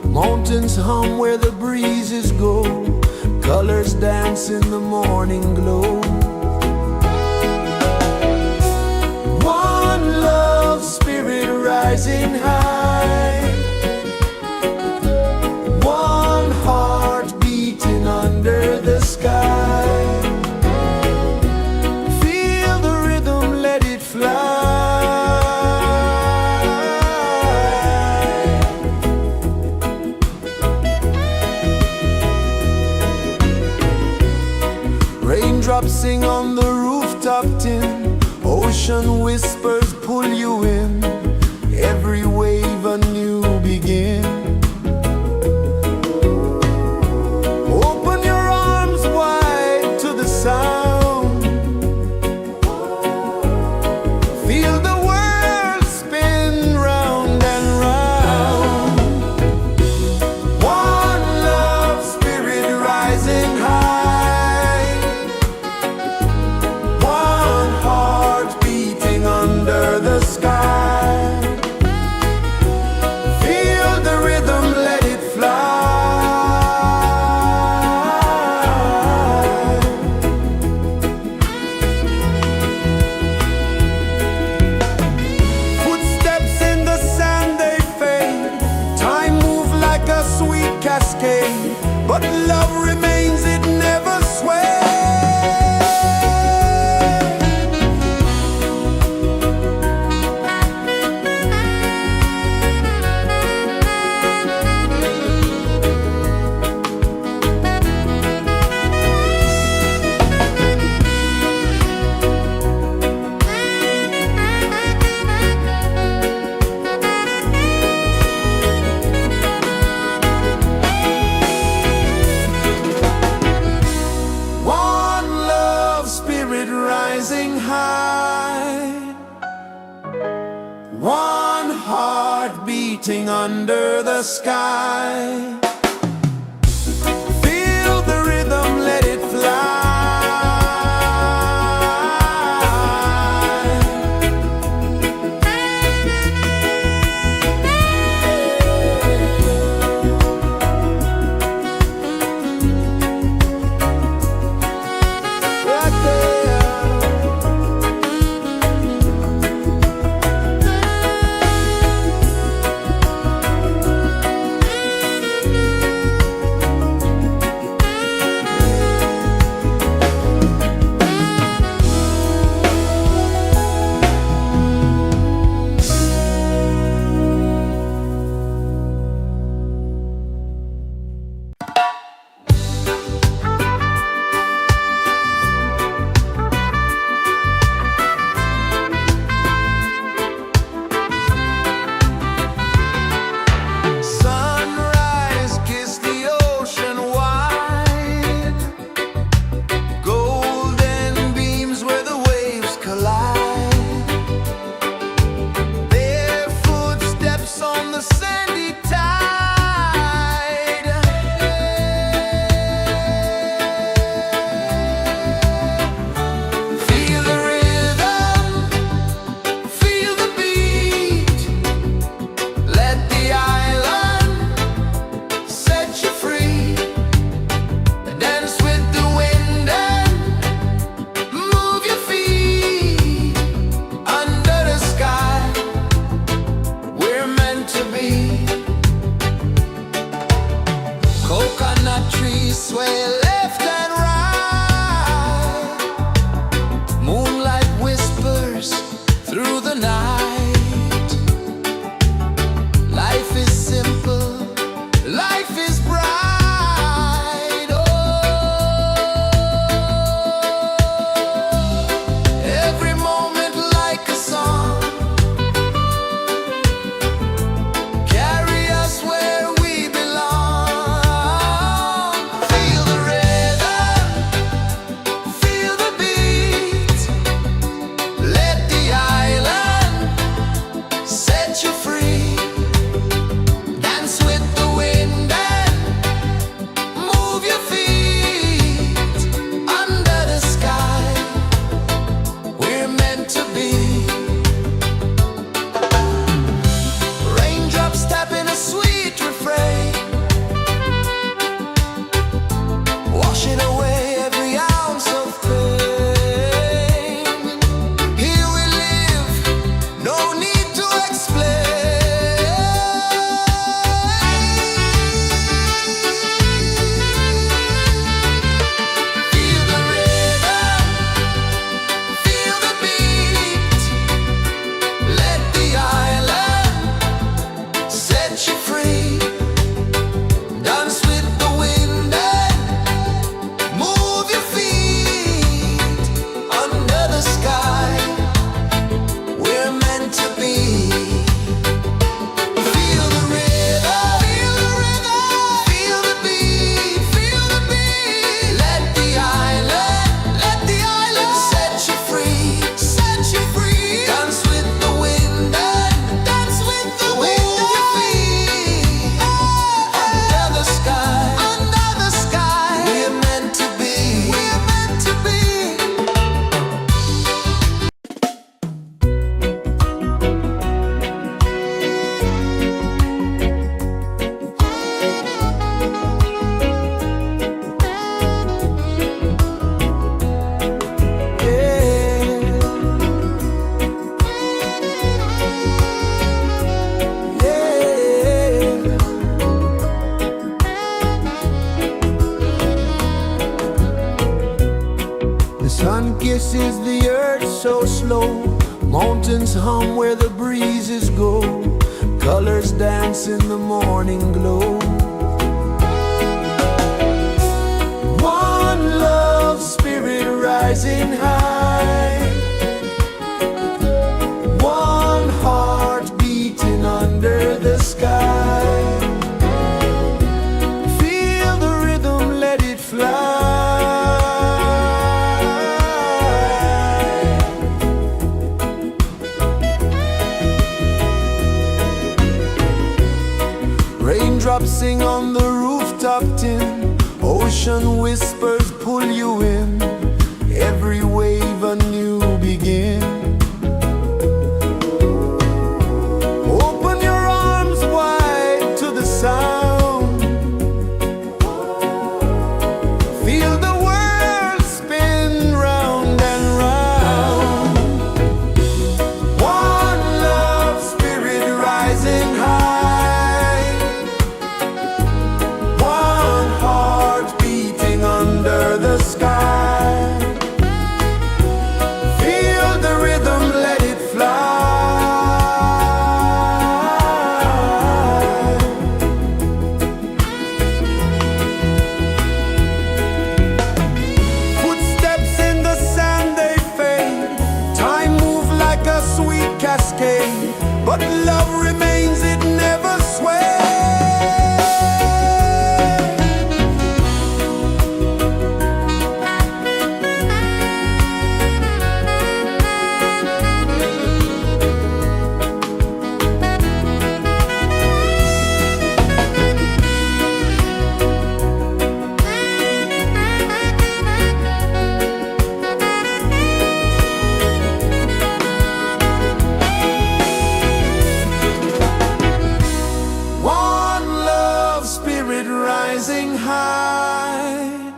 Mountains hum where the breezes go. Colors dance in the morning glow. One love spirit rising high. One heart beating under the sky. Feel the rhythm, let it fly. Raindrops sing on the rooftop tin. Ocean whispers pull you in. Every wave a new begin. Open your arms wide to the sound. Feel the world spin round and round. One love spirit rising high. One heart beating under the sky. Feel the rhythm, let it fly. Footsteps in the sand, they fade. Time moves like a sweet cascade, but love remains, it never sways. One love spirit rising high. One heart beating under the sky. Feel the rhythm, let it fly. Right there. mountains hum where the breezes go, colors dance in the morning glow. One love, spirit rising high, one heart beating under the sky. Feel the rhythm, let it fly. Raindrops sing on the rooftop tin, ocean whispers pull you in, every wave a new begin. Open your arms wide to the sound, feel the world spin round and round. One love, spirit rising high, one heart beating under the sky. Feel the rhythm, let it fly. Footsteps in the sand, they fade, time moves like a sweet cascade, but love remains, it never sways. One love, spirit rising high,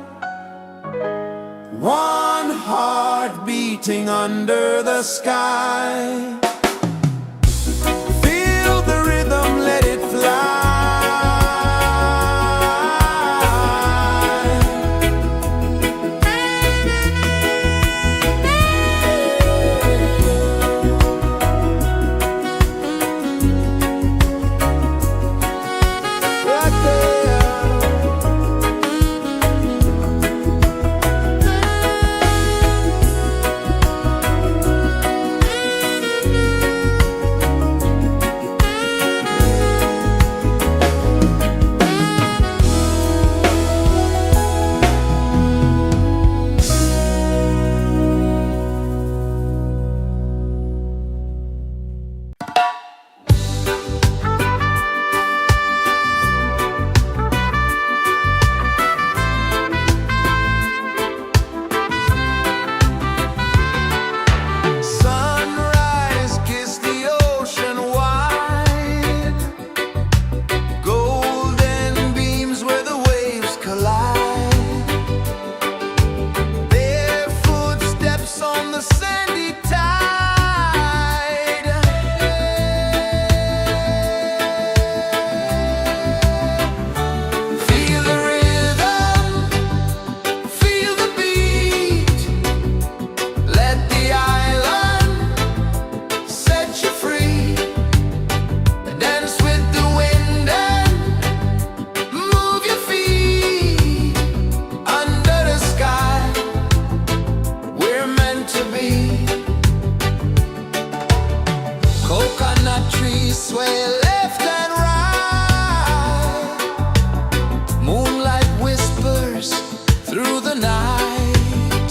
one heart beating under the sky. Feel the rhythm, let it fly. Right there. Sunrise, kiss the ocean wide, golden beams where the waves collide, their footsteps on the sandy tide. Feel the rhythm, feel the beat, let the island set you free. Dance with the wind and move your feet under the sky. We're meant to be. Coconut trees sway left and right, moonlight whispers through the night.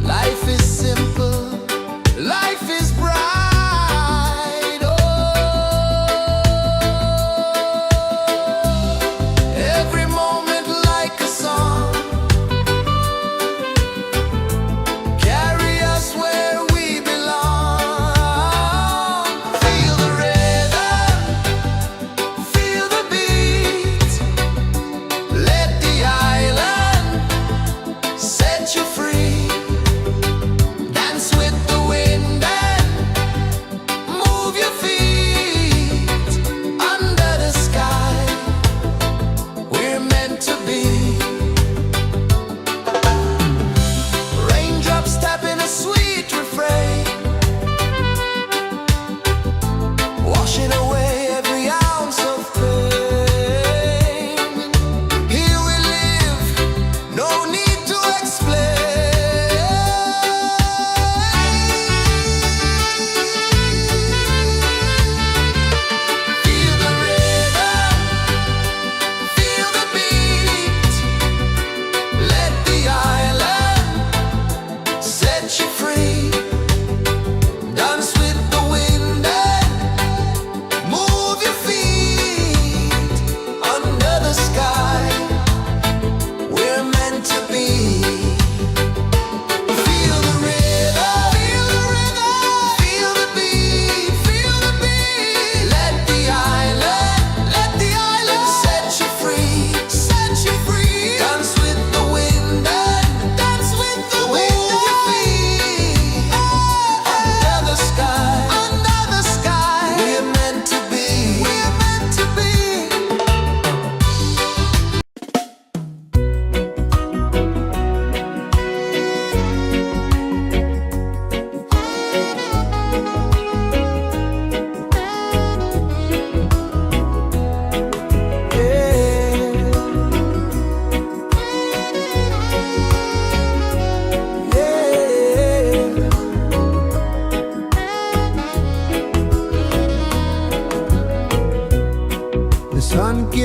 Life is simple, life is bright. Oh, every moment like a song, carry us where we belong. Feel the rhythm.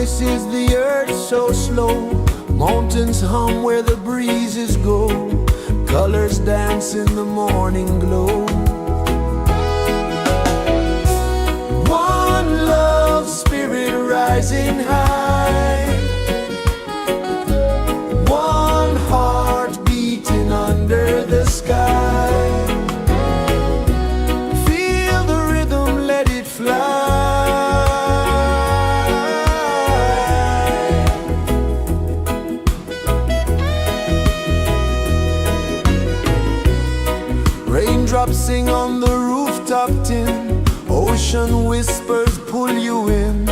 kisses the earth so slow. Mountains hum where the breezes go. Colors dance in the morning glow. One love spirit rising high. One heart beating under the sky. Feel the rhythm, let it fly. Raindrops sing on the rooftop tin. Ocean whispers pull you in.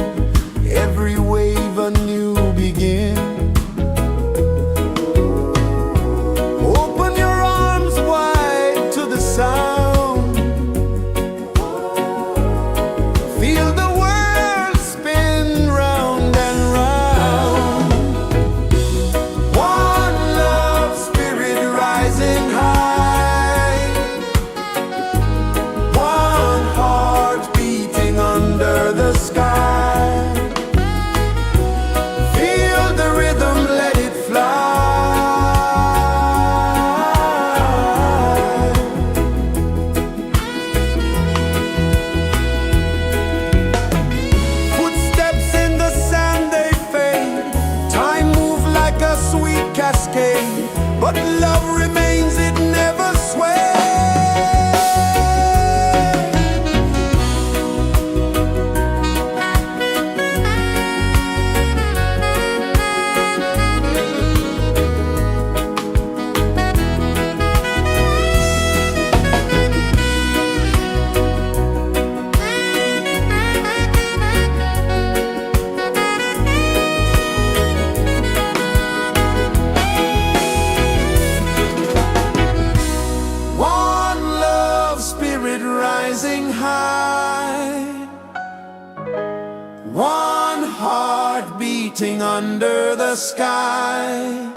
Every wave a new begin. Open your arms wide to the sound. Feel the world spin round and round. One love spirit rising high. One heart beating under the sky. Feel the rhythm, let it fly. Footsteps in the sand, they fade. Time moves like a sweet cascade, but love remains, it never sways. One love spirit rising high. One heart beating under the sky.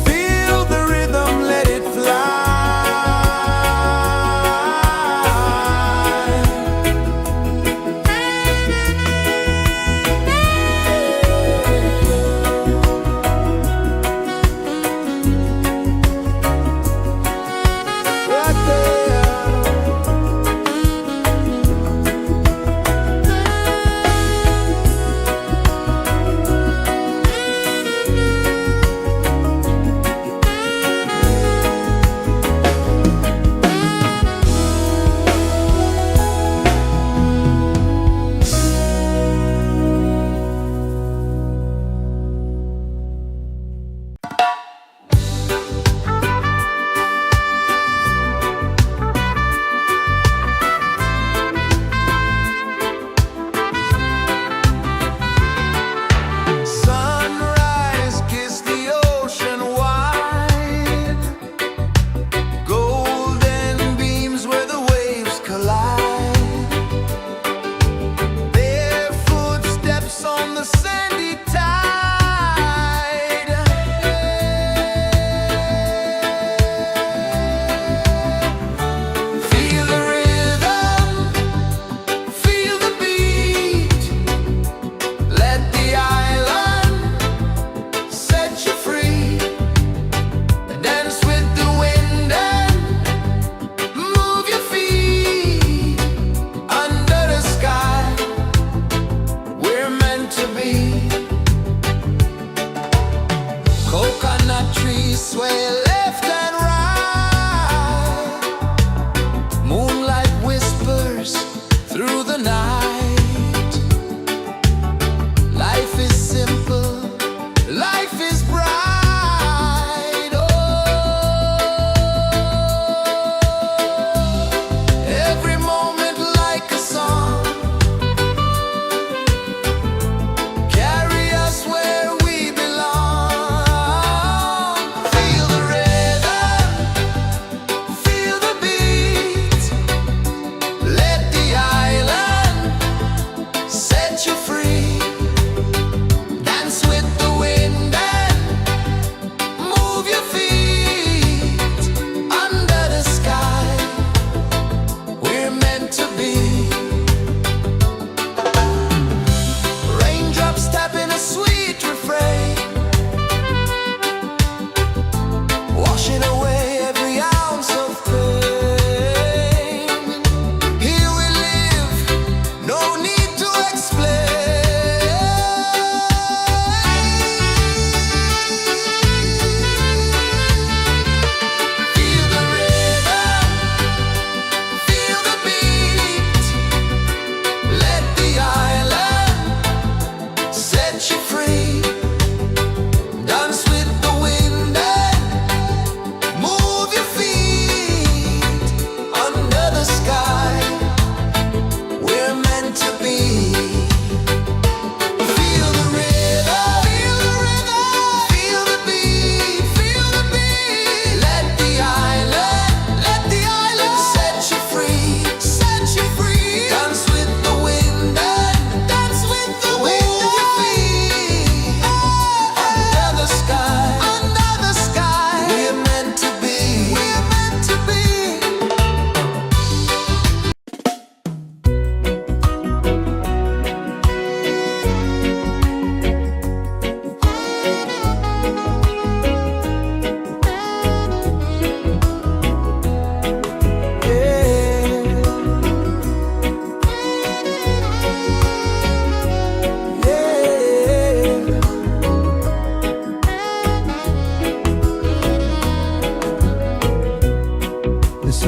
Feel the rhythm, let it fly. Right there.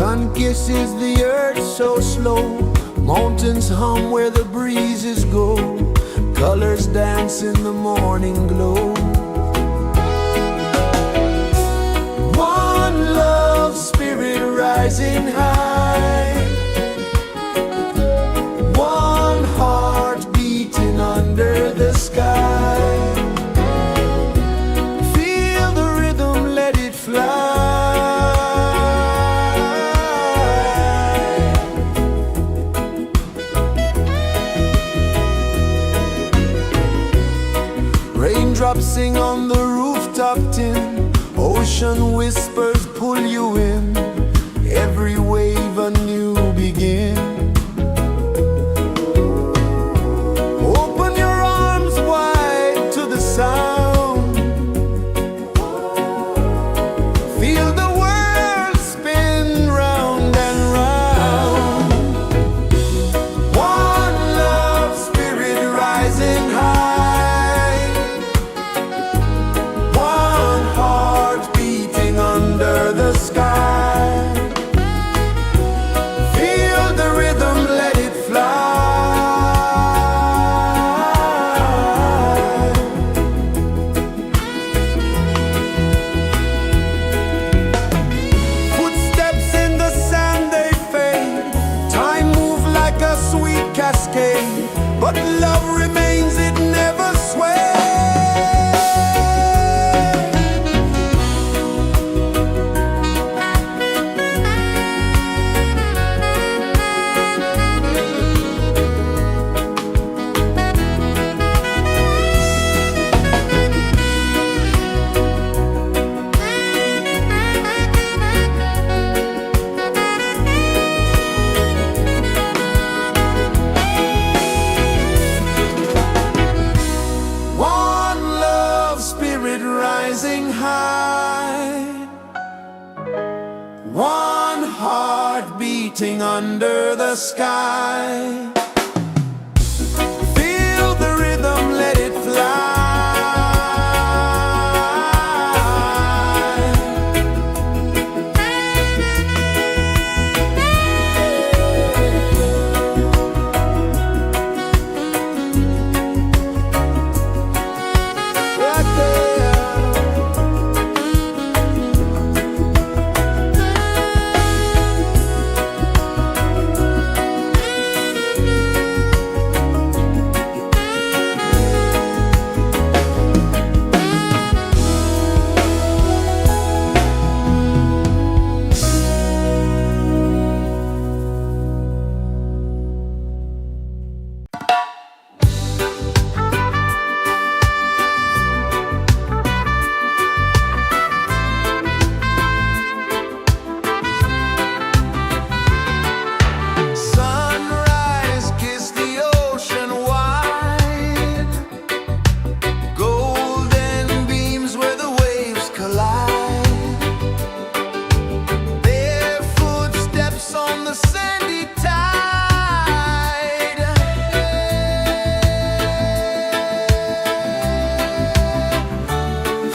Sun kisses the earth so slow, mountains hum where the breezes go, colors dance in the morning glow. One love spirit rising high, one heart beating under the sky. Feel the rhythm, let it fly. Raindrops sing on the rooftop tin, ocean whispers pull you in, every wave a new begin. Open your arms wide to the sound, feel the world spin round and round. One love spirit rising high, one heart beating under the sky. Feel the rhythm, let it fly. Footsteps in the sand, they fade, time moves like a sweet cascade, but love remains, it never sways. One love spirit rising high, one heart beating under the sky. Feel the rhythm, let it fly. Right there. Sunrise, kiss the ocean wide, golden beams where the waves collide, their footsteps on the sandy tide.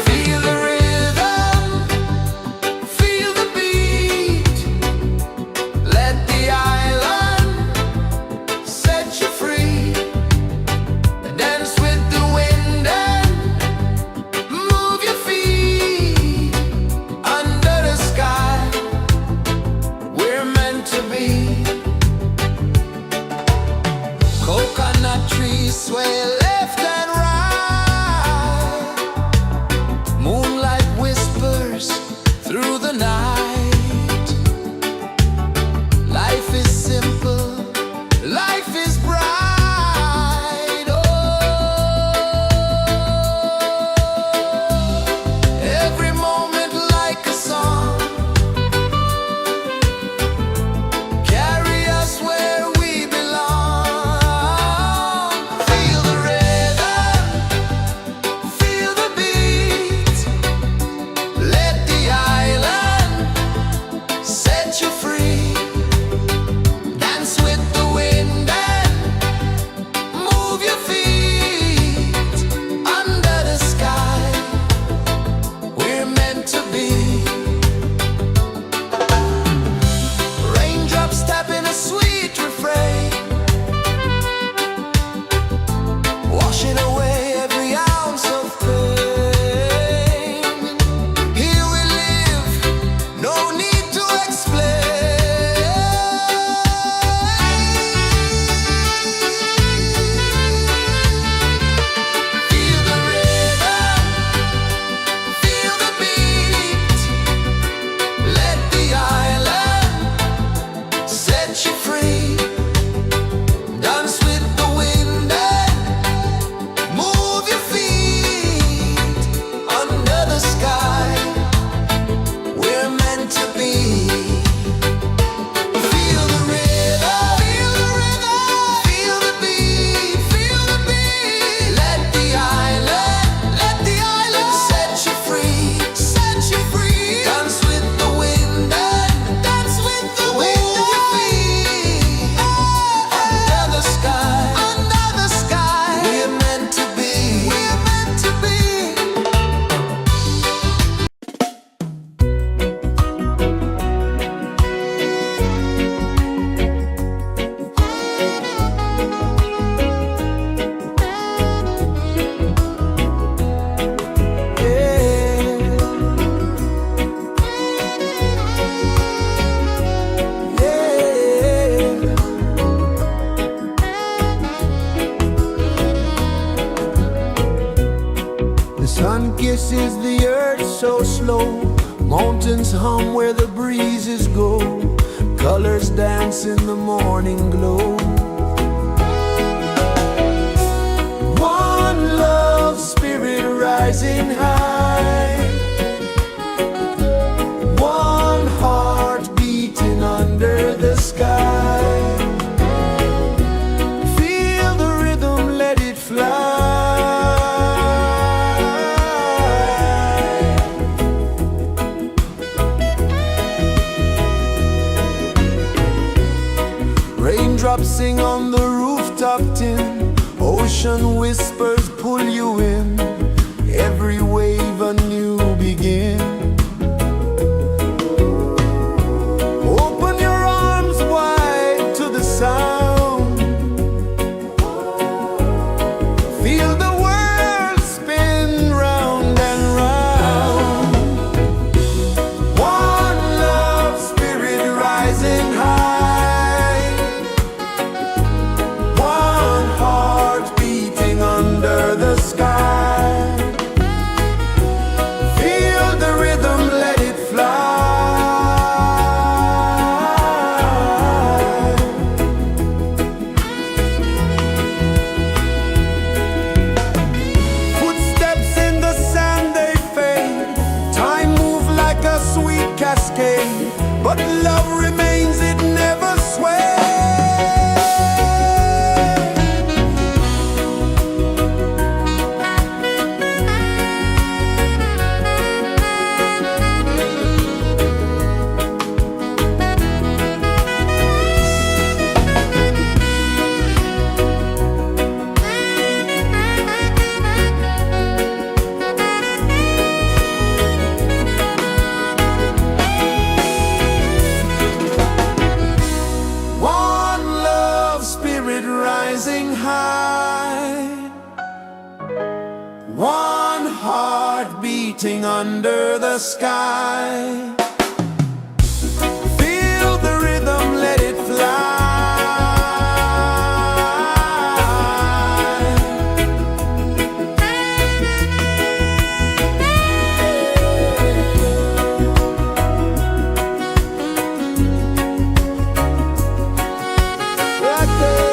Feel the rhythm, feel the beat, let the island set you free. Dance with the wind and move your feet under the sky. We're meant to be. Coconut trees sway left and right, moonlight whispers through the night. Life is simple, life is bright. Oh, every moment like a song, carry us where we belong. Feel the rhythm. pulses the earth so slow. Mountains hum where the breezes go. Colors dance in the morning glow. One love spirit rising high. One heart beating under the sky. Feel the rhythm, let it fly. Raindrops sing on the rooftop tin. Ocean whispers pull you in. Every wave a new begin. Open your arms wide to the sound. Feel the world spin round and round. One love spirit rising high. One heart beating under the sky. Feel the rhythm, let it fly. Footsteps in the sand, they fade. Time moves like a sweet cascade, but love remains, it never sways. One love spirit rising high. One heart beating under the sky. Feel the rhythm, let it fly. Right there.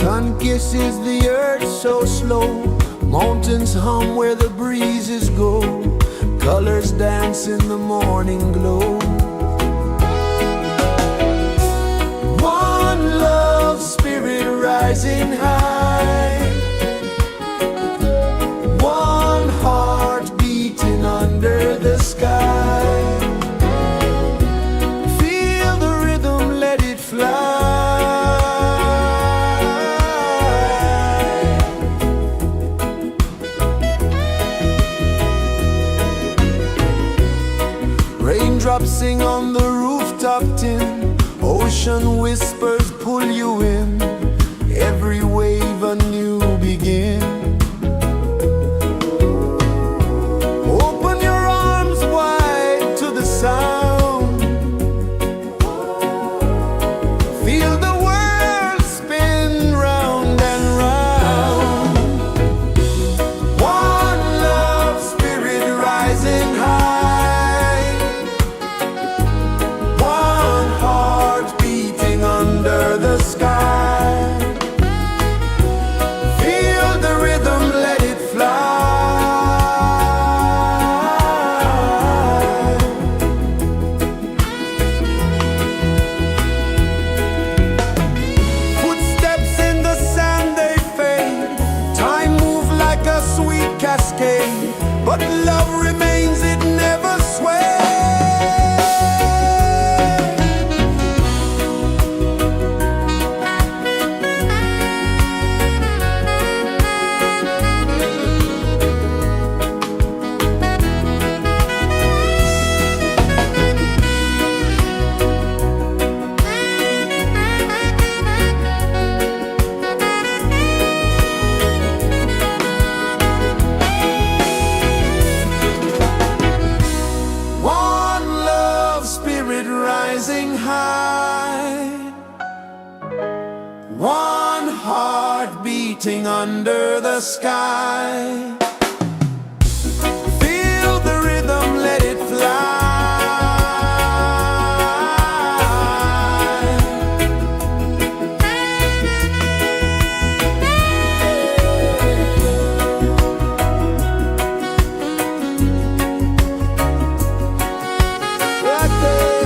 Sun kisses the earth so slow, mountains hum where the breezes go, colors dance in the morning glow. One love spirit rising high, one heart beating under the sky. Feel the rhythm, let it fly. Raindrops sing on the rooftop tin, ocean whispers pull you in, every wave a new begin. Open your arms wide to the sound, feel the world spin round and round. One love spirit rising high, one heart beating under the sky. Feel the rhythm, let it fly. Footsteps in the sand, they fade, time moves like a sweet cascade, but love remains, it never sways. One love spirit rising high, one heart beating under the sky. Feel the rhythm, let it fly. Right there.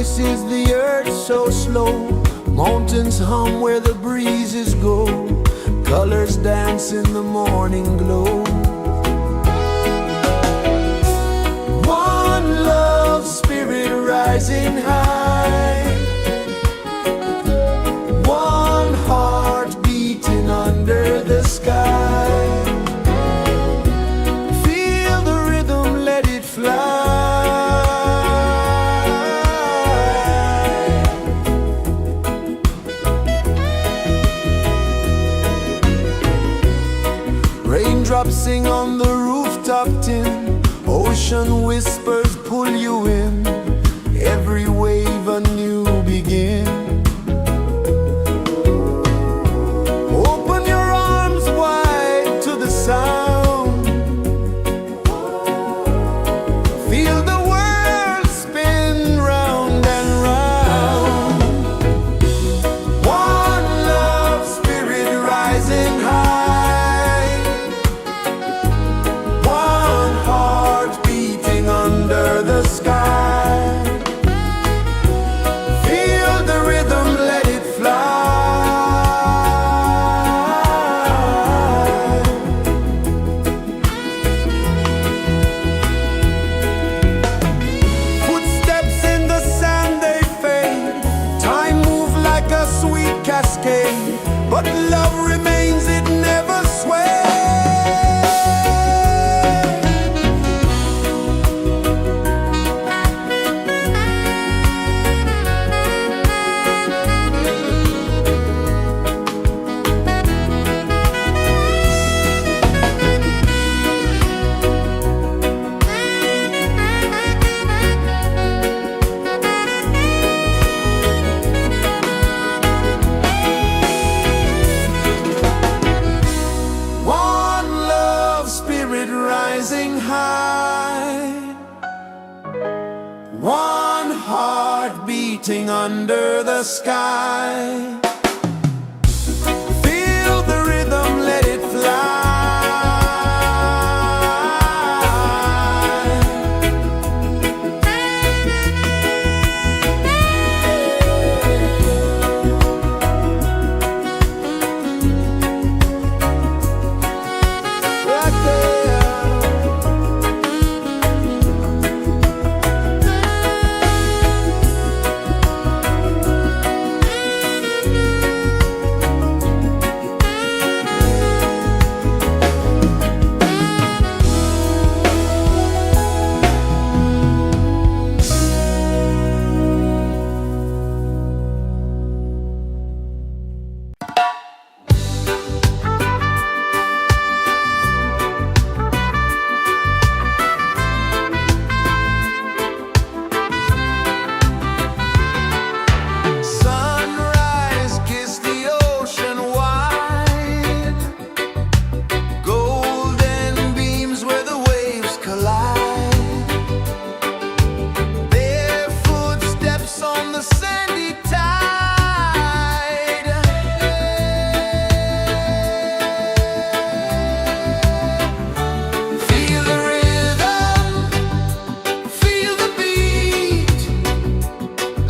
embraces the earth so slow. Mountains hum where the breezes go. Colors dance in the morning glow. One love, spirit rising high. One heart beating under the sky. Feel the rhythm, let it fly. Raindrops sing on the rooftop tin. Ocean whispers pull you in. Every wave a new begin. Open your arms wide to the sound. Feel the world spin round and round. One love, spirit rising high. One heart beating under the sky. Feel the rhythm, let it fly. Footsteps in the sand, they fade. Time moves like a sweet cascade, but love remains, it never sways. One love, spirit rising high. One heart beating under the sky. Feel the rhythm, let it fly. Right there. Sunrise, kiss the ocean wide. Golden beams where the waves collide. Their footsteps on the sandy tide. Feel the rhythm, feel the beat.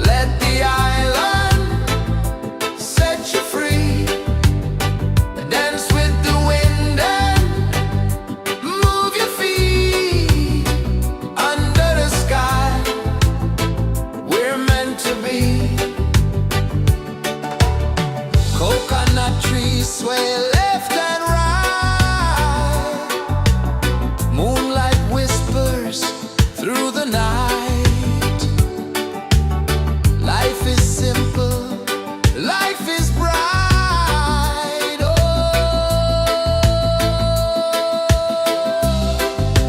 Let the island set you free. Dance with the wind and move your feet. Under the sky, we're meant to be. Coconut trees sway left and right. Moonlight whispers through the night. Life is simple, life is bright. Oh,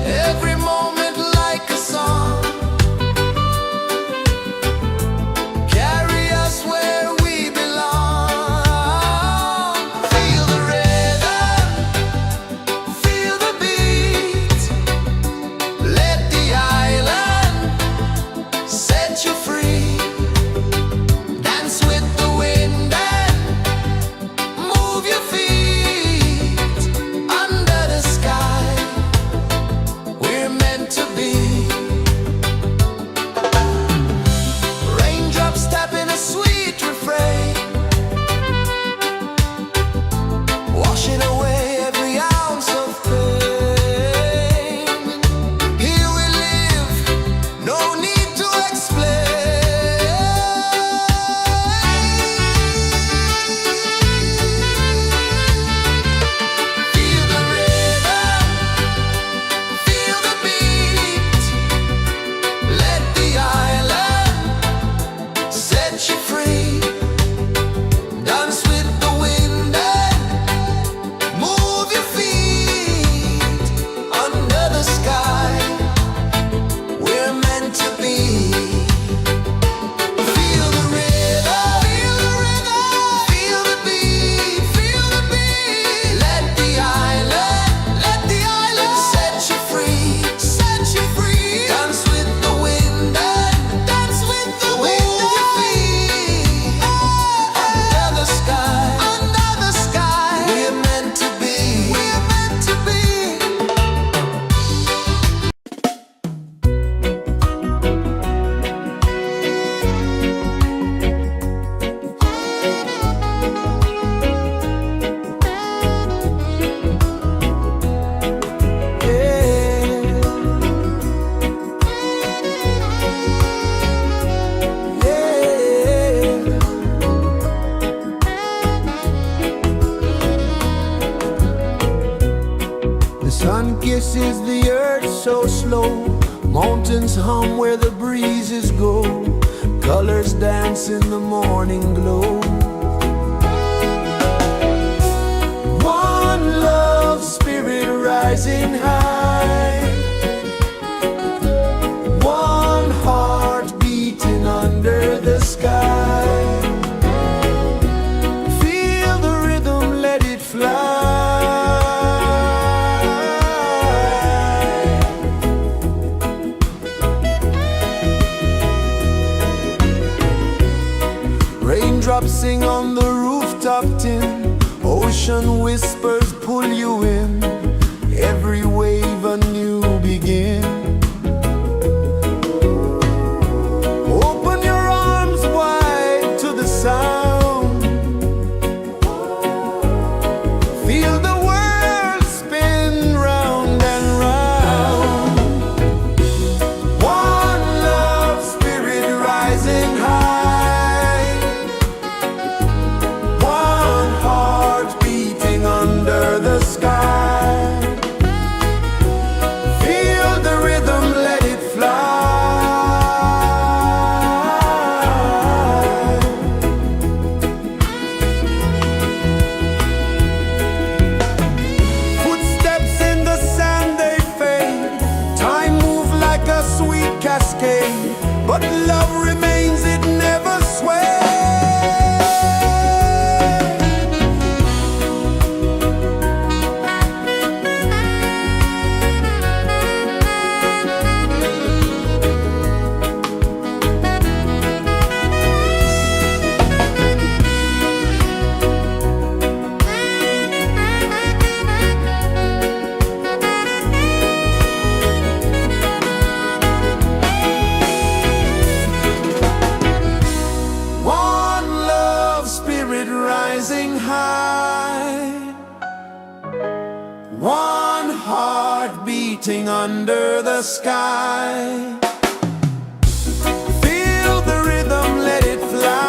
every moment like a song. Carry us where we belong. Feel the rhythm, Sun kisses the earth so slow, mountains hum where the breezes go, colors dance in the morning glow. One love spirit rising high, one heart beating under the sky. Feel the rhythm, let it fly. Raindrops sing on the rooftop tin, ocean whispers pull you in, every wave a new begin. Open your arms wide to the sound, feel the world spin round and round. One love spirit rising high, one heart beating under the sky. Feel the rhythm, let it fly. Footsteps in the sand, they fade, time moves like a sweet cascade, but love remains, it never sways. Rising high, one heart beating under the sky. Feel the rhythm, let it fly.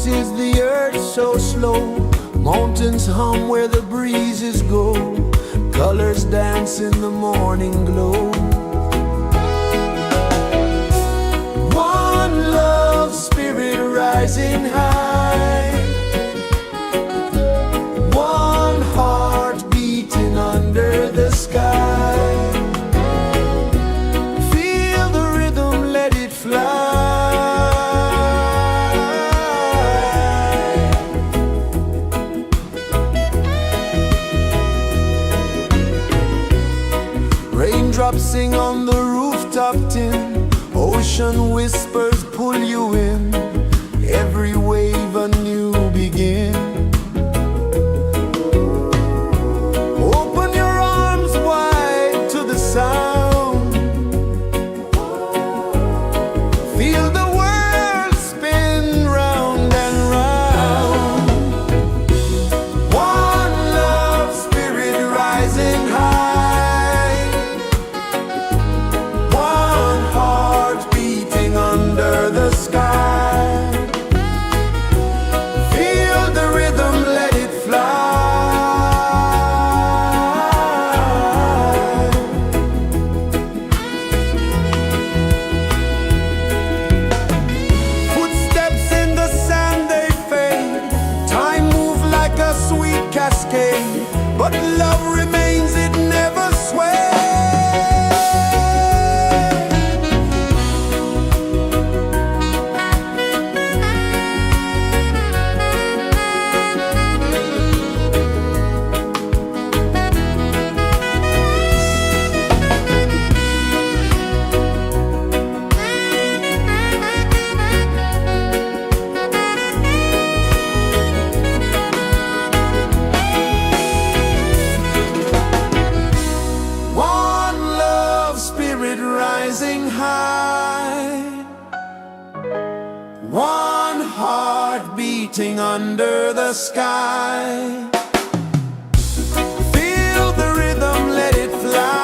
pulses the earth so slow. Mountains hum where the breezes go. Colors dance in the morning glow. One love spirit rising high. One heart beating under the sky. Feel the rhythm, let it fly. Raindrops sing on the rooftop tin. Ocean whispers pull you in. Every wave a new begin. Open your arms wide to the sound. Feel the world spin round and round. One love spirit rising high. One heart beating under the sky. Feel the rhythm, let it fly. Footsteps in the sand, they fade. Time moves like a sweet cascade, but love remains, it never sways. One love spirit rising high. One heart beating under the sky. Feel the rhythm, let it fly.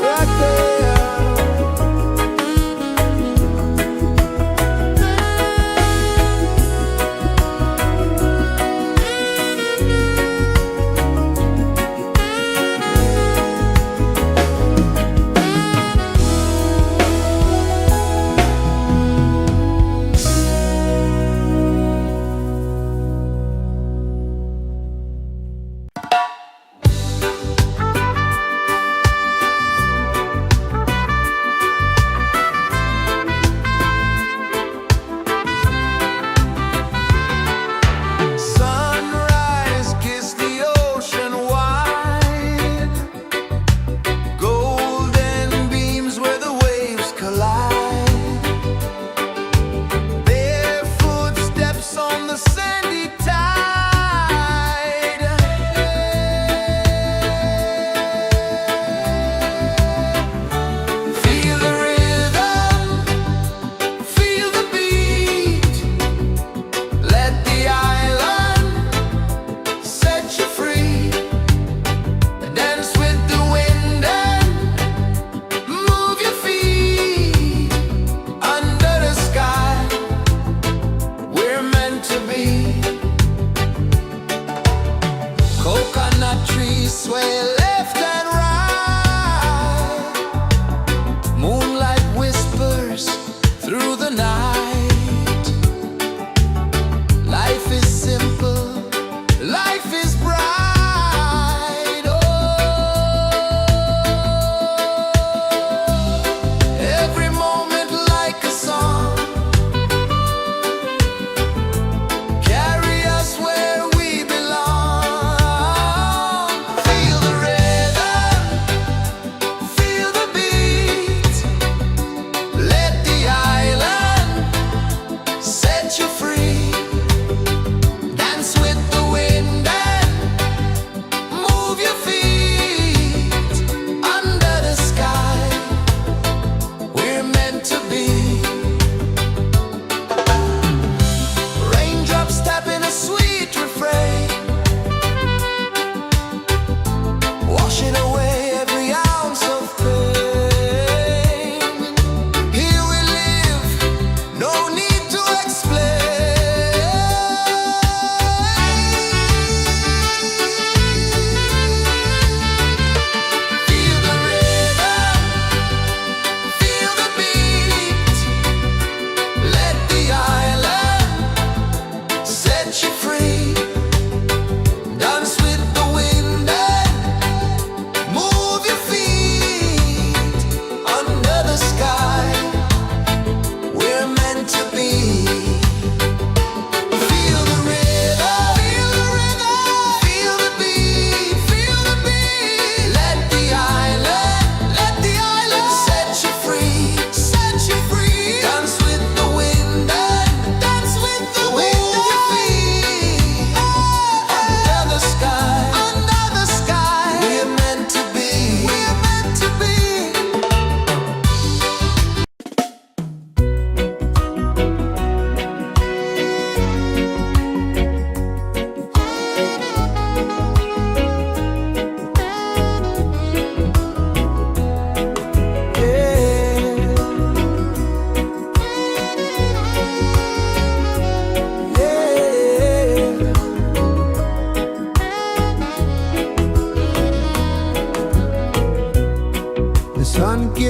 Right there. Sunrise, kiss the ocean wide. Golden beams where the waves collide. Barefoot steps on the sandy tide. Feel the rhythm, feel the beat. Let the island set you free. Dance with the wind and move your feet. Under the sky, we're meant to be. Coconut trees sway left and right. Moonlight whispers through the night. Life is simple, life is bright. Oh, every moment like a song. Carry us where we belong. Feel the rhythm.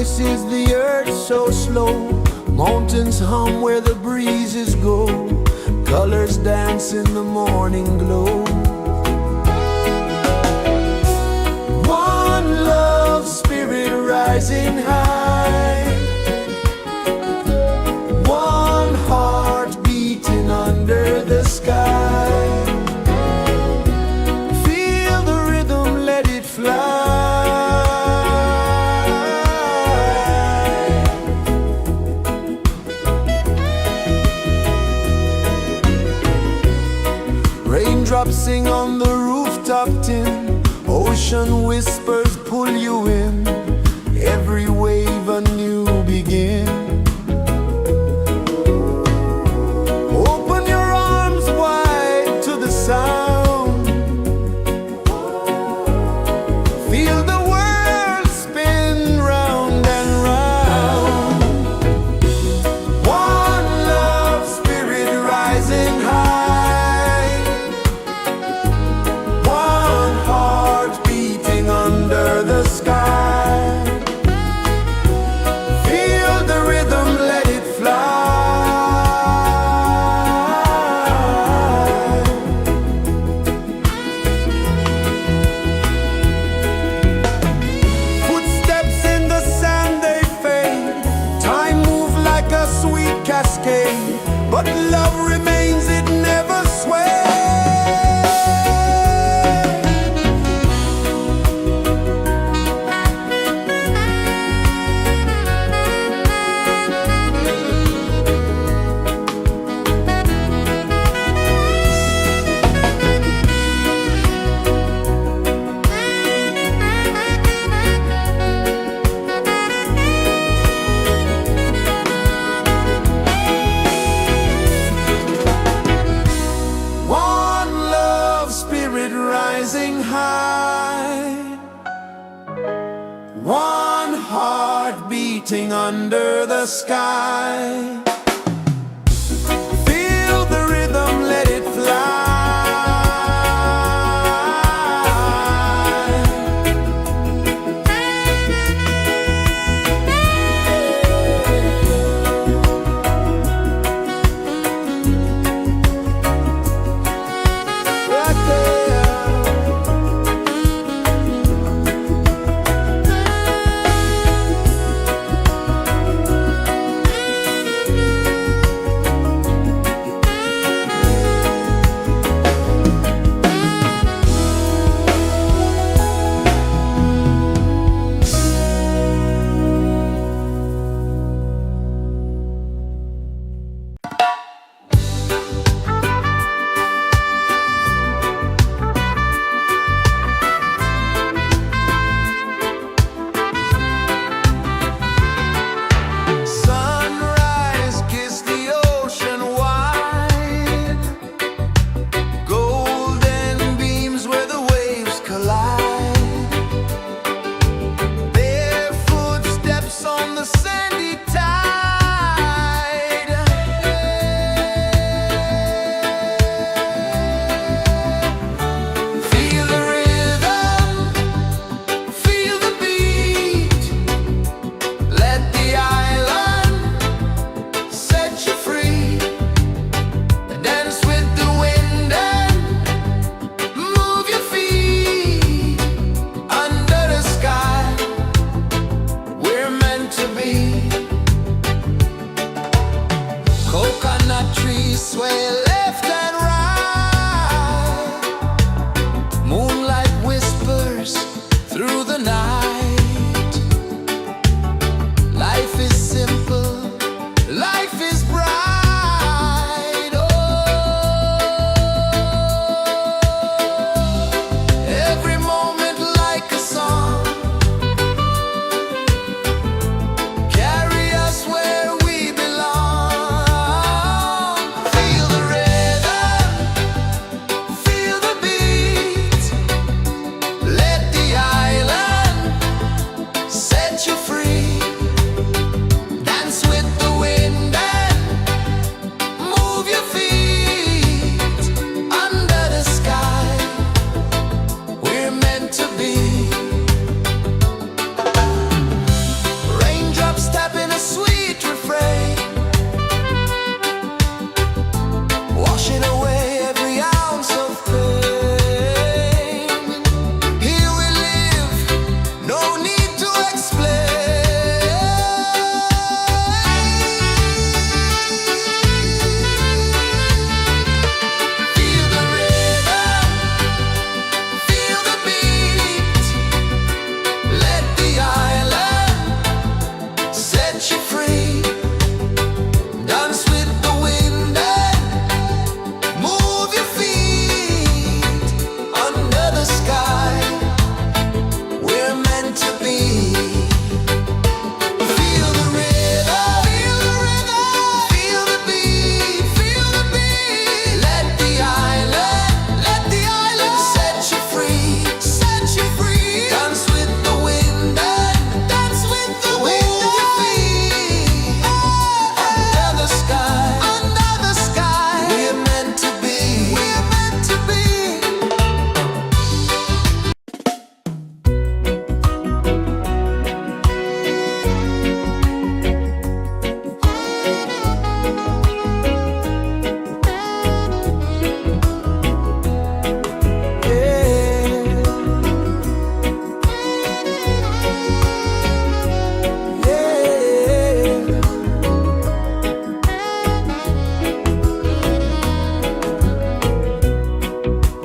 rejoices the earth so slow. Mountains hum where the breezes go. Colors dance in the morning glow. One love spirit rising high. One heart beating under the sky. Feel the rhythm, let it fly. Raindrops sing on the rooftop tin. Ocean whispers pull you in. Every wave a new begin. Open your arms wide to the sound. Feel the world spin round and round. One love spirit rising high. One heart beating under the sky. Feel the rhythm, let it fly. Footsteps in the sand, they fade. Time moves like a sweet cascade, but love remains, it never sways. One love spirit rising high. One heart beating under the sky. Feel the rhythm, let it fly. Right there.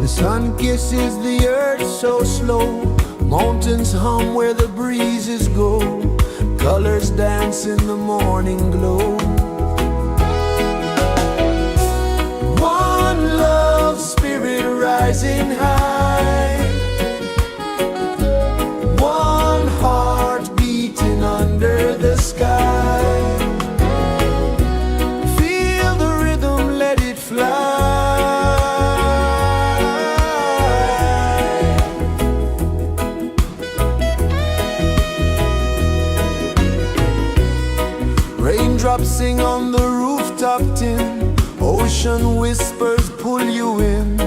The sun kisses the earth so slow, mountains hum where the breezes go, colors dance in the morning glow. One love, spirit rising high, one heart beating under the sky. Feel the rhythm, let it fly. Raindrops sing on the rooftop tin, ocean whispers pull you in,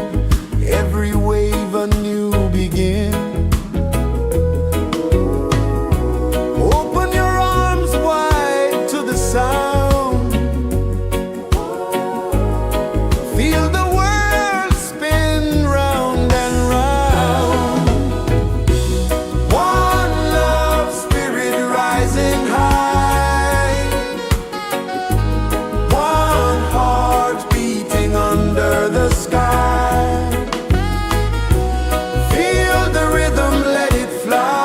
every wave a new begin. Open your arms wide to the sound, feel the world spin round and round. One love, spirit rising high, one heart beating under the sky. Feel the rhythm, let it fly.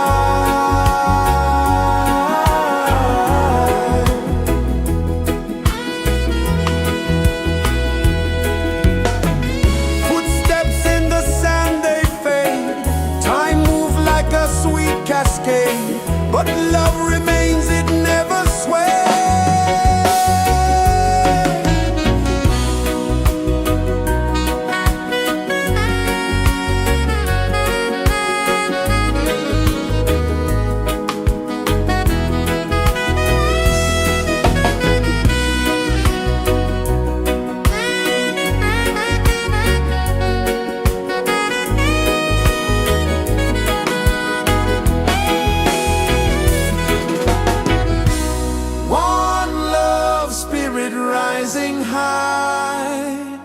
Footsteps in the sand, they fade, time moves like a sweet cascade, but love remains, it never sways. One love, spirit rising high,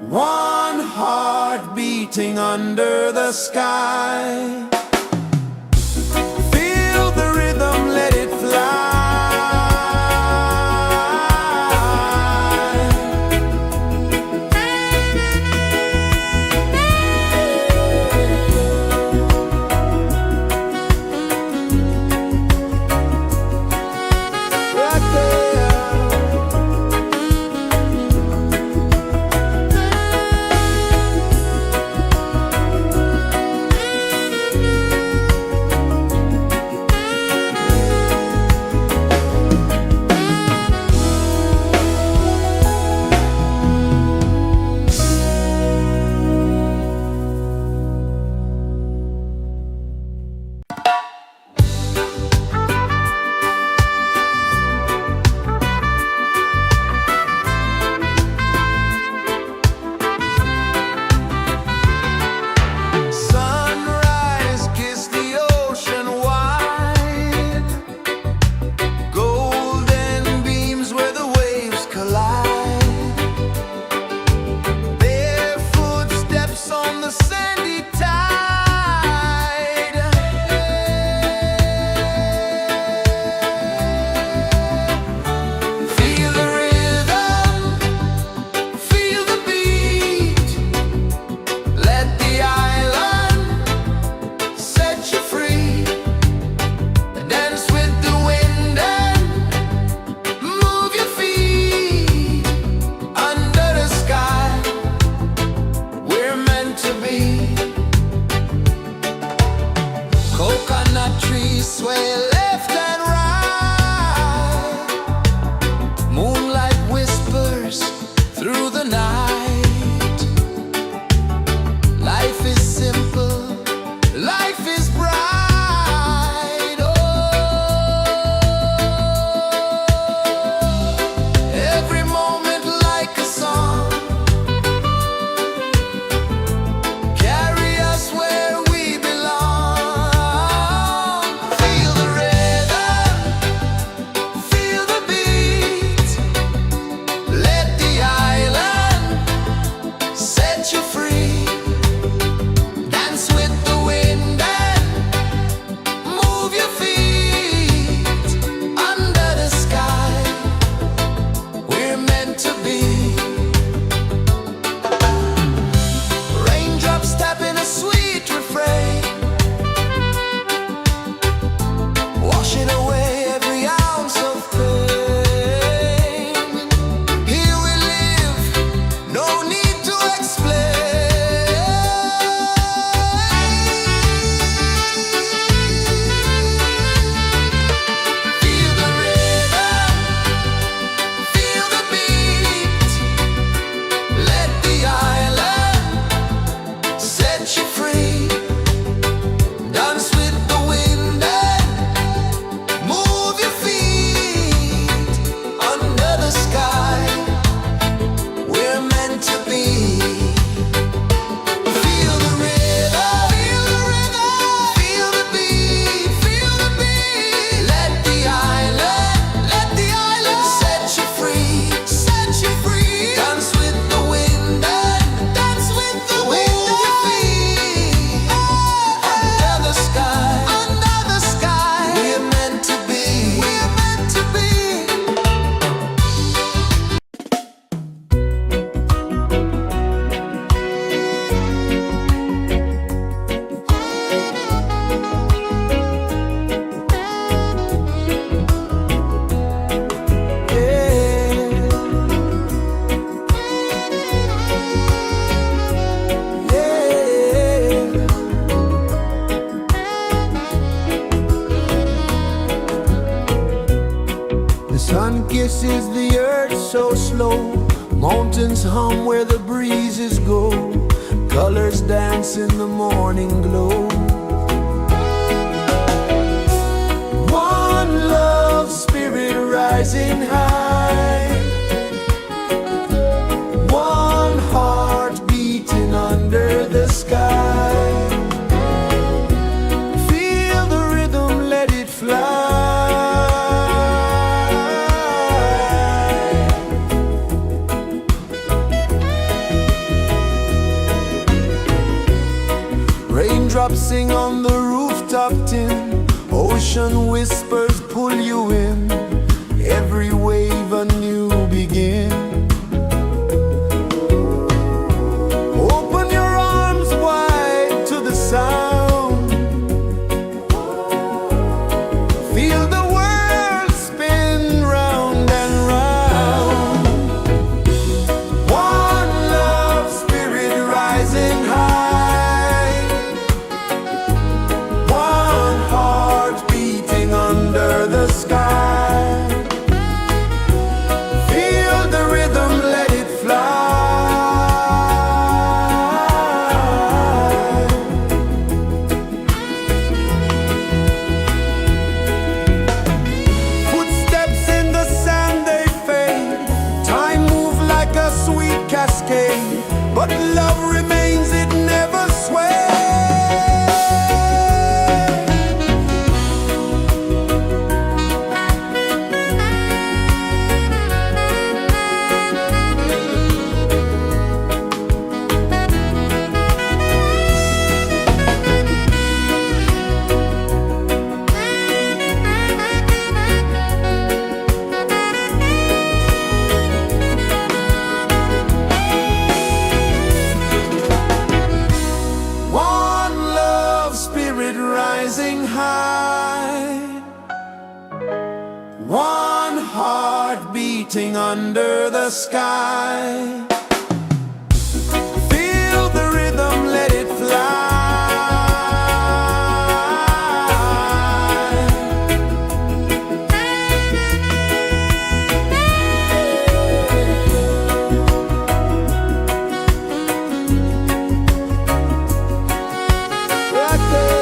one heart beating under the sky. Feel the rhythm, let it fly. Right there. is the earth so slow? Mountains hum where the breezes go. Colors dance in the morning glow. One love, spirit rising high. One heart beating under the sky. Feel the rhythm, let it fly. Raindrops sing on the rooftop tin. Ocean whispers pull you in. Every wave a new begin. Open your arms wide to the sound. Feel the world spin round and round. One love, spirit rising high. One heart beating under the sky. Feel the rhythm, let it fly. Footsteps in the sand, they fade. Time moves like a sweet cascade, but love remains, it never sways. One love, spirit rising high. One heart beating under the sky. Feel the rhythm, let it fly. Right there.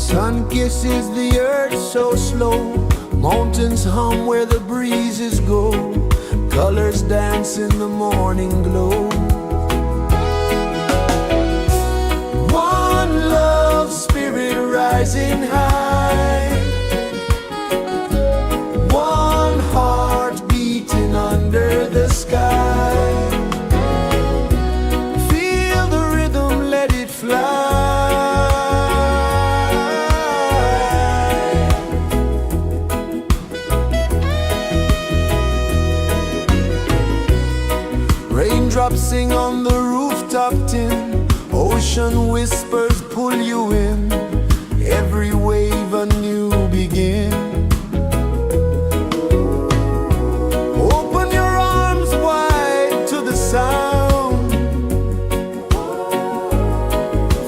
Sun kisses the earth so slow, mountains hum where the breezes go, colors dance in the morning glow. One love spirit rising high, one heart beating under the sky. Feel the rhythm, let it fly. Raindrops sing on the rooftop tin, ocean whispers pull you in, every wave a new begin. Open your arms wide to the sound,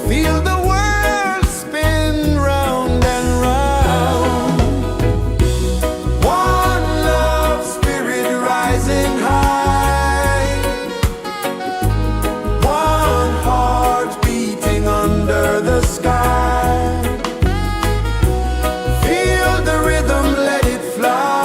feel the world spin round and round. One love spirit rising high, one heart beating under the sky. Feel the rhythm, let it fly.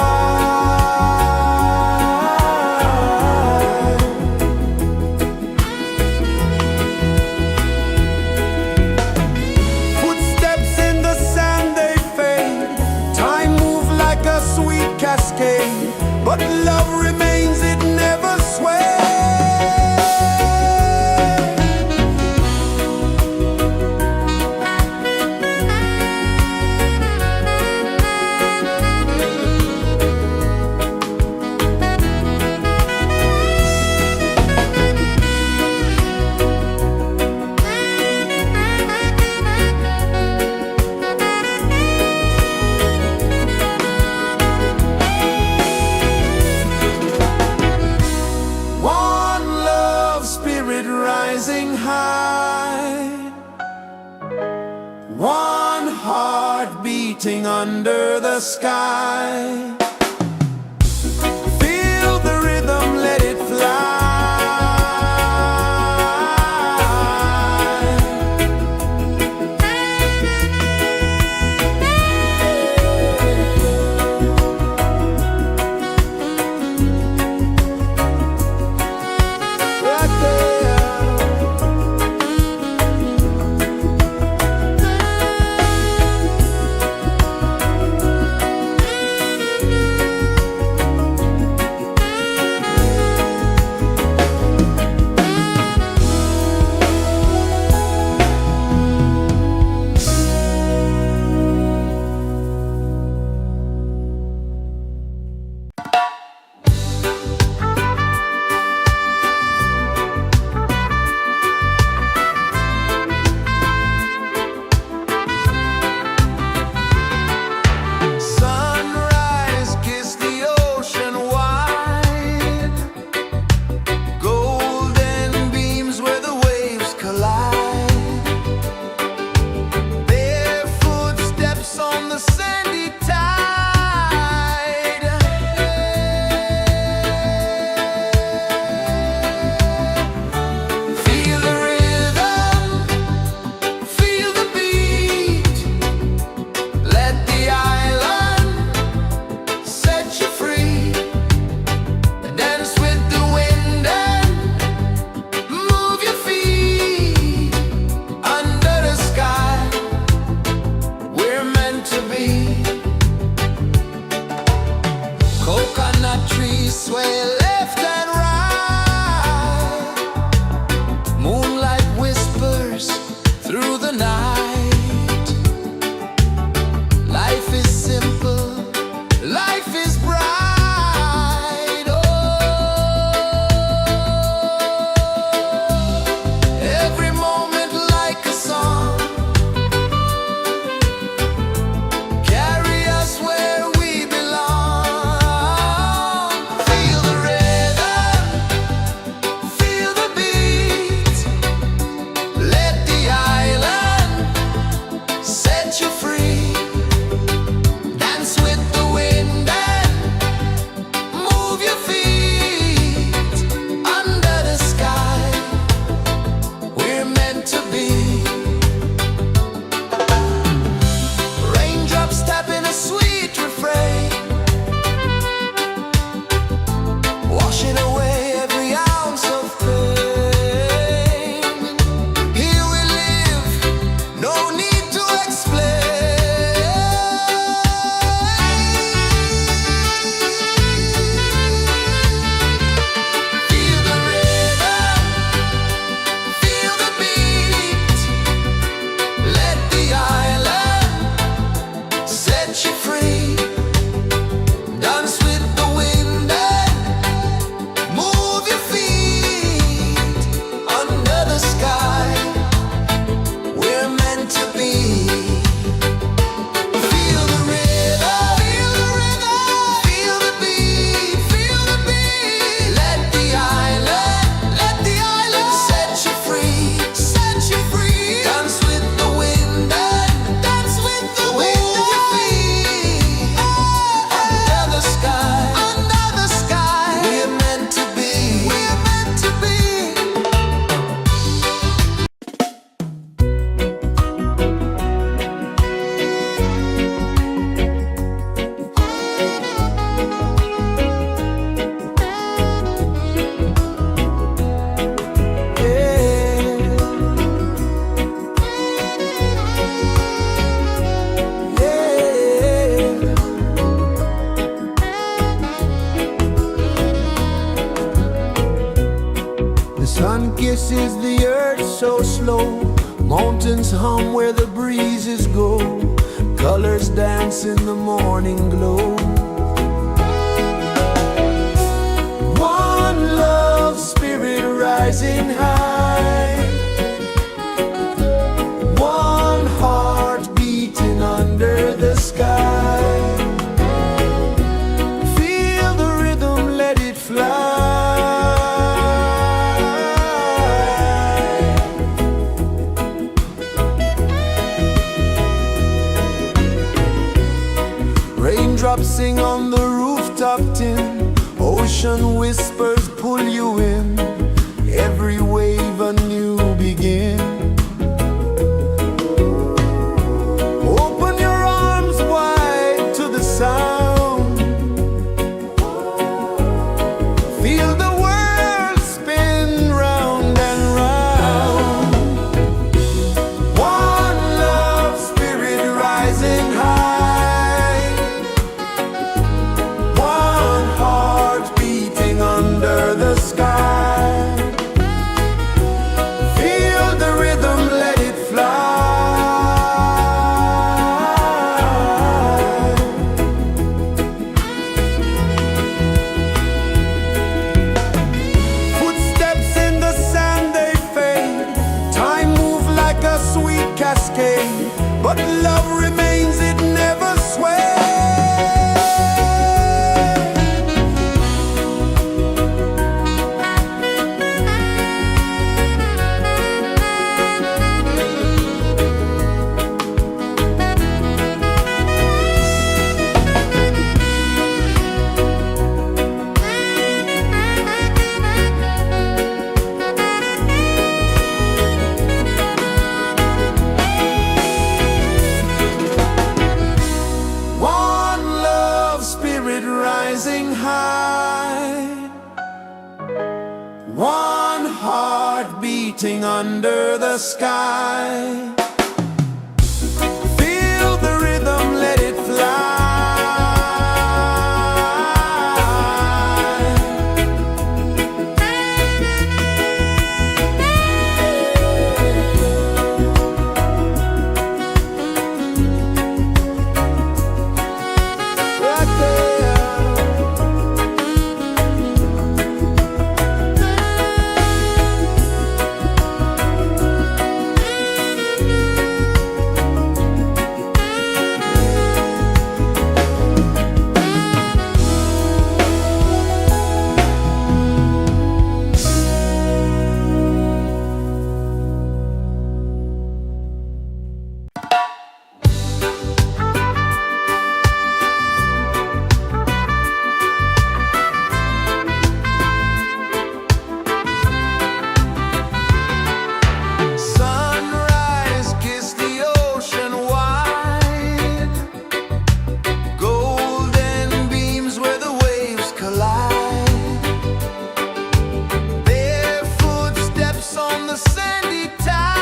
Footsteps in the sand, they fade, time moves like a sweet cascade, but love remains, it never sways. Rising high, one heart beating under the sky. Feel the rhythm, let it fly. pulses the earth so slow. Mountains hum where the breezes go. Colors dance in the morning glow. One love spirit rising high. One heart beating under the sky. Feel the rhythm, let it fly. Raindrops sing on the rooftop tin. Ocean whispers pull you in. Every wave a new begin. Open your arms wide to the sound. Feel the world spin round and round. One love spirit rising high. One heart beating under the sky. Feel the rhythm, let it fly. Footsteps in the sand, they fade. Time moves like a sweet cascade, but love remains, it never sways. One love spirit rising high. One heart beating under the sky. Feel the rhythm, let it fly. Right there. Sunrise, kiss the ocean wide. Golden beams where the waves collide. Barefoot steps on the sandy tide.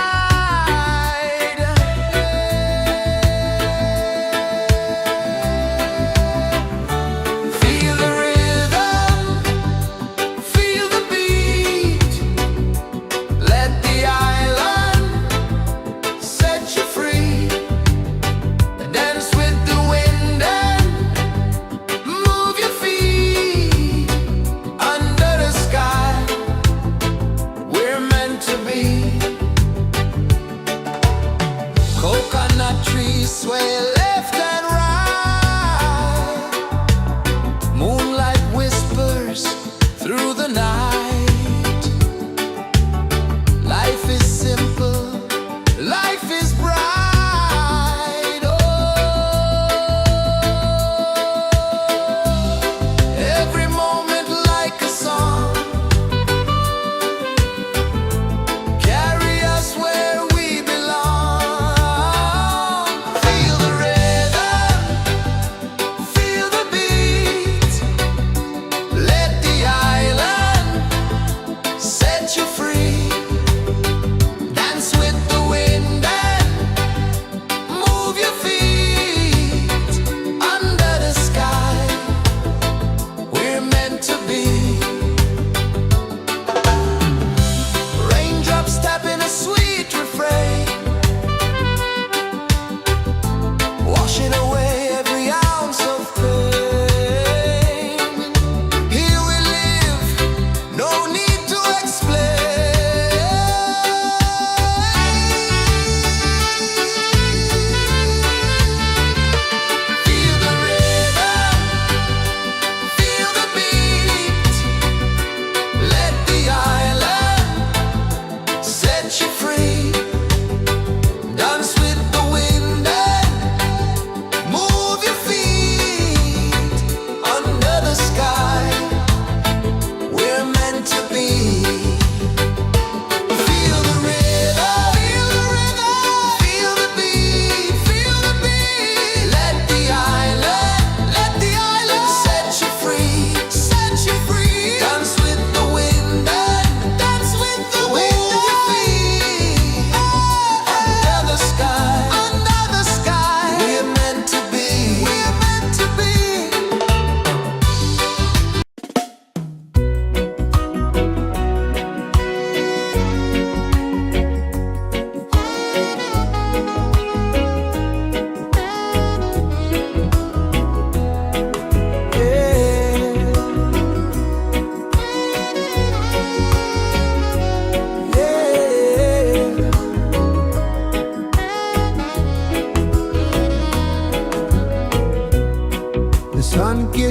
Feel the rhythm, feel the beat. Let the island set you free. Dance with the wind and move your feet. Under the sky, we're meant to be. Coconut trees sway left and right. Moonlight whispers through the night. Life is simple, life is bright. Oh, every moment like a song. Carry us where we belong. Feel the rhythm, feel the beat. Let the island set you free. Dance with the wind and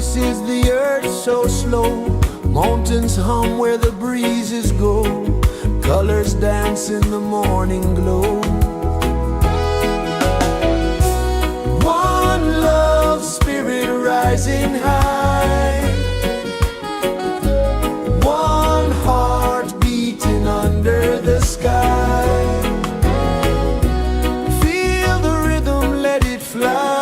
rejoices the earth so slow. Mountains hum where the breezes go. Colors dance in the morning glow. One love spirit rising high. One heart beating under the sky. Feel the rhythm, let it fly.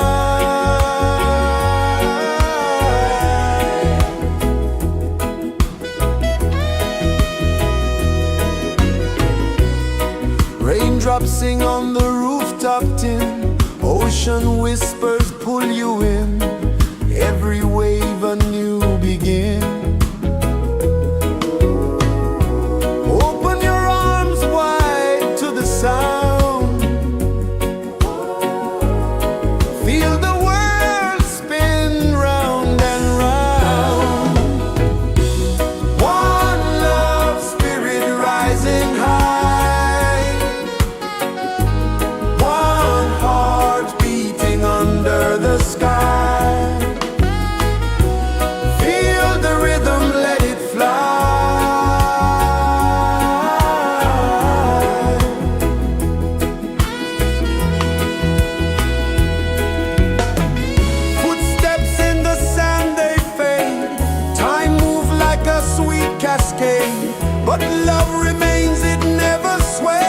Raindrops sing on the rooftop tin. Ocean whispers pull you in. Every wave a new begin. Open your arms wide to the sound. Feel the world spin round and round. One love spirit rising high. One heart beating under the sky. Feel the rhythm, let it fly. Footsteps in the sand, they fade. Time moves like a sweet cascade, but love remains, it never sways.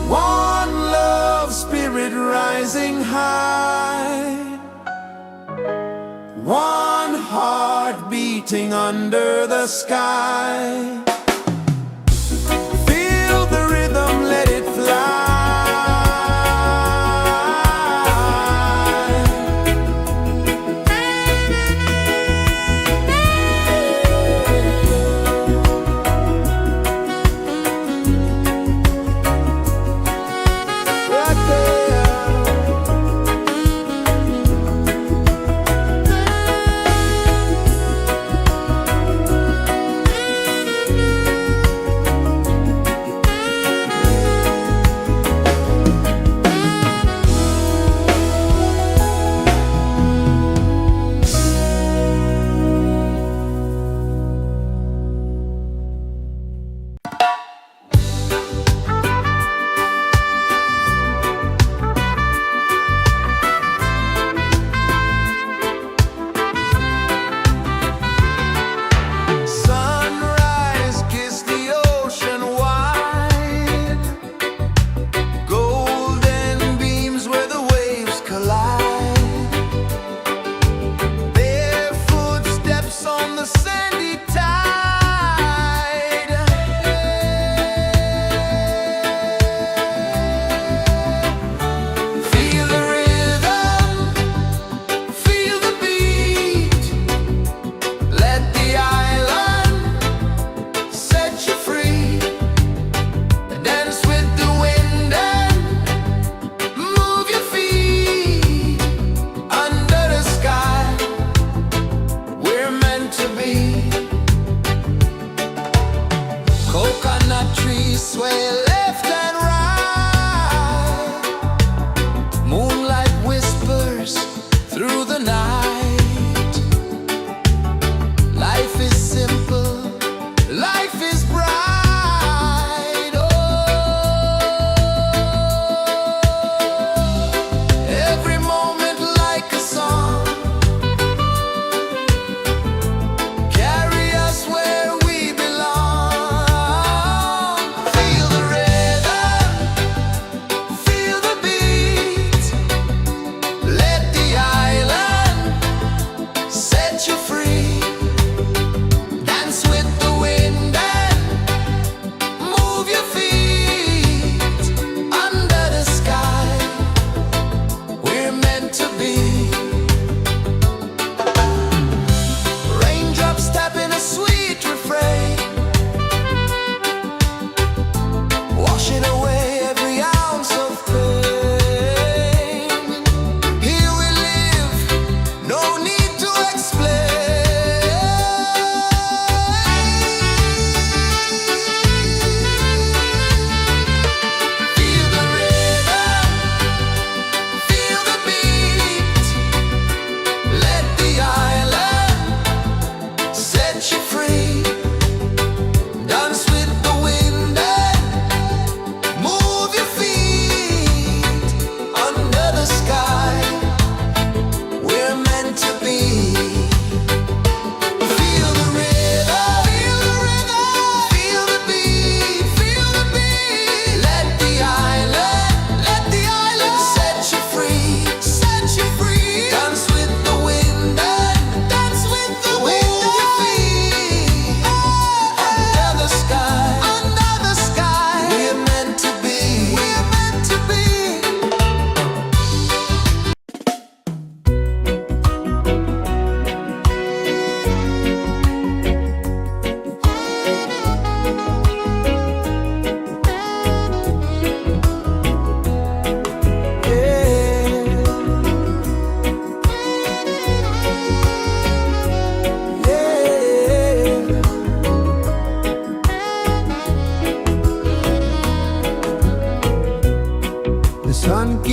One love spirit rising high. One heart beating under the sky. Feel the rhythm, let it fly. Right there.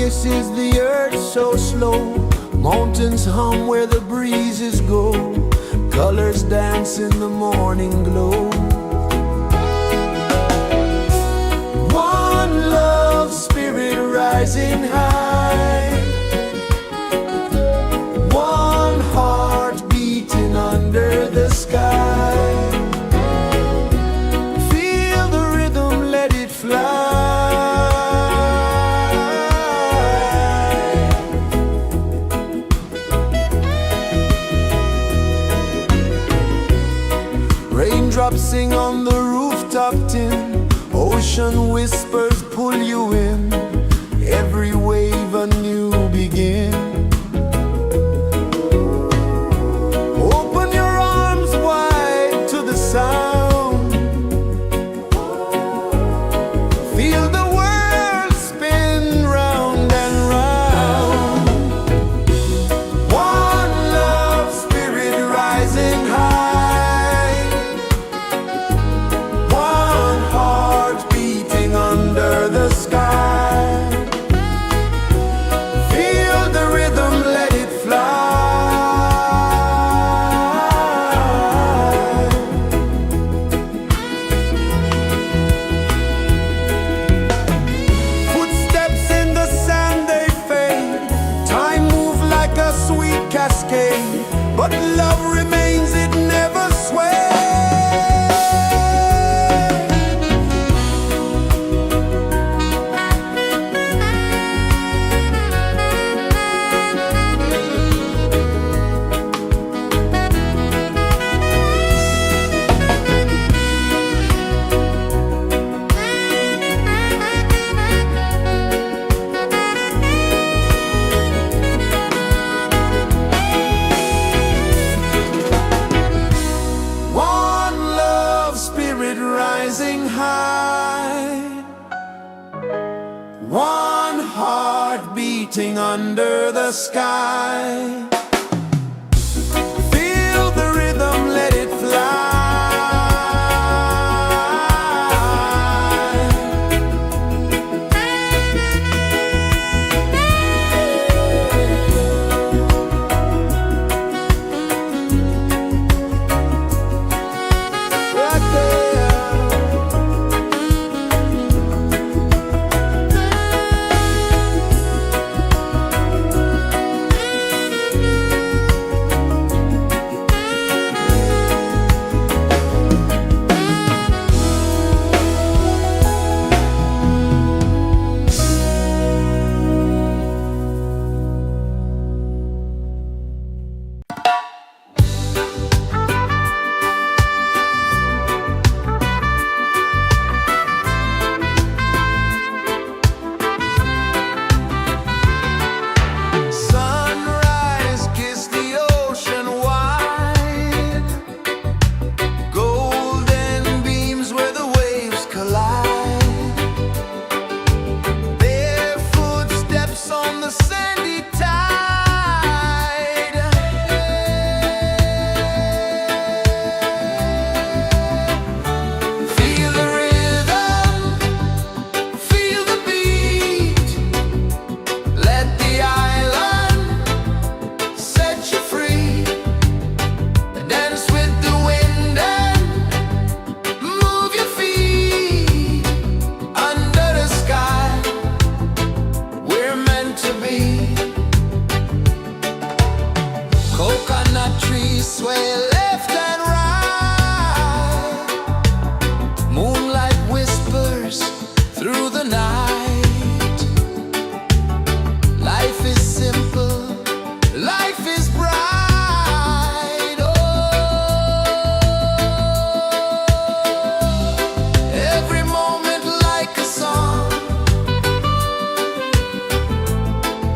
kisses the earth so slow. Mountains hum where the breezes go. Colors dance in the morning glow. One love spirit rising high. One heart beating under the sky. Feel the rhythm, let it fly. Raindrops sing on the rooftop tin. Ocean whispers pull you in. Every wave a new begin. Open your arms wide to the sound. Feel the world spin round and round. One love spirit rising high. One heart beating under the sky. Feel the rhythm, let it fly. Footsteps in the sand, they fade. Time moves like a sweet cascade, but love remains, it never sways. One love spirit rising high. One heart beating under the sky. Feel the rhythm, let it fly. Right there. Sunrise, kiss the ocean wide. Golden beams where the waves collide. Their footsteps on the sandy tide. Feel the rhythm, feel the beat. Let the island set you free. Dance with the wind and move your feet. Under the sky, we're meant to be. Coconut trees sway left and right. Moonlight whispers through the night. Life is simple, life is bright. Oh, every moment like a song.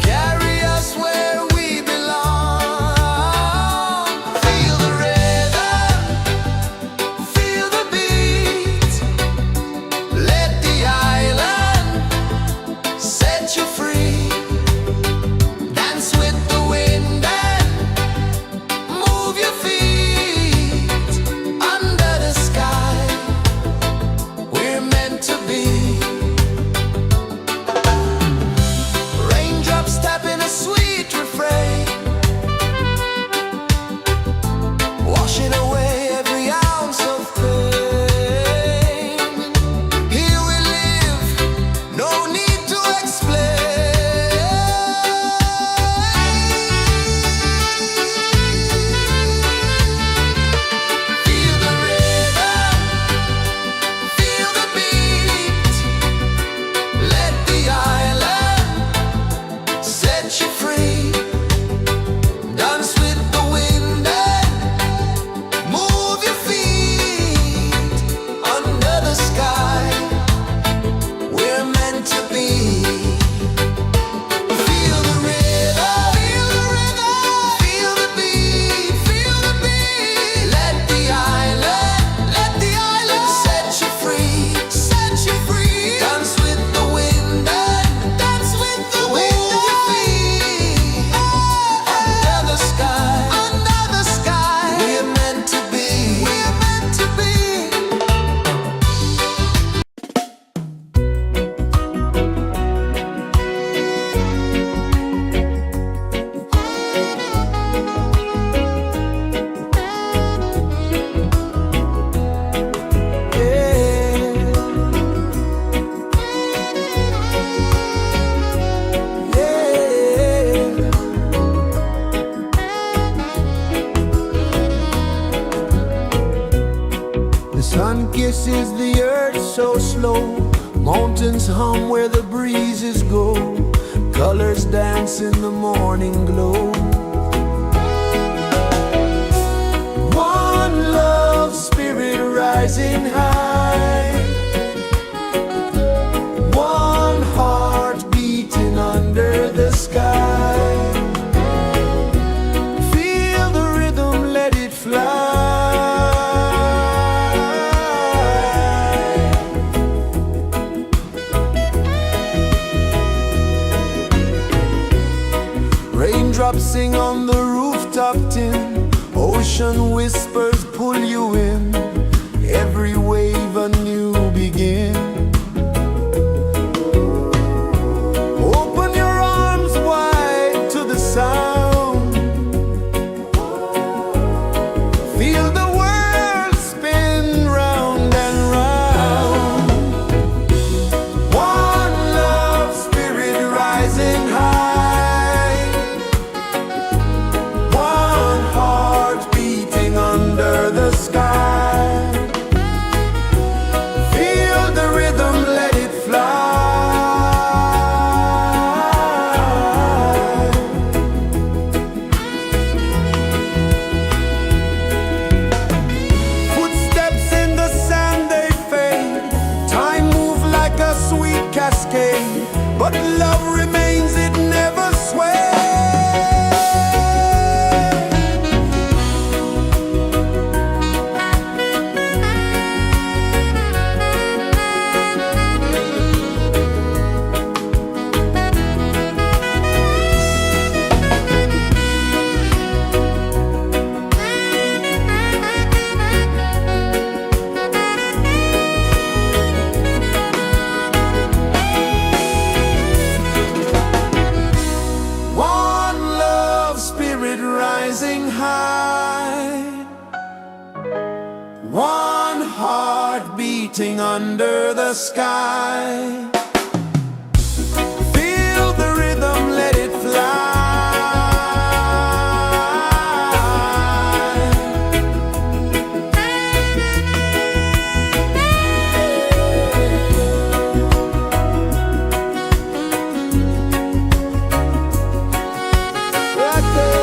Carry us where we belong. Feel the rhythm. places the earth so slow. Mountains hum where the breezes go. Colors dance in the morning glow. One love spirit rising high. One heart beating under the sky. Feel the rhythm, let it fly. Raindrops sing on the rooftop tin. Ocean whispers pull you in. Every wave a new begin. Open your arms wide to the sound. Feel the world spin round and round. One love spirit rising high. One heart beating under the sky. Feel the rhythm, let it fly. Footsteps in the sand, they fade. Time moves like a sweet cascade, but love remains, it never sways. One love spirit rising high. One heart beating under the sky. Feel the rhythm, let it fly. Right there.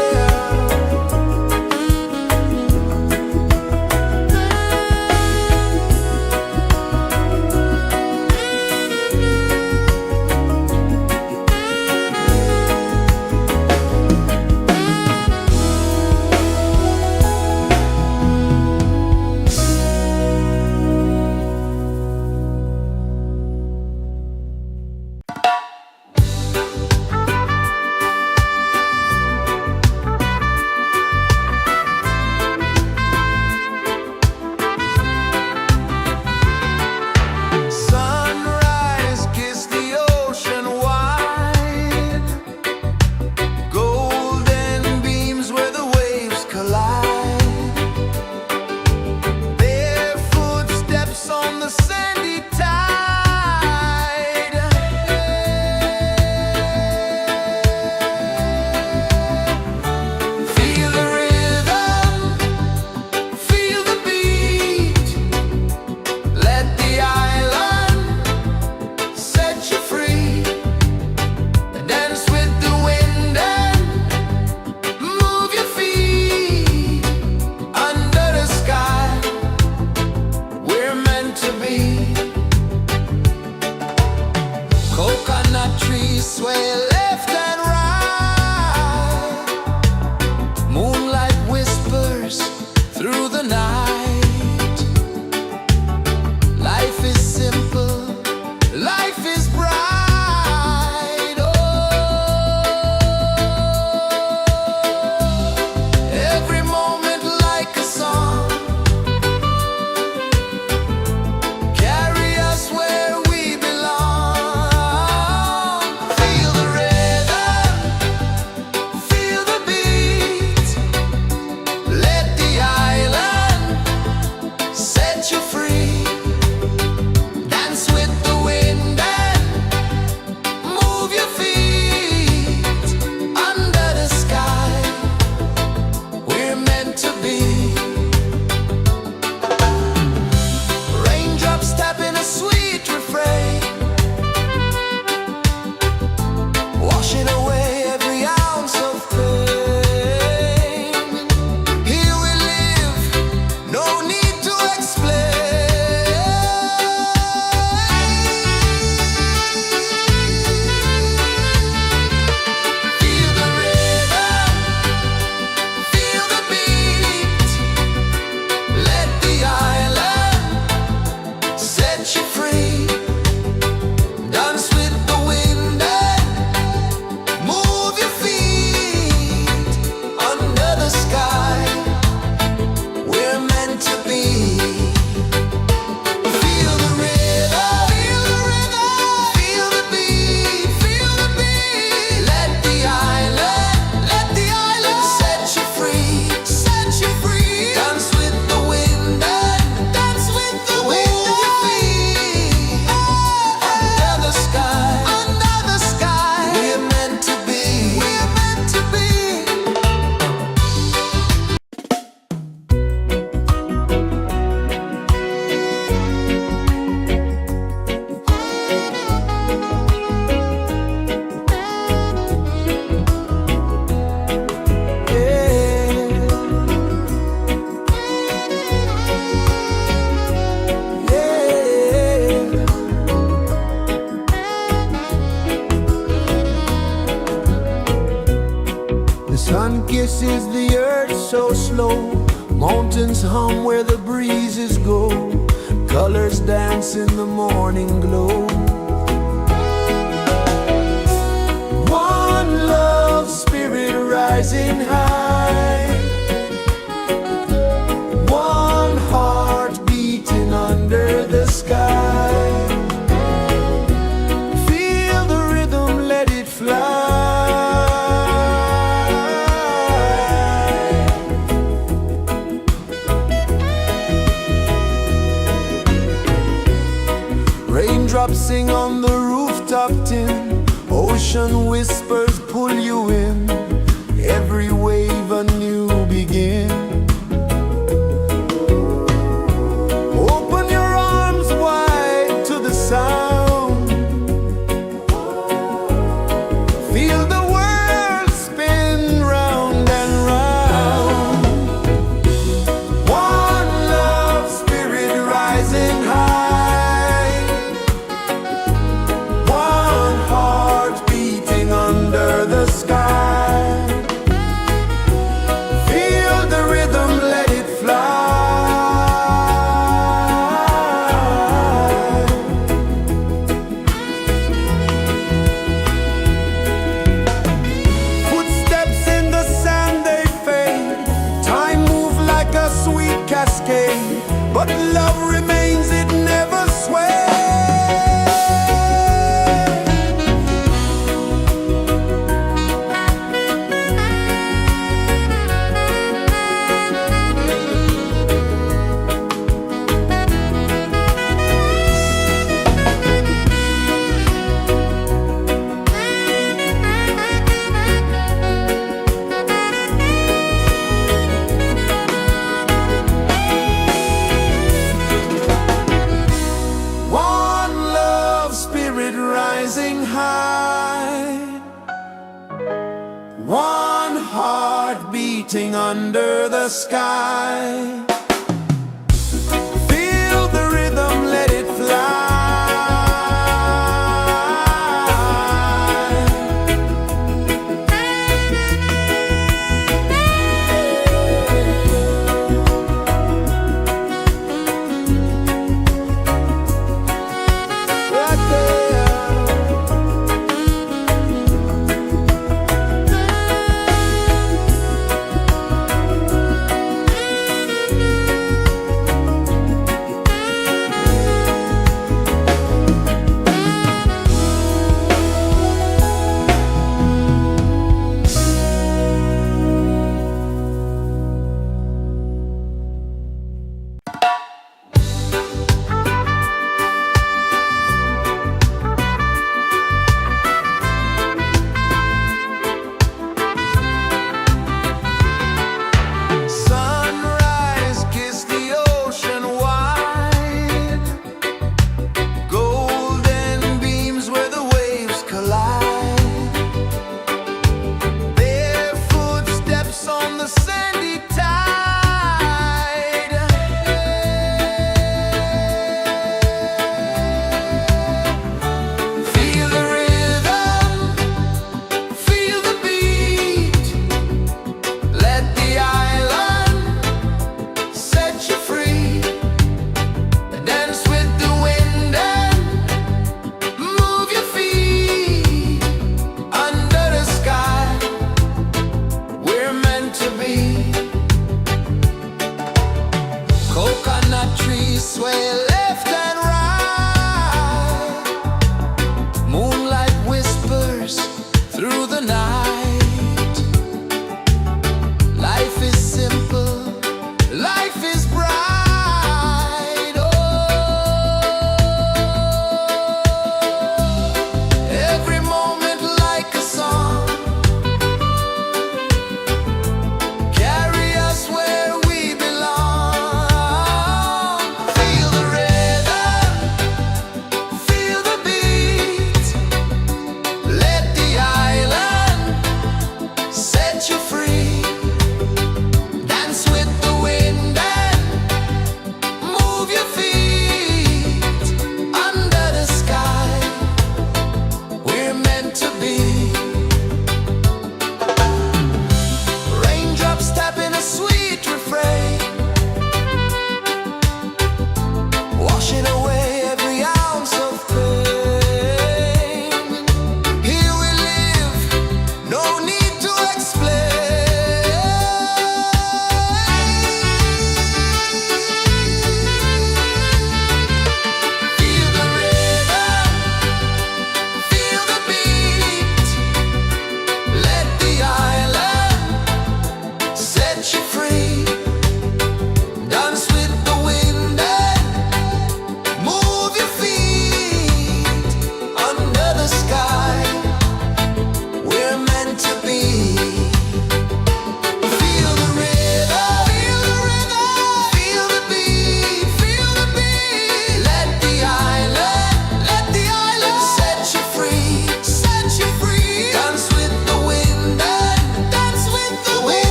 kisses the earth so slow. Mountains hum where the breezes go. Colors dance in the morning glow. One love spirit rising high. One heart beating under the sky. Feel the rhythm, let it fly. Raindrops sing on the rooftop tin. Ocean whispers pull you in. Every wave a new begin. Open your arms wide to the sound. Feel the world spin round and round. One love spirit rising high. One heart beating under the sky. Feel the rhythm, let it fly. Footsteps in the sand, they fade. Time moves like a sweet cascade, but love remains, it never sways. One love spirit rising high. One heart beating under the sky. Feel the rhythm, let it fly. Right there.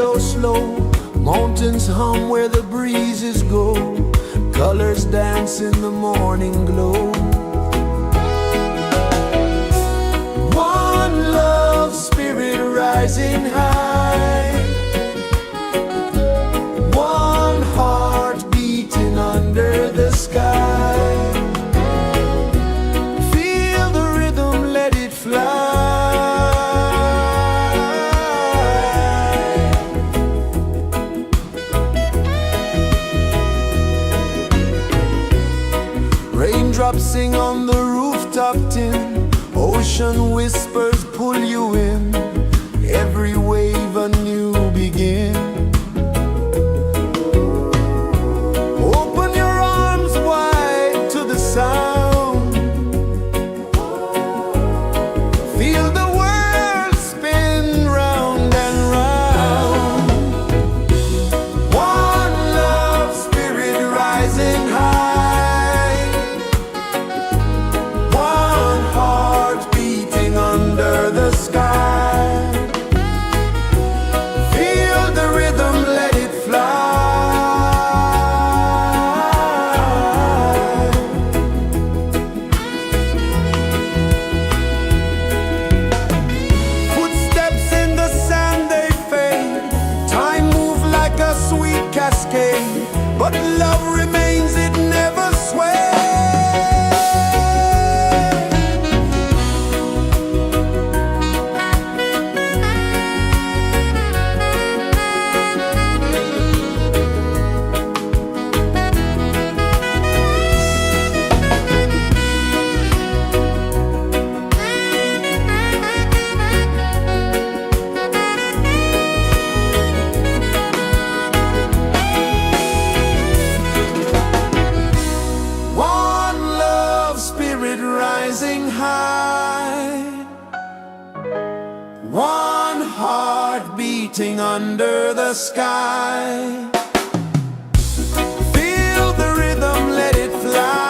so slow. Mountains hum where the breezes go. Colors dance in the morning glow. One love spirit rising high. One heart beating under the sky. Feel the rhythm, let it fly. Raindrops sing on the rooftop tin. Ocean whispers pull you in. Every wave a new begin. Open your arms wide to the sound. Feel the world spin round and round. One love spirit rising high. One heart beating under the sky. Feel the rhythm, let it fly. Footsteps in the sand, they fade. Time moves like a sweet cascade, but love remains, it never sways. One love spirit rising high. One heart beating under the sky. Feel the rhythm, let it fly.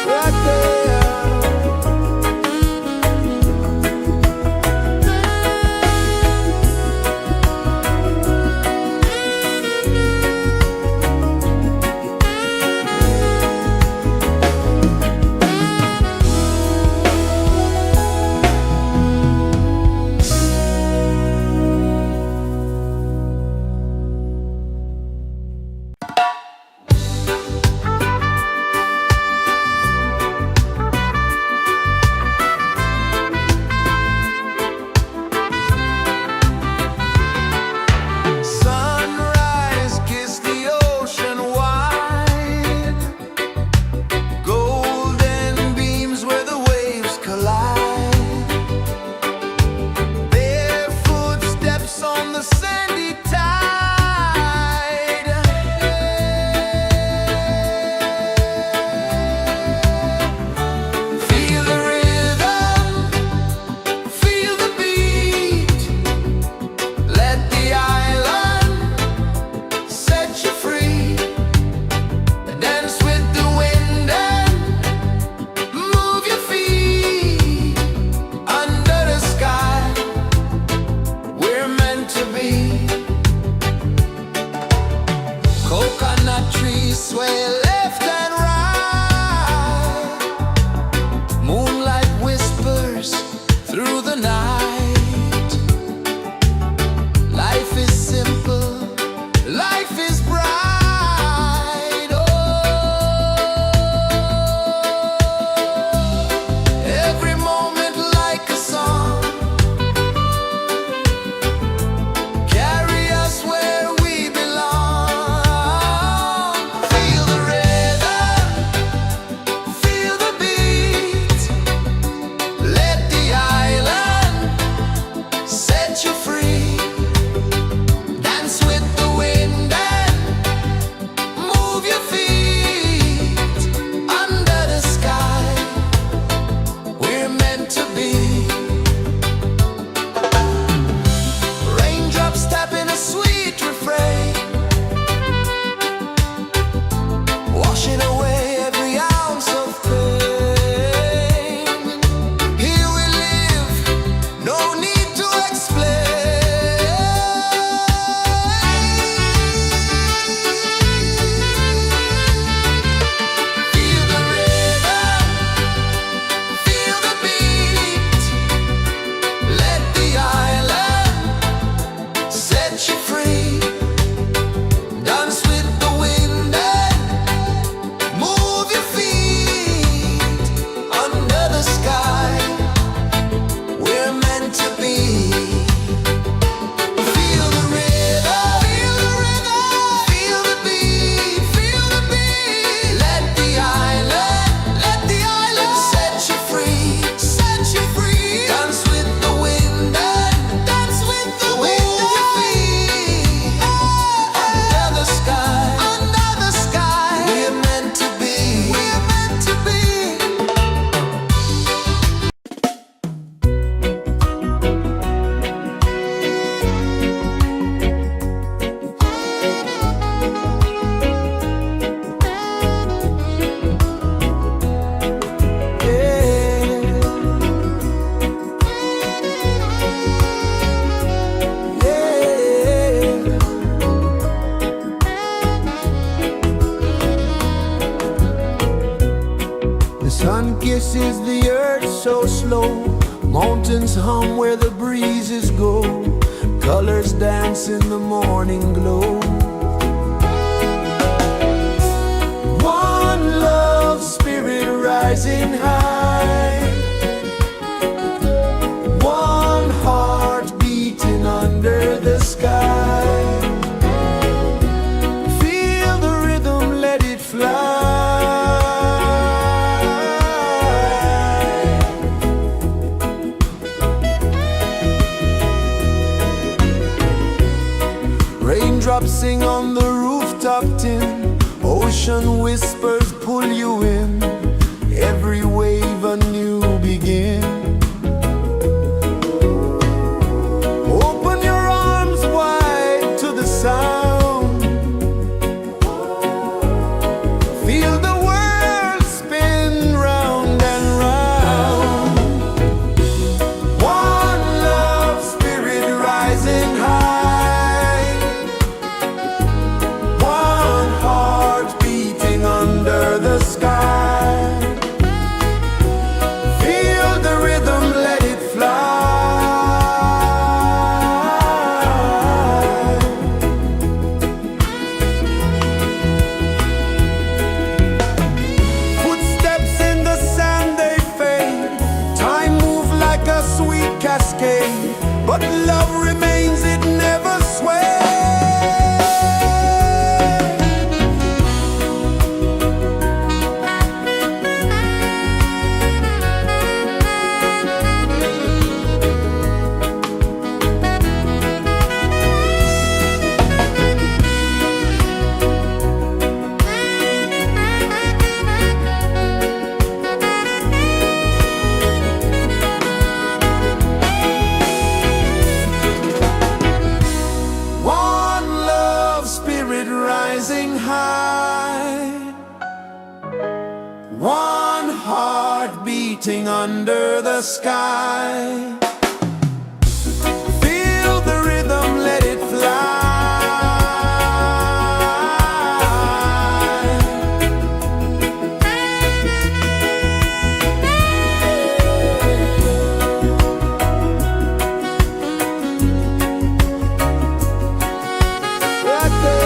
Right there. Sunrise, kiss the ocean wide. Golden beams where the waves collide. Barefoot steps on the sandy tide. Feel the rhythm, feel the beat. Let the island set you free. Dance with the wind and move your feet. Under the sky, we're meant to be. Coconut trees sway left and right. Moonlight whispers through the night. Life is simple, life is bright. Oh, every moment like a song. Carry us where we belong. Feel the rhythm, feel the beat. Let the island set you free. Dance with the wind and kisses the earth so slow. Mountains hum where the breezes go. Colors dance in the morning glow. One love spirit rising high. One heart beating under the sky. Feel the rhythm, let it fly. Raindrops sing on the rooftop tin. Ocean whispers pull you in. Every wave a new begin. Open your arms wide to the sound. Feel the world spin round and round. One love spirit rising high. One heart beating under the sky. Feel the rhythm, let it fly. Footsteps in the sand, they fade. Time moves like a sweet cascade, but love remains, it never sways. One love spirit rising high. One heart beating under the sky. Feel the rhythm, let it fly. Right there.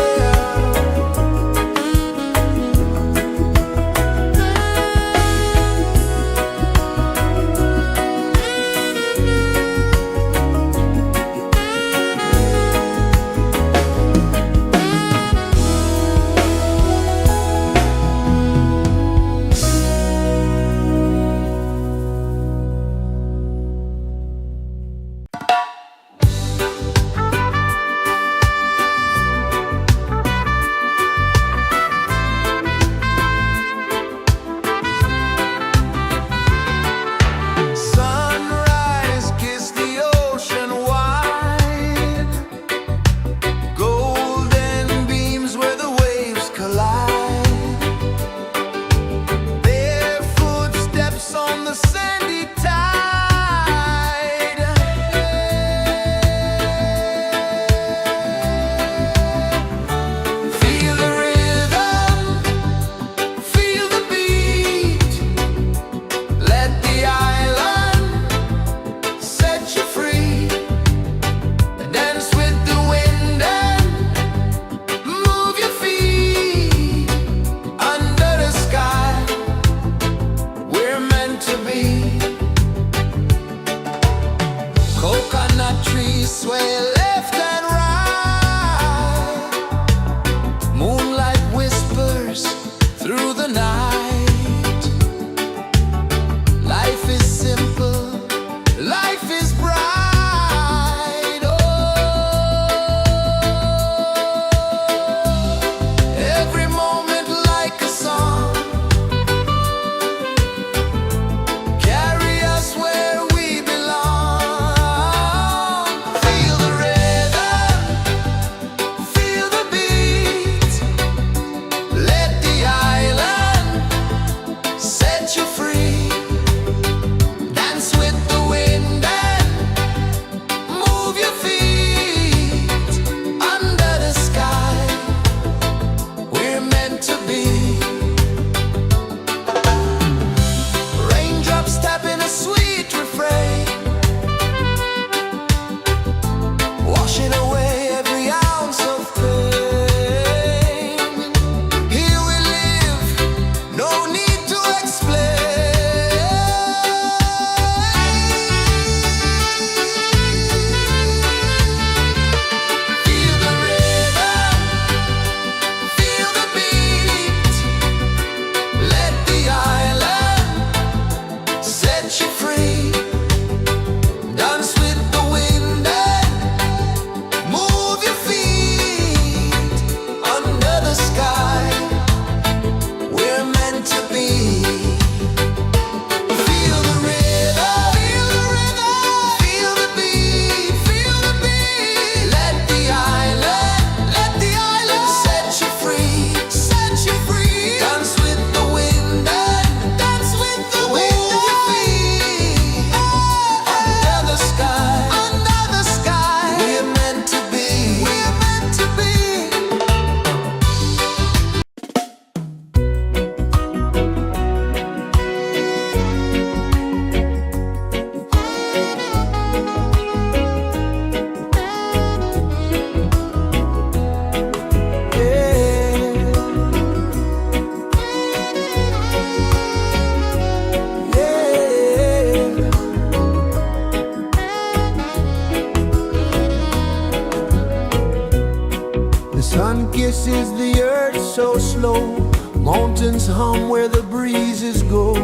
is the earth so slow? Mountains hum where the breezes go.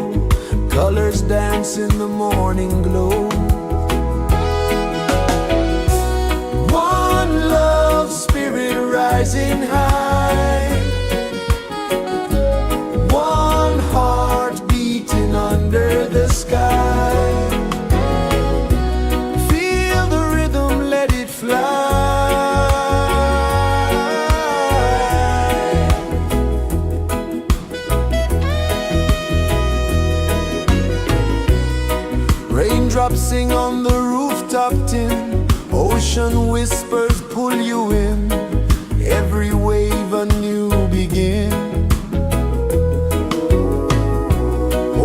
Colors dance in the morning glow. One love, spirit rising high. One heart beating under the sky. Feel the rhythm, let it fly. Raindrops sing on the rooftop tin. Ocean whispers pull you in. Every wave a new begin.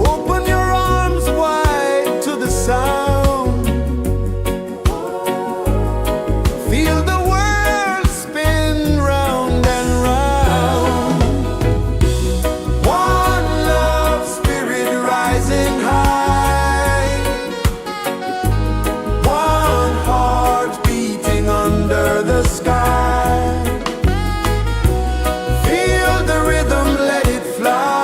Open your arms wide to the sound. Feel the world spin round and round. One love, spirit rising high. One heart beating under the sky. Feel the rhythm, let it fly.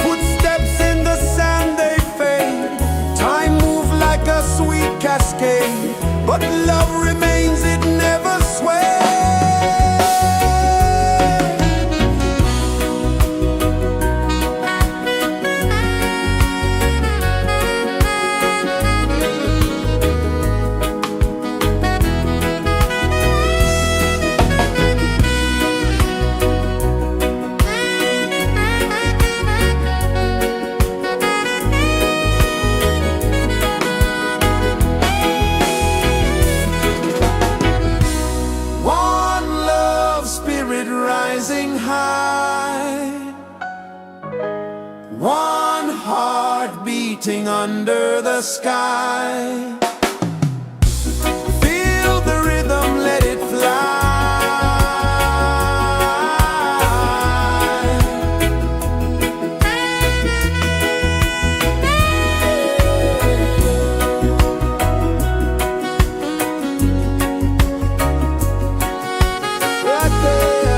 Footsteps in the sand, they fade. Time moves like a sweet cascade, but love remains, it never sways. One love, spirit rising high. One heart beating under the sky. Feel the rhythm, let it fly. Right there.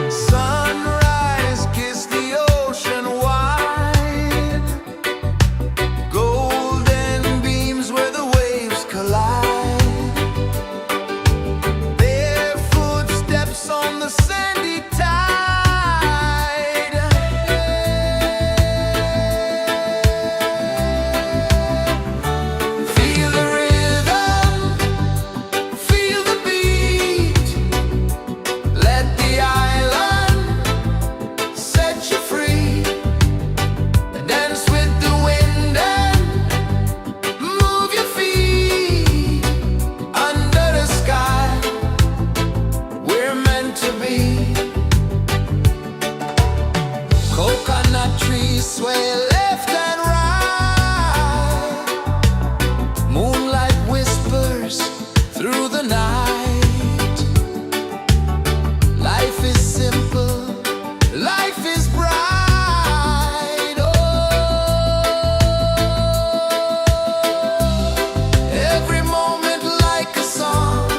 Sunrise, kiss the ocean wide. Golden beams where the waves collide. Their footsteps on the sandy tide. Feel the rhythm, feel the beat. Let the island set you free. Dance with the wind and move your feet. Under the sky, we're meant to be. Coconut trees sway left and right. Moonlight whispers through the night. Life is simple, life is bright. Oh, every moment like a song.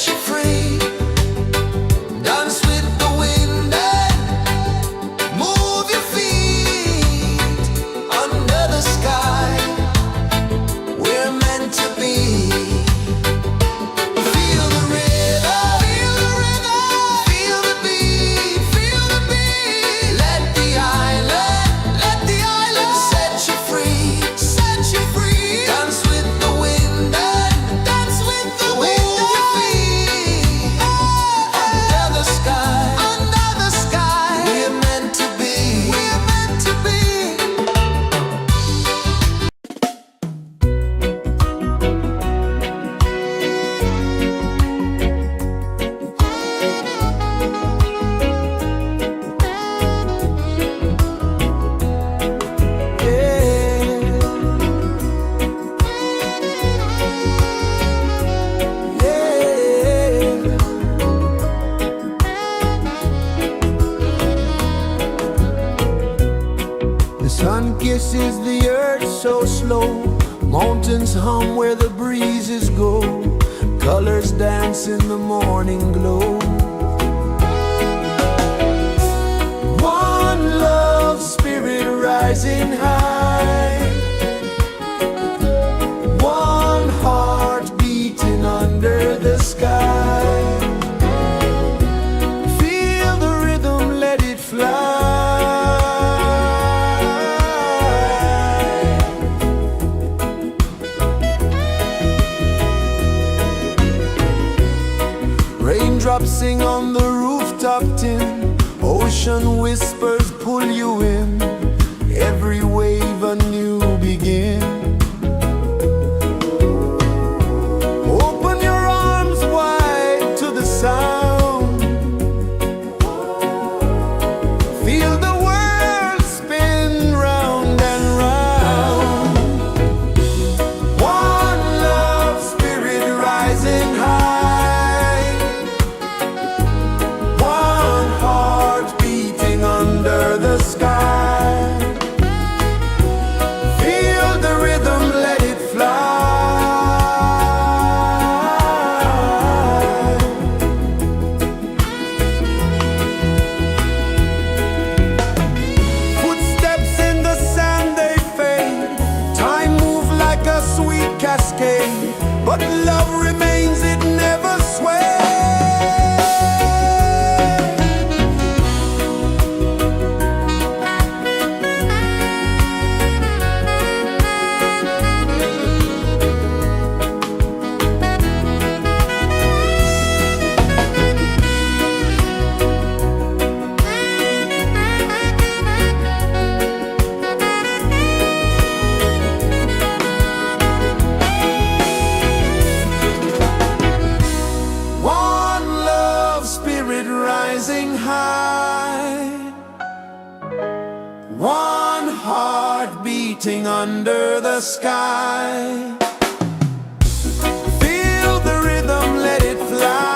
you free. Dance with the wind and move your feet under the sky. We're meant to be. Feel the rhythm, feel the rhythm, feel the beat, feel the beat. Let the island set you free, set you free. Dance with the wind and dance with the wind. Move your feet under the sky, under the sky. We're meant to be, we're meant to be. The sun kisses the earth so slow. Mountains hum where the breezes go. Colors dance in the morning glow. One love spirit rising high. One heart beating under the sky. Feel the rhythm, let it fly. Raindrops sing on the rooftop tin. Ocean whispers pull you in. Every wave a new begin. Open your arms wide to the sound. Feel the world spin round and round. One love spirit rising high. One heart beating under the sky. Feel the rhythm, let it fly. Footsteps in the sand, they fade. Time moves like a sweet cascade, but love remains, it never sways. One love spirit rising high. One heart beating under the sky. Feel the rhythm, let it fly.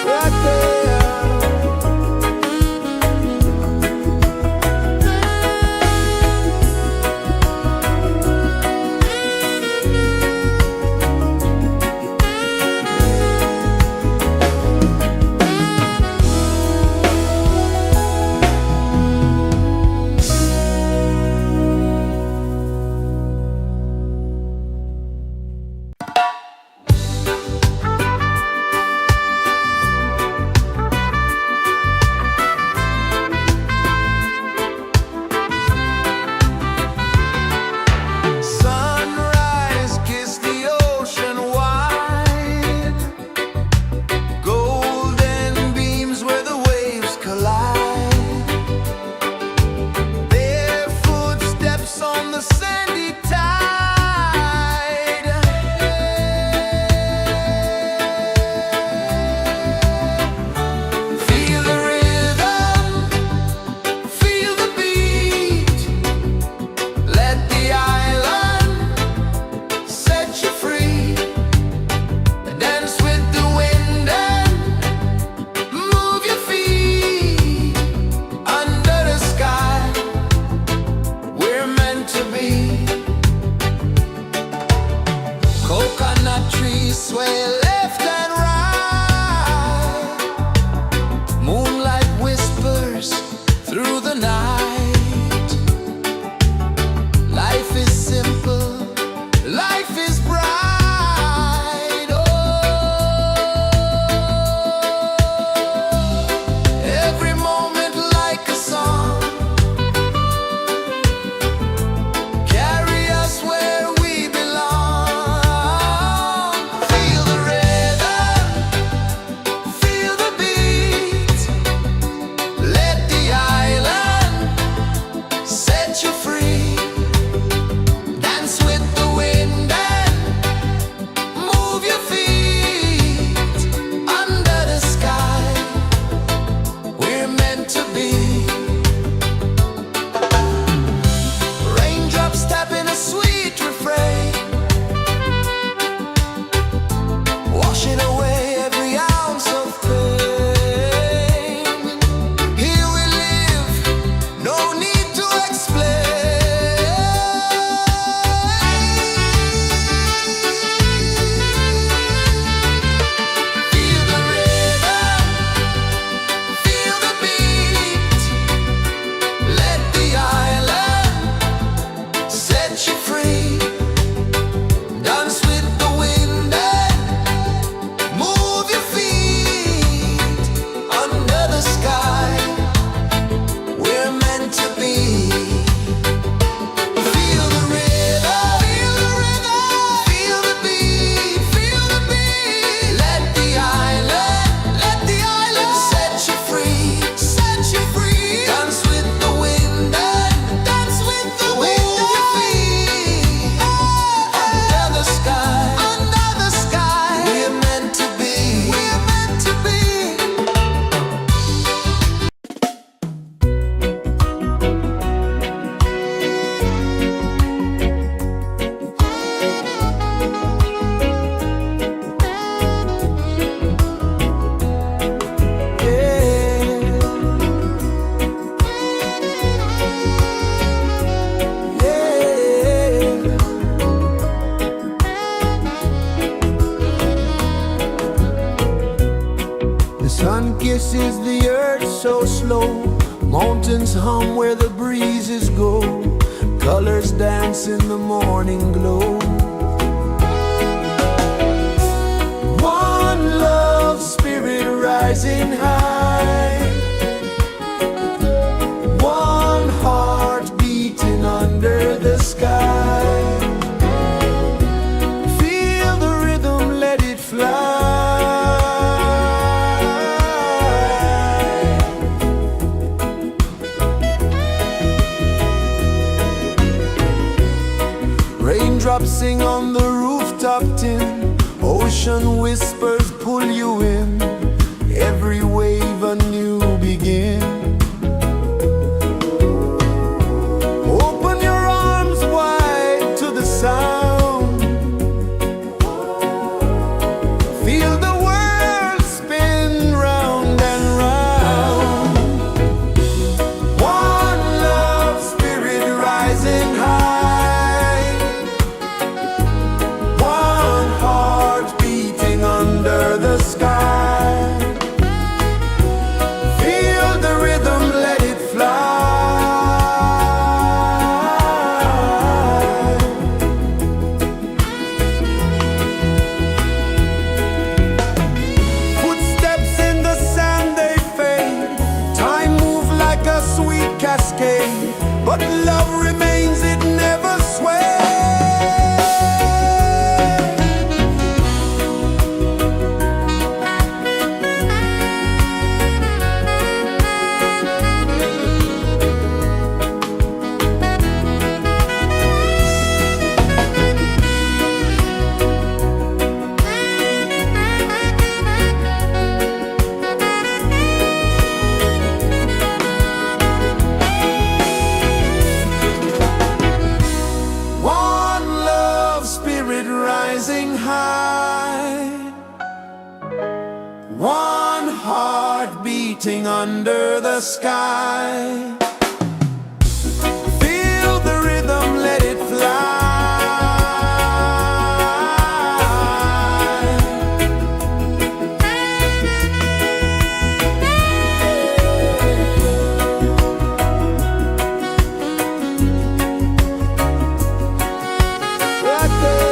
Right there. Sun kisses the earth so slow, mountains hum where the breezes go, colors dance in the morning glow. One love spirit rising high, one heart beating under the sky. Feel the rhythm, let it fly. Raindrops sing on the rooftop tin, ocean whispers pull you in, every wave a new begin. Open your arms wide to the sound, feel the world spin round and round. One love spirit rising high, one heart beating under the sky. Feel the rhythm, let it fly. Footsteps in the sand, they fade, time moves like a sweet cascade, but love remains, it never sways. One love spirit rising high, one heart beating under the sky. Feel the rhythm, let it fly. Right there.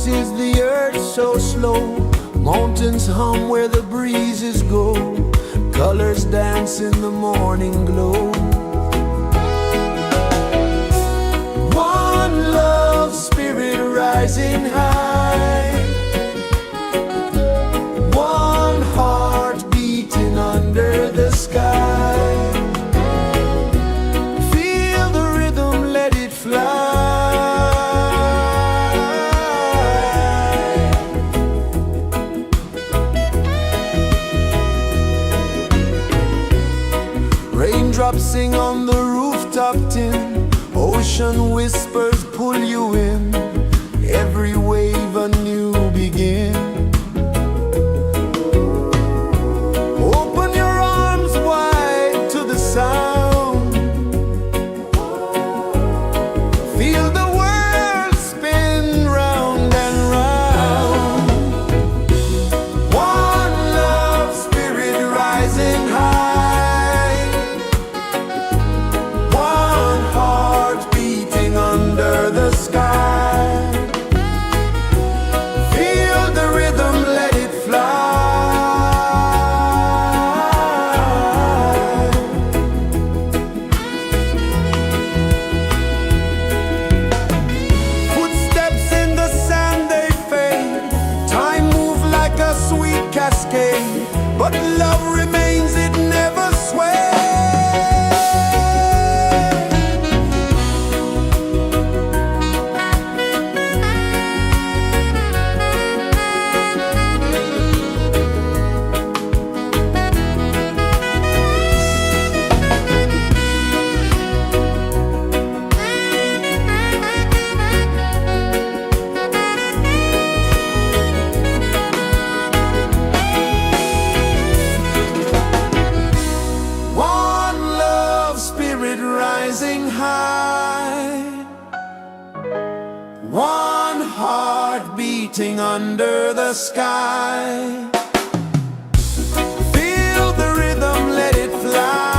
pulses the earth so slow. Mountains hum where the breezes go. Colors dance in the morning glow. One love spirit rising high. One heart beating under the sky. Feel the rhythm, let it fly. Raindrops sing on the rooftop tin. Ocean whispers pull you in. Every wave a new begin. Open your arms wide to the sound. Feel the world spin round and round. One love spirit rising high. One heart beating under the sky. Feel the rhythm, let it fly. Footsteps in the sand, they fade. Time moves like a sweet cascade, but love remains, it never sways. One love spirit rising high. One heart beating under the sky. Feel the rhythm, let it fly.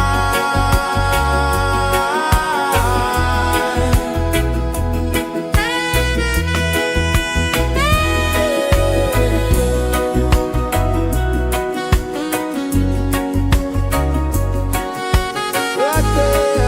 Right there.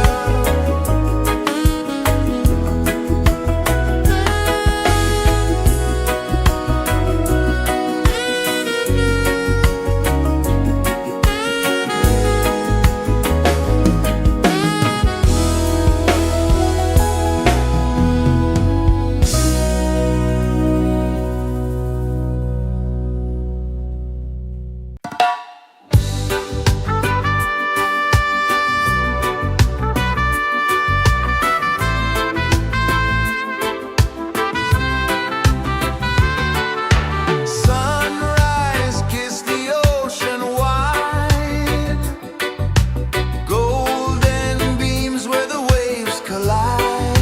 Sunrise, kiss the ocean wide. Golden beams where the waves collide.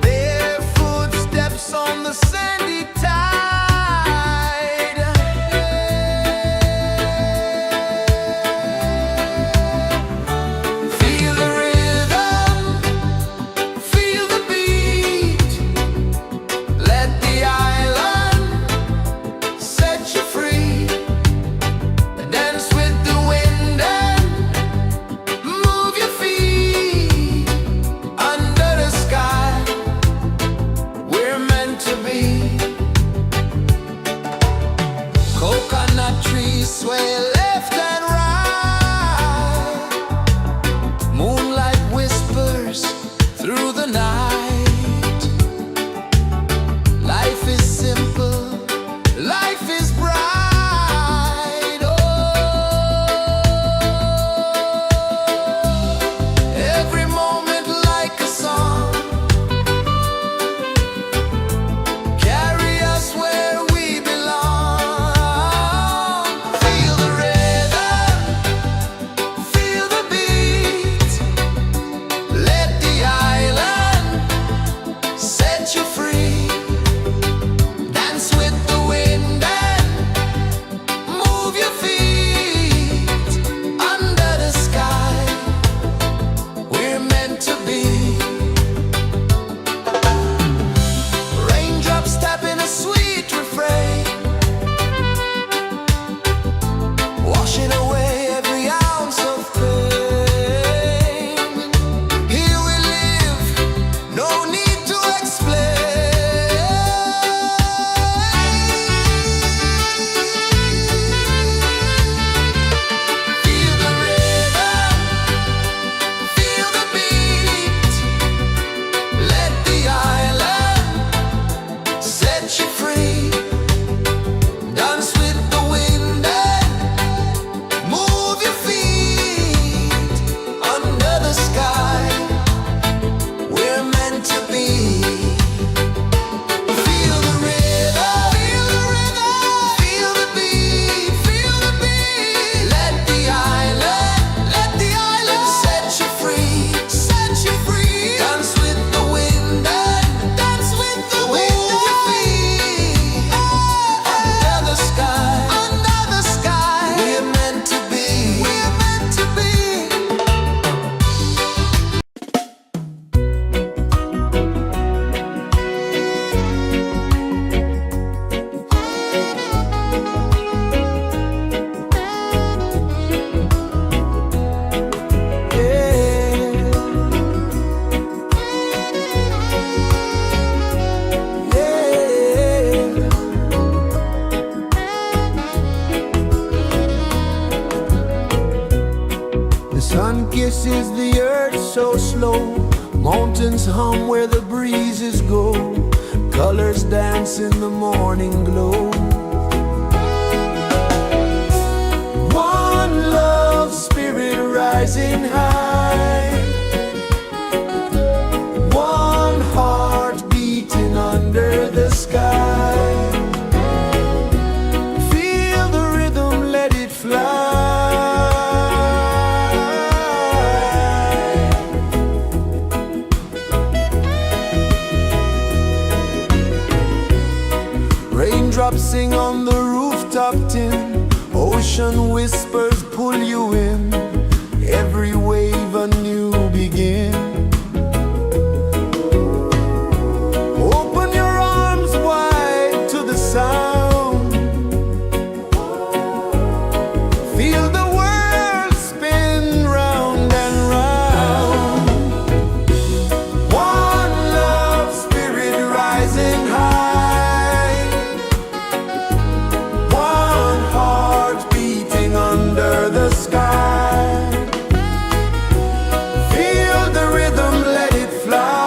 Their footsteps on the sandy tide. Feel the rhythm, feel the beat. Let the island set you free. Dance with the wind and move your feet. Under the sky, we're meant to be. Coconut trees sway left and right. Moonlight whispers through the night. Life is simple, life is bright. Oh, every moment like a song. Carry us where we belong. Feel the rhythm. kisses the earth so slow. Mountains hum where the breezes go. Colors dance in the morning glow. One love spirit rising high. One heart beating under the sky. Feel the rhythm, let it fly. Raindrops sing on the rooftop tin. Ocean whispers pull you in. Every wave a new begin. Open your arms wide to the sound. Feel the world spin round and round. One love spirit rising high. One heart beating under the sky. Feel the rhythm, let it fly.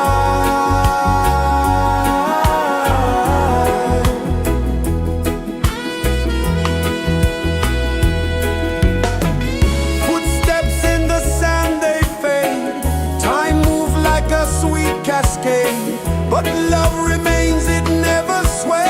Footsteps in the sand, they fade. Time moves like a sweet cascade, but love remains, it never sways.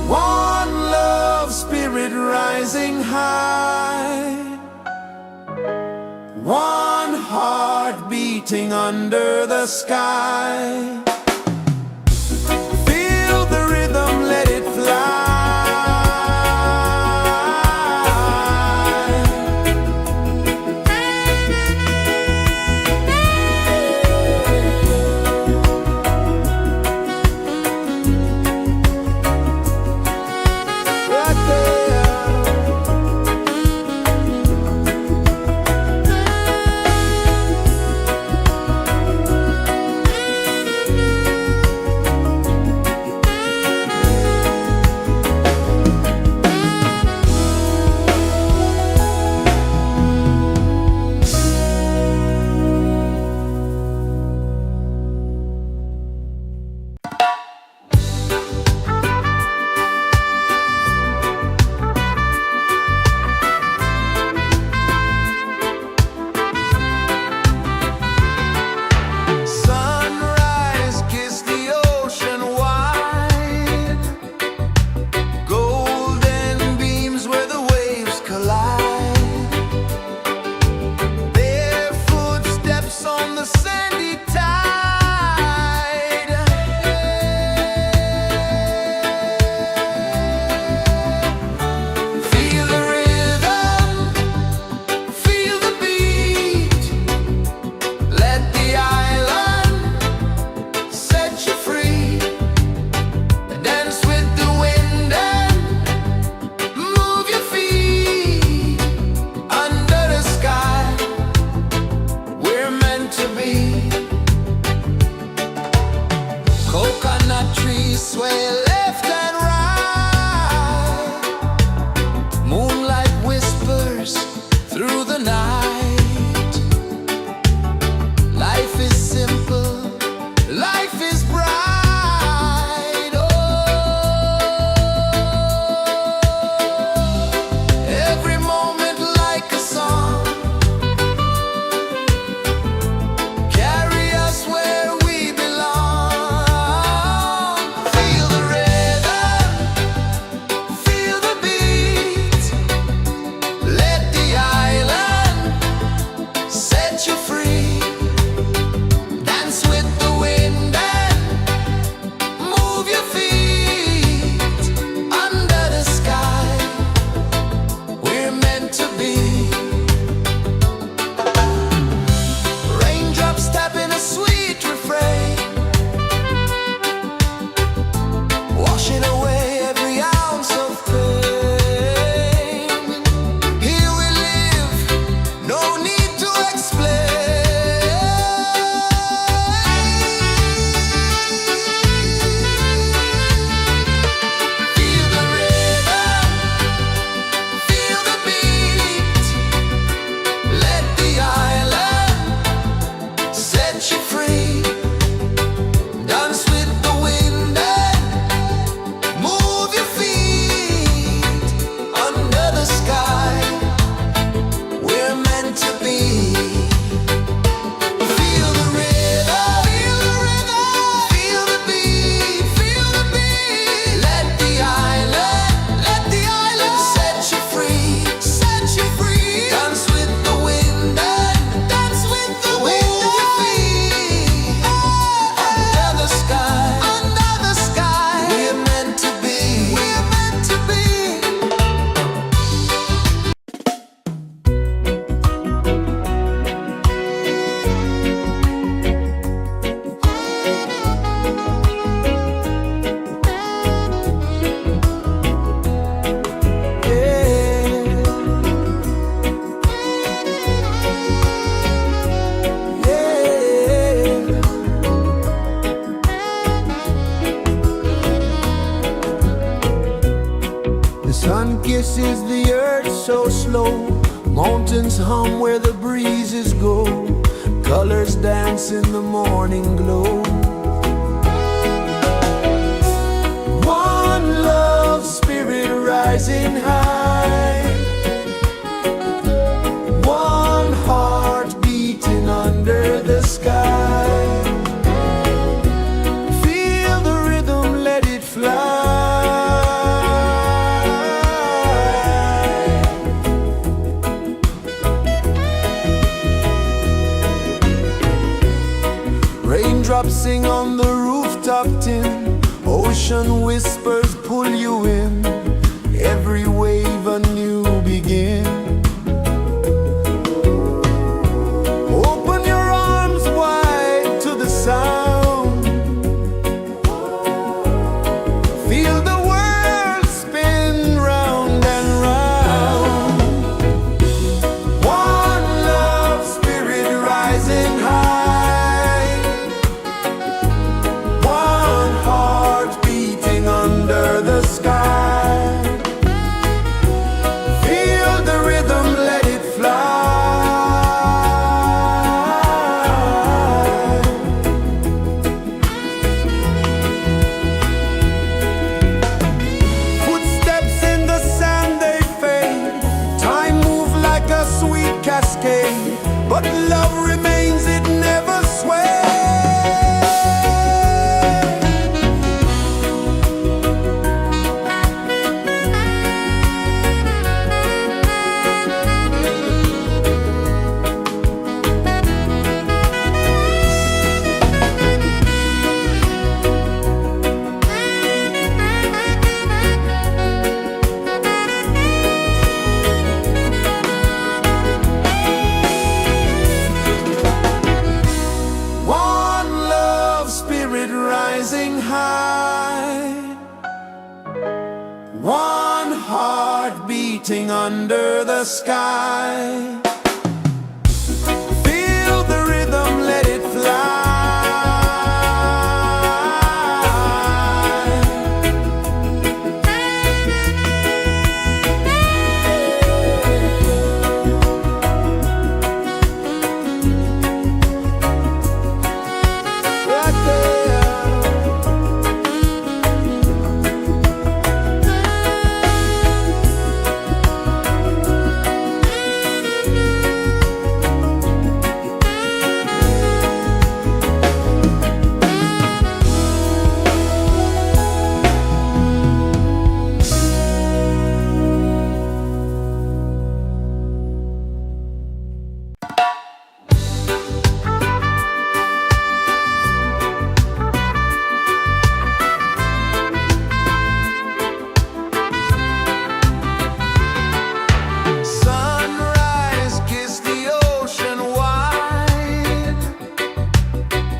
One love spirit rising high. One heart beating under the sky. Feel the rhythm, let it fly. Right there. flow, mountains hum where the breezes go, colors dance in the morning glow. One love, spirit rising high, one heart beating under the sky. Feel the rhythm, let it fly. Raindrops sing on the rooftop tin, ocean whispers pull you in, every wave a new begin. Open your arms wide to the sound, feel the world spin round and round. One love, spirit rising high, one heart beating under the sky. Feel the rhythm, let it fly. Footsteps in the sand, they fade, time moves like a sweet cascade, but love remains, it never sways. One love, spirit rising high, one heart beating under the sky. Feel the rhythm, let it fly. Right there. Sunrise, kiss the ocean wide,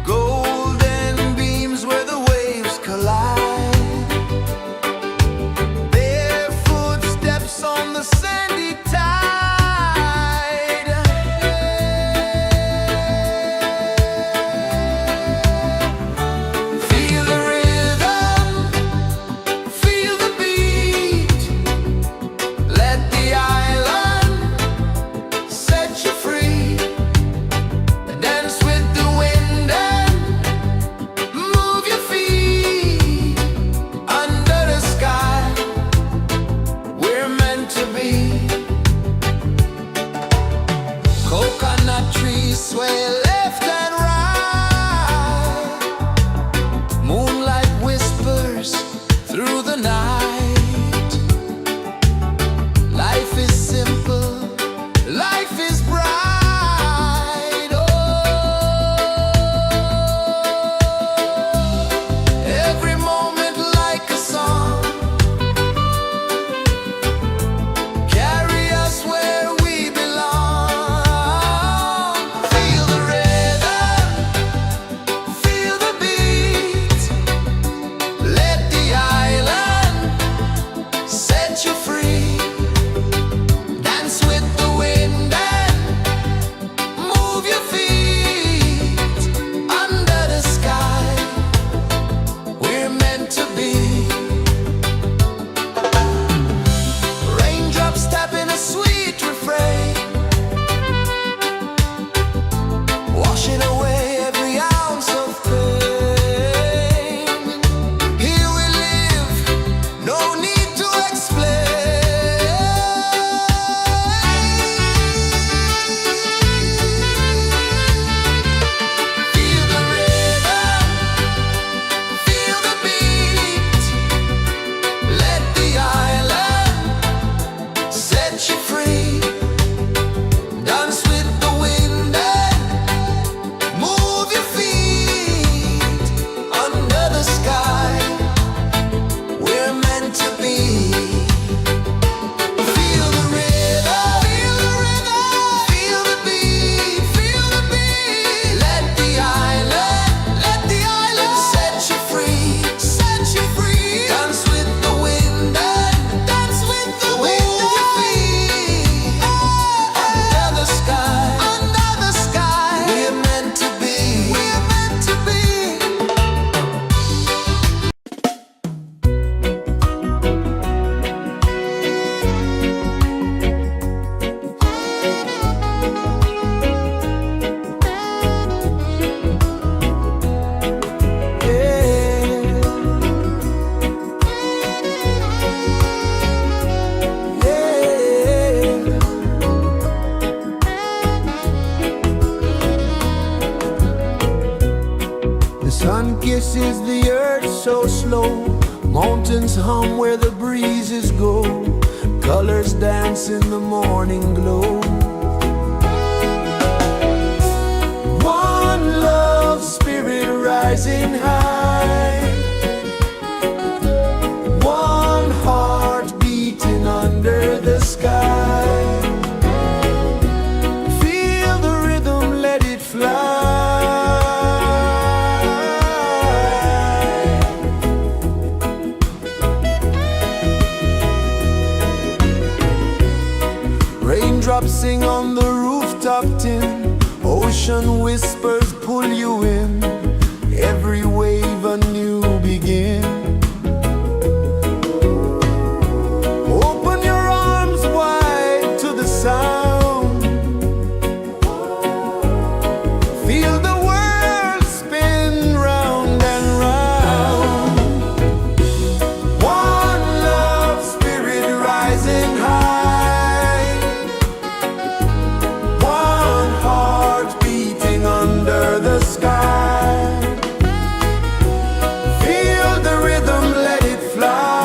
golden beams where the waves collide, their footsteps on the sandy tide. Feel the rhythm, feel the beat, let the island set you free. Dance with the wind and move your feet under the sky. We're meant to be. Coconut trees sway left and right, moonlight whispers through the night. Life is simple, life is bright. Oh, every moment like a song, carry us where we belong. Feel the rhythm, feel the beat, let the island set you free. Dance with the wind and places the earth so slow. Mountains hum where the breezes go. Colors dance in the morning glow. One love spirit rising high. One heart beating under the sky. Feel the rhythm, let it fly. Raindrops sing on the rooftop tin. Ocean whispers pull you in. Every wave a new begin. Open your arms wide to the sound. Feel the world spin round and round. One love spirit rising high. One heart beating under the sky. Feel the rhythm, let it fly.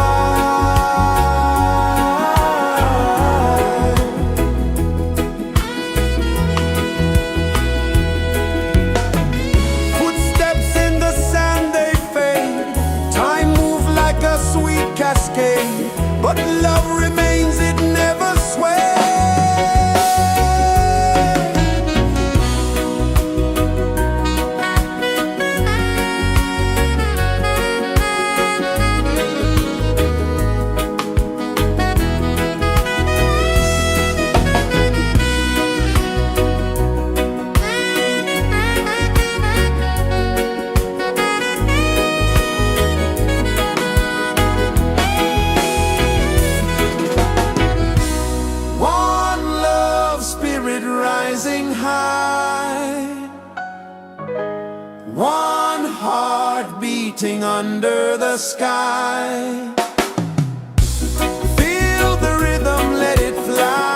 Footsteps in the sand, they fade. Time moves like a sweet cascade. But love remains, it never sways. One love spirit rising high. One heart beating under the sky. Feel the rhythm, let it fly.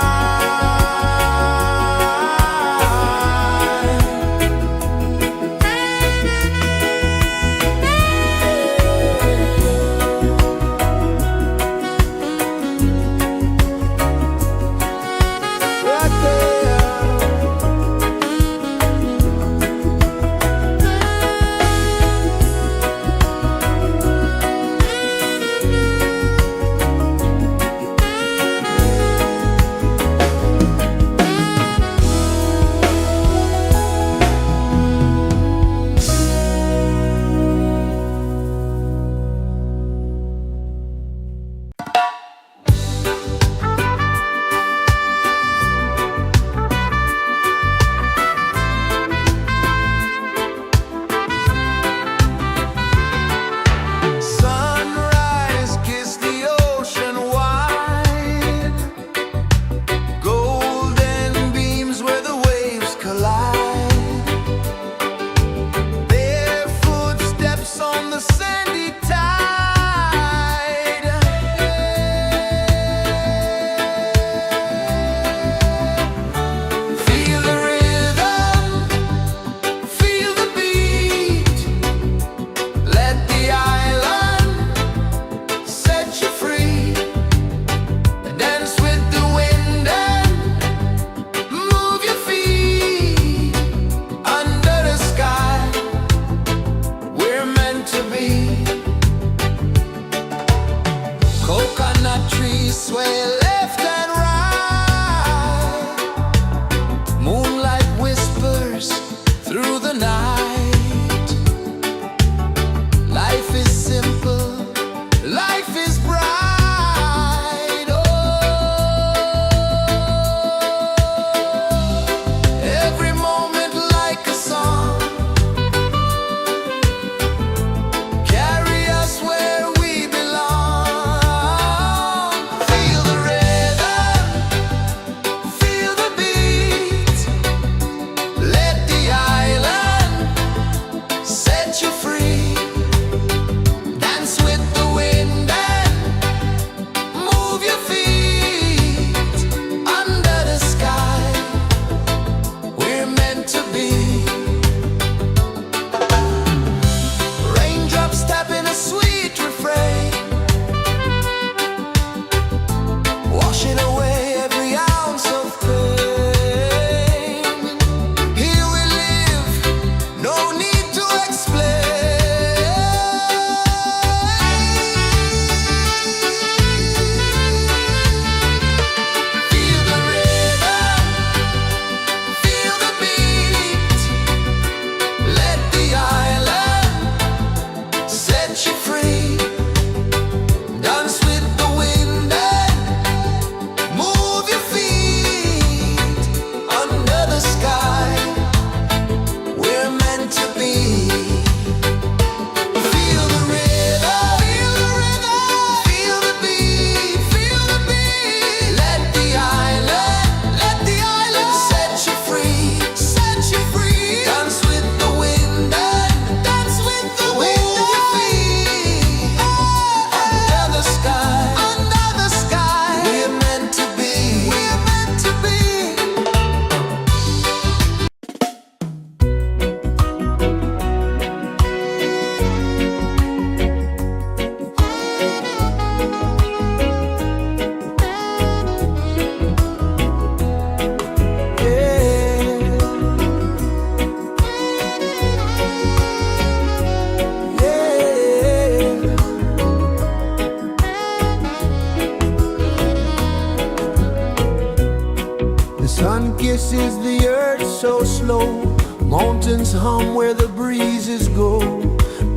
Sun kisses the earth so slow, mountains hum where the breezes go,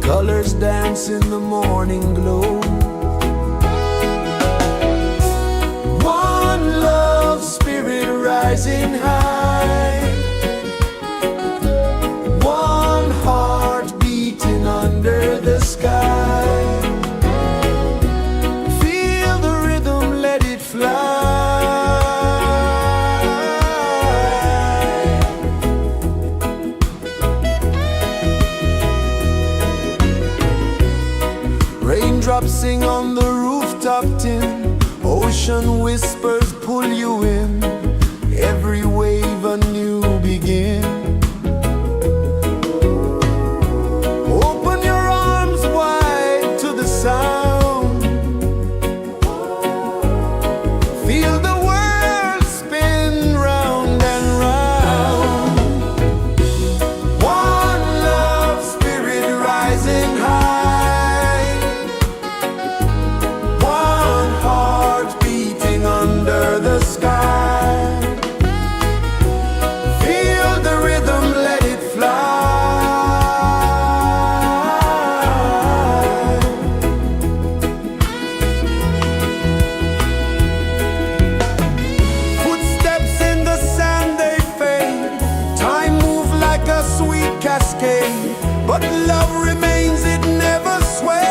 colors dance in the morning glow. One love spirit rising high, one heart beating under the sky. Feel the rhythm, let it fly. Raindrops sing on the rooftop tin, ocean whispers pull you in, every wave a new begin. Open your arms wide to the sound, feel the world spin round and round. One love spirit rising high, one heart beating under the sky. Feel the rhythm, let it fly. Footsteps in the sand, they fade, time moves like a sweet cascade, but love remains, it never sways.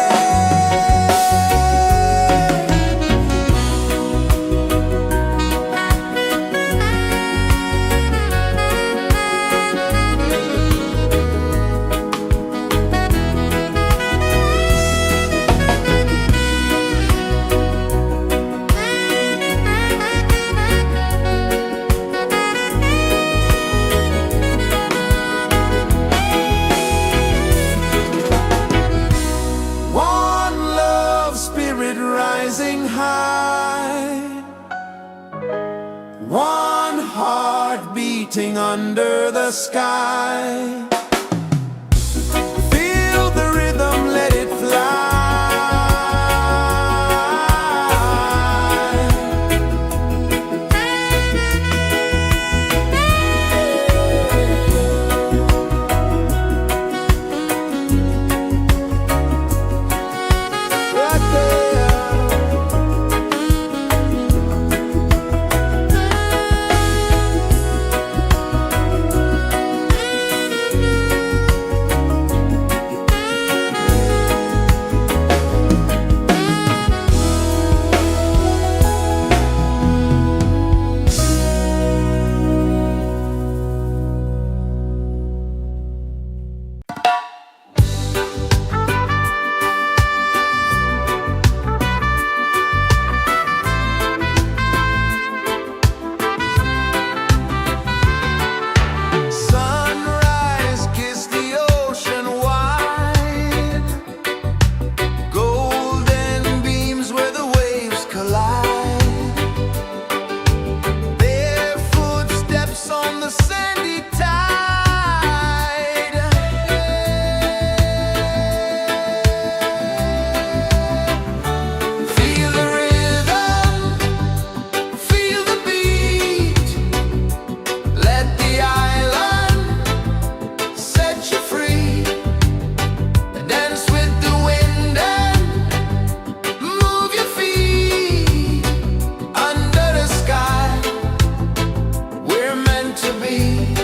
One love spirit rising high, one heart beating under the sky. Feel the rhythm, let it fly. Right there. Sunrise, kiss the ocean wide, golden beams where the waves collide, bare footsteps on the sandy tide. Feel the rhythm, feel the beat, let the island set you free. Dance with the wind and move your feet under the sky. We're meant to be.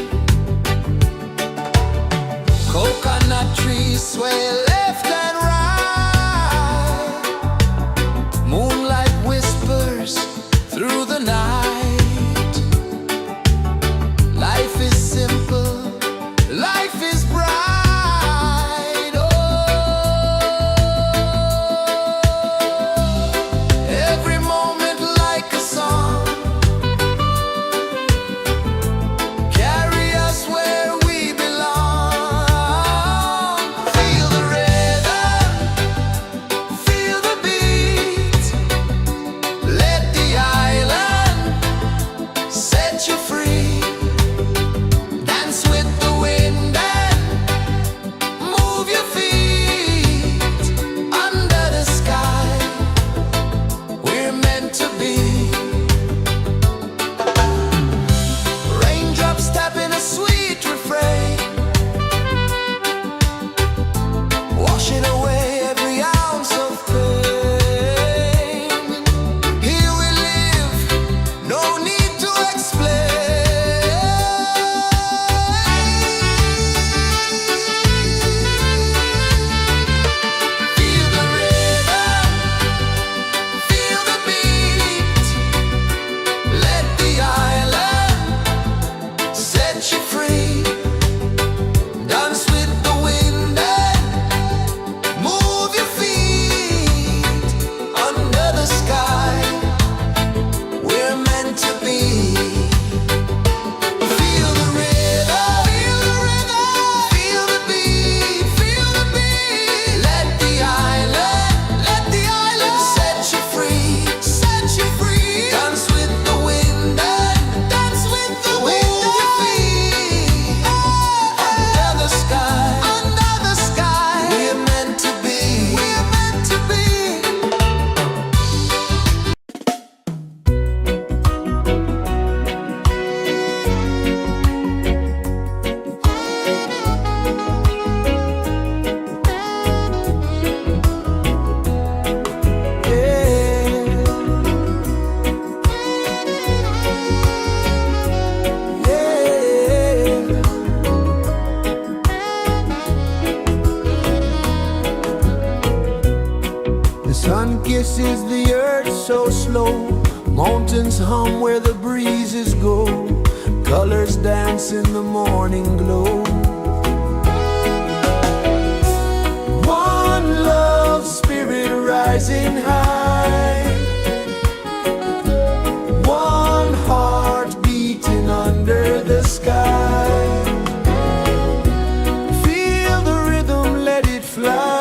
Coconut trees sway left and right, moonlight whispers through the night. Life is simple, life is bright. Oh, every moment like a song, carry us where we belong. Feel the rhythm. pulses the earth so slow. Mountains hum where the breezes go. Colors dance in the morning glow. One love spirit rising high. One heart beating under the sky. Feel the rhythm, let it fly.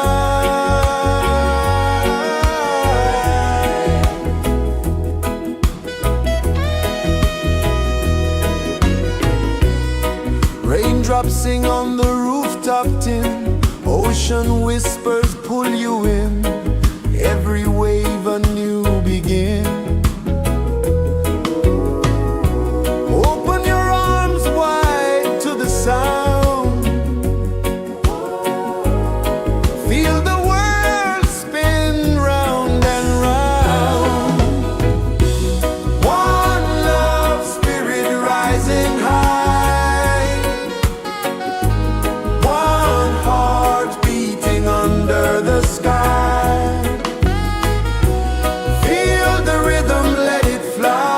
Raindrops sing on the rooftop tin. Ocean whispers pull you in. Every wave a new begin. Open your arms wide to the sound. Feel the world spin round and round. One love spirit rising high. One heart beating under the sky. Feel the rhythm, let it fly.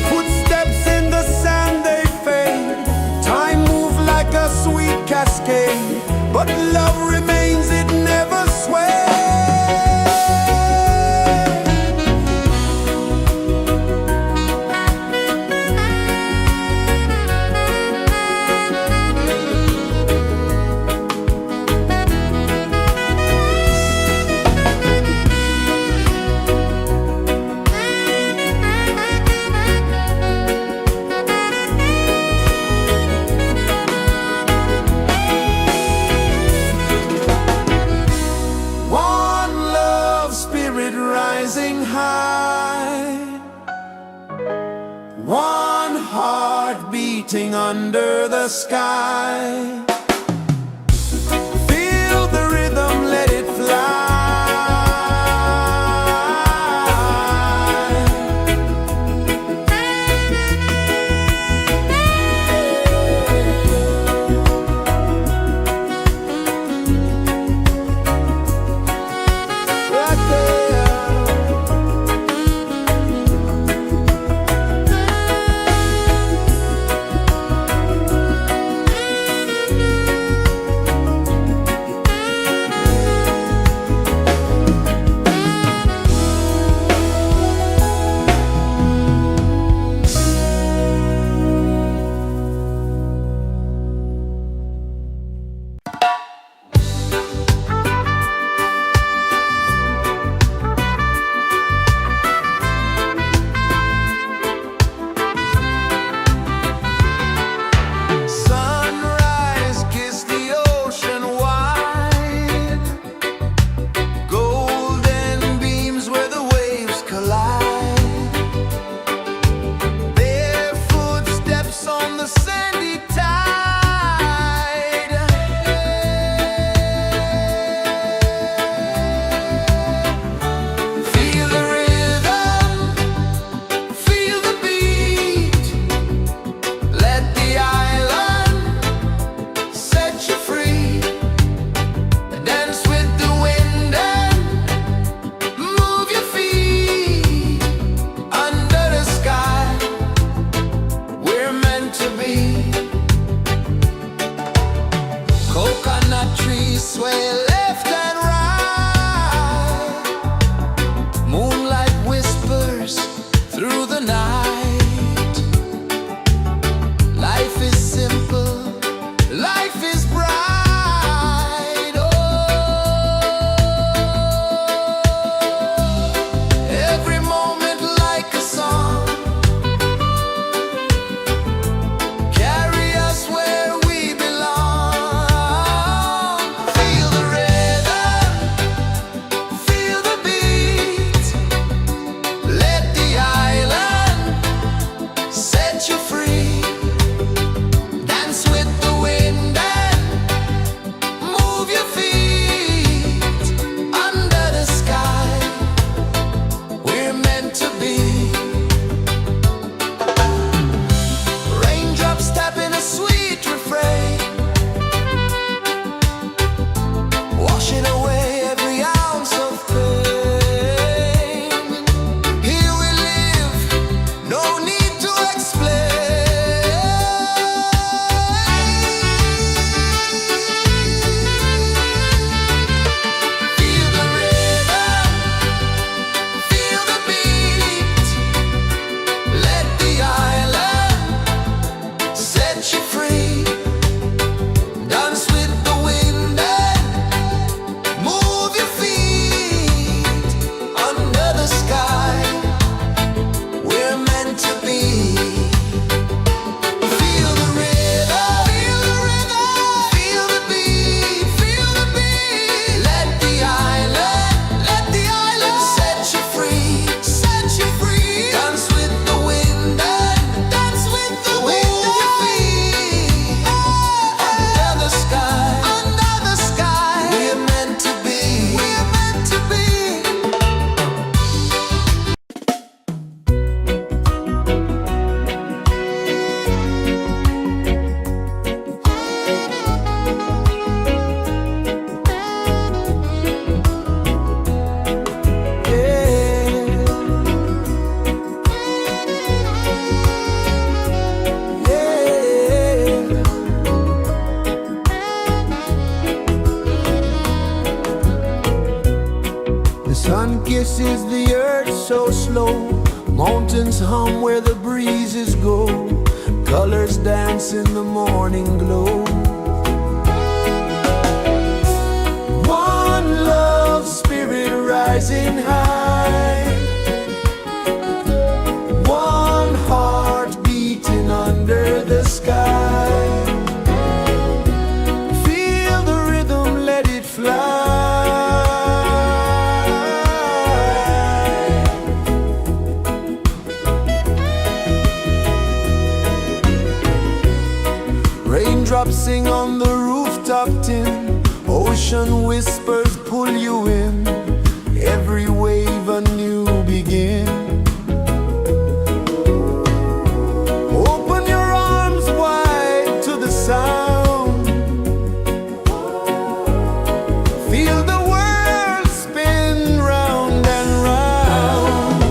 Footsteps in the sand, they fade. Time moves like a sweet cascade, but love remains, it never sways. One love spirit rising high. One heart beating under the sky. Feel the rhythm, let it fly. Right there. Sunrise, kiss the ocean wide. Golden beams where the waves collide. Barefoot steps on the sandy tide. Feel the rhythm, feel the beat. Let the island set you free. Dance with the wind and move your feet. Under the sky, we're meant to be. Coconut trees sway left and right. Moonlight whispers through the night. Life is simple, life is bright. Oh, every moment like a song. Carry us where we belong. Feel the rhythm. Sun kisses the earth so slow, mountains hum where the breezes go, colors dance in the morning glow. One love spirit rising high, one heart beating under the sky. Feel the rhythm, let it fly. Raindrops sing on the rooftop tin, ocean whispers pull you in, every wave a new begin. Open your arms wide to the sound, feel the world spin round and round.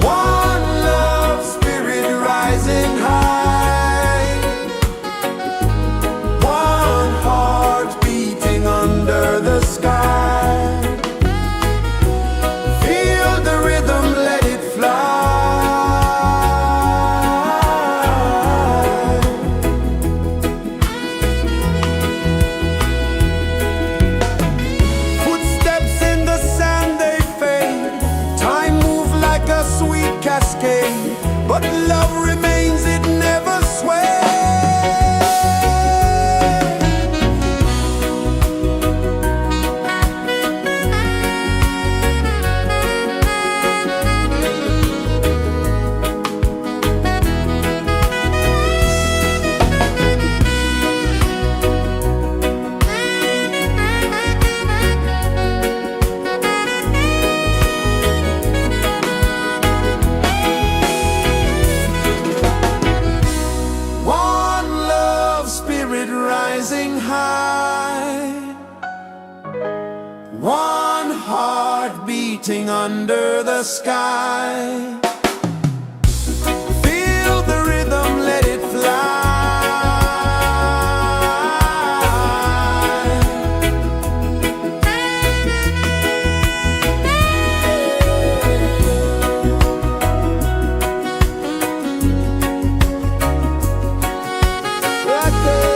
One love spirit rising high, one heart beating under the sky. Feel the rhythm, let it fly. Footsteps in the sand, they fade, time moves like a sweet cascade, but love remains, it never sways. One love spirit rising high, one heart beating under the sky. Feel the rhythm, let it fly. Right there.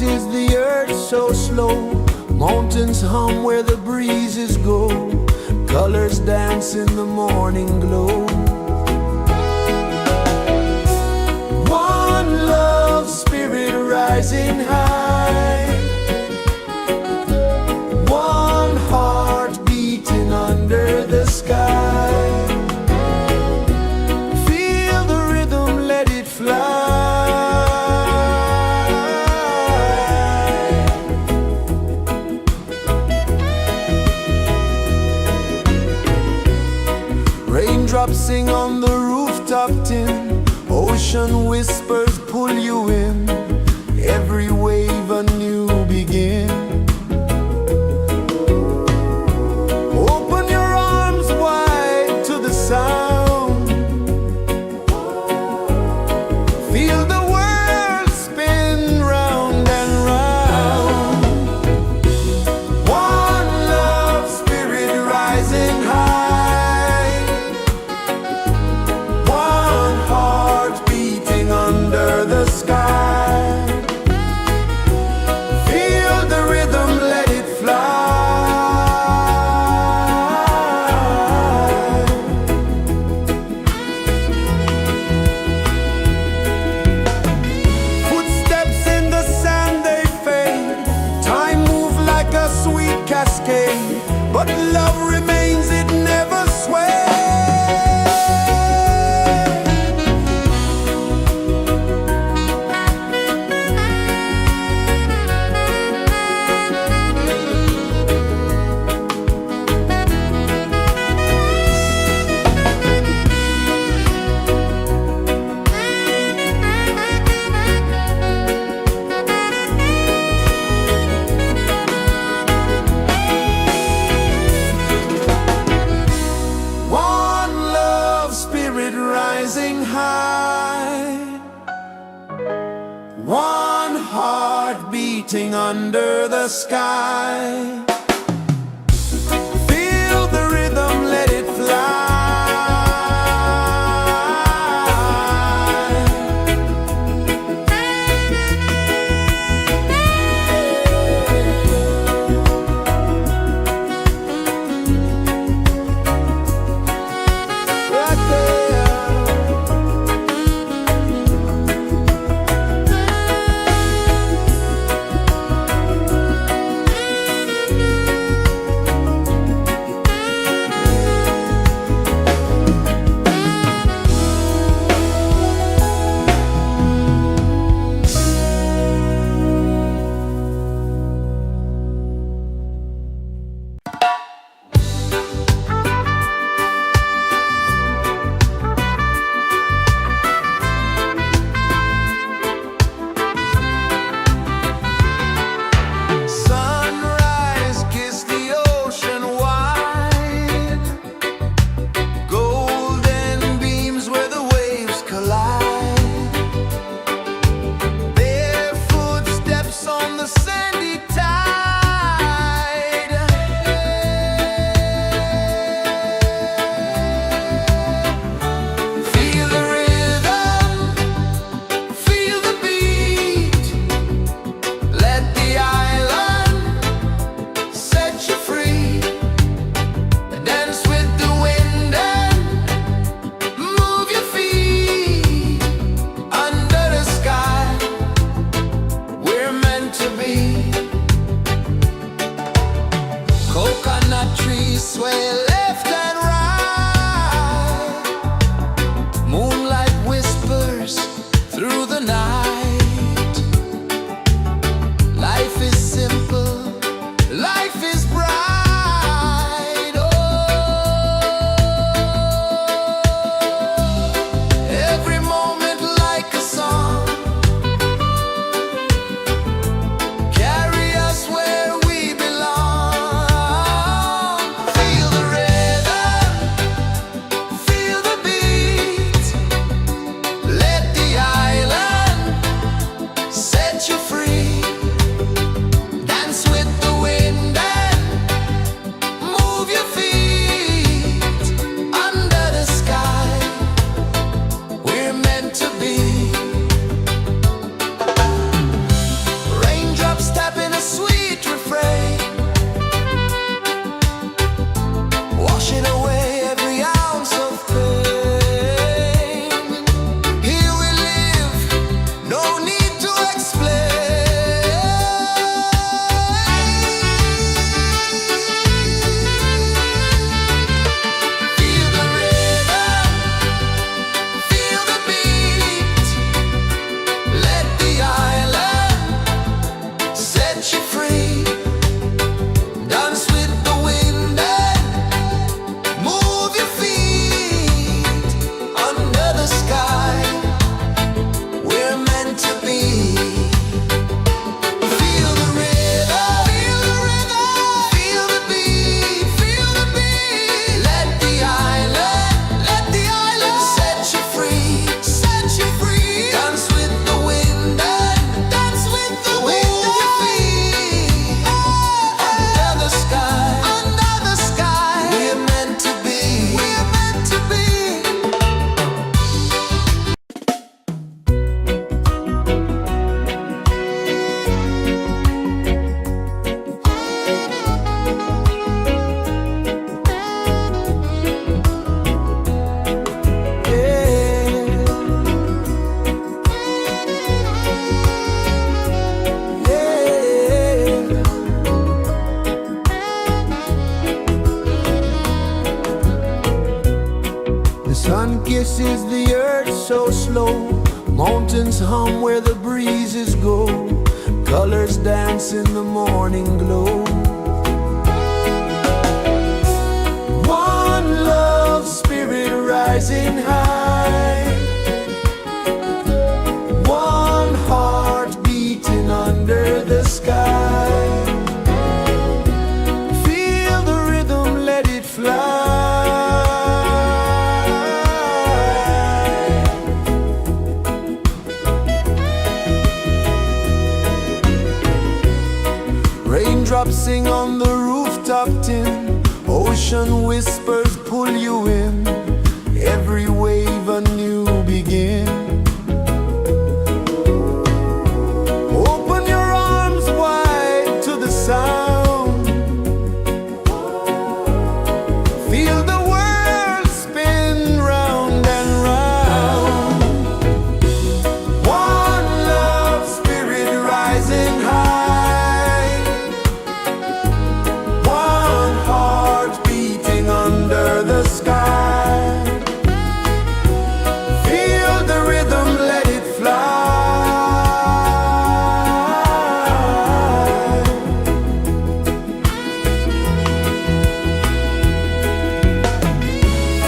is the earth so slow? Mountains hum where the breezes go. Colors dance in the morning glow. One love spirit rising high. One heart beating under the sky. Feel the rhythm, let it fly. Raindrops sing on the rooftop tin. Ocean whispers pull you in. Every wave a new begin. Open your arms wide to the sound. Feel the world spin round and round. One love spirit rising high. One heart beating under the sky. Feel the rhythm, let it fly. Footsteps in the sand, they fade. Time moves like a sweet cascade, but love remains, it never sways. One love spirit rising high. One heart beating under the sky. Feel the rhythm, let it fly. Right there. Sunrise, kiss the ocean wide. Golden beams where the waves collide. Bare footsteps on the sandy tide. Feel the rhythm, feel the beat. Let the island set you free. Dance with the wind and move your feet. Under the sky, we're meant to be. Coconut trees sway left and right. Moonlight whispers through the night. Life is simple, life is bright. Oh, every moment like a song. Carry us where we belong. Feel the rhythm, places the earth so slow. Mountains hum where the breezes go. Colors dance in the morning glow. One love spirit rising high. One heart beating under the sky. Feel the rhythm, let it fly. Raindrops sing on the rooftop tin. Ocean whispers pull you in. Every wave a new begin. Open your arms wide to the sound. Feel the world spin round and round. One love spirit rising high. One heart beating under the sky. Feel the rhythm, let it fly.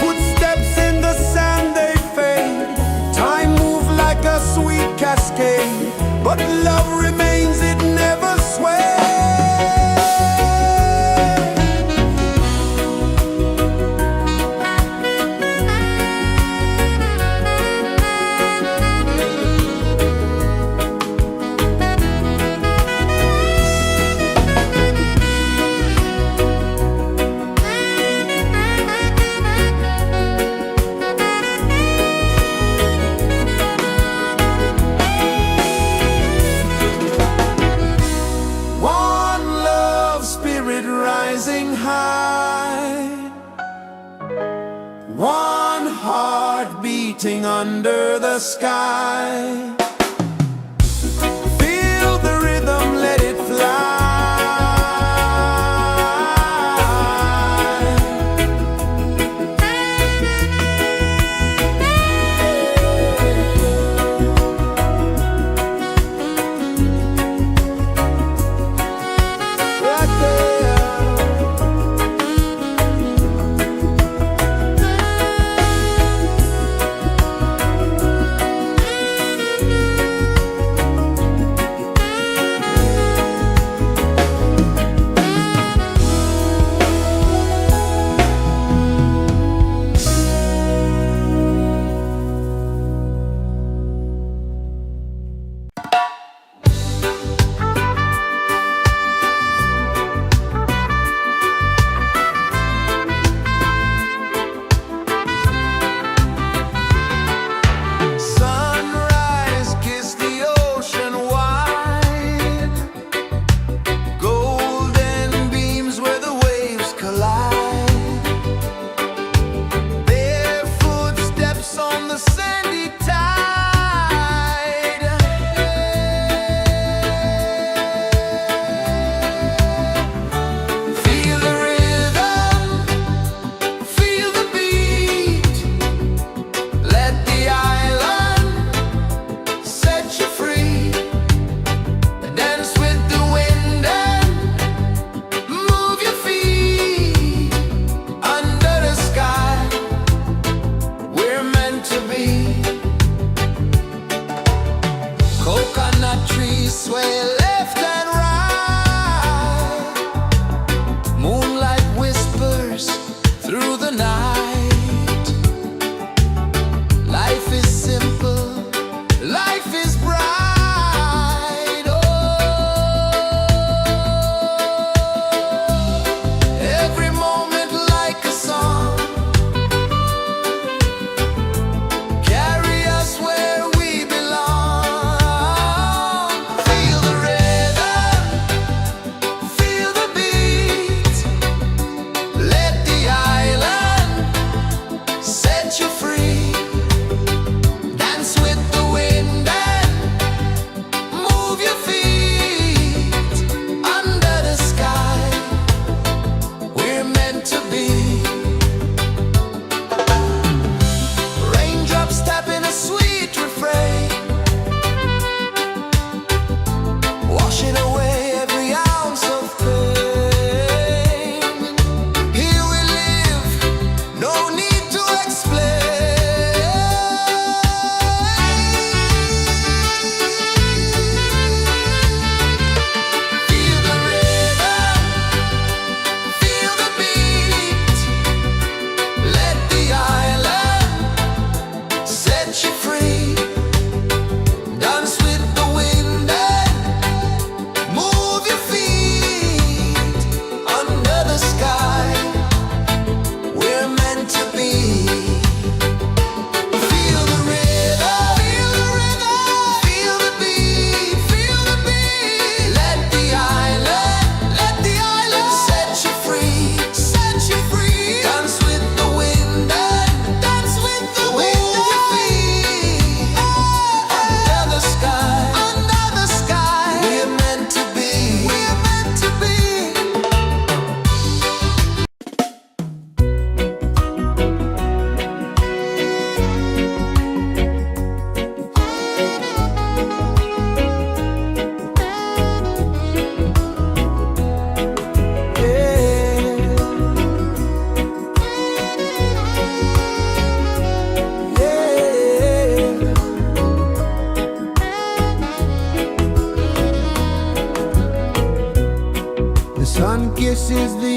Footsteps in the sand, they fade. Time moves like a sweet cascade, but love remains, it never sways. One love spirit rising high. One heart beating under the sky. Feel the rhythm, let it fly.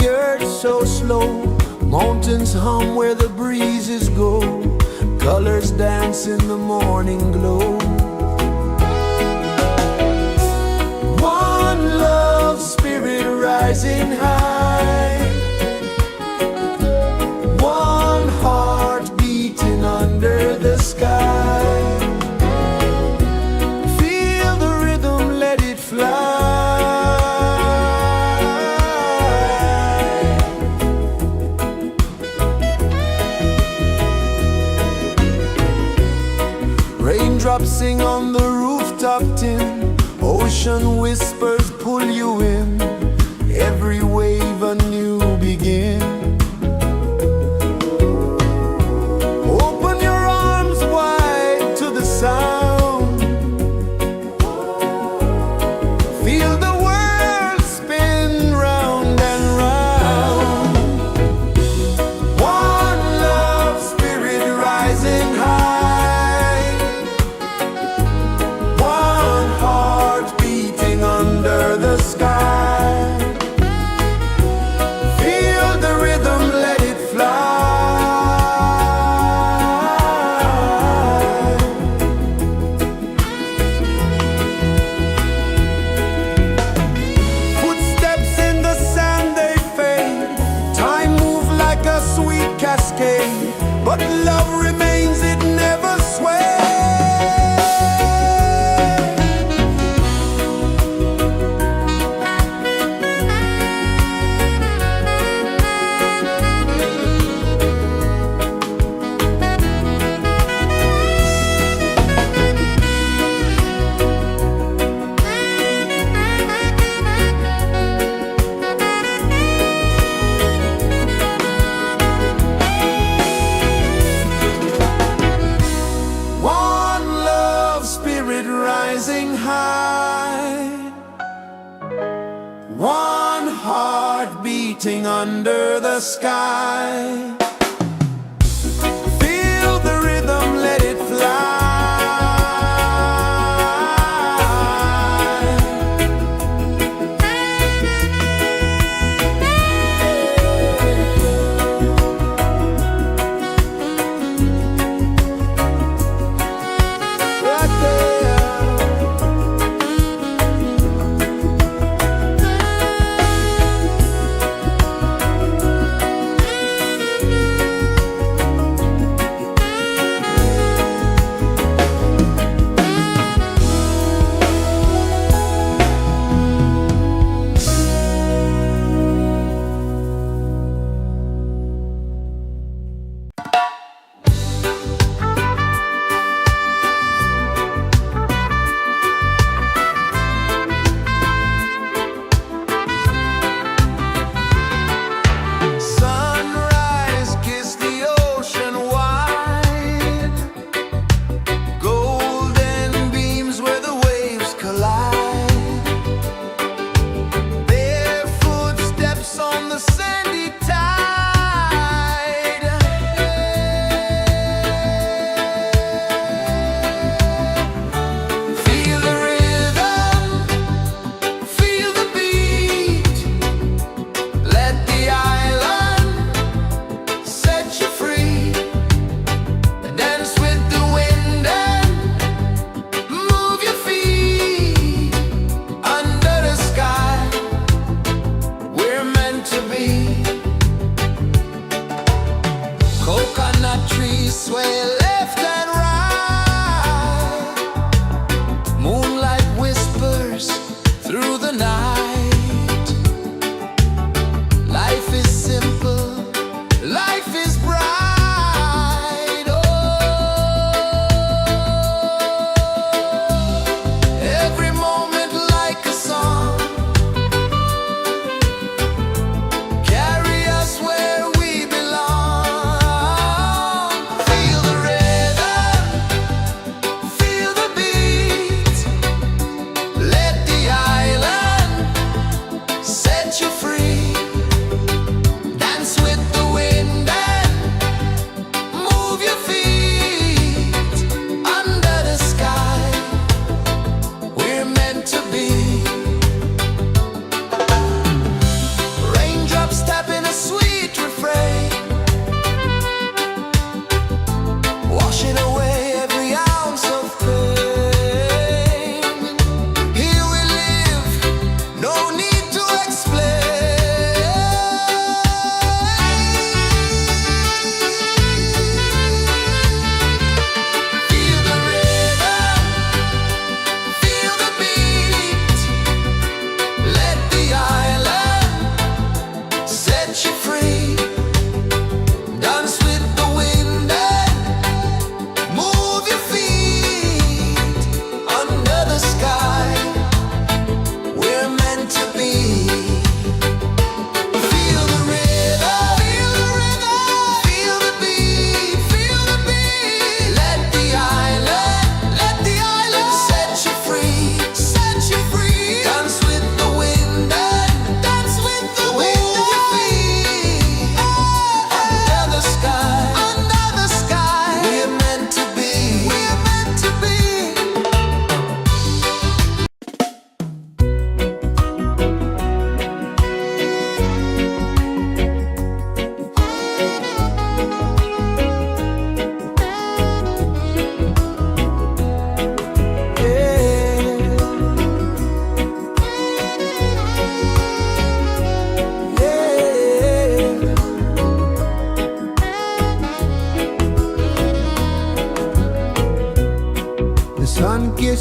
earth so slow. Mountains hum where the breezes go. Colors dance in the morning glow. One love spirit rising high. One heart beating under the sky. Feel the rhythm, let it fly. Raindrops sing on the rooftop tin. Ocean whispers pull you in. Every wave a new begin. Open your arms wide to the sound. Feel the world spin round and round. One love spirit rising high. One heart beating under the sky. Feel the rhythm, let it fly. Footsteps in the sand, they fade. Time moves like a sweet cascade, but love remains, it never sways. One love spirit rising high. One heart beating under the sky. Feel the rhythm, let it fly. Right there.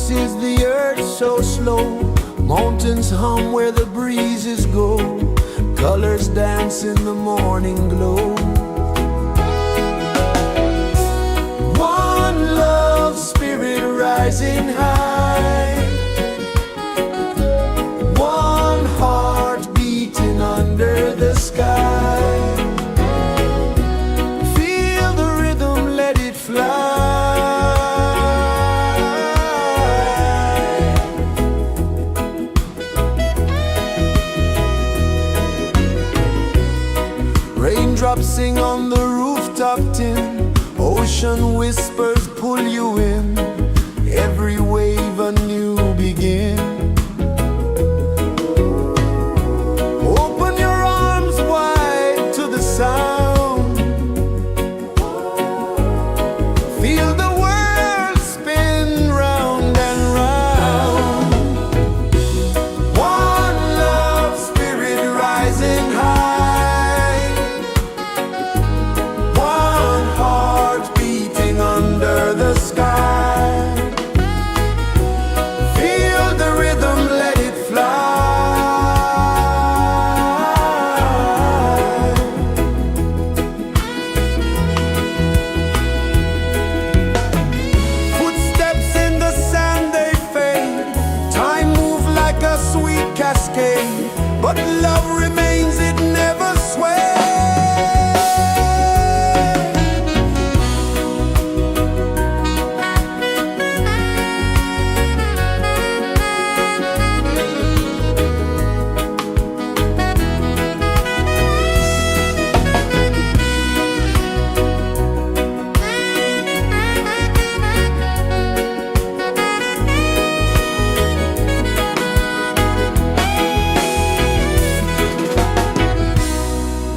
pulses the earth so slow. Mountains hum where the breezes go. Colors dance in the morning glow. One love spirit rising high. One heart beating under the sky. Feel the rhythm, let it fly. Raindrops sing on the rooftop tin. Ocean whispers pull you in. Every wave a new begin. Open your arms wide to the sound. Feel the world spin round and round. One love spirit rising high. One heart beating under the sky. Feel the rhythm, let it fly. Footsteps in the sand, they fade. Time moves like a sweet cascade, but love remains, it never sways.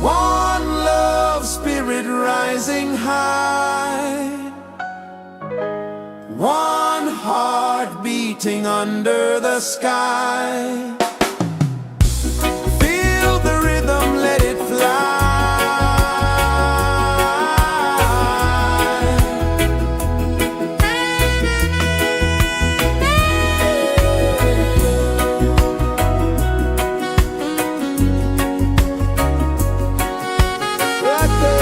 One love spirit rising high. One heart beating under the sky. Feel the rhythm, let it fly. Right there.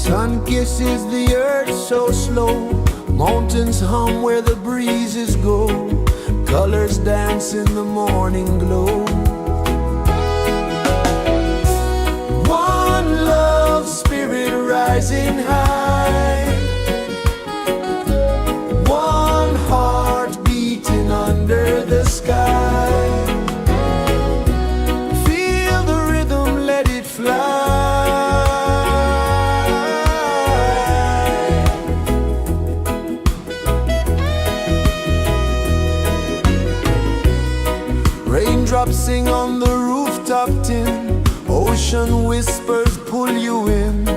Sun kisses the earth so slow, mountains hum where the breezes go, colors dance in the morning glow. One love spirit rising high, one heart beating under the sky. Feel the rhythm, let it fly. Raindrops sing on the rooftop tin, ocean whispers pull you in,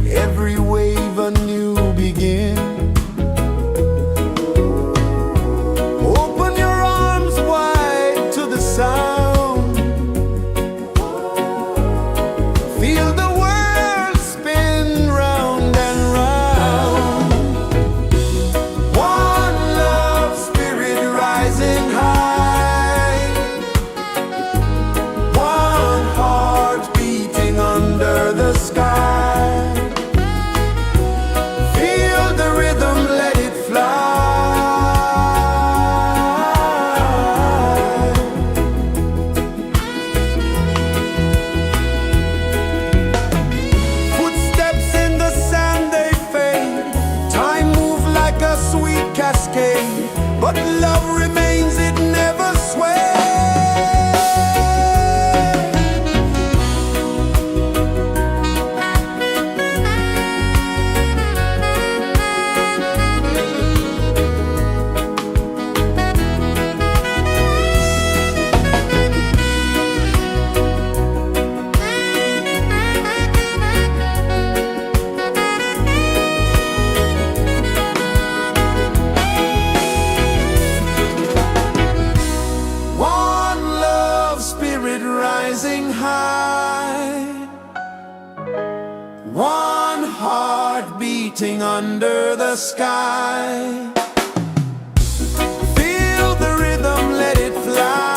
every wave a new begin. Open your arms wide to the sound, feel the world spin round and round. One love spirit rising high, one heart beating under the sky. Feel the rhythm, let it fly. Footsteps in the sand, they fade, time moves like a sweet cascade, but love remains, it never sways. One love spirit rising high, one heart beating under the sky. Feel the rhythm, let it fly.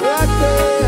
Right there.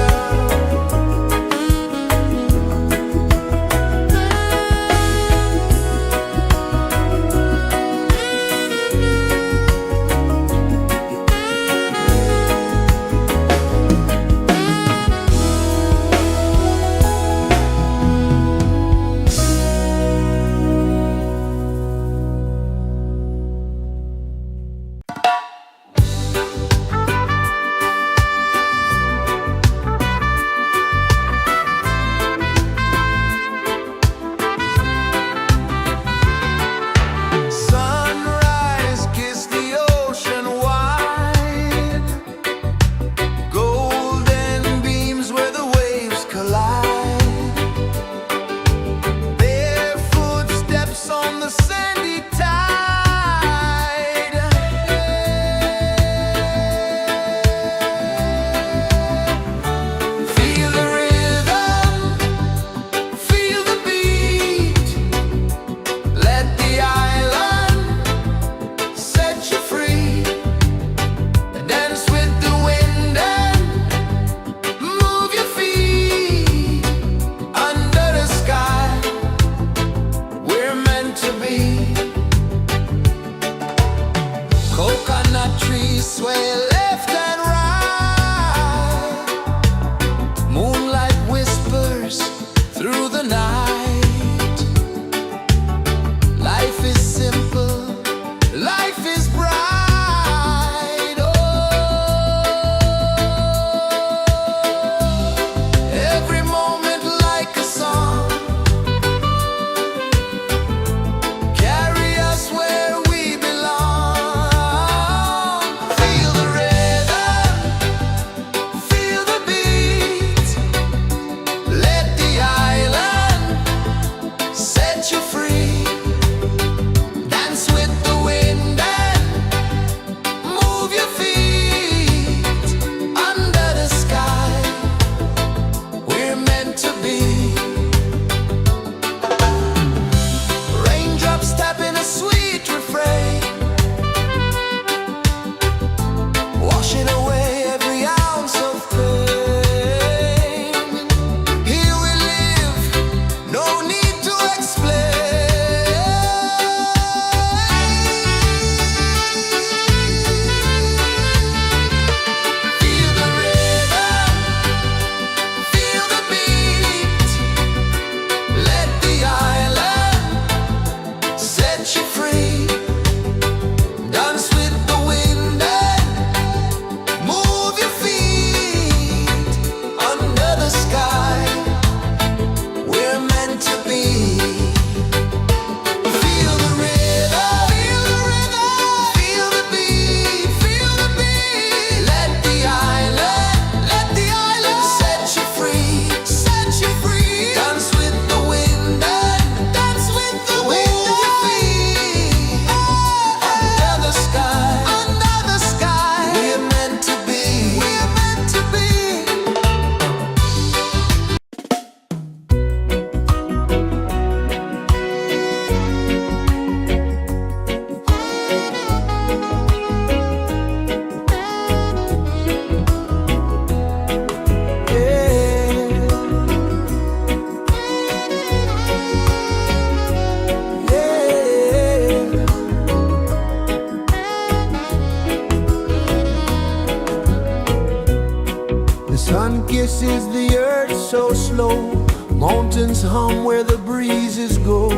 is the earth so slow. Mountains hum where the breezes go.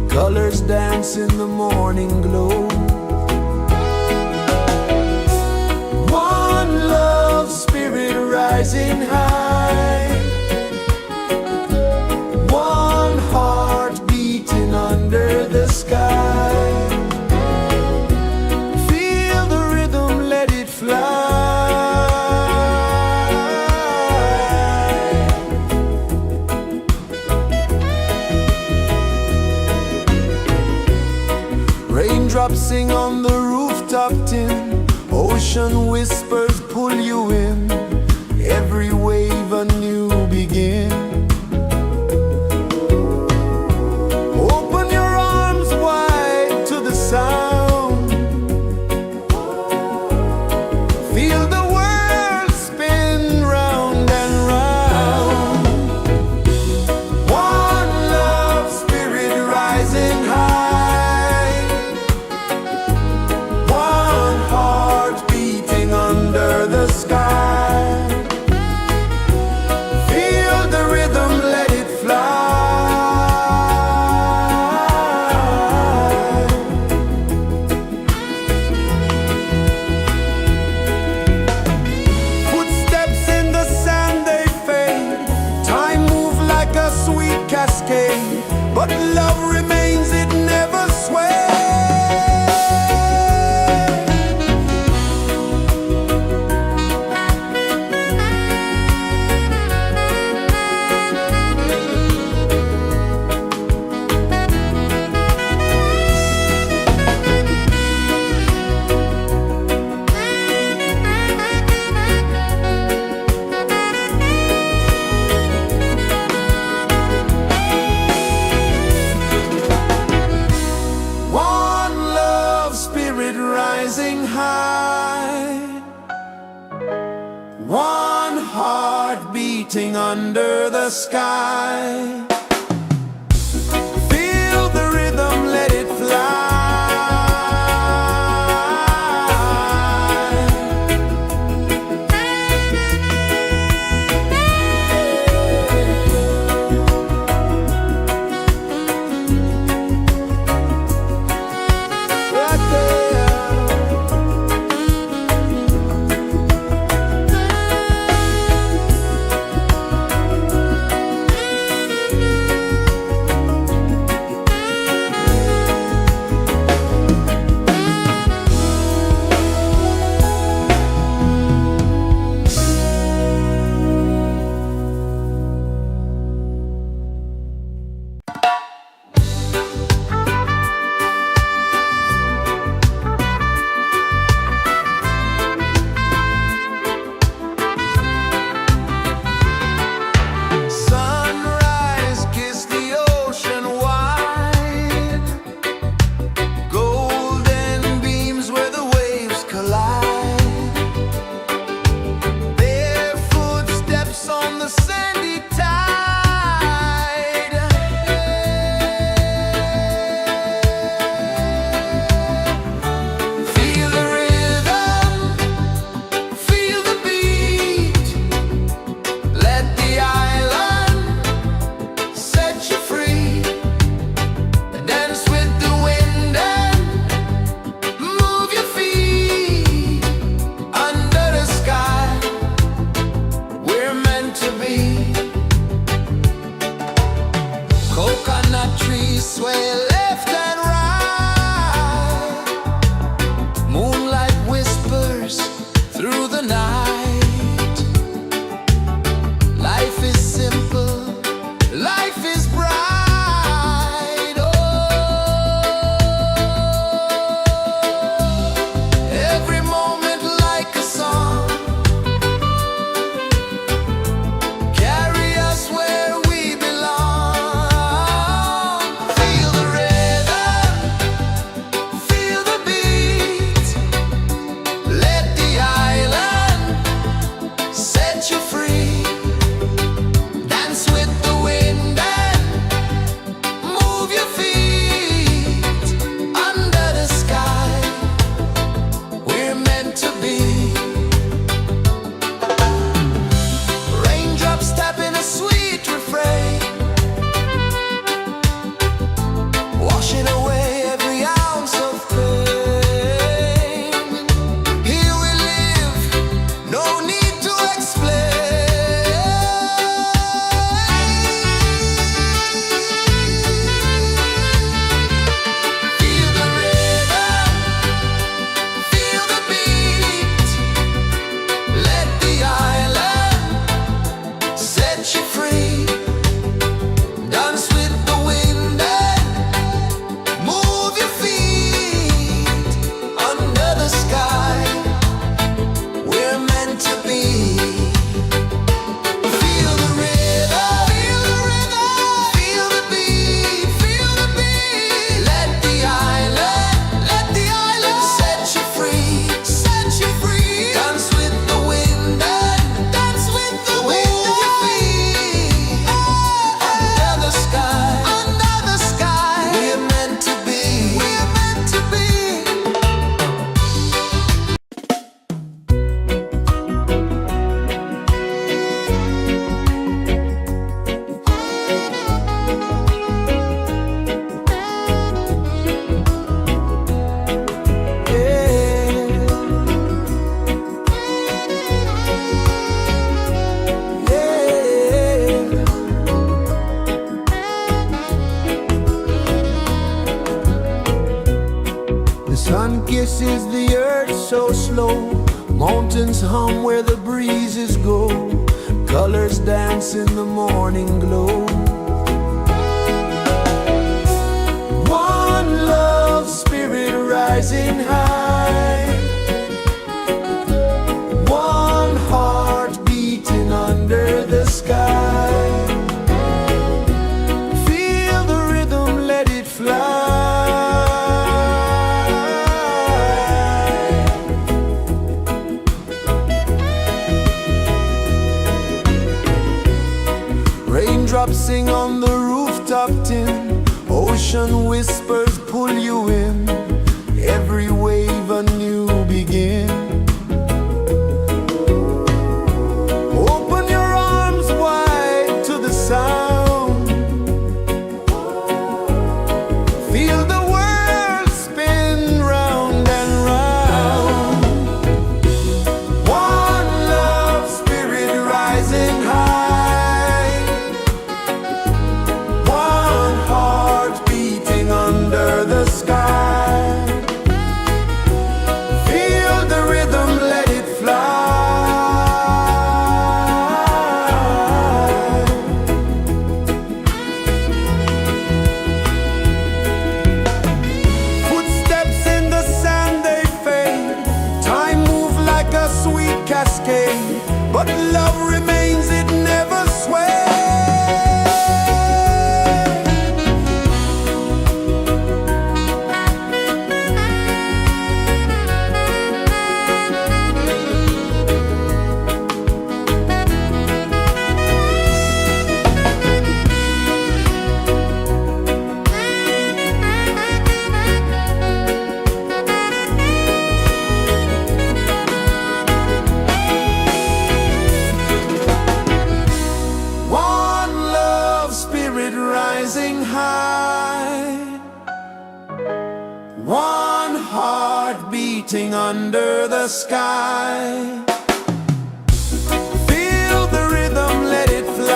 Colors dance in the morning glow. One love spirit rising high. One heart beating under the sky. Feel the rhythm, let it fly. Raindrops sing on the rooftop tin. Ocean whispers pull you in. Every wave a new begin. Open your arms wide to the sound. Feel the world spin round and round. One love spirit rising high. One heart beating under the sky. Feel the rhythm, let it fly. Footsteps in the sand, they fade. Time moves like a sweet cascade, but love remains, it never sways. One love spirit rising high. One heart beating under the sky. Feel the rhythm, let it fly. Right there. Sunrise, kiss the ocean wide. Golden beams where the waves collide. Their footsteps on the sandy tide. Feel the rhythm, feel the beat. Let the island set you free. Dance with the wind and move your feet. Under the sky, we're meant to be. Coconut trees sway left and right. Moonlight whispers through the night. Life is simple, life is bright. Oh, every moment like a song. Carry us where we belong. Feel the rhythm, Sun kisses the earth so slow, mountains hum where the breezes go, colors dance in the morning glow. One love spirit rising high, one heart beating under the sky. Feel the rhythm, let it fly. Raindrops sing on the rooftop tin, ocean whispers pull you in, every wave a new begin. Open your arms wide to the sound, feel the world spin round and round. One love spirit rising high, one heart beating under the sky. Feel the rhythm, let it fly. Footsteps in the sand, they fade, time moves like a sweet cascade, but love remains, it never sways. One love spirit rising high, one heart beating under the sky. Feel the rhythm, let it fly.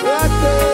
Right there.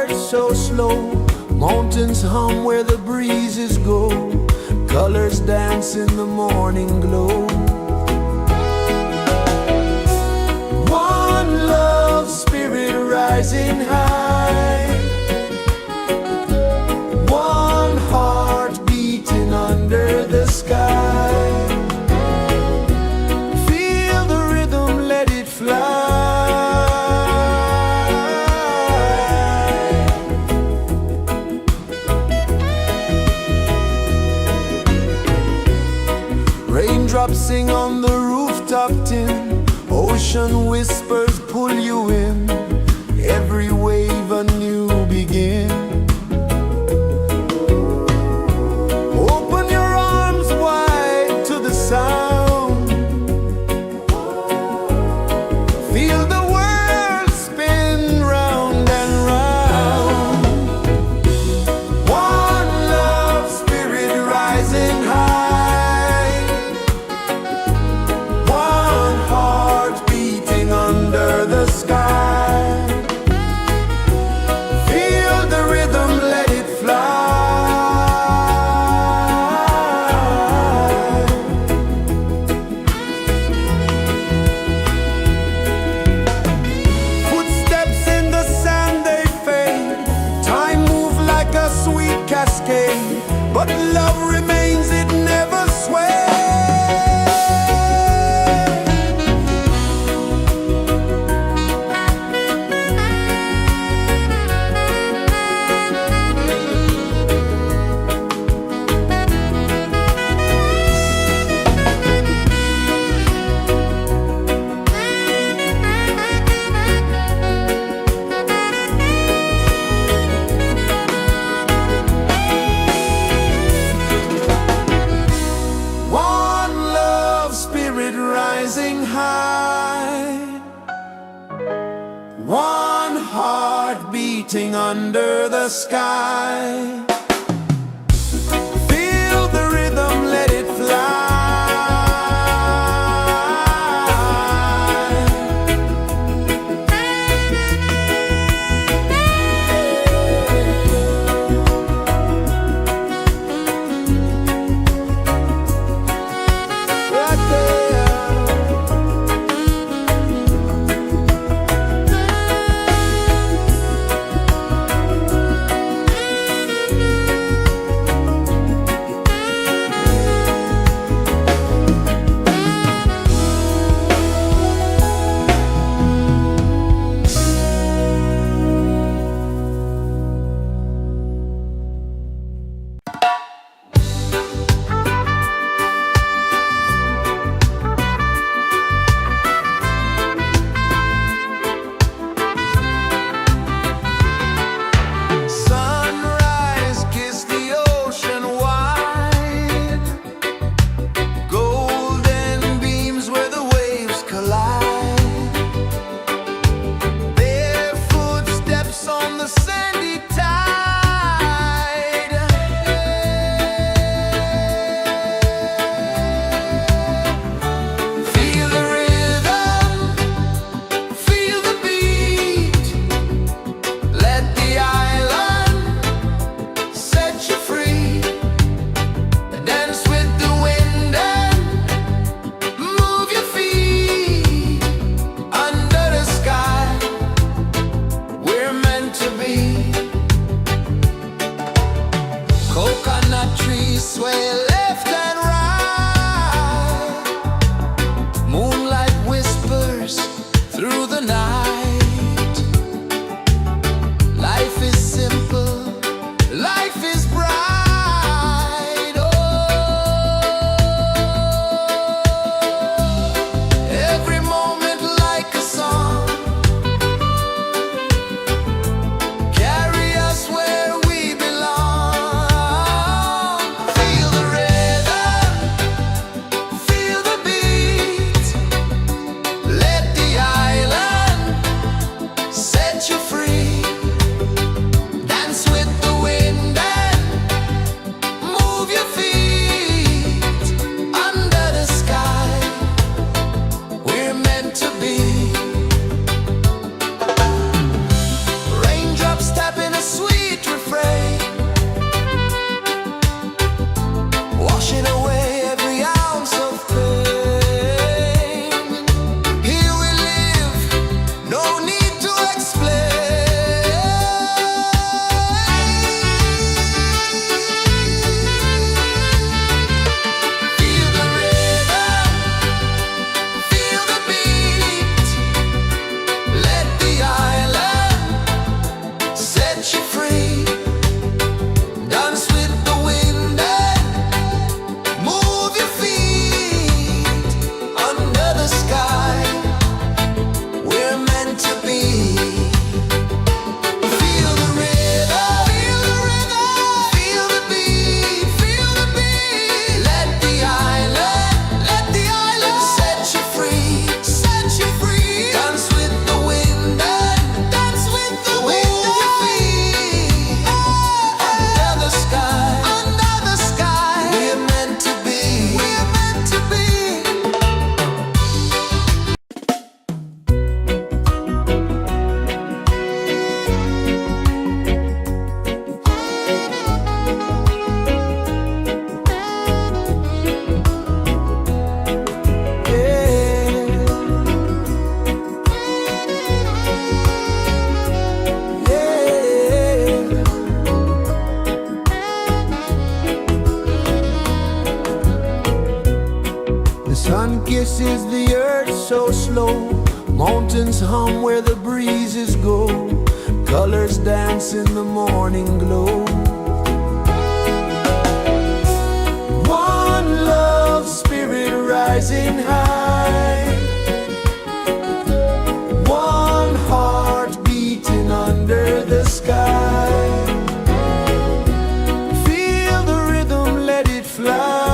heart so slow. Mountains hum where the breezes go. Colors dance in the morning glow. One love spirit rising high. One heart beating under the sky. Feel the rhythm, let it fly. Raindrops sing on the rooftop tin. Ocean whispers pull you in. Every wave a new begin. Open your arms wide to the sound. Feel the world spin round and round. One love spirit rising high. One heart beating under the sky. Feel the rhythm, let it fly. Footsteps in the sand, they fade. Time moves like a sweet cascade, but love remains, it never sways. One love spirit rising high. One heart beating under the sky. Feel the rhythm, let it fly. Right there. pulses the earth so slow. Mountains hum where the breezes go. Colors dance in the morning glow. One love spirit rising high. One heart beating under the sky. Feel the rhythm, let it fly.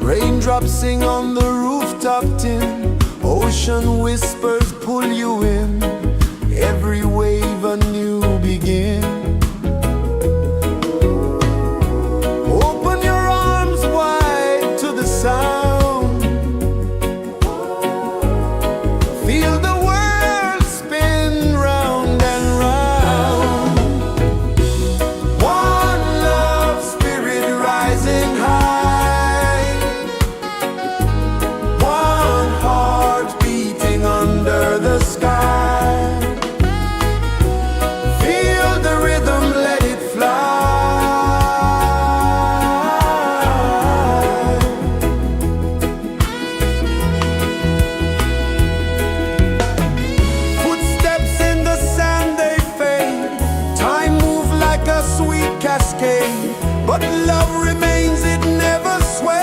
Raindrops sing on the rooftop tin. Ocean whispers pull you in. Every wave a new begin. Open your arms wide to the sound. Feel the world spin round and round. One love spirit rising high. One heart beating under the sky. Feel the rhythm, let it fly. Footsteps in the sand, they fade. Time moves like a sweet cascade, but love remains, it never sways.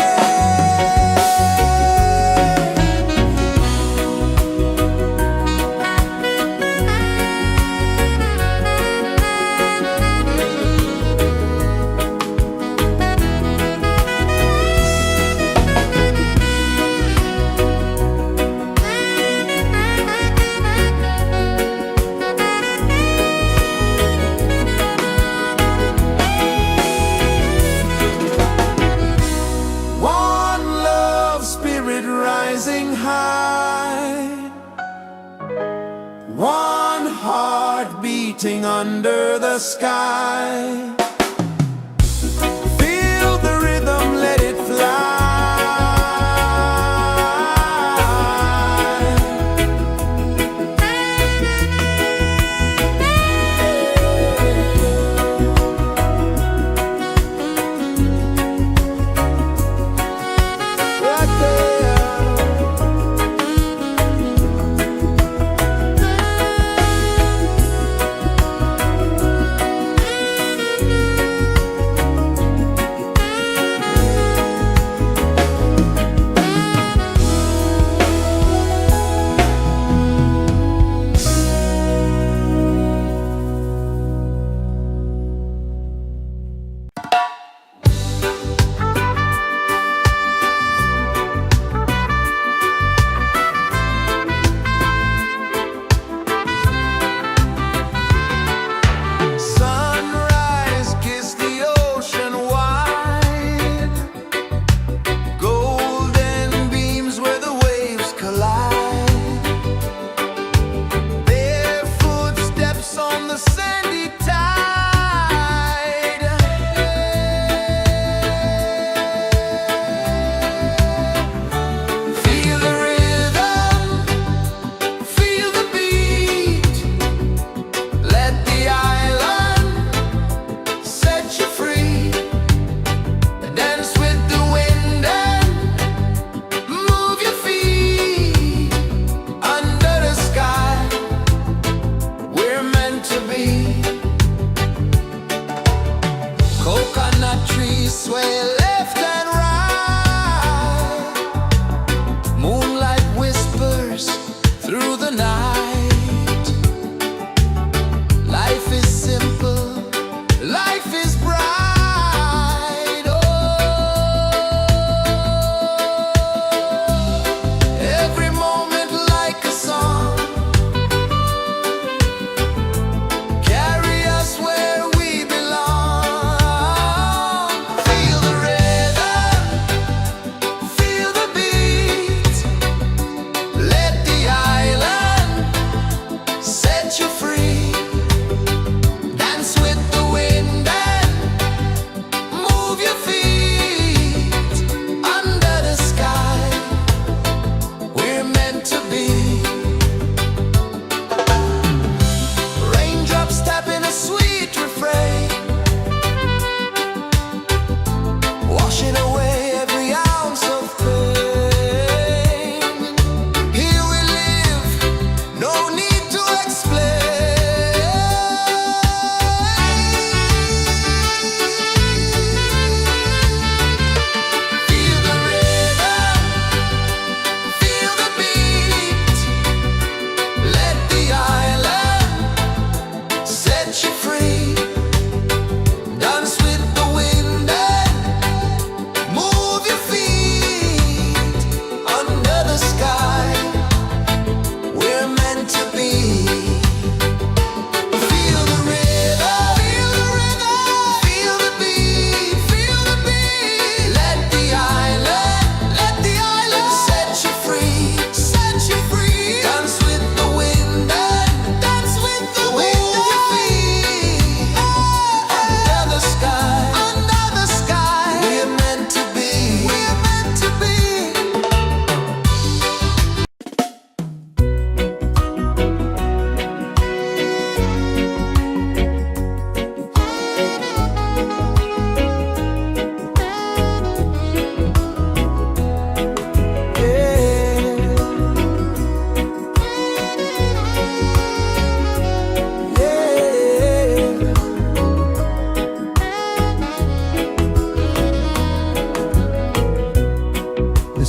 One love spirit rising high. One heart beating under the sky. Feel the rhythm, let it fly. Right there.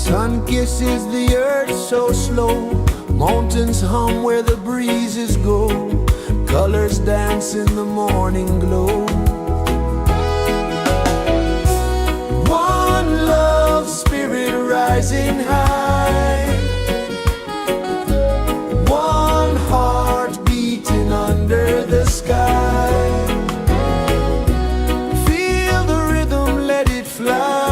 Sun kisses the earth so slow, mountains hum where the breezes go, colors dance in the morning glow. One love, spirit rising high, one heart beating under the sky. Feel the rhythm, let it fly.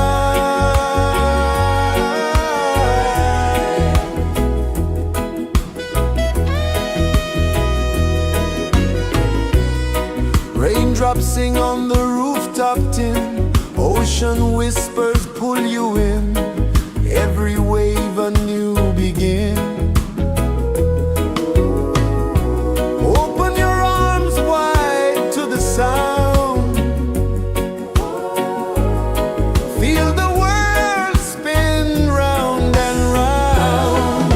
Raindrops sing on the rooftop tin, ocean whispers pull you in, every wave a new begin. Open your arms wide to the sound, feel the world spin round and round.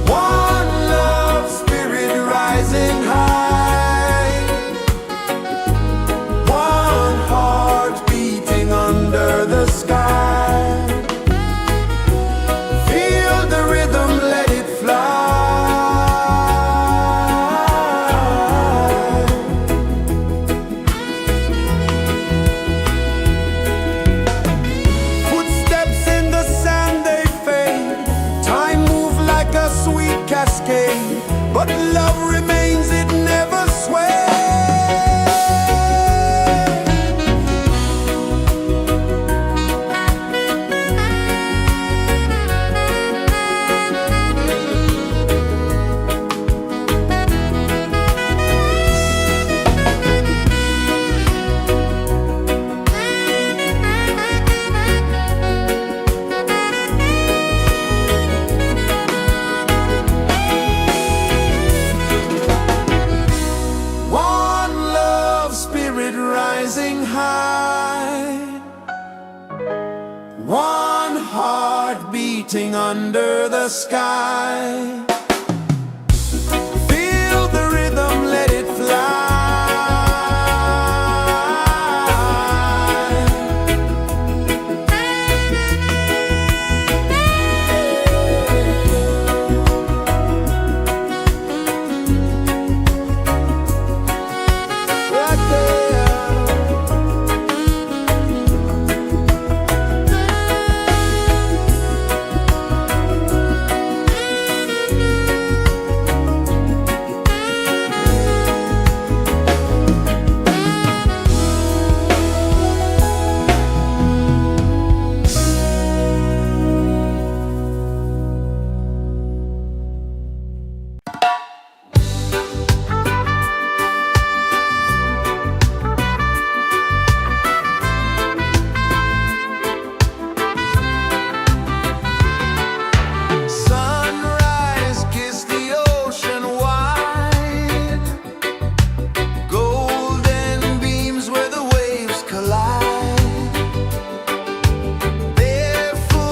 One love, spirit rising high, one heart beating under the sky. Feel the rhythm, let it fly. Footsteps in the sand, they fade, time moves like a sweet cascade, but love remains, it never sways. One love, spirit rising high, one heart beating under the sky.